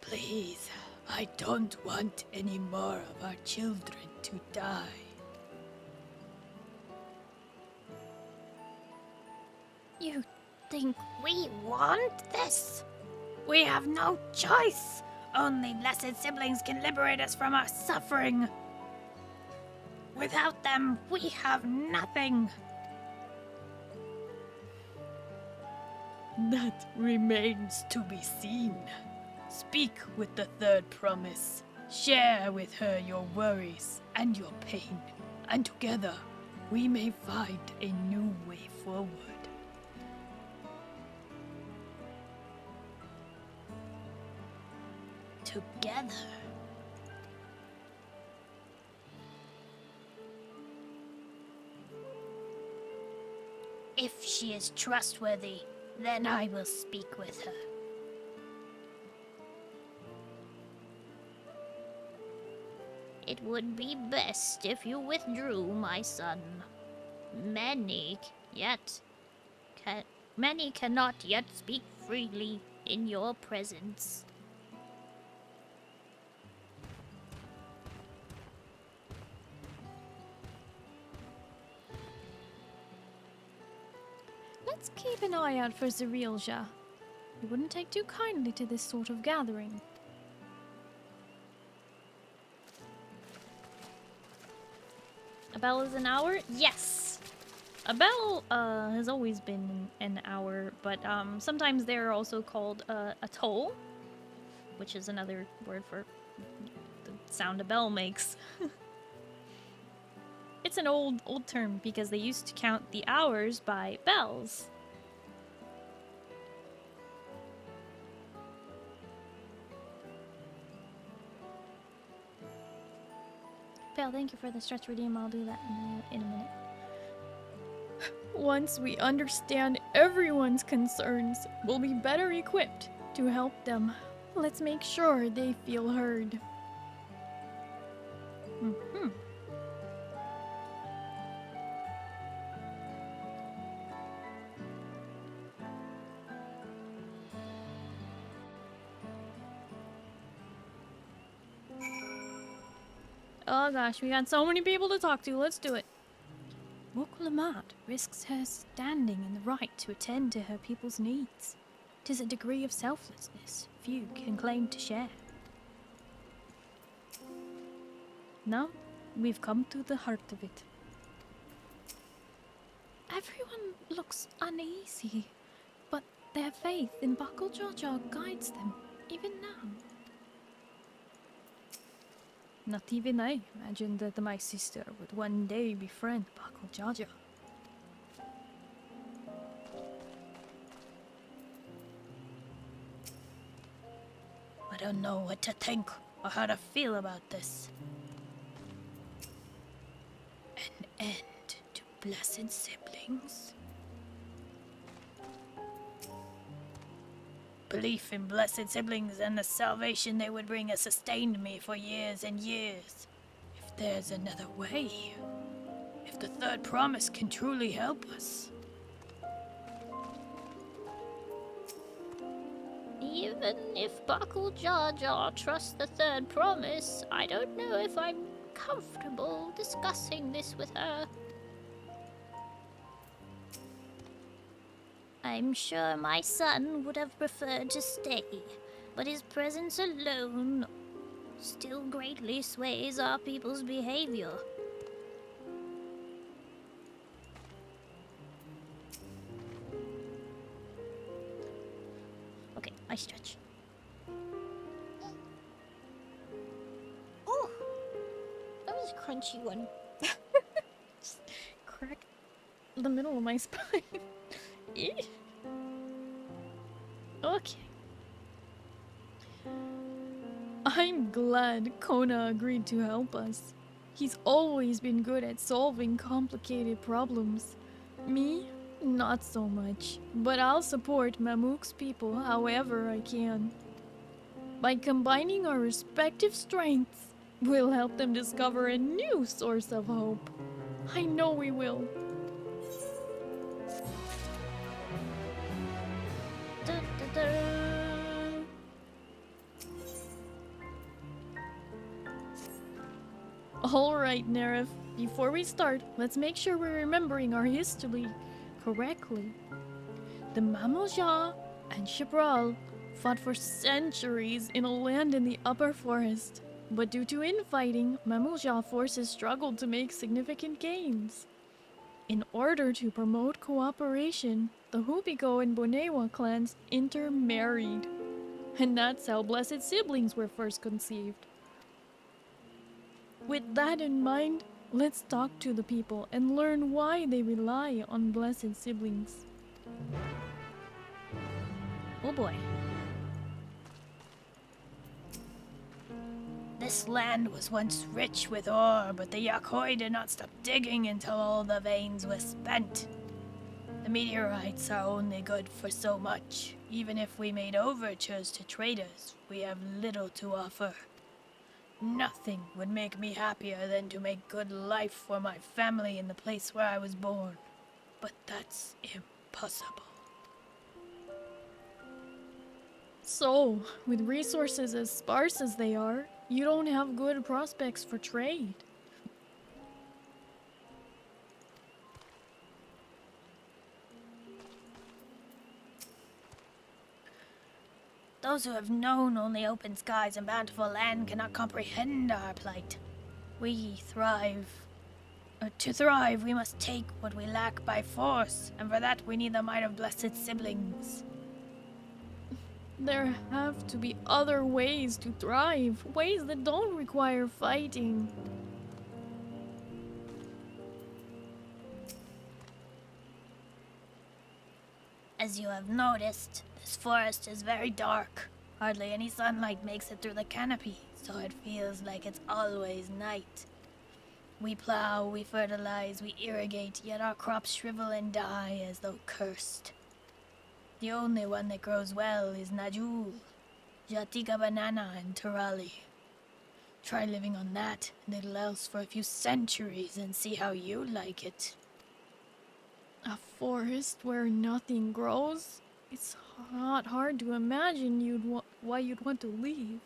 Please, I don't want any more of our children to die. You think we want this? We have no choice. Only blessed siblings can liberate us from our suffering. Without them, we have nothing. That remains to be seen. Speak with the third promise. Share with her your worries and your pain, and together we may find a new way forward. Together. If she is trustworthy, then I will speak with her. It would be best if you withdrew, my son. Many cannot yet speak freely in your presence. Let's keep an eye out for Zerilja. You wouldn't take too kindly to this sort of gathering. A bell is an hour? Yes! A bell has always been an hour, but sometimes they're also called a toll, which is another word for the sound a bell makes. It's an old term because they used to count the hours by bells. Bell, thank you for the stretch redeem. I'll do that in a minute. Once we understand everyone's concerns, we'll be better equipped to help them. Let's make sure they feel heard. Oh gosh, we got so many people to talk to. Let's do it. Moklamat risks her standing in the right to attend to her people's needs. 'Tis a degree of selflessness few can claim to share. Now, we've come to the heart of it. Everyone looks uneasy, but their faith in Bucklejaw guides them, even now. Not even I imagined that my sister would one day befriend Bucklejaw. I don't know what to think or how to feel about this. An end to blessed siblings? Belief in blessed siblings and the salvation they would bring has sustained me for years and years. If there's another way, if the third promise can truly help us. Even if Bucklejaw trusts the third promise, I don't know if I'm comfortable discussing this with her. I'm sure my son would have preferred to stay, but his presence alone still greatly sways our people's behavior. Okay, I stretch. Oh, that was a crunchy one. Just crack the middle of my spine. Okay. I'm glad Kona agreed to help us. He's always been good at solving complicated problems. Me, not so much. But I'll support Mamook's people however I can. By combining our respective strengths, we'll help them discover a new source of hope. I know we will. Alright, Nerif. Before we start, let's make sure we're remembering our history correctly. The Mamouja and Chibral fought for centuries in a land in the upper forest. But due to infighting, Mamouja forces struggled to make significant gains. In order to promote cooperation, the Hubigo and Bonewa clans intermarried. And that's how blessed siblings were first conceived. With that in mind, let's talk to the people and learn why they rely on blessed siblings. Oh boy. This land was once rich with ore, but the Yakoi did not stop digging until all the veins were spent. The meteorites are only good for so much. Even if we made overtures to traders, we have little to offer. Nothing would make me happier than to make good life for my family in the place where I was born. But that's impossible. So, with resources as sparse as they are, you don't have good prospects for trade. Those who have known only open skies and bountiful land cannot comprehend our plight. We thrive. To thrive, we must take what we lack by force, and for that we need the might of blessed siblings. There have to be other ways to thrive, ways that don't require fighting. As you have noticed, this forest is very dark. Hardly any sunlight makes it through the canopy, so it feels like it's always night. We plow, we fertilize, we irrigate, yet our crops shrivel and die as though cursed. The only one that grows well is Najul, Jatika banana, and Turali. Try living on that and little else for a few centuries and see how you like it. A forest where nothing grows? It's not hard to imagine why you'd want to leave.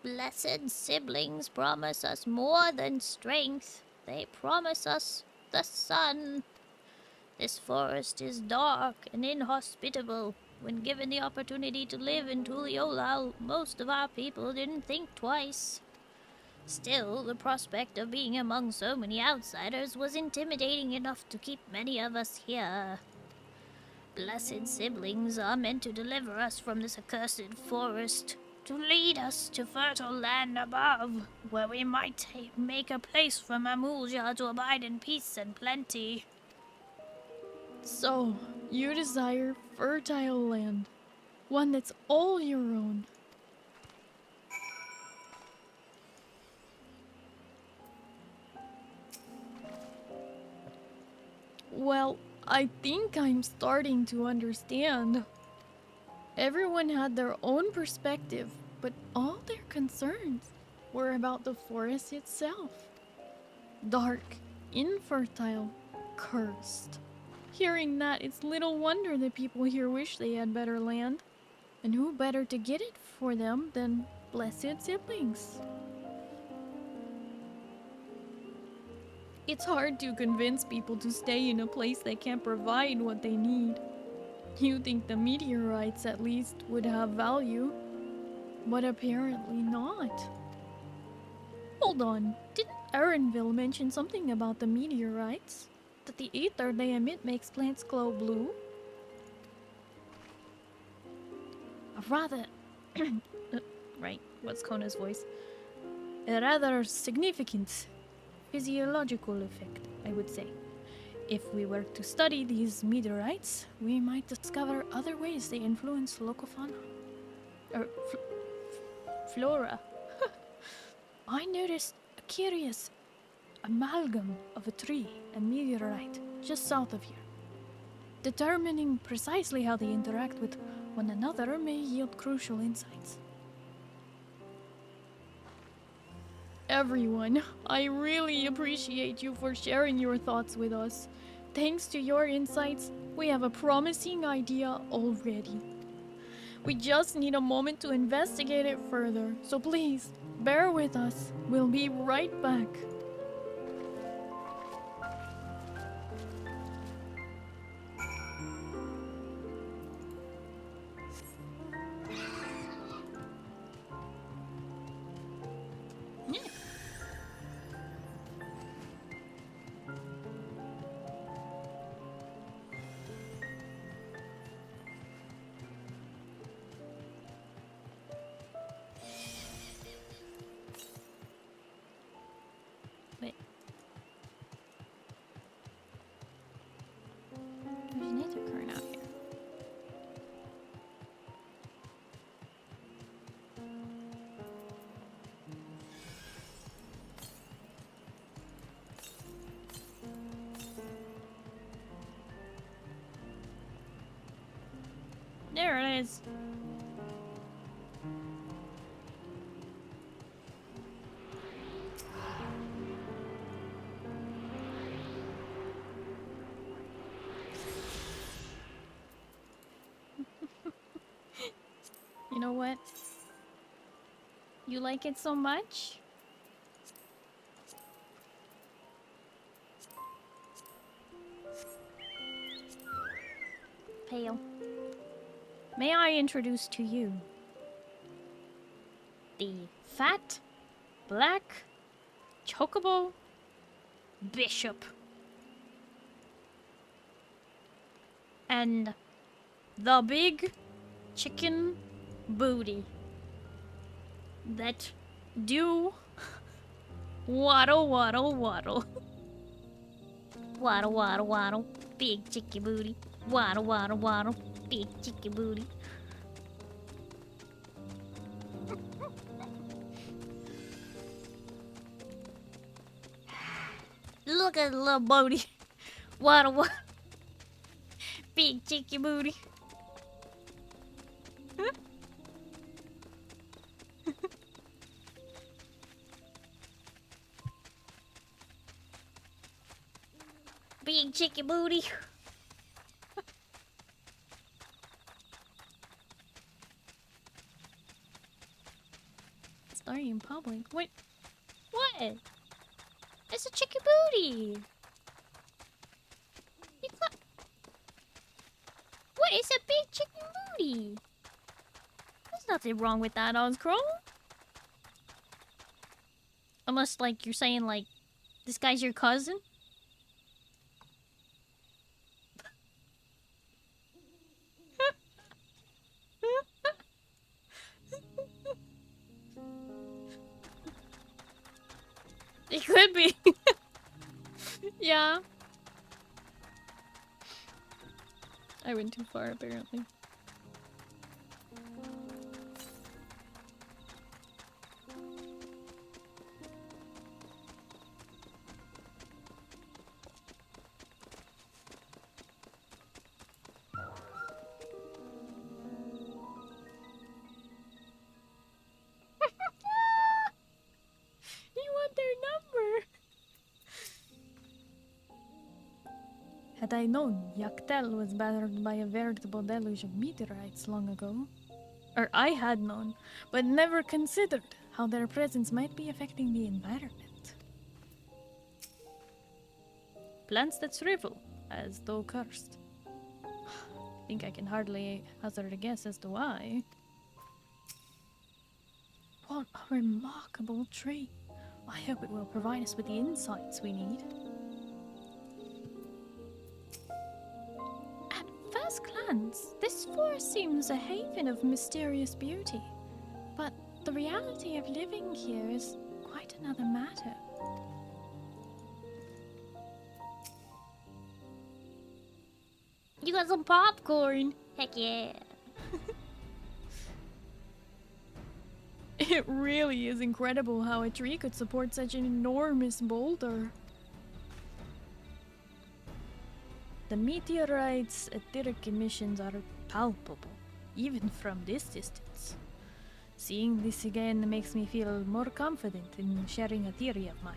blessed siblings promise us more than strength. They promise us the sun. This forest is dark and inhospitable. When given the opportunity to live in Tuliolal, most of our people didn't think twice. Still, the prospect of being among so many outsiders was intimidating enough to keep many of us here. Blessed siblings are meant to deliver us from this accursed forest, to lead us to fertile land above, where we might make a place for Mamulja to abide in peace and plenty. So, you desire fertile land. One that's all your own. Well, I think I'm starting to understand. Everyone had their own perspective, but all their concerns were about the forest itself. Dark, infertile, cursed. Hearing that, it's little wonder that people here wish they had better land. And who better to get it for them than blessed siblings? It's hard to convince people to stay in a place that can't provide what they need. You think the meteorites at least would have value, but apparently not. Hold on, didn't Erenville mention something about the meteorites? That the ether they emit makes plants glow blue? A rather... right, what's Kona's voice? A rather significant physiological effect, I would say. If we were to study these meteorites, we might discover other ways they influence local fauna. Or flora. I noticed a curious amalgam of a tree and meteorite just south of here. Determining precisely how they interact with one another may yield crucial insights. Everyone, I really appreciate you for sharing your thoughts with us. Thanks to your insights, we have a promising idea already. We just need a moment to investigate it further, so please, bear with us. We'll be right back. Wait. There's an ether current out here. There it is. You know what? You like it so much? Pale. May I introduce to you the fat, black, chocobo bishop. And the big chicken booty that do waddle, waddle, waddle. Waddle, waddle, waddle. Big chicken booty. Waddle, waddle, waddle. Big chicken booty. Look at the little booty. Waddle, waddle. Big chicken booty. Big chicken booty. Starry in public. Wait, what? It's a chicken booty. You can't. What? It's a big chicken booty. There's nothing wrong with that, Ozcrow. Unless, like, you're saying, like, this guy's your cousin? It could be. Yeah. I went too far, apparently. Had I known Yaktel was battered by a veritable deluge of meteorites long ago, or I had known, but never considered how their presence might be affecting the environment. Plants that shrivel, as though cursed. I think I can hardly hazard a guess as to why. What a remarkable tree. I hope it will provide us with the insights we need. At first glance, this forest seems a haven of mysterious beauty, but the reality of living here is quite another matter. You got some popcorn? Heck yeah. It really is incredible how a tree could support such an enormous boulder. The meteorite's etheric emissions are palpable, even from this distance. Seeing this again makes me feel more confident in sharing a theory of mine.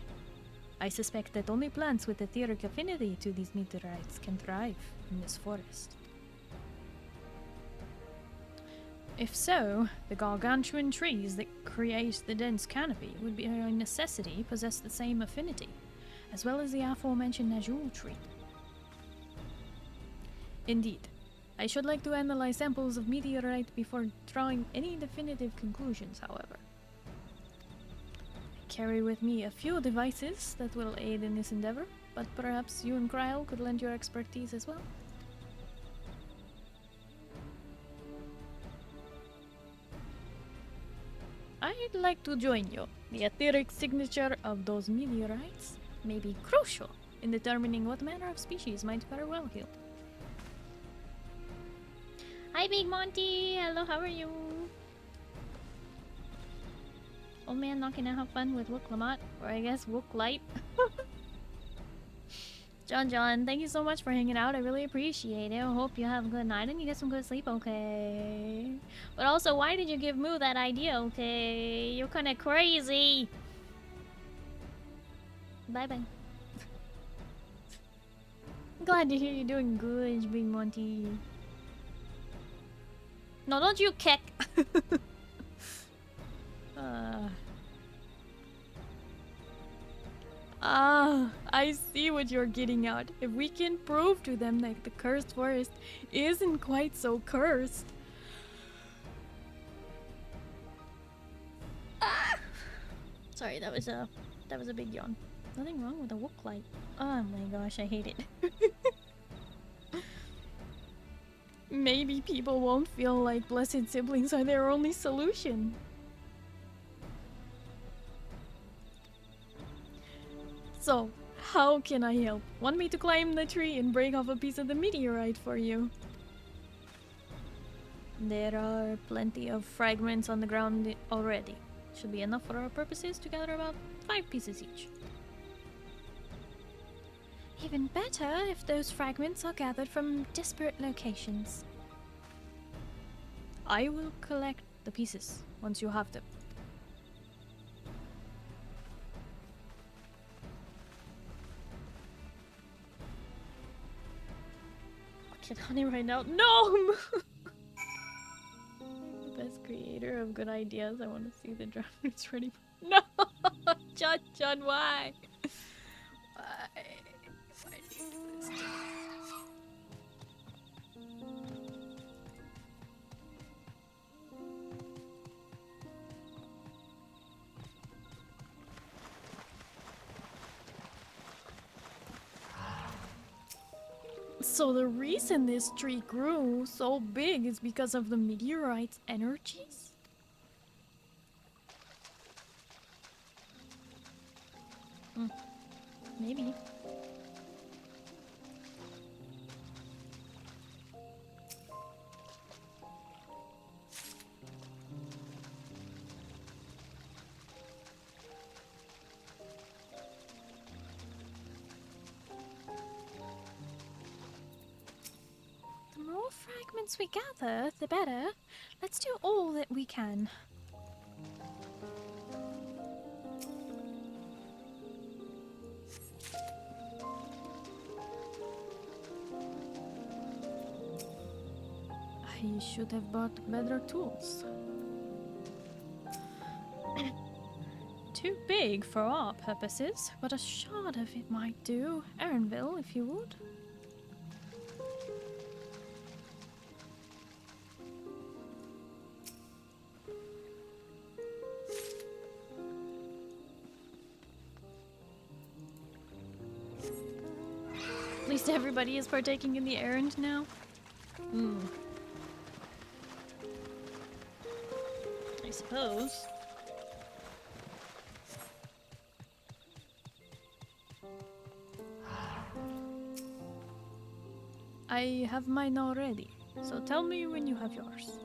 I suspect that only plants with etheric affinity to these meteorites can thrive in this forest. If so, the gargantuan trees that create the dense canopy would by necessity possess the same affinity, as well as the aforementioned Najul tree. Indeed, I should like to analyze samples of meteorite before drawing any definitive conclusions, however. I carry with me a few devices that will aid in this endeavor, but perhaps you and Kryle could lend your expertise as well. I'd like to join you. The etheric signature of those meteorites may be crucial in determining what manner of species might fare well here. Hi, Big Monty! Hello, how are you? Old man not gonna have fun with Wook Lamont, or I guess Wook Light. John, thank you so much for hanging out. I really appreciate it. I hope you have a good night and you get some good sleep, okay? But also, why did you give Moo that idea, okay? You're kinda crazy! Bye-bye. Glad to hear you're doing good, Big Monty. No, don't you kick! I see what you're getting at. If we can prove to them that the cursed forest isn't quite so cursed. Sorry, that was a big yawn. Nothing wrong with a Wook light. Oh my gosh, I hate it. Maybe people won't feel like blessed siblings are their only solution. So, how can I help? Want me to climb the tree and break off a piece of the meteorite for you? There are plenty of fragments on the ground already. Should be enough for our purposes to gather about 5 pieces each. Even better if those fragments are gathered from disparate locations. I will collect the pieces once you have them. Get honey right now. No! The As creator of good ideas, I want to see the draft it's ready. No, John, why? Why do you do this to me? So the reason this tree grew so big is because of the meteorite's energies? Maybe. The more fragments we gather, the better. Let's do all that we can. I should have bought better tools. Too big for our purposes, but a shard of it might do. Aaronville, if you would. At least everybody is partaking in the errand now. I suppose. I have mine already, so tell me when you have yours.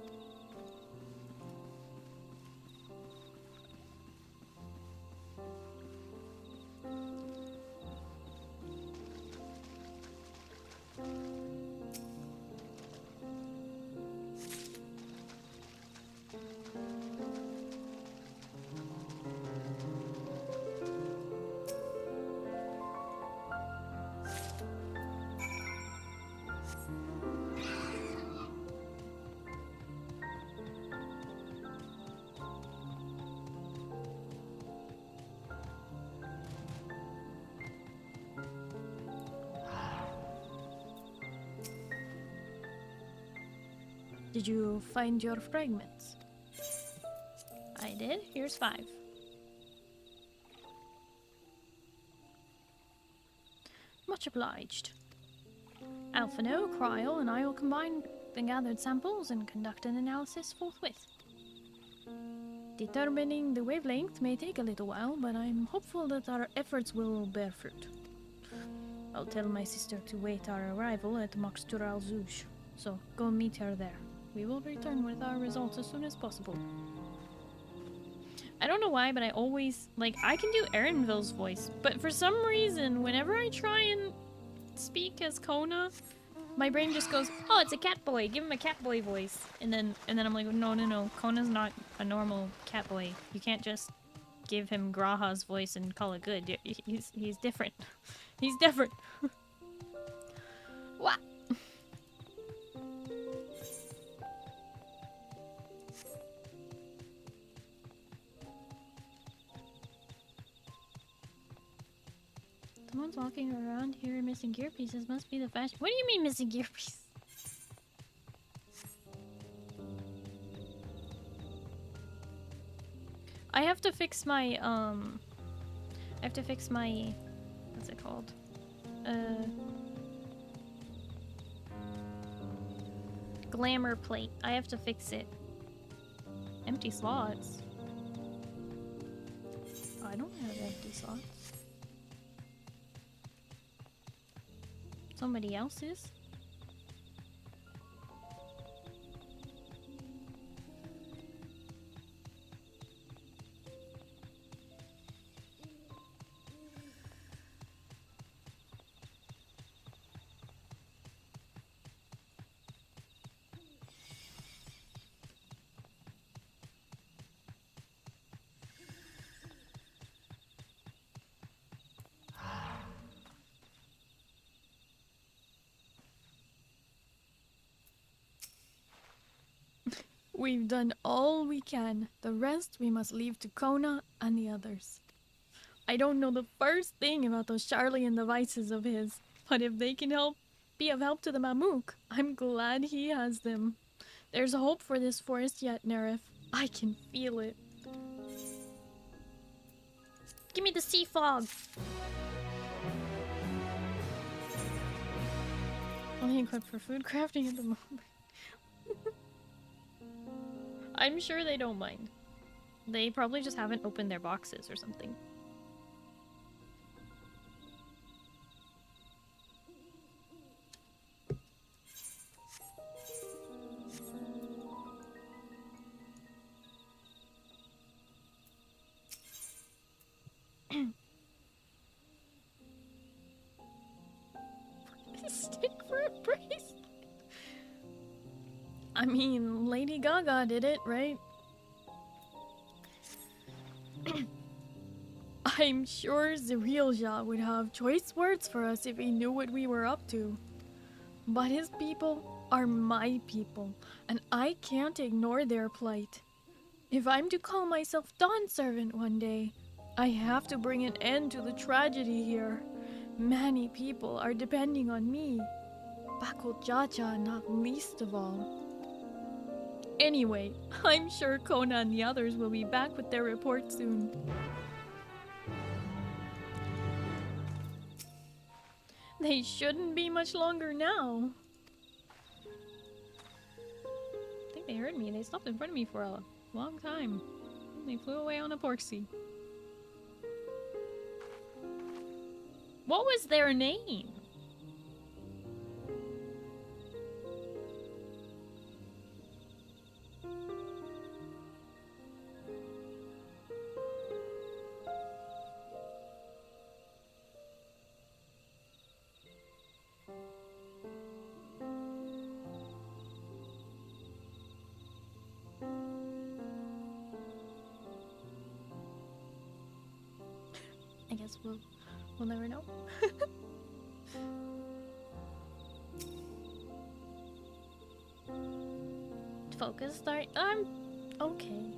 Did you find your fragments? I did. Here's 5. Much obliged. Alphino, Cryo, and I will combine the gathered samples and conduct an analysis forthwith. Determining the wavelength may take a little while, but I'm hopeful that our efforts will bear fruit. I'll tell my sister to wait our arrival at Moxtural Zouj, so go meet her there. We will return with our results as soon as possible. I don't know why, but I always, like, I can do Aaronville's voice, but for some reason, whenever I try and speak as Kona, my brain just goes, oh, it's a cat boy, give him a cat boy voice. And then I'm like, no, Kona's not a normal cat boy. You can't just give him Graha's voice and call it good. He's different. He's different. What? Someone's walking around here missing gear pieces. Must be the fashion. What do you mean missing gear pieces? I have to fix my what's it called? Glamour plate. I have to fix it. Empty slots. I don't have empty slots. Somebody else's? We've done all we can. The rest we must leave to Kona and the others. I don't know the first thing about those Charlian devices of his, but if they can be of help to the Mamook, I'm glad he has them. There's hope for this forest yet, Nerif. I can feel it. Give me the sea fog. Only equipped for food crafting at the moment. I'm sure they don't mind. They probably just haven't opened their boxes or something. Stick for a bracelet. I mean, Lady Gaga did it, right? I'm sure Zirilja would have choice words for us if he knew what we were up to. But his people are my people, and I can't ignore their plight. If I'm to call myself Dawn Servant one day, I have to bring an end to the tragedy here. Many people are depending on me. Bakuljaja not least of all. Anyway, I'm sure Kona and the others will be back with their report soon. They shouldn't be much longer now. I think they heard me. They stopped in front of me for a long time. They flew away on a porksy. What was their name? I guess we'll never know. Focus, start. I'm okay.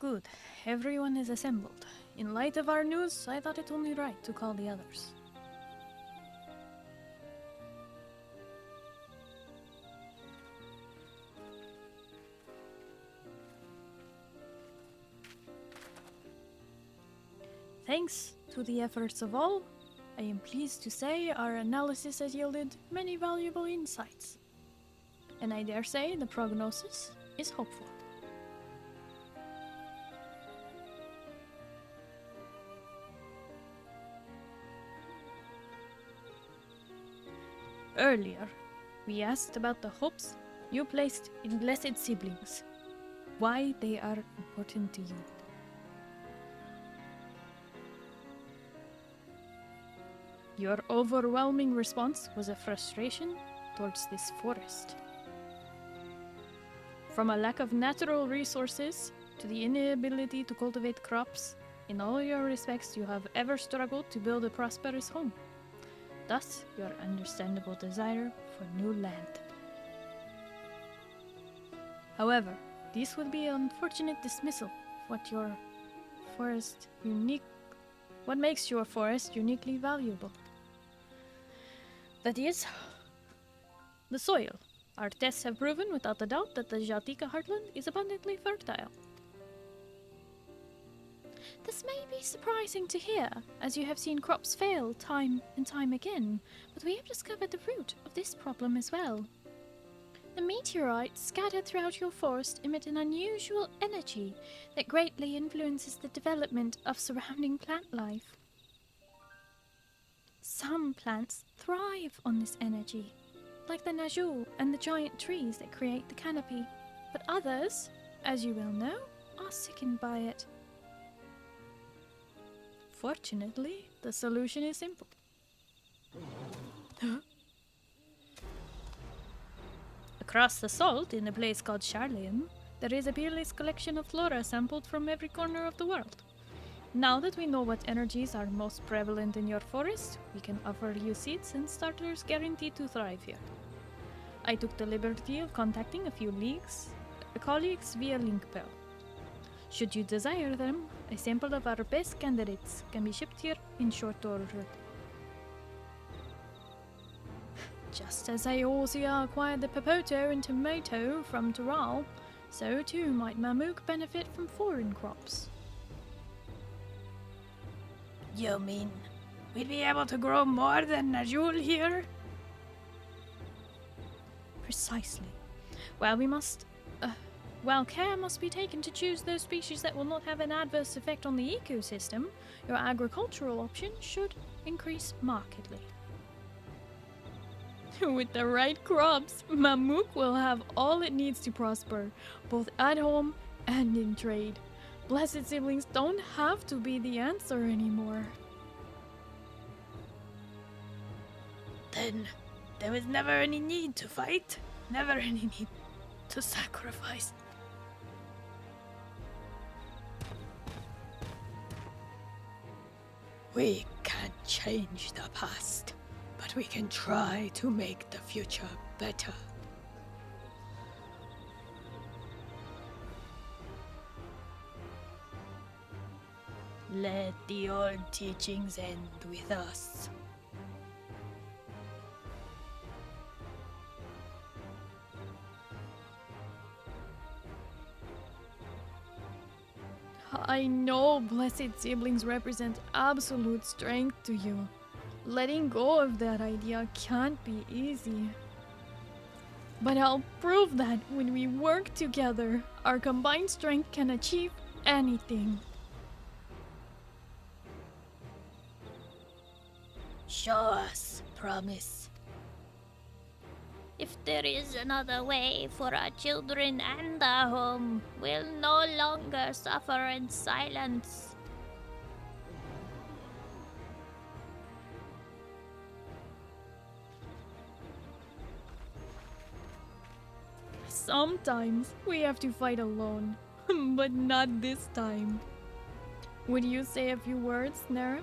Good. Everyone is assembled. In light of our news, I thought it only right to call the others. Thanks to the efforts of all, I am pleased to say our analysis has yielded many valuable insights. And I dare say the prognosis is hopeful. Earlier, we asked about the hopes you placed in blessed siblings, why they are important to you. Your overwhelming response was a frustration towards this forest. From a lack of natural resources to the inability to cultivate crops, in all your respects you have ever struggled to build a prosperous home. Thus, your understandable desire for new land. However, this would be an unfortunate dismissal of what makes your forest uniquely valuable. That is, the soil. Our tests have proven without a doubt that the Jatika heartland is abundantly fertile. This may be surprising to hear, as you have seen crops fail time and time again, but we have discovered the root of this problem as well. The meteorites scattered throughout your forest emit an unusual energy that greatly influences the development of surrounding plant life. Some plants thrive on this energy, like the Najul and the giant trees that create the canopy. But others, as you well know, are sickened by it. Fortunately, the solution is simple. Across the salt, in a place called Charlium, there is a peerless collection of flora sampled from every corner of the world. Now that we know what energies are most prevalent in your forest, we can offer you seeds and starters guaranteed to thrive here. I took the liberty of contacting a few colleagues via link pearl. Should you desire them, a sample of our best candidates can be shipped here in short order. Just as Eorzea acquired the Popoto and Tomato from Tural, so too might Mamook benefit from foreign crops. You mean we'd be able to grow more than Najul here? Precisely. While care must be taken to choose those species that will not have an adverse effect on the ecosystem, your agricultural options should increase markedly. With the right crops, Mamook will have all it needs to prosper, both at home and in trade. Blessed siblings don't have to be the answer anymore. Then there was never any need to fight, never any need to sacrifice. We can't change the past, but we can try to make the future better. Let the old teachings end with us. I know blessed siblings represent absolute strength to you. Letting go of that idea can't be easy. But I'll prove that when we work together, our combined strength can achieve anything. Show us, promise. If there is another way for our children and our home, we'll no longer suffer in silence. Sometimes we have to fight alone, but not this time. Would you say a few words, Nerf?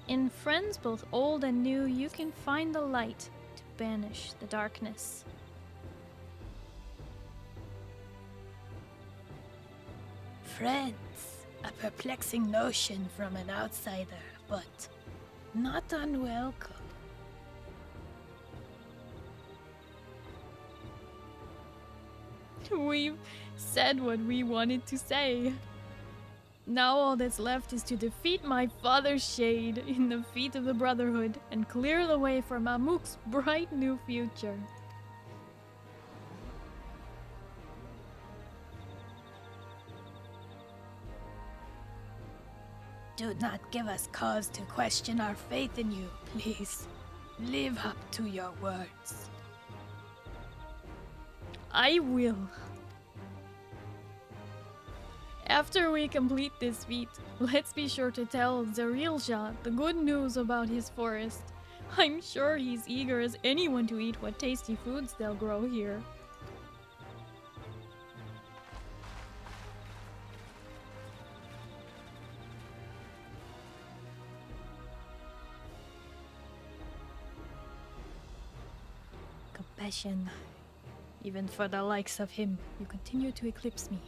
In friends both old and new, you can find the light to banish the darkness. Friends, a perplexing notion from an outsider, but not unwelcome. We've said what we wanted to say. Now all that's left is to defeat my father's shade in the feet of the Brotherhood and clear the way for Mamook's bright new future. Do not give us cause to question our faith in you, please. Live up to your words. I will. After we complete this feat, let's be sure to tell Zerilja the good news about his forest. I'm sure he's eager as anyone to eat what tasty foods they'll grow here. Compassion. Even for the likes of him, you continue to eclipse me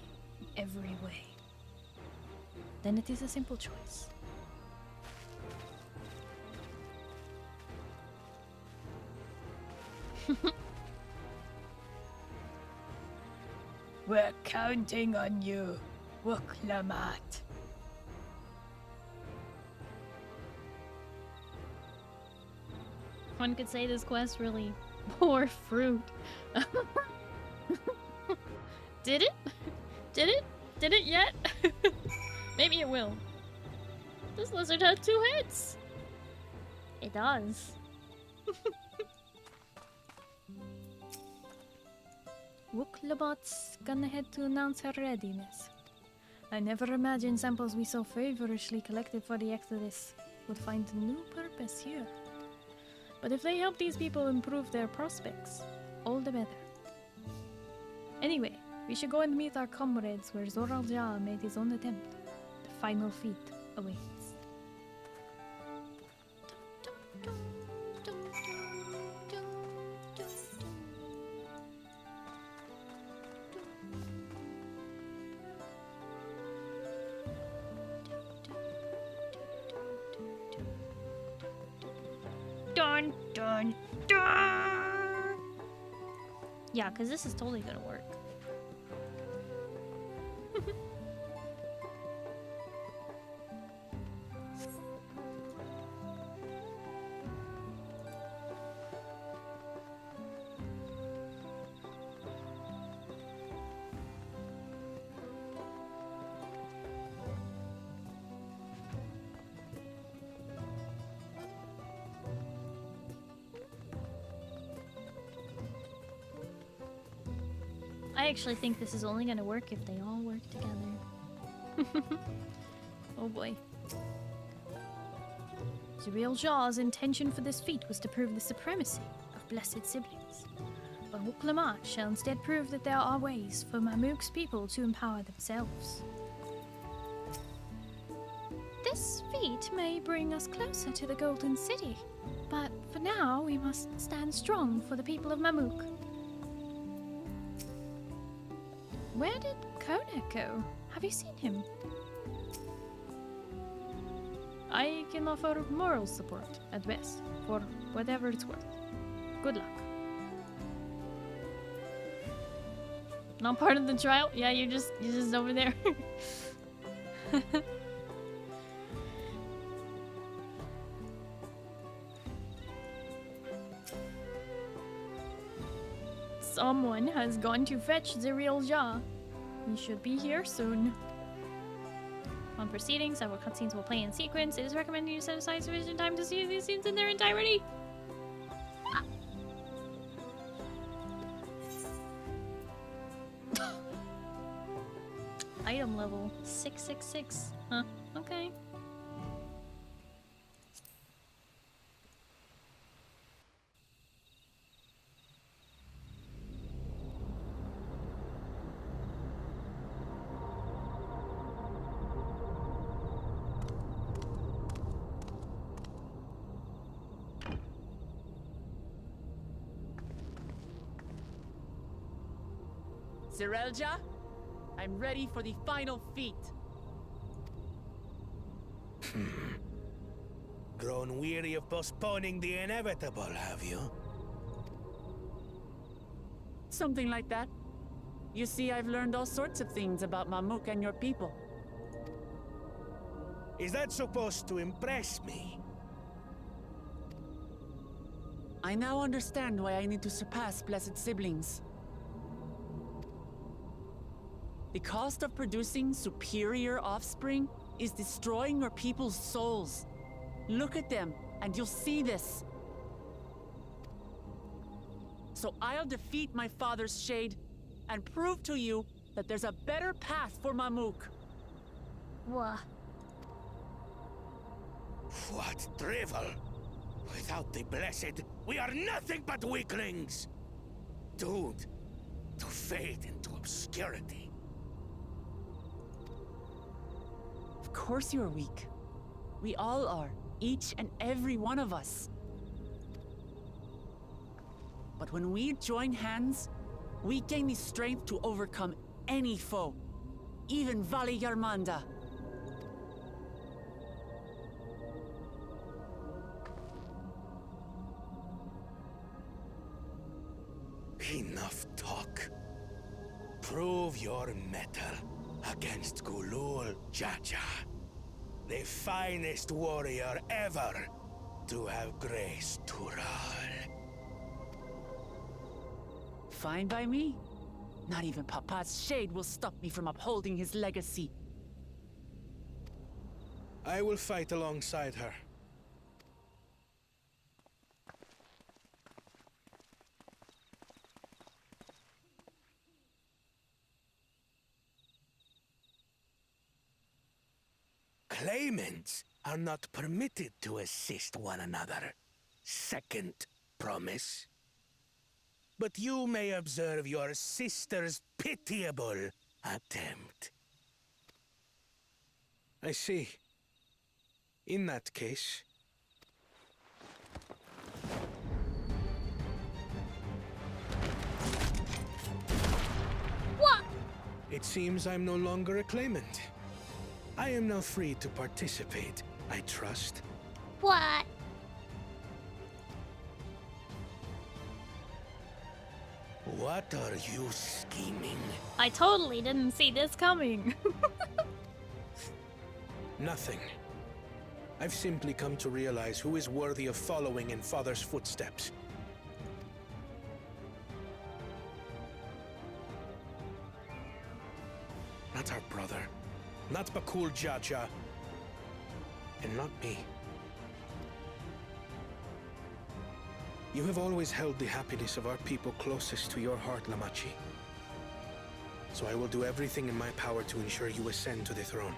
in every way. Then it is a simple choice. We're counting on you, Wuklamat. One could say this quest really Poor fruit. Did it? Did it? Did it yet? Maybe it will. This lizard has 2 heads. It does. Wooklobots gonna head to announce her readiness. I never imagined samples we so feverishly collected for the Exodus would find a new purpose here. But if they help these people improve their prospects, all the better. Anyway, we should go and meet our comrades where Zoraljah made his own attempt. The final feat awaits. Dun dun dun! Yeah, because this is totally gonna work. I actually think this is only gonna work if they all work together. Oh boy. Zoraljah's intention for this feat was to prove the supremacy of blessed siblings. But Wooklamot shall instead prove that there are ways for Mamook's people to empower themselves. This feat may bring us closer to the Golden City, but for now we must stand strong for the people of Mamook. Where did Konak go? Have you seen him? I can offer moral support at best, for whatever it's worth. Good luck. Not part of the trial? Yeah, you're just over there. Someone has gone to fetch Zoraljah. He should be here soon. On proceeding, several cutscenes will play in sequence. It is recommended you set aside sufficient time to see these scenes in their entirety. Item level 666. Huh? Okay. Zoraljah, I'm ready for the final feat. Grown weary of postponing the inevitable, have you? Something like that. You see, I've learned all sorts of things about Mamook and your people. Is that supposed to impress me? I now understand why I need to surpass blessed siblings. The cost of producing superior offspring is destroying your people's souls. Look at them, and you'll see this. So I'll defeat my father's shade, and prove to you that there's a better path for Mamook. What? What drivel! Without the blessed, we are nothing but weaklings! Doomed to fade into obscurity. Of course you're weak. We all are, each and every one of us. But when we join hands, we gain the strength to overcome any foe, even Vali Yarmanda. Enough talk. Prove your mettle against Gulul Jaja, the finest warrior ever to have graced Tural. Fine by me. Not even Papa's shade will stop me from upholding his legacy. I will fight alongside her. Claimants are not permitted to assist one another. Second promise. But you may observe your sister's pitiable attempt. I see. In that case... What? It seems I'm no longer a claimant. I am now free to participate, I trust. What? What are you scheming? I totally didn't see this coming. Nothing. I've simply come to realize who is worthy of following in Father's footsteps. Not our brother. Not Bakul Jaja. And not me. You have always held the happiness of our people closest to your heart, Lamachi. So I will do everything in my power to ensure you ascend to the throne.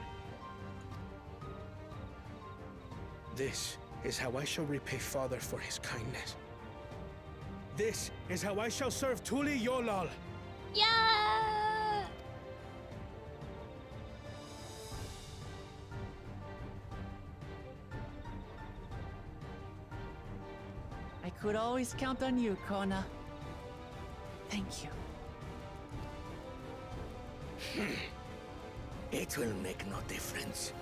This is how I shall repay Father for his kindness. This is how I shall serve Tuli Yolal. Yeah! I could always count on you, Kona. Thank you. It will make no difference.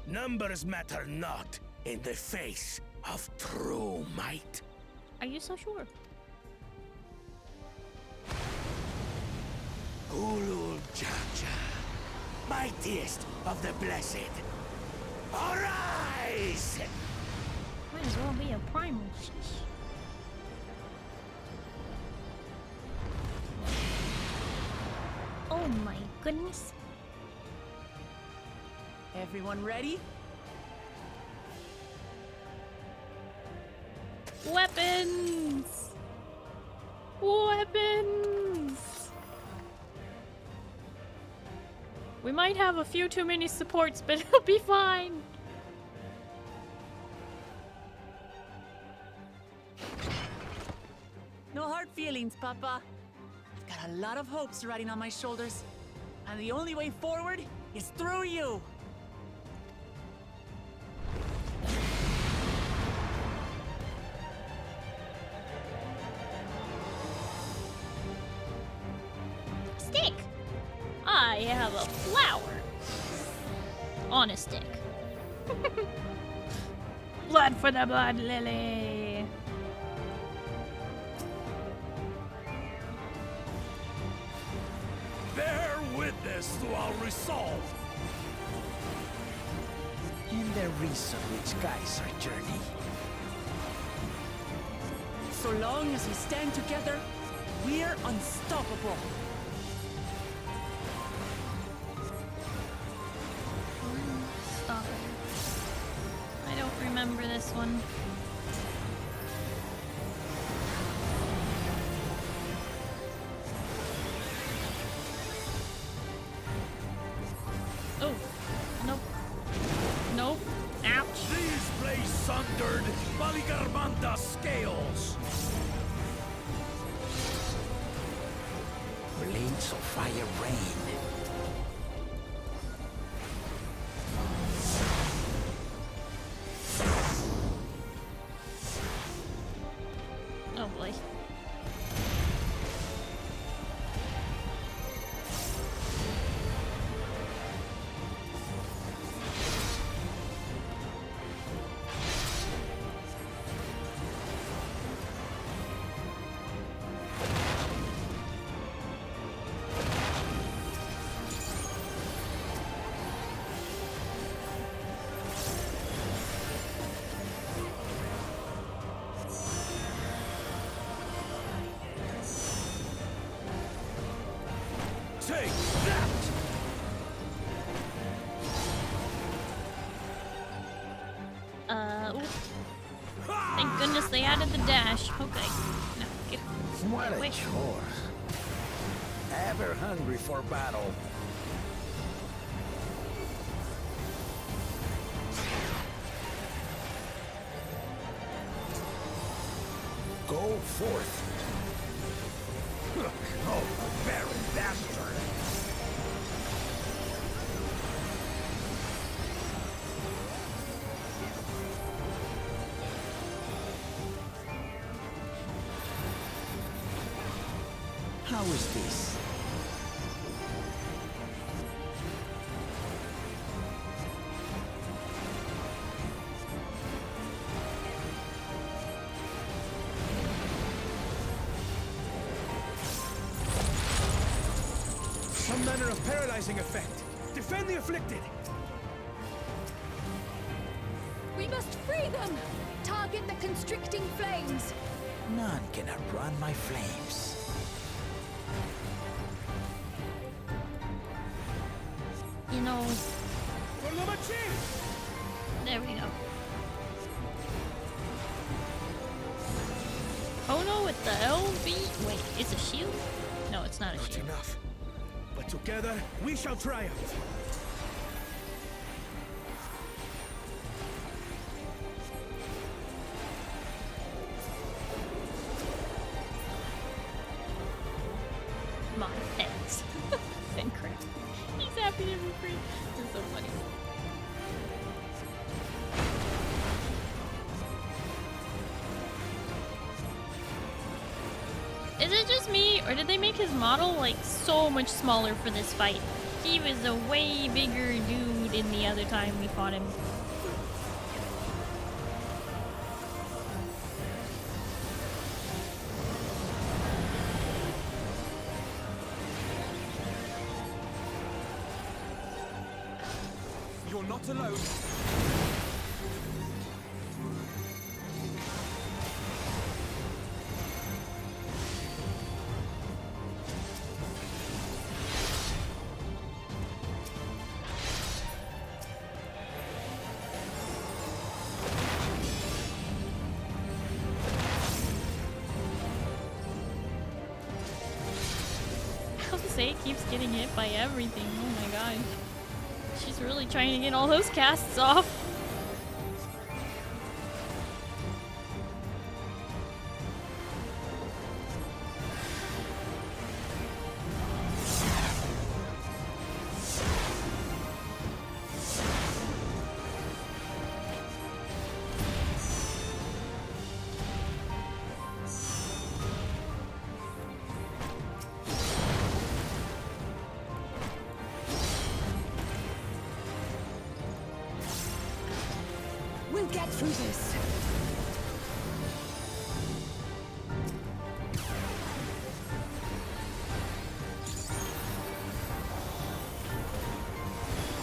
Numbers matter not in the face of true might. Are you so sure? Ulul Jaja, mightiest of the blessed, arise! Might as well be a primal. Oh my goodness. Everyone ready? Weapons! Weapons! We might have a few too many supports, but it'll be fine. No hard feelings, Papa. I've got a lot of hopes riding on my shoulders, and the only way forward is through you. Stick! I have a flower. On a stick. Blood for the blood lily. Bear witness to our resolve. And the reason which guides our journey. So long as we stand together, we're unstoppable. Stop it. I don't remember this one. Oh, nope. Nope. Ouch. These play sundered Baligarmanda scales. Blades of fire rain. Oh boy. Take that! Ooh. Thank goodness they added the dash. Okay. No, get What a away. chore. Ever hungry for battle. Go forth. Oh, barren bastard. How is this? Some manner of paralyzing effect. Defend the afflicted. We must free them! Target the constricting flames! None can outrun my flames. You know, For the machine! there we go. Kono with the LV. Wait, it's a shield? No, it's not a Not shield. enough. But together, we shall triumph. Come on, thanks. Fincraft. He's happy to be free. This is so funny. Is it just me, or did they make his model like so much smaller for this fight? He was a way bigger dude in the other time we fought him. You're not alone. Jose keeps getting hit by everything. Oh my god. She's really trying to get all those casts off. We'll get through this.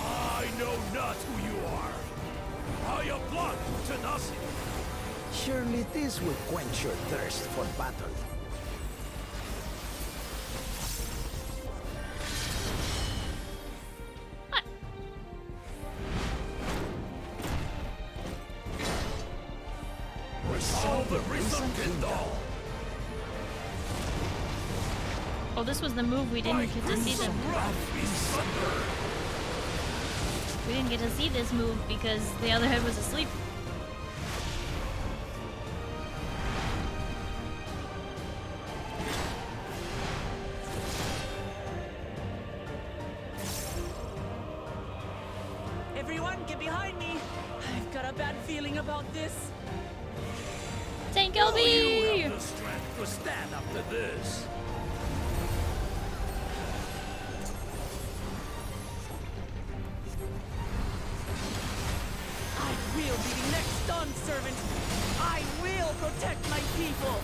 I know not who you are. I am blood to tenacity. Surely this will quench your thirst for battle. Resolve the reason Kindle. Oh, this was the move we didn't get to see them. We didn't get to see this move because the other head was asleep. Everyone, get behind me! I've got a bad feeling about this. Tank You LB! have the strength to stand up to this. I will be the next Dawn servant. I will protect my people.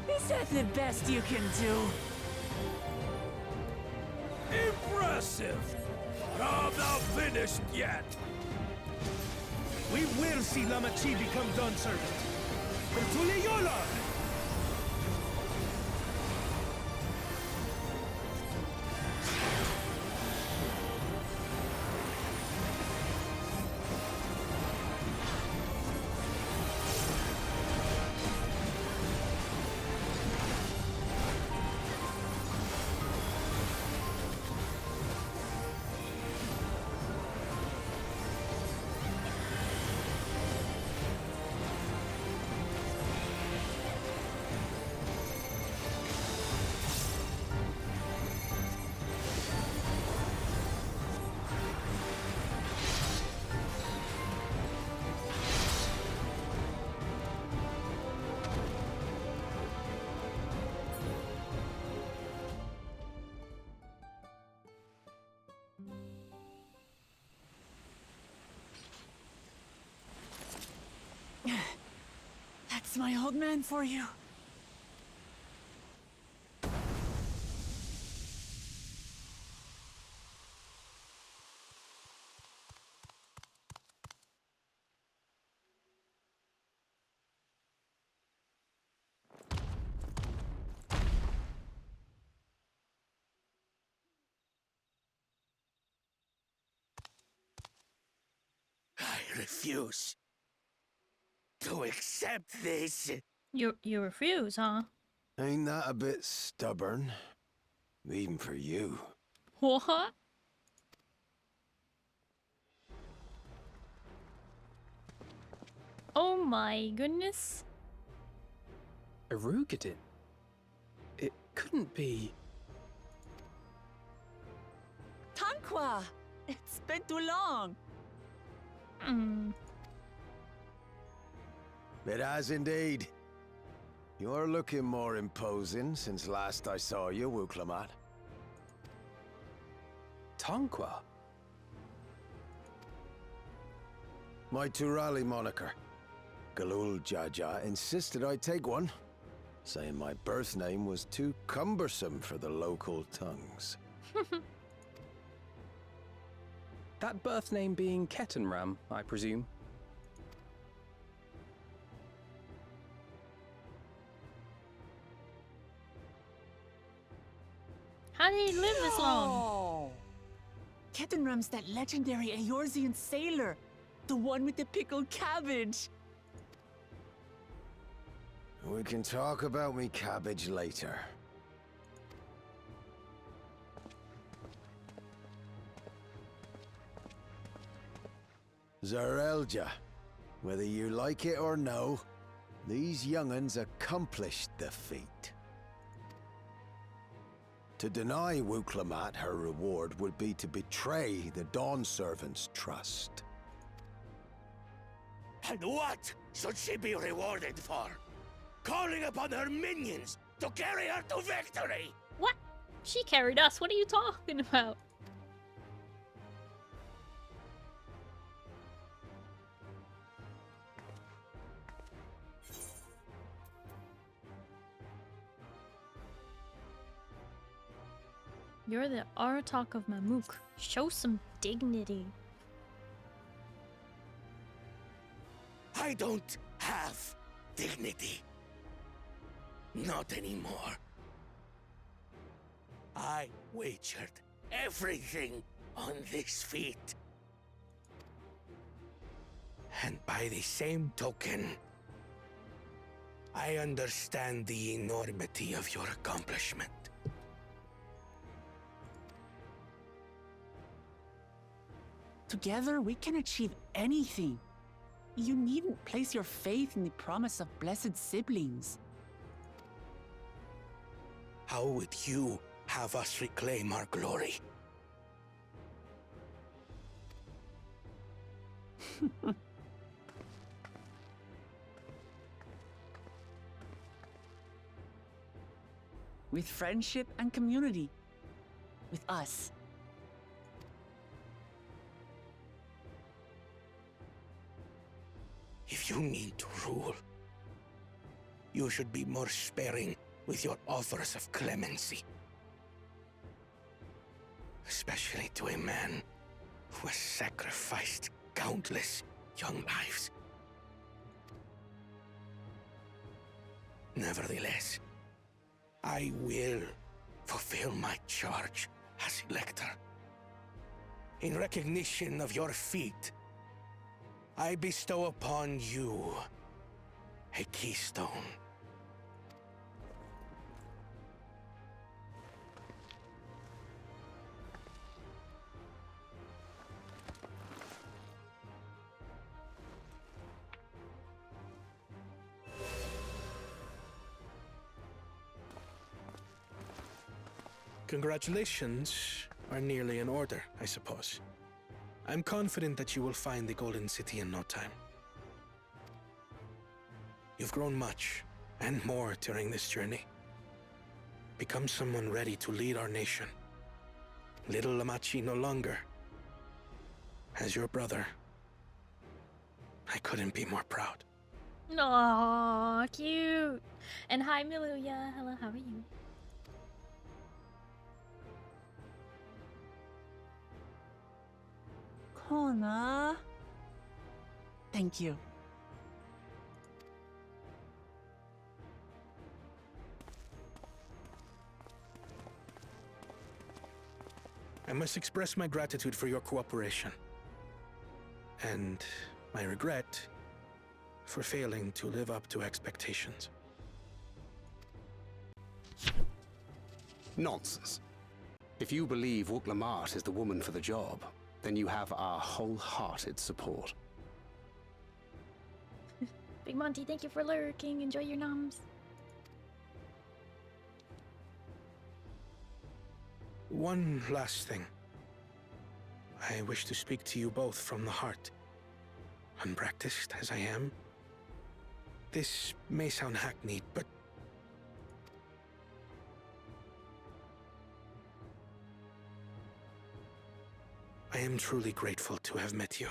Is that the best you can do? Impressive! But I'm not finished yet. We will see Lama Chibi become Dawn Servant. Tertulia Yola! That's my old man for you. I refuse to accept this. You refuse, huh? Ain't that a bit stubborn? Even for you. What? Oh my goodness. Erugadin? It couldn't be... Tanqua! It's been too long. It has indeed. You're looking more imposing since last I saw you, Wuklamat. Tanqua? My Turali moniker. Galul Jaja insisted I take one, saying my birth name was too cumbersome for the local tongues. That birth name being Ketenram, I presume. How did he live this long? Oh! Ketenram's that legendary Eorzean sailor. The one with the pickled cabbage. We can talk about me cabbage later. Zarelja, whether you like it or no, these young'uns accomplished the feat. To deny Wuklamat her reward would be to betray the Dawn Servant's trust. And what should she be rewarded for? Calling upon her minions to carry her to victory! What? She carried us. What are you talking about? You're the Oddtop of Mamuk. Show some dignity. I don't have dignity. Not anymore. I wagered everything on this feat. And by the same token, I understand the enormity of your accomplishment. Together, we can achieve anything. You needn't place your faith in the promise of blessed siblings. How would you have us reclaim our glory? With friendship and community. With us. If you mean to rule, you should be more sparing with your offers of clemency. Especially to a man who has sacrificed countless young lives. Nevertheless, I will fulfill my charge as Elector. In recognition of your feat, I bestow upon you a keystone. Congratulations are nearly in order, I suppose. I'm confident that you will find the Golden City in no time. You've grown much, and more during this journey. Become someone ready to lead our nation. Little Lamachi no longer. As your brother, I couldn't be more proud. Aww, cute. And hi, Miluya. Hello, how are you? Kona. Thank you. I must express my gratitude for your cooperation. And my regret for failing to live up to expectations. Nonsense. If you believe Wuk-Lamat is the woman for the job, then you have our wholehearted support. Big Monty, thank you for lurking. Enjoy your noms. One last thing. I wish to speak to you both from the heart. Unpracticed as I am, this may sound hackneyed, but I am truly grateful to have met you.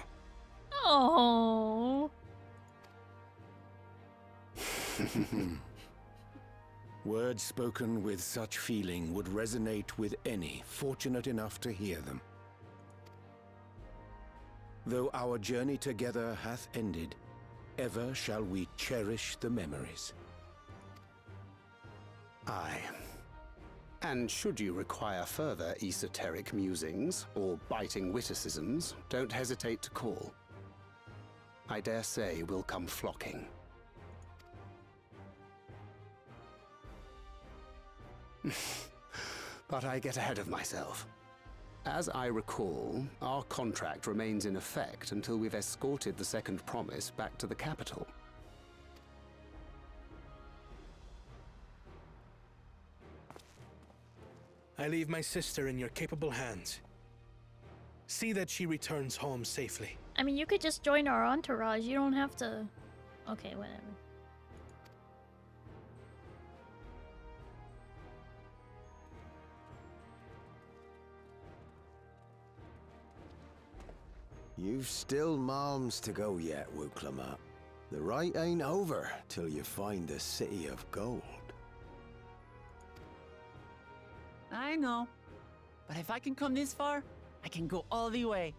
Oh. Words spoken with such feeling would resonate with any fortunate enough to hear them. Though our journey together hath ended, ever shall we cherish the memories. Aye. And should you require further esoteric musings or biting witticisms, don't hesitate to call. I dare say we'll come flocking. But I get ahead of myself. As I recall, our contract remains in effect until we've escorted the second promise back to the capital. I leave my sister in your capable hands. See that she returns home safely. I mean, you could just join our entourage. You don't have to... Okay, whatever. You've still malms to go yet, Wuk-Lamat. The rite ain't over till you find the City of Gold. I know. But if I can come this far, I can go all the way.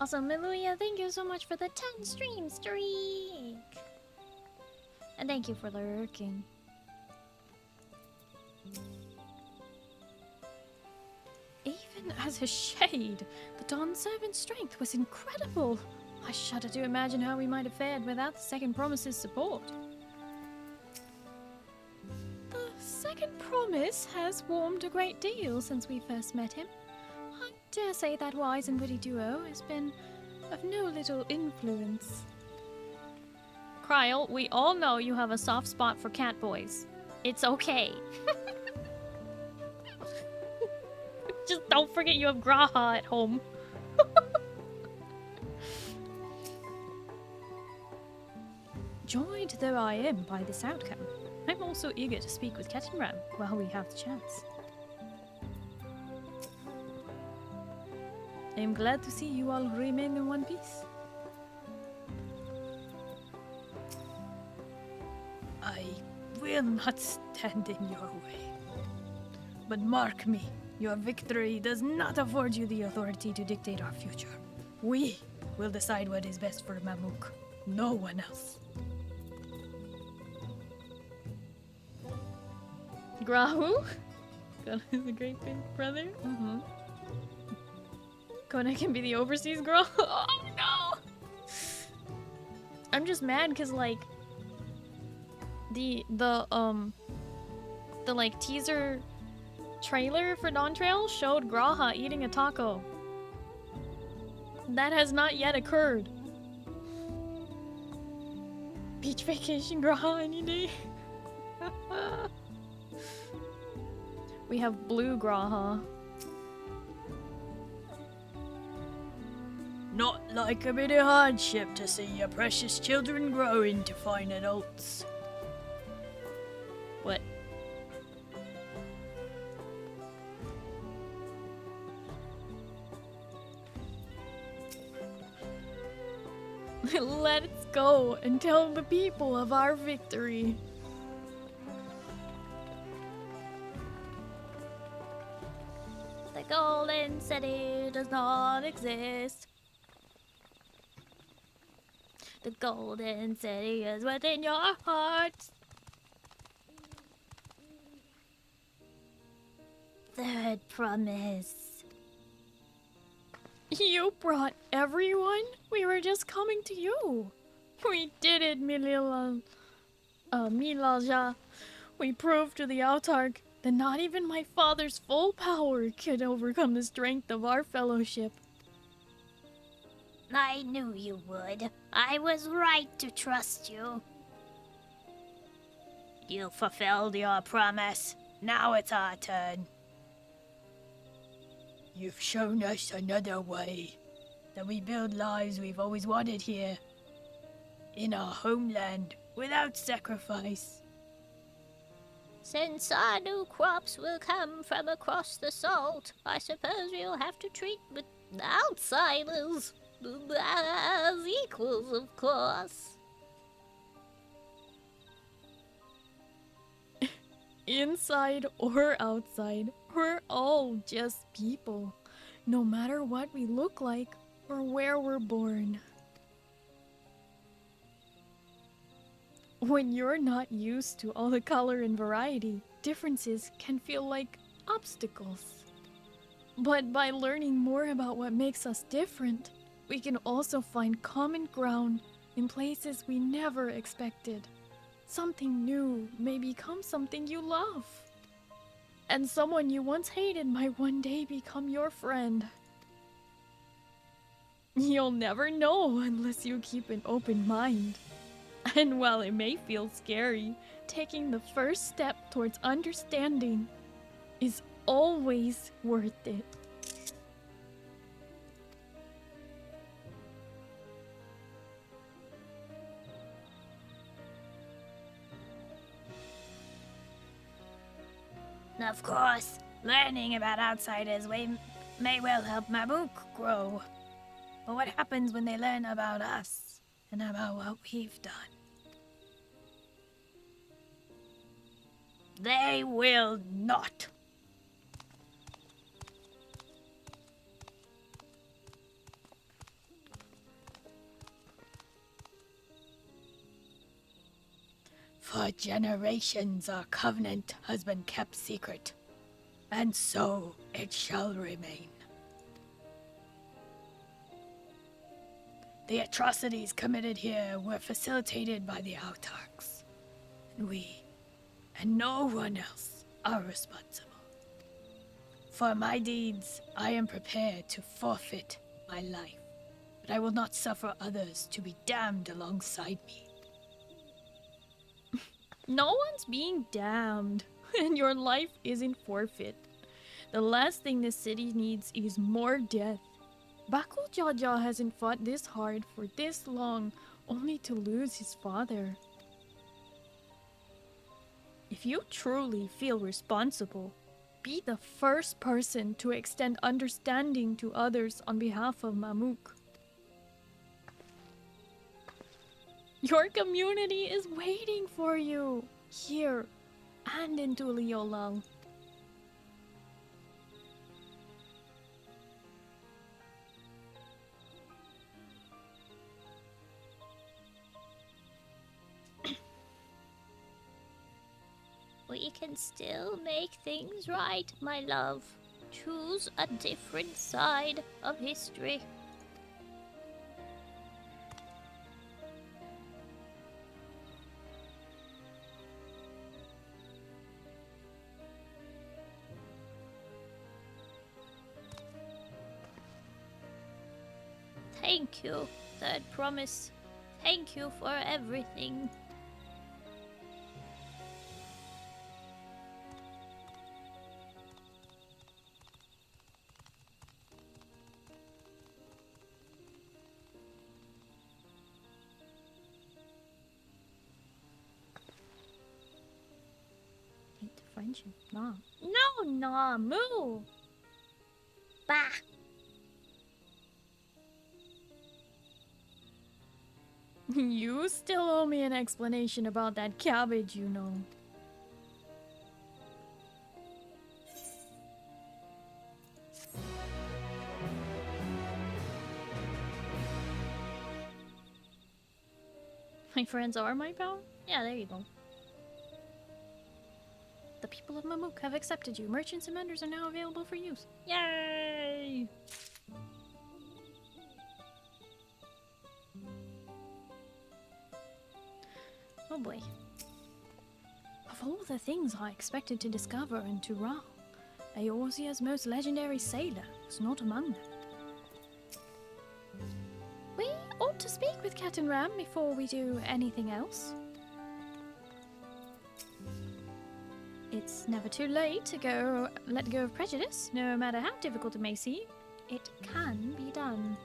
Also, Miluya, thank you so much for the 10 stream streak! And thank you for lurking. Even as a shade, the Dawn Servant's strength was incredible. I shudder to imagine how we might have fared without the Second Promise's support. The Second Promise has warmed a great deal since we first met him. I dare say that wise and witty duo has been of no little influence. Kryl, we all know you have a soft spot for cat boys. It's okay. Just don't forget you have Graha at home. Joyed though I am by this outcome, I'm also eager to speak with Ketenram while we have the chance. I am glad to see you all remain in one piece. will not stand in your way. But mark me, your victory does not afford you the authority to dictate our future. We will decide what is best for Mamook. No one else. Grahu? God is a great big brother. Kona can be the overseas girl. Oh no! I'm just mad because like the like teaser trailer for Dawn Trail showed Graha eating a taco. That has not yet occurred. Beach vacation Graha any day. We have blue Graha. Not like a bit of hardship to see your precious children grow into fine adults. What? Let's go and tell the people of our victory. The Golden City does not exist. The Golden City is within your heart. Third promise. You brought everyone? We were just coming to you. We did it, Milaja. We proved to the Autarch that not even my father's full power could overcome the strength of our fellowship. I knew you would. I was right to trust you. You fulfilled your promise. Now it's our turn. You've shown us another way. That we build lives we've always wanted here. In our homeland, without sacrifice. Since our new crops will come from across the salt, I suppose we'll have to treat with outsiders as equals, of course. Inside or outside, we're all just people, no matter what we look like or where we're born. When you're not used to all the color and variety, differences can feel like obstacles. But by learning more about what makes us different, we can also find common ground in places we never expected. Something new may become something you love. And someone you once hated might one day become your friend. You'll never know unless you keep an open mind. And while it may feel scary, taking the first step towards understanding is always worth it. Of course, learning about outsiders may well help Mamook grow. But what happens when they learn about us and about what we've done? They will not. For generations our covenant has been kept secret, and so it shall remain. The atrocities committed here were facilitated by the Autarchs, and we, and no one else, are responsible. For my deeds, I am prepared to forfeit my life, but I will not suffer others to be damned alongside me. No one's being damned, and your life isn't forfeit. The last thing this city needs is more death. Bakul Jaja hasn't fought this hard for this long, only to lose his father. If you truly feel responsible, be the first person to extend understanding to others on behalf of Mamook. Your community is waiting for you. here and into Liolong. We can still make things right, my love. Choose a different side of history. Thank you, Third Promise. Thank you for everything. Hate the friendship. Nah. No, nah, moo. Bah. You still owe me an explanation about that cabbage, you know. My friends are my power? Yeah, there you go. The people of Mamook have accepted you. Merchants and vendors are now available for use. Yay! Oh boy. Of all the things I expected to discover in Tural, Eorzea's most legendary sailor was not among them. We ought to speak with Captain Ram before we do anything else. It's never too late to let go of prejudice, no matter how difficult it may seem. It can be done.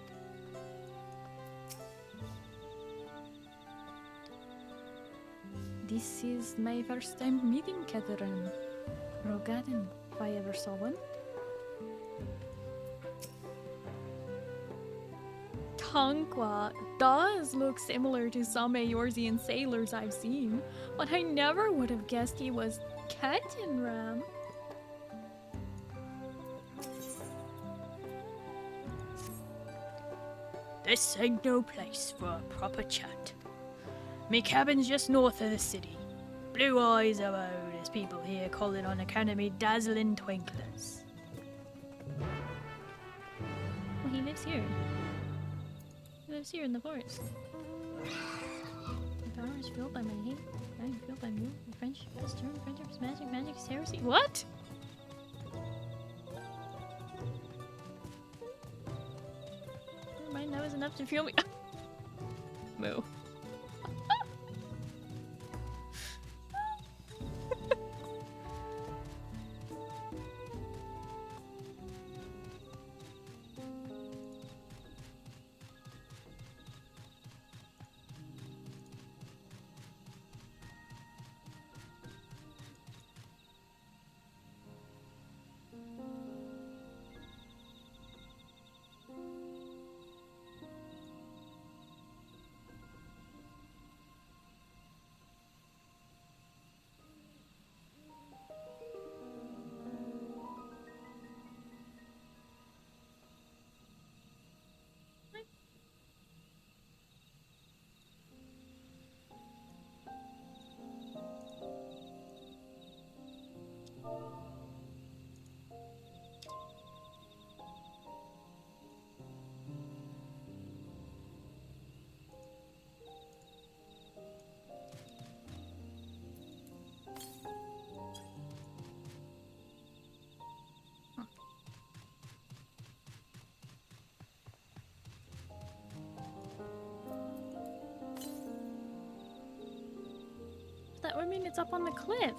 This is my first time meeting Catherine Rogaden, if I ever saw one. Tonqua does look similar to some Eorzean sailors I've seen, but I never would have guessed he was Captain Ram. This ain't no place for a proper chat. Me cabin's just north of the city. Blue eyes abode, as people here call it on account of me dazzling twinklers. Well, he lives here. He lives here in the forest. My power is fueled by my hate. I am fueled by you. Friendship is true. Friendship is magic. Magic is heresy. What? Never mind, that was enough to fuel me. Moo. That would mean it's up on the cliff.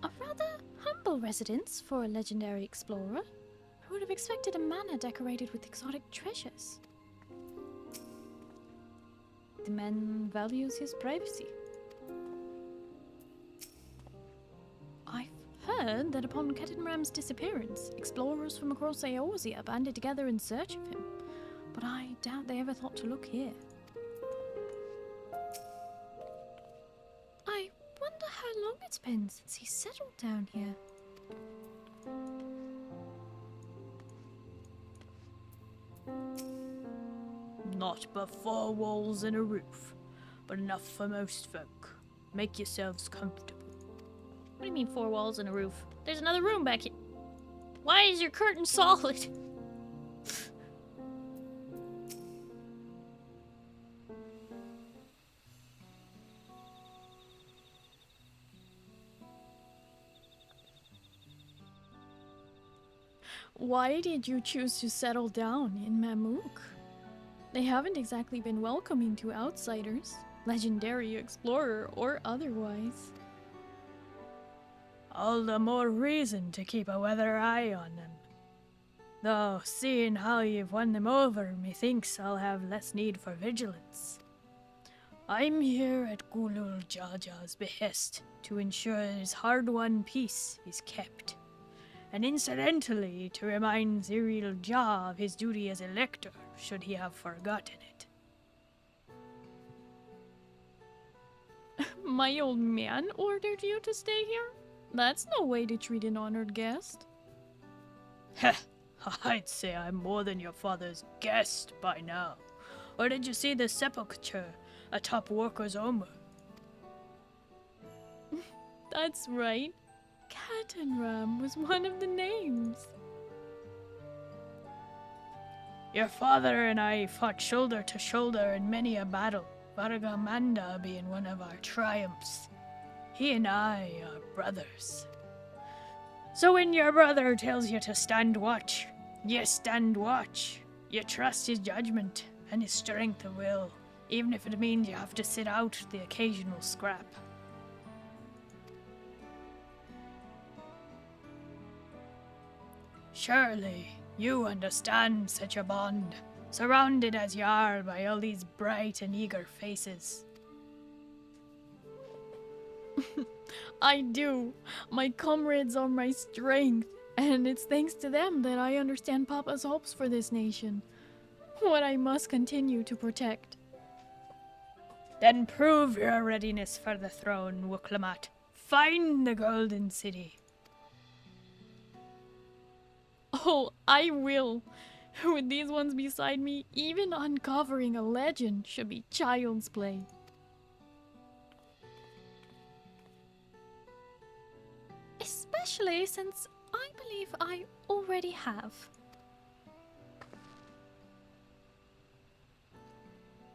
A rather humble residence for a legendary explorer. Who would have expected a manor decorated with exotic treasures? The man values his privacy. I've heard that upon Ketenram's disappearance, explorers from across Eorzea banded together in search of him, but I doubt they ever thought to look here. I wonder how long it's been since he settled down here. Not but 4 walls and a roof, but enough for most folk. Make yourselves comfortable. What do you mean 4 walls and a roof? There's another room back here. Why is your curtain solid? Why did you choose to settle down in Mamook? They haven't exactly been welcoming to outsiders, legendary explorer or otherwise. All the more reason to keep a weather eye on them. Though, seeing how you've won them over, methinks I'll have less need for vigilance. I'm here at Gulul Jaja's behest to ensure his hard-won peace is kept. And incidentally, to remind Ziriel Jah of his duty as elector, should he have forgotten it. My old man ordered you to stay here? That's no way to treat an honored guest. Heh, I'd say I'm more than your father's guest by now. Or did you see the sepulchre atop Worker's Omer? That's right. Ketenram was one of the names. Your father and I fought shoulder to shoulder in many a battle, Vargamanda being one of our triumphs. He and I are brothers. So when your brother tells you to stand watch, you stand watch. You trust his judgment and his strength of will, even if it means you have to sit out the occasional scrap. Surely, you understand such a bond, surrounded as you are by all these bright and eager faces. I do. My comrades are my strength, and it's thanks to them that I understand Papa's hopes for this nation. What I must continue to protect. Then prove your readiness for the throne, Wuklamat. Find the Golden City. Oh, I will. With these ones beside me, even uncovering a legend should be child's play. Especially since I believe I already have.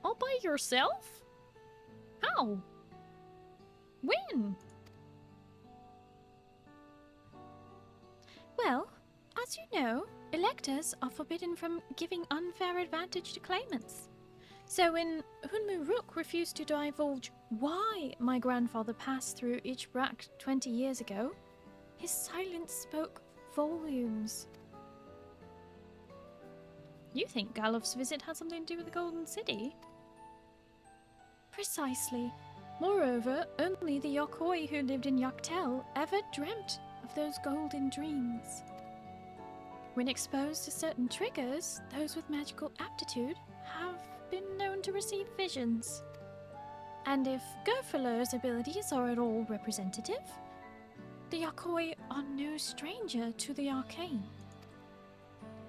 All by yourself? How? When? Well, as you know, electors are forbidden from giving unfair advantage to claimants. So when Hunmuruk refused to divulge why my grandfather passed through Ichbrak 20 years ago, his silence spoke volumes. You think Galuf's visit had something to do with the Golden City? Precisely. Moreover, only the Yokoi who lived in Yaktel ever dreamt of those golden dreams. When exposed to certain triggers, those with magical aptitude have been known to receive visions. And if Gofalur's abilities are at all representative, the Yokoi are no stranger to the arcane.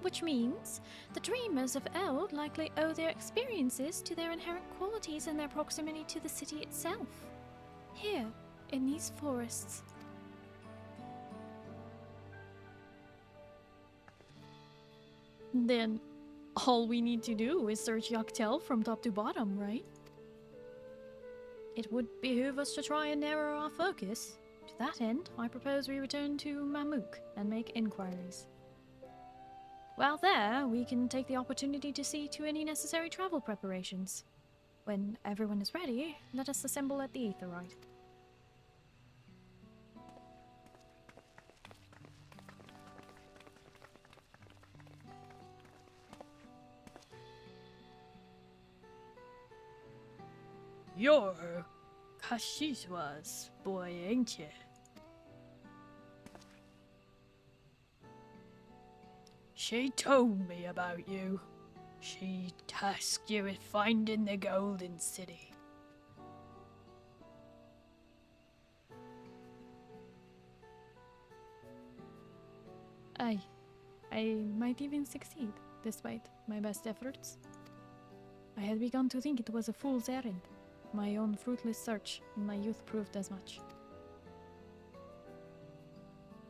Which means the dreamers of Eld likely owe their experiences to their inherent qualities and their proximity to the city itself. Here, in these forests. Then, all we need to do is search Yaktel from top to bottom, right? It would behoove us to try and narrow our focus. To that end, I propose we return to Mamook and make inquiries. While there, we can take the opportunity to see to any necessary travel preparations. When everyone is ready, let us assemble at the Aetheryte. You're Kashiswa's boy, ain't you? She told me about you. She tasked you with finding the Golden City. I might even succeed, despite my best efforts. I had begun to think it was a fool's errand. My own fruitless search in my youth proved as much.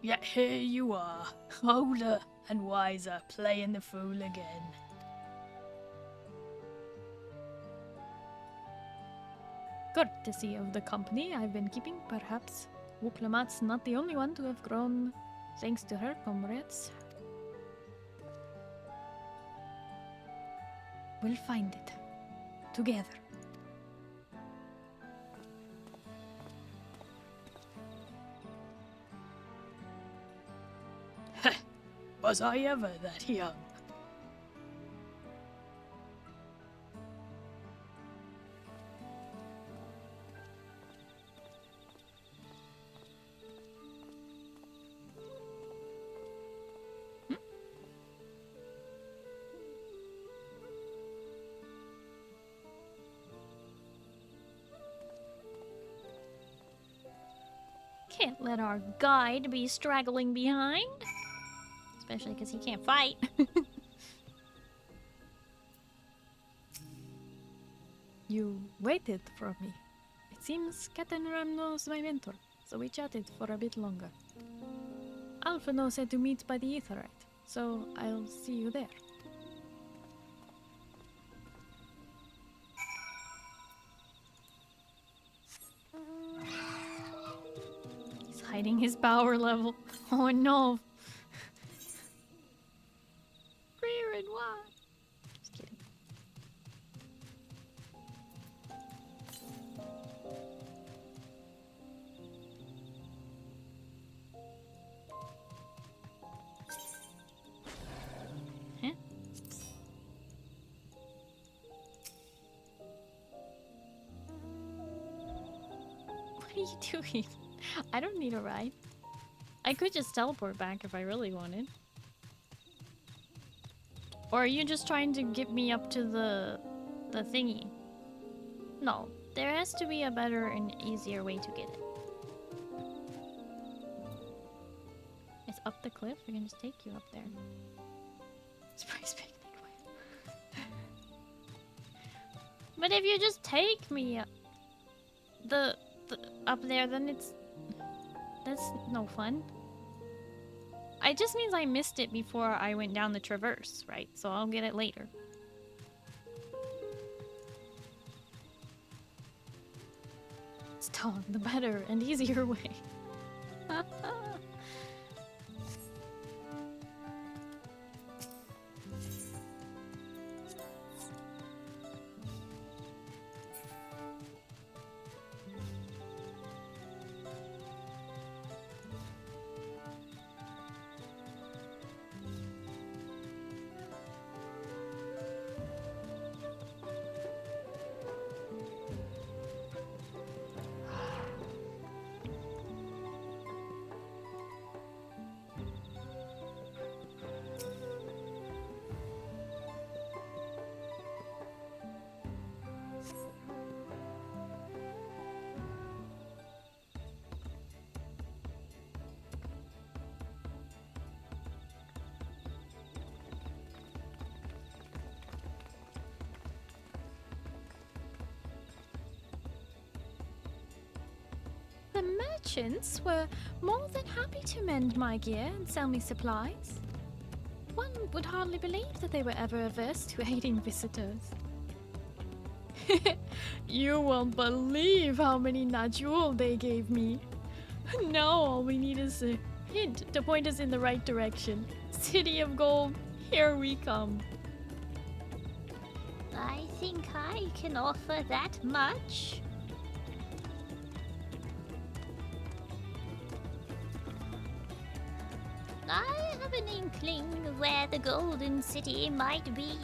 Yet here you are, older and wiser, playing the fool again. Courtesy of the company I've been keeping, perhaps. Wuplamat's not the only one to have grown thanks to her comrades. We'll find it. Together. Was I ever that young? Can't let our guide be straggling behind. Especially because he can't fight. You waited for me. It seems Captain Ram knows my mentor, so we chatted for a bit longer. Alphano said to meet by the Aetherite, so I'll see you there. He's hiding his power level. Oh no. Rear and wide. Just kidding. Huh? What are you doing? I don't need a ride. I could just teleport back if I really wanted. Or are you just trying to get me up to the thingy? No, there has to be a better and easier way to get it. It's up the cliff? I can just take you up there. Surprise picnic way. But if you just take me up up there, then that's no fun. It just means I missed it before I went down the traverse, right? So I'll get it later. Still, the better and easier way. The merchants were more than happy to mend my gear and sell me supplies. One would hardly believe that they were ever averse to aiding visitors. You won't believe how many najul they gave me. Now all we need is a hint to point us in the right direction. City of Gold, here we come. I think I can offer that much. I have an inkling where the Golden City might be.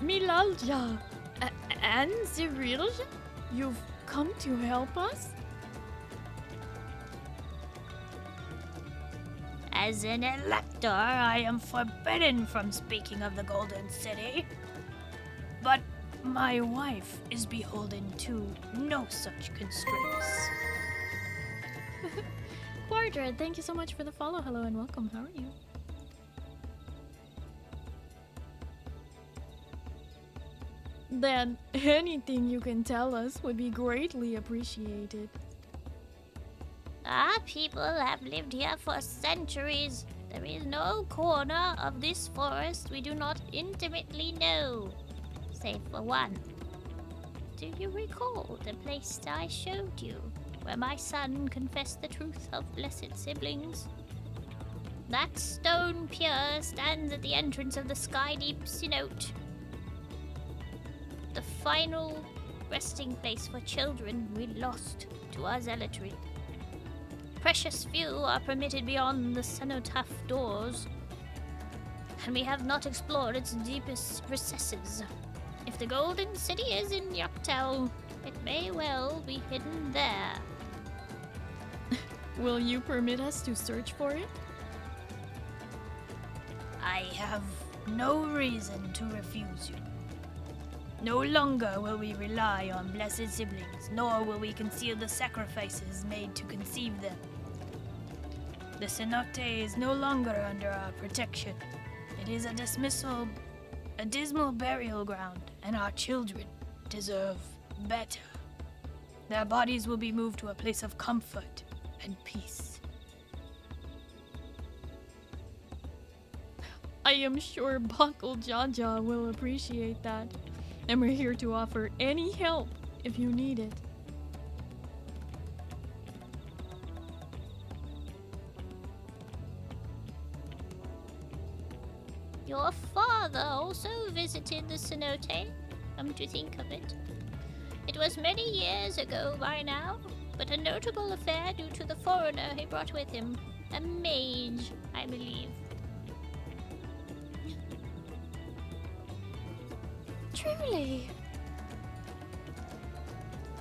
Milalja, and Zirilja, you've come to help us? As an elector, I am forbidden from speaking of the Golden City. But my wife is beholden to no such constraints. Quardred, thank you so much for the follow. Hello and welcome. How are you? Then anything you can tell us would be greatly appreciated. Our people have lived here for centuries. There is no corner of this forest we do not intimately know, save for one. Do you recall the place I showed you, where my son confessed the truth of blessed siblings? That stone pier stands at the entrance of the Skydeep Cenote, the final resting place for children we lost to our zealotry. Precious few are permitted beyond the cenotaph doors, and we have not explored its deepest recesses. If the Golden City is in Yuctel, it may well be hidden there. Will you permit us to search for it? I have no reason to refuse you. No longer will we rely on blessed siblings, nor will we conceal the sacrifices made to conceive them. The cenote is no longer under our protection. It is a dismal burial ground, and our children deserve better. Their bodies will be moved to a place of comfort and peace. I am sure Buckle Jaja will appreciate that. And we're here to offer any help if you need it. Your father also visited the cenote, come to think of it. It was many years ago by now, but a notable affair due to the foreigner he brought with him. A mage, I believe. Truly?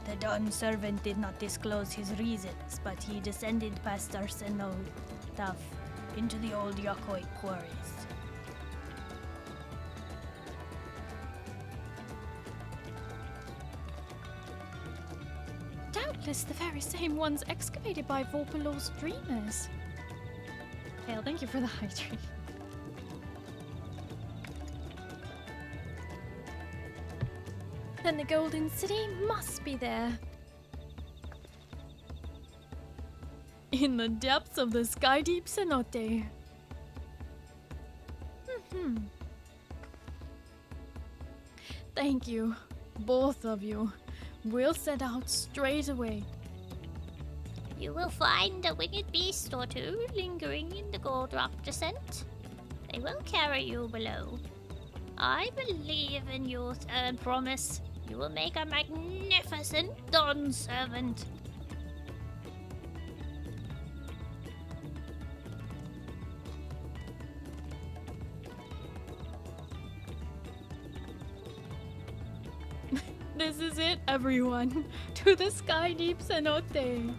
The Dawn servant did not disclose his reasons, but he descended past our cenotaph into the old Yakoi quarries. Doubtless the very same ones excavated by Volpolo's dreamers. Hail, thank you for the hydrate. Then the Golden City must be there. In the depths of the Skydeep Cenote. Thank you, both of you. We'll set out straight away. You will find a winged beast or two lingering in the Goldrock descent. They will carry you below. I believe in your third promise. You will make a magnificent Dawn servant. This is it, everyone. To the Skydeep Cenote.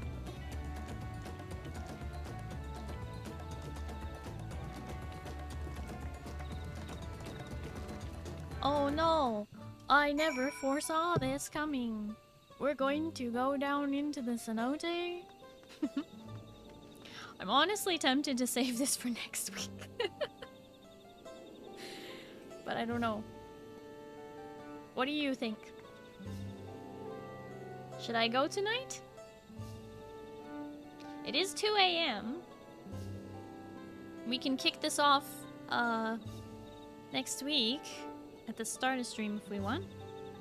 Oh no, I never foresaw this coming. We're going to go down into the cenote. I'm honestly tempted to save this for next week. But I don't know. What do you think? Should I go tonight? It is 2 a.m. We can kick this off next week at the start of stream if we want.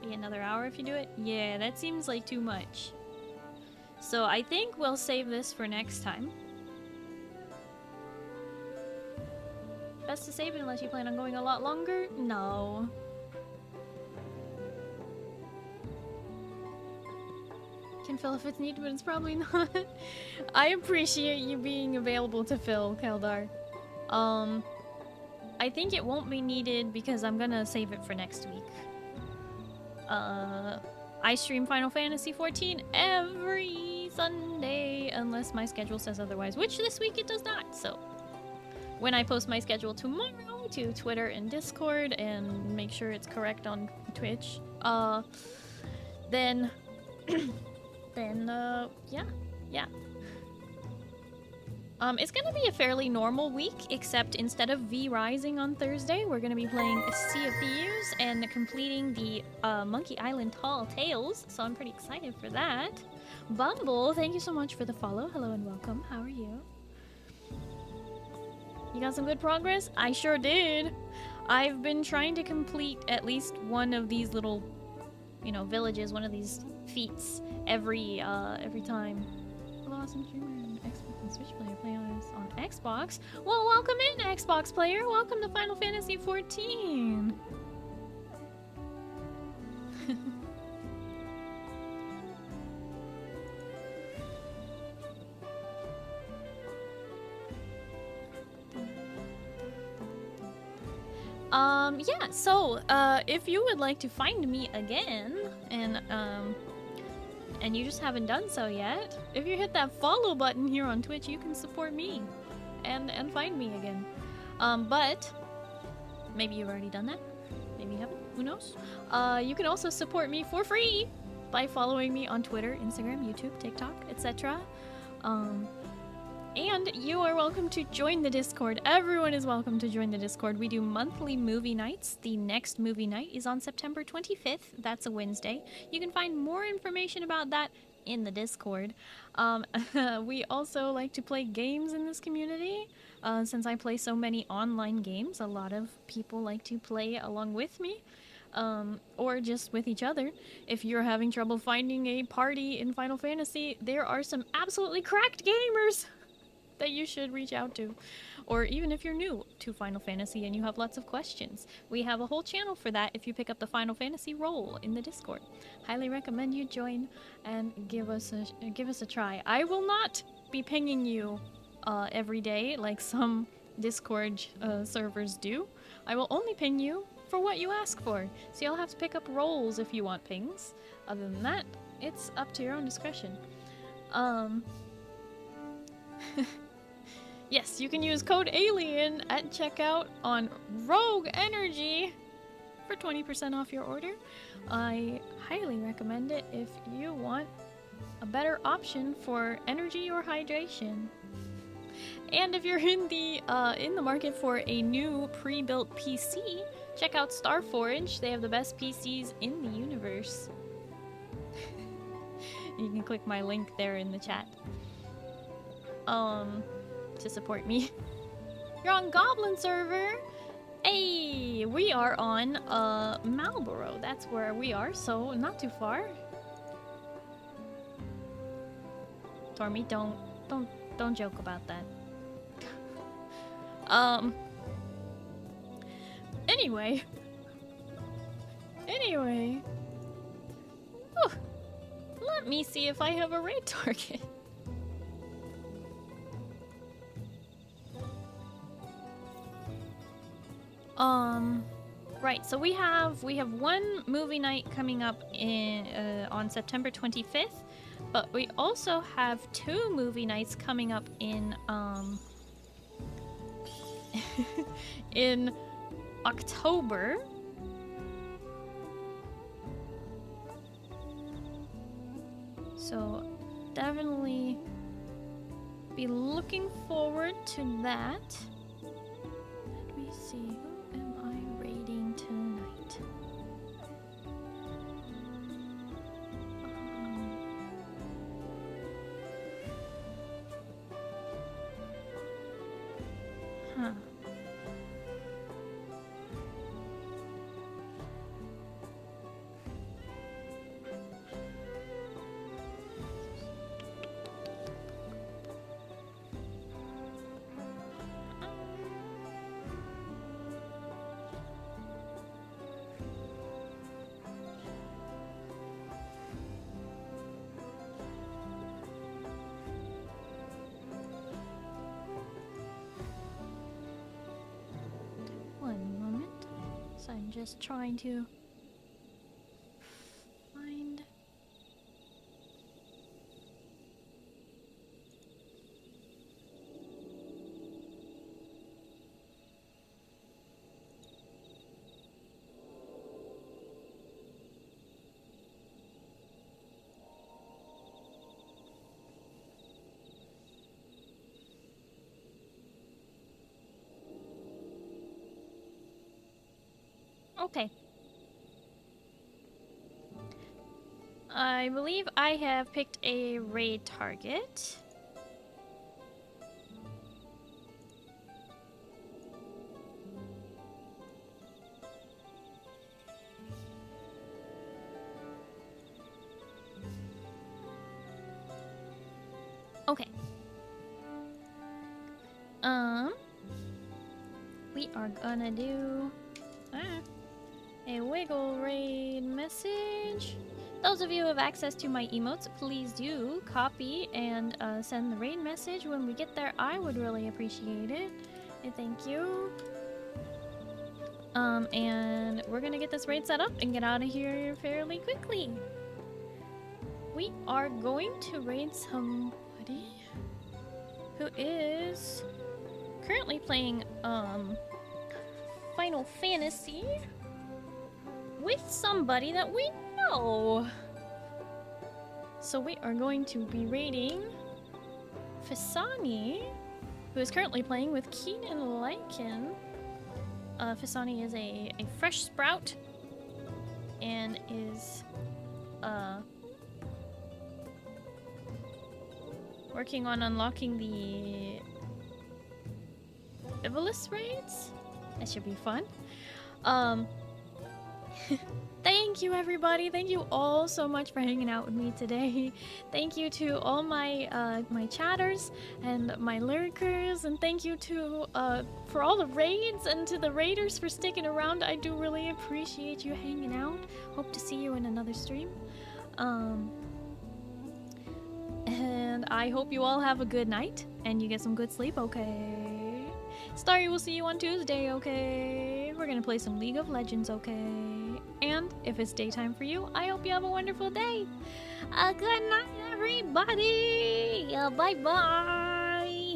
Be another hour if you do it. Yeah, that seems like too much. So I think we'll save this for next time. Best to save it unless you plan on going a lot longer? No. Can fill if it's needed, but it's probably not. I appreciate you being available to fill, Keldar. I think it won't be needed because I'm gonna save it for next week. I stream Final Fantasy XIV every Sunday unless my schedule says otherwise, which this week it does not, so when I post my schedule tomorrow to Twitter and Discord and make sure it's correct on Twitch, then yeah. It's gonna be a fairly normal week, except instead of V Rising on Thursday, we're gonna be playing Sea of Thieves and completing the Monkey Island Tall Tales, so I'm pretty excited for that. Bumble, thank you so much for the follow. Hello and welcome. How are you? You got some good progress? I sure did. I've been trying to complete at least one of these little, you know, villages, one of these feats every time. Hello, awesome streamer and Xbox and Switch player play on Xbox. Well, welcome in, Xbox player. Welcome to Final Fantasy XIV. Yeah, so, if you would like to find me again, and you just haven't done so yet, if you hit that follow button here on Twitch, you can support me, and find me again. But, maybe you've already done that, maybe you haven't, who knows? You can also support me for free by following me on Twitter, Instagram, YouTube, TikTok, etc. And you are welcome to join the Discord. Everyone is welcome to join the Discord. We do monthly movie nights. The next movie night is on September 25th. That's a Wednesday. You can find more information about that in the Discord. We also like to play games in this community. Since I play so many online games, a lot of people like to play along with me. Or just with each other. If you're having trouble finding a party in Final Fantasy, there are some absolutely cracked gamers that you should reach out to. Or even if you're new to Final Fantasy and you have lots of questions, we have a whole channel for that if you pick up the Final Fantasy role in the Discord. Highly recommend you join and give us a try. I will not be pinging you every day like some Discord servers do. I will only ping you for what you ask for. So you'll have to pick up roles if you want pings. Other than that, it's up to your own discretion. Yes, you can use code ALIEN at checkout on Rogue Energy for 20% off your order. I highly recommend it if you want a better option for energy or hydration. And if you're in the market for a new pre-built PC, check out Starforge. They have the best PCs in the universe. You can click my link there in the chat. To support me. You're on Goblin server. Hey, we are on Marlborough. That's where we are, so not too far. Tormy, don't joke about that. Anyway. Whew. Let me see if I have a raid target. Right, so we have one movie night coming up on September 25th, but we also have 2 movie nights coming up in in October. So definitely be looking forward to that. Let me see. Am I raiding tonight? Huh. One moment. So I'm just trying to find... Okay. I believe I have picked a raid target. Okay. We are gonna do a wiggle raid message. Those of you who have access to my emotes, please do copy and send the raid message when we get there. I would really appreciate it. And thank you. And we're gonna get this raid set up and get out of here fairly quickly. We are going to raid somebody who is currently playing Final Fantasy with somebody that we know. So we are going to be raiding Fisani, who is currently playing with Keen and Lycan. Fisani is a fresh sprout and is working on unlocking the Ivalus raids. That should be fun. Thank you, everybody. Thank you all so much for hanging out with me today. Thank you to all my my chatters and my lurkers, and thank you to for all the raids and to the raiders for sticking around. I do really appreciate you hanging out. Hope to see you in another stream. And I hope you all have a good night and you get some good sleep, okay? Starry will see you on Tuesday, okay? We're gonna play some League of Legends, okay? And if it's daytime for you, I hope you have a wonderful day. Good night, everybody! Bye-bye!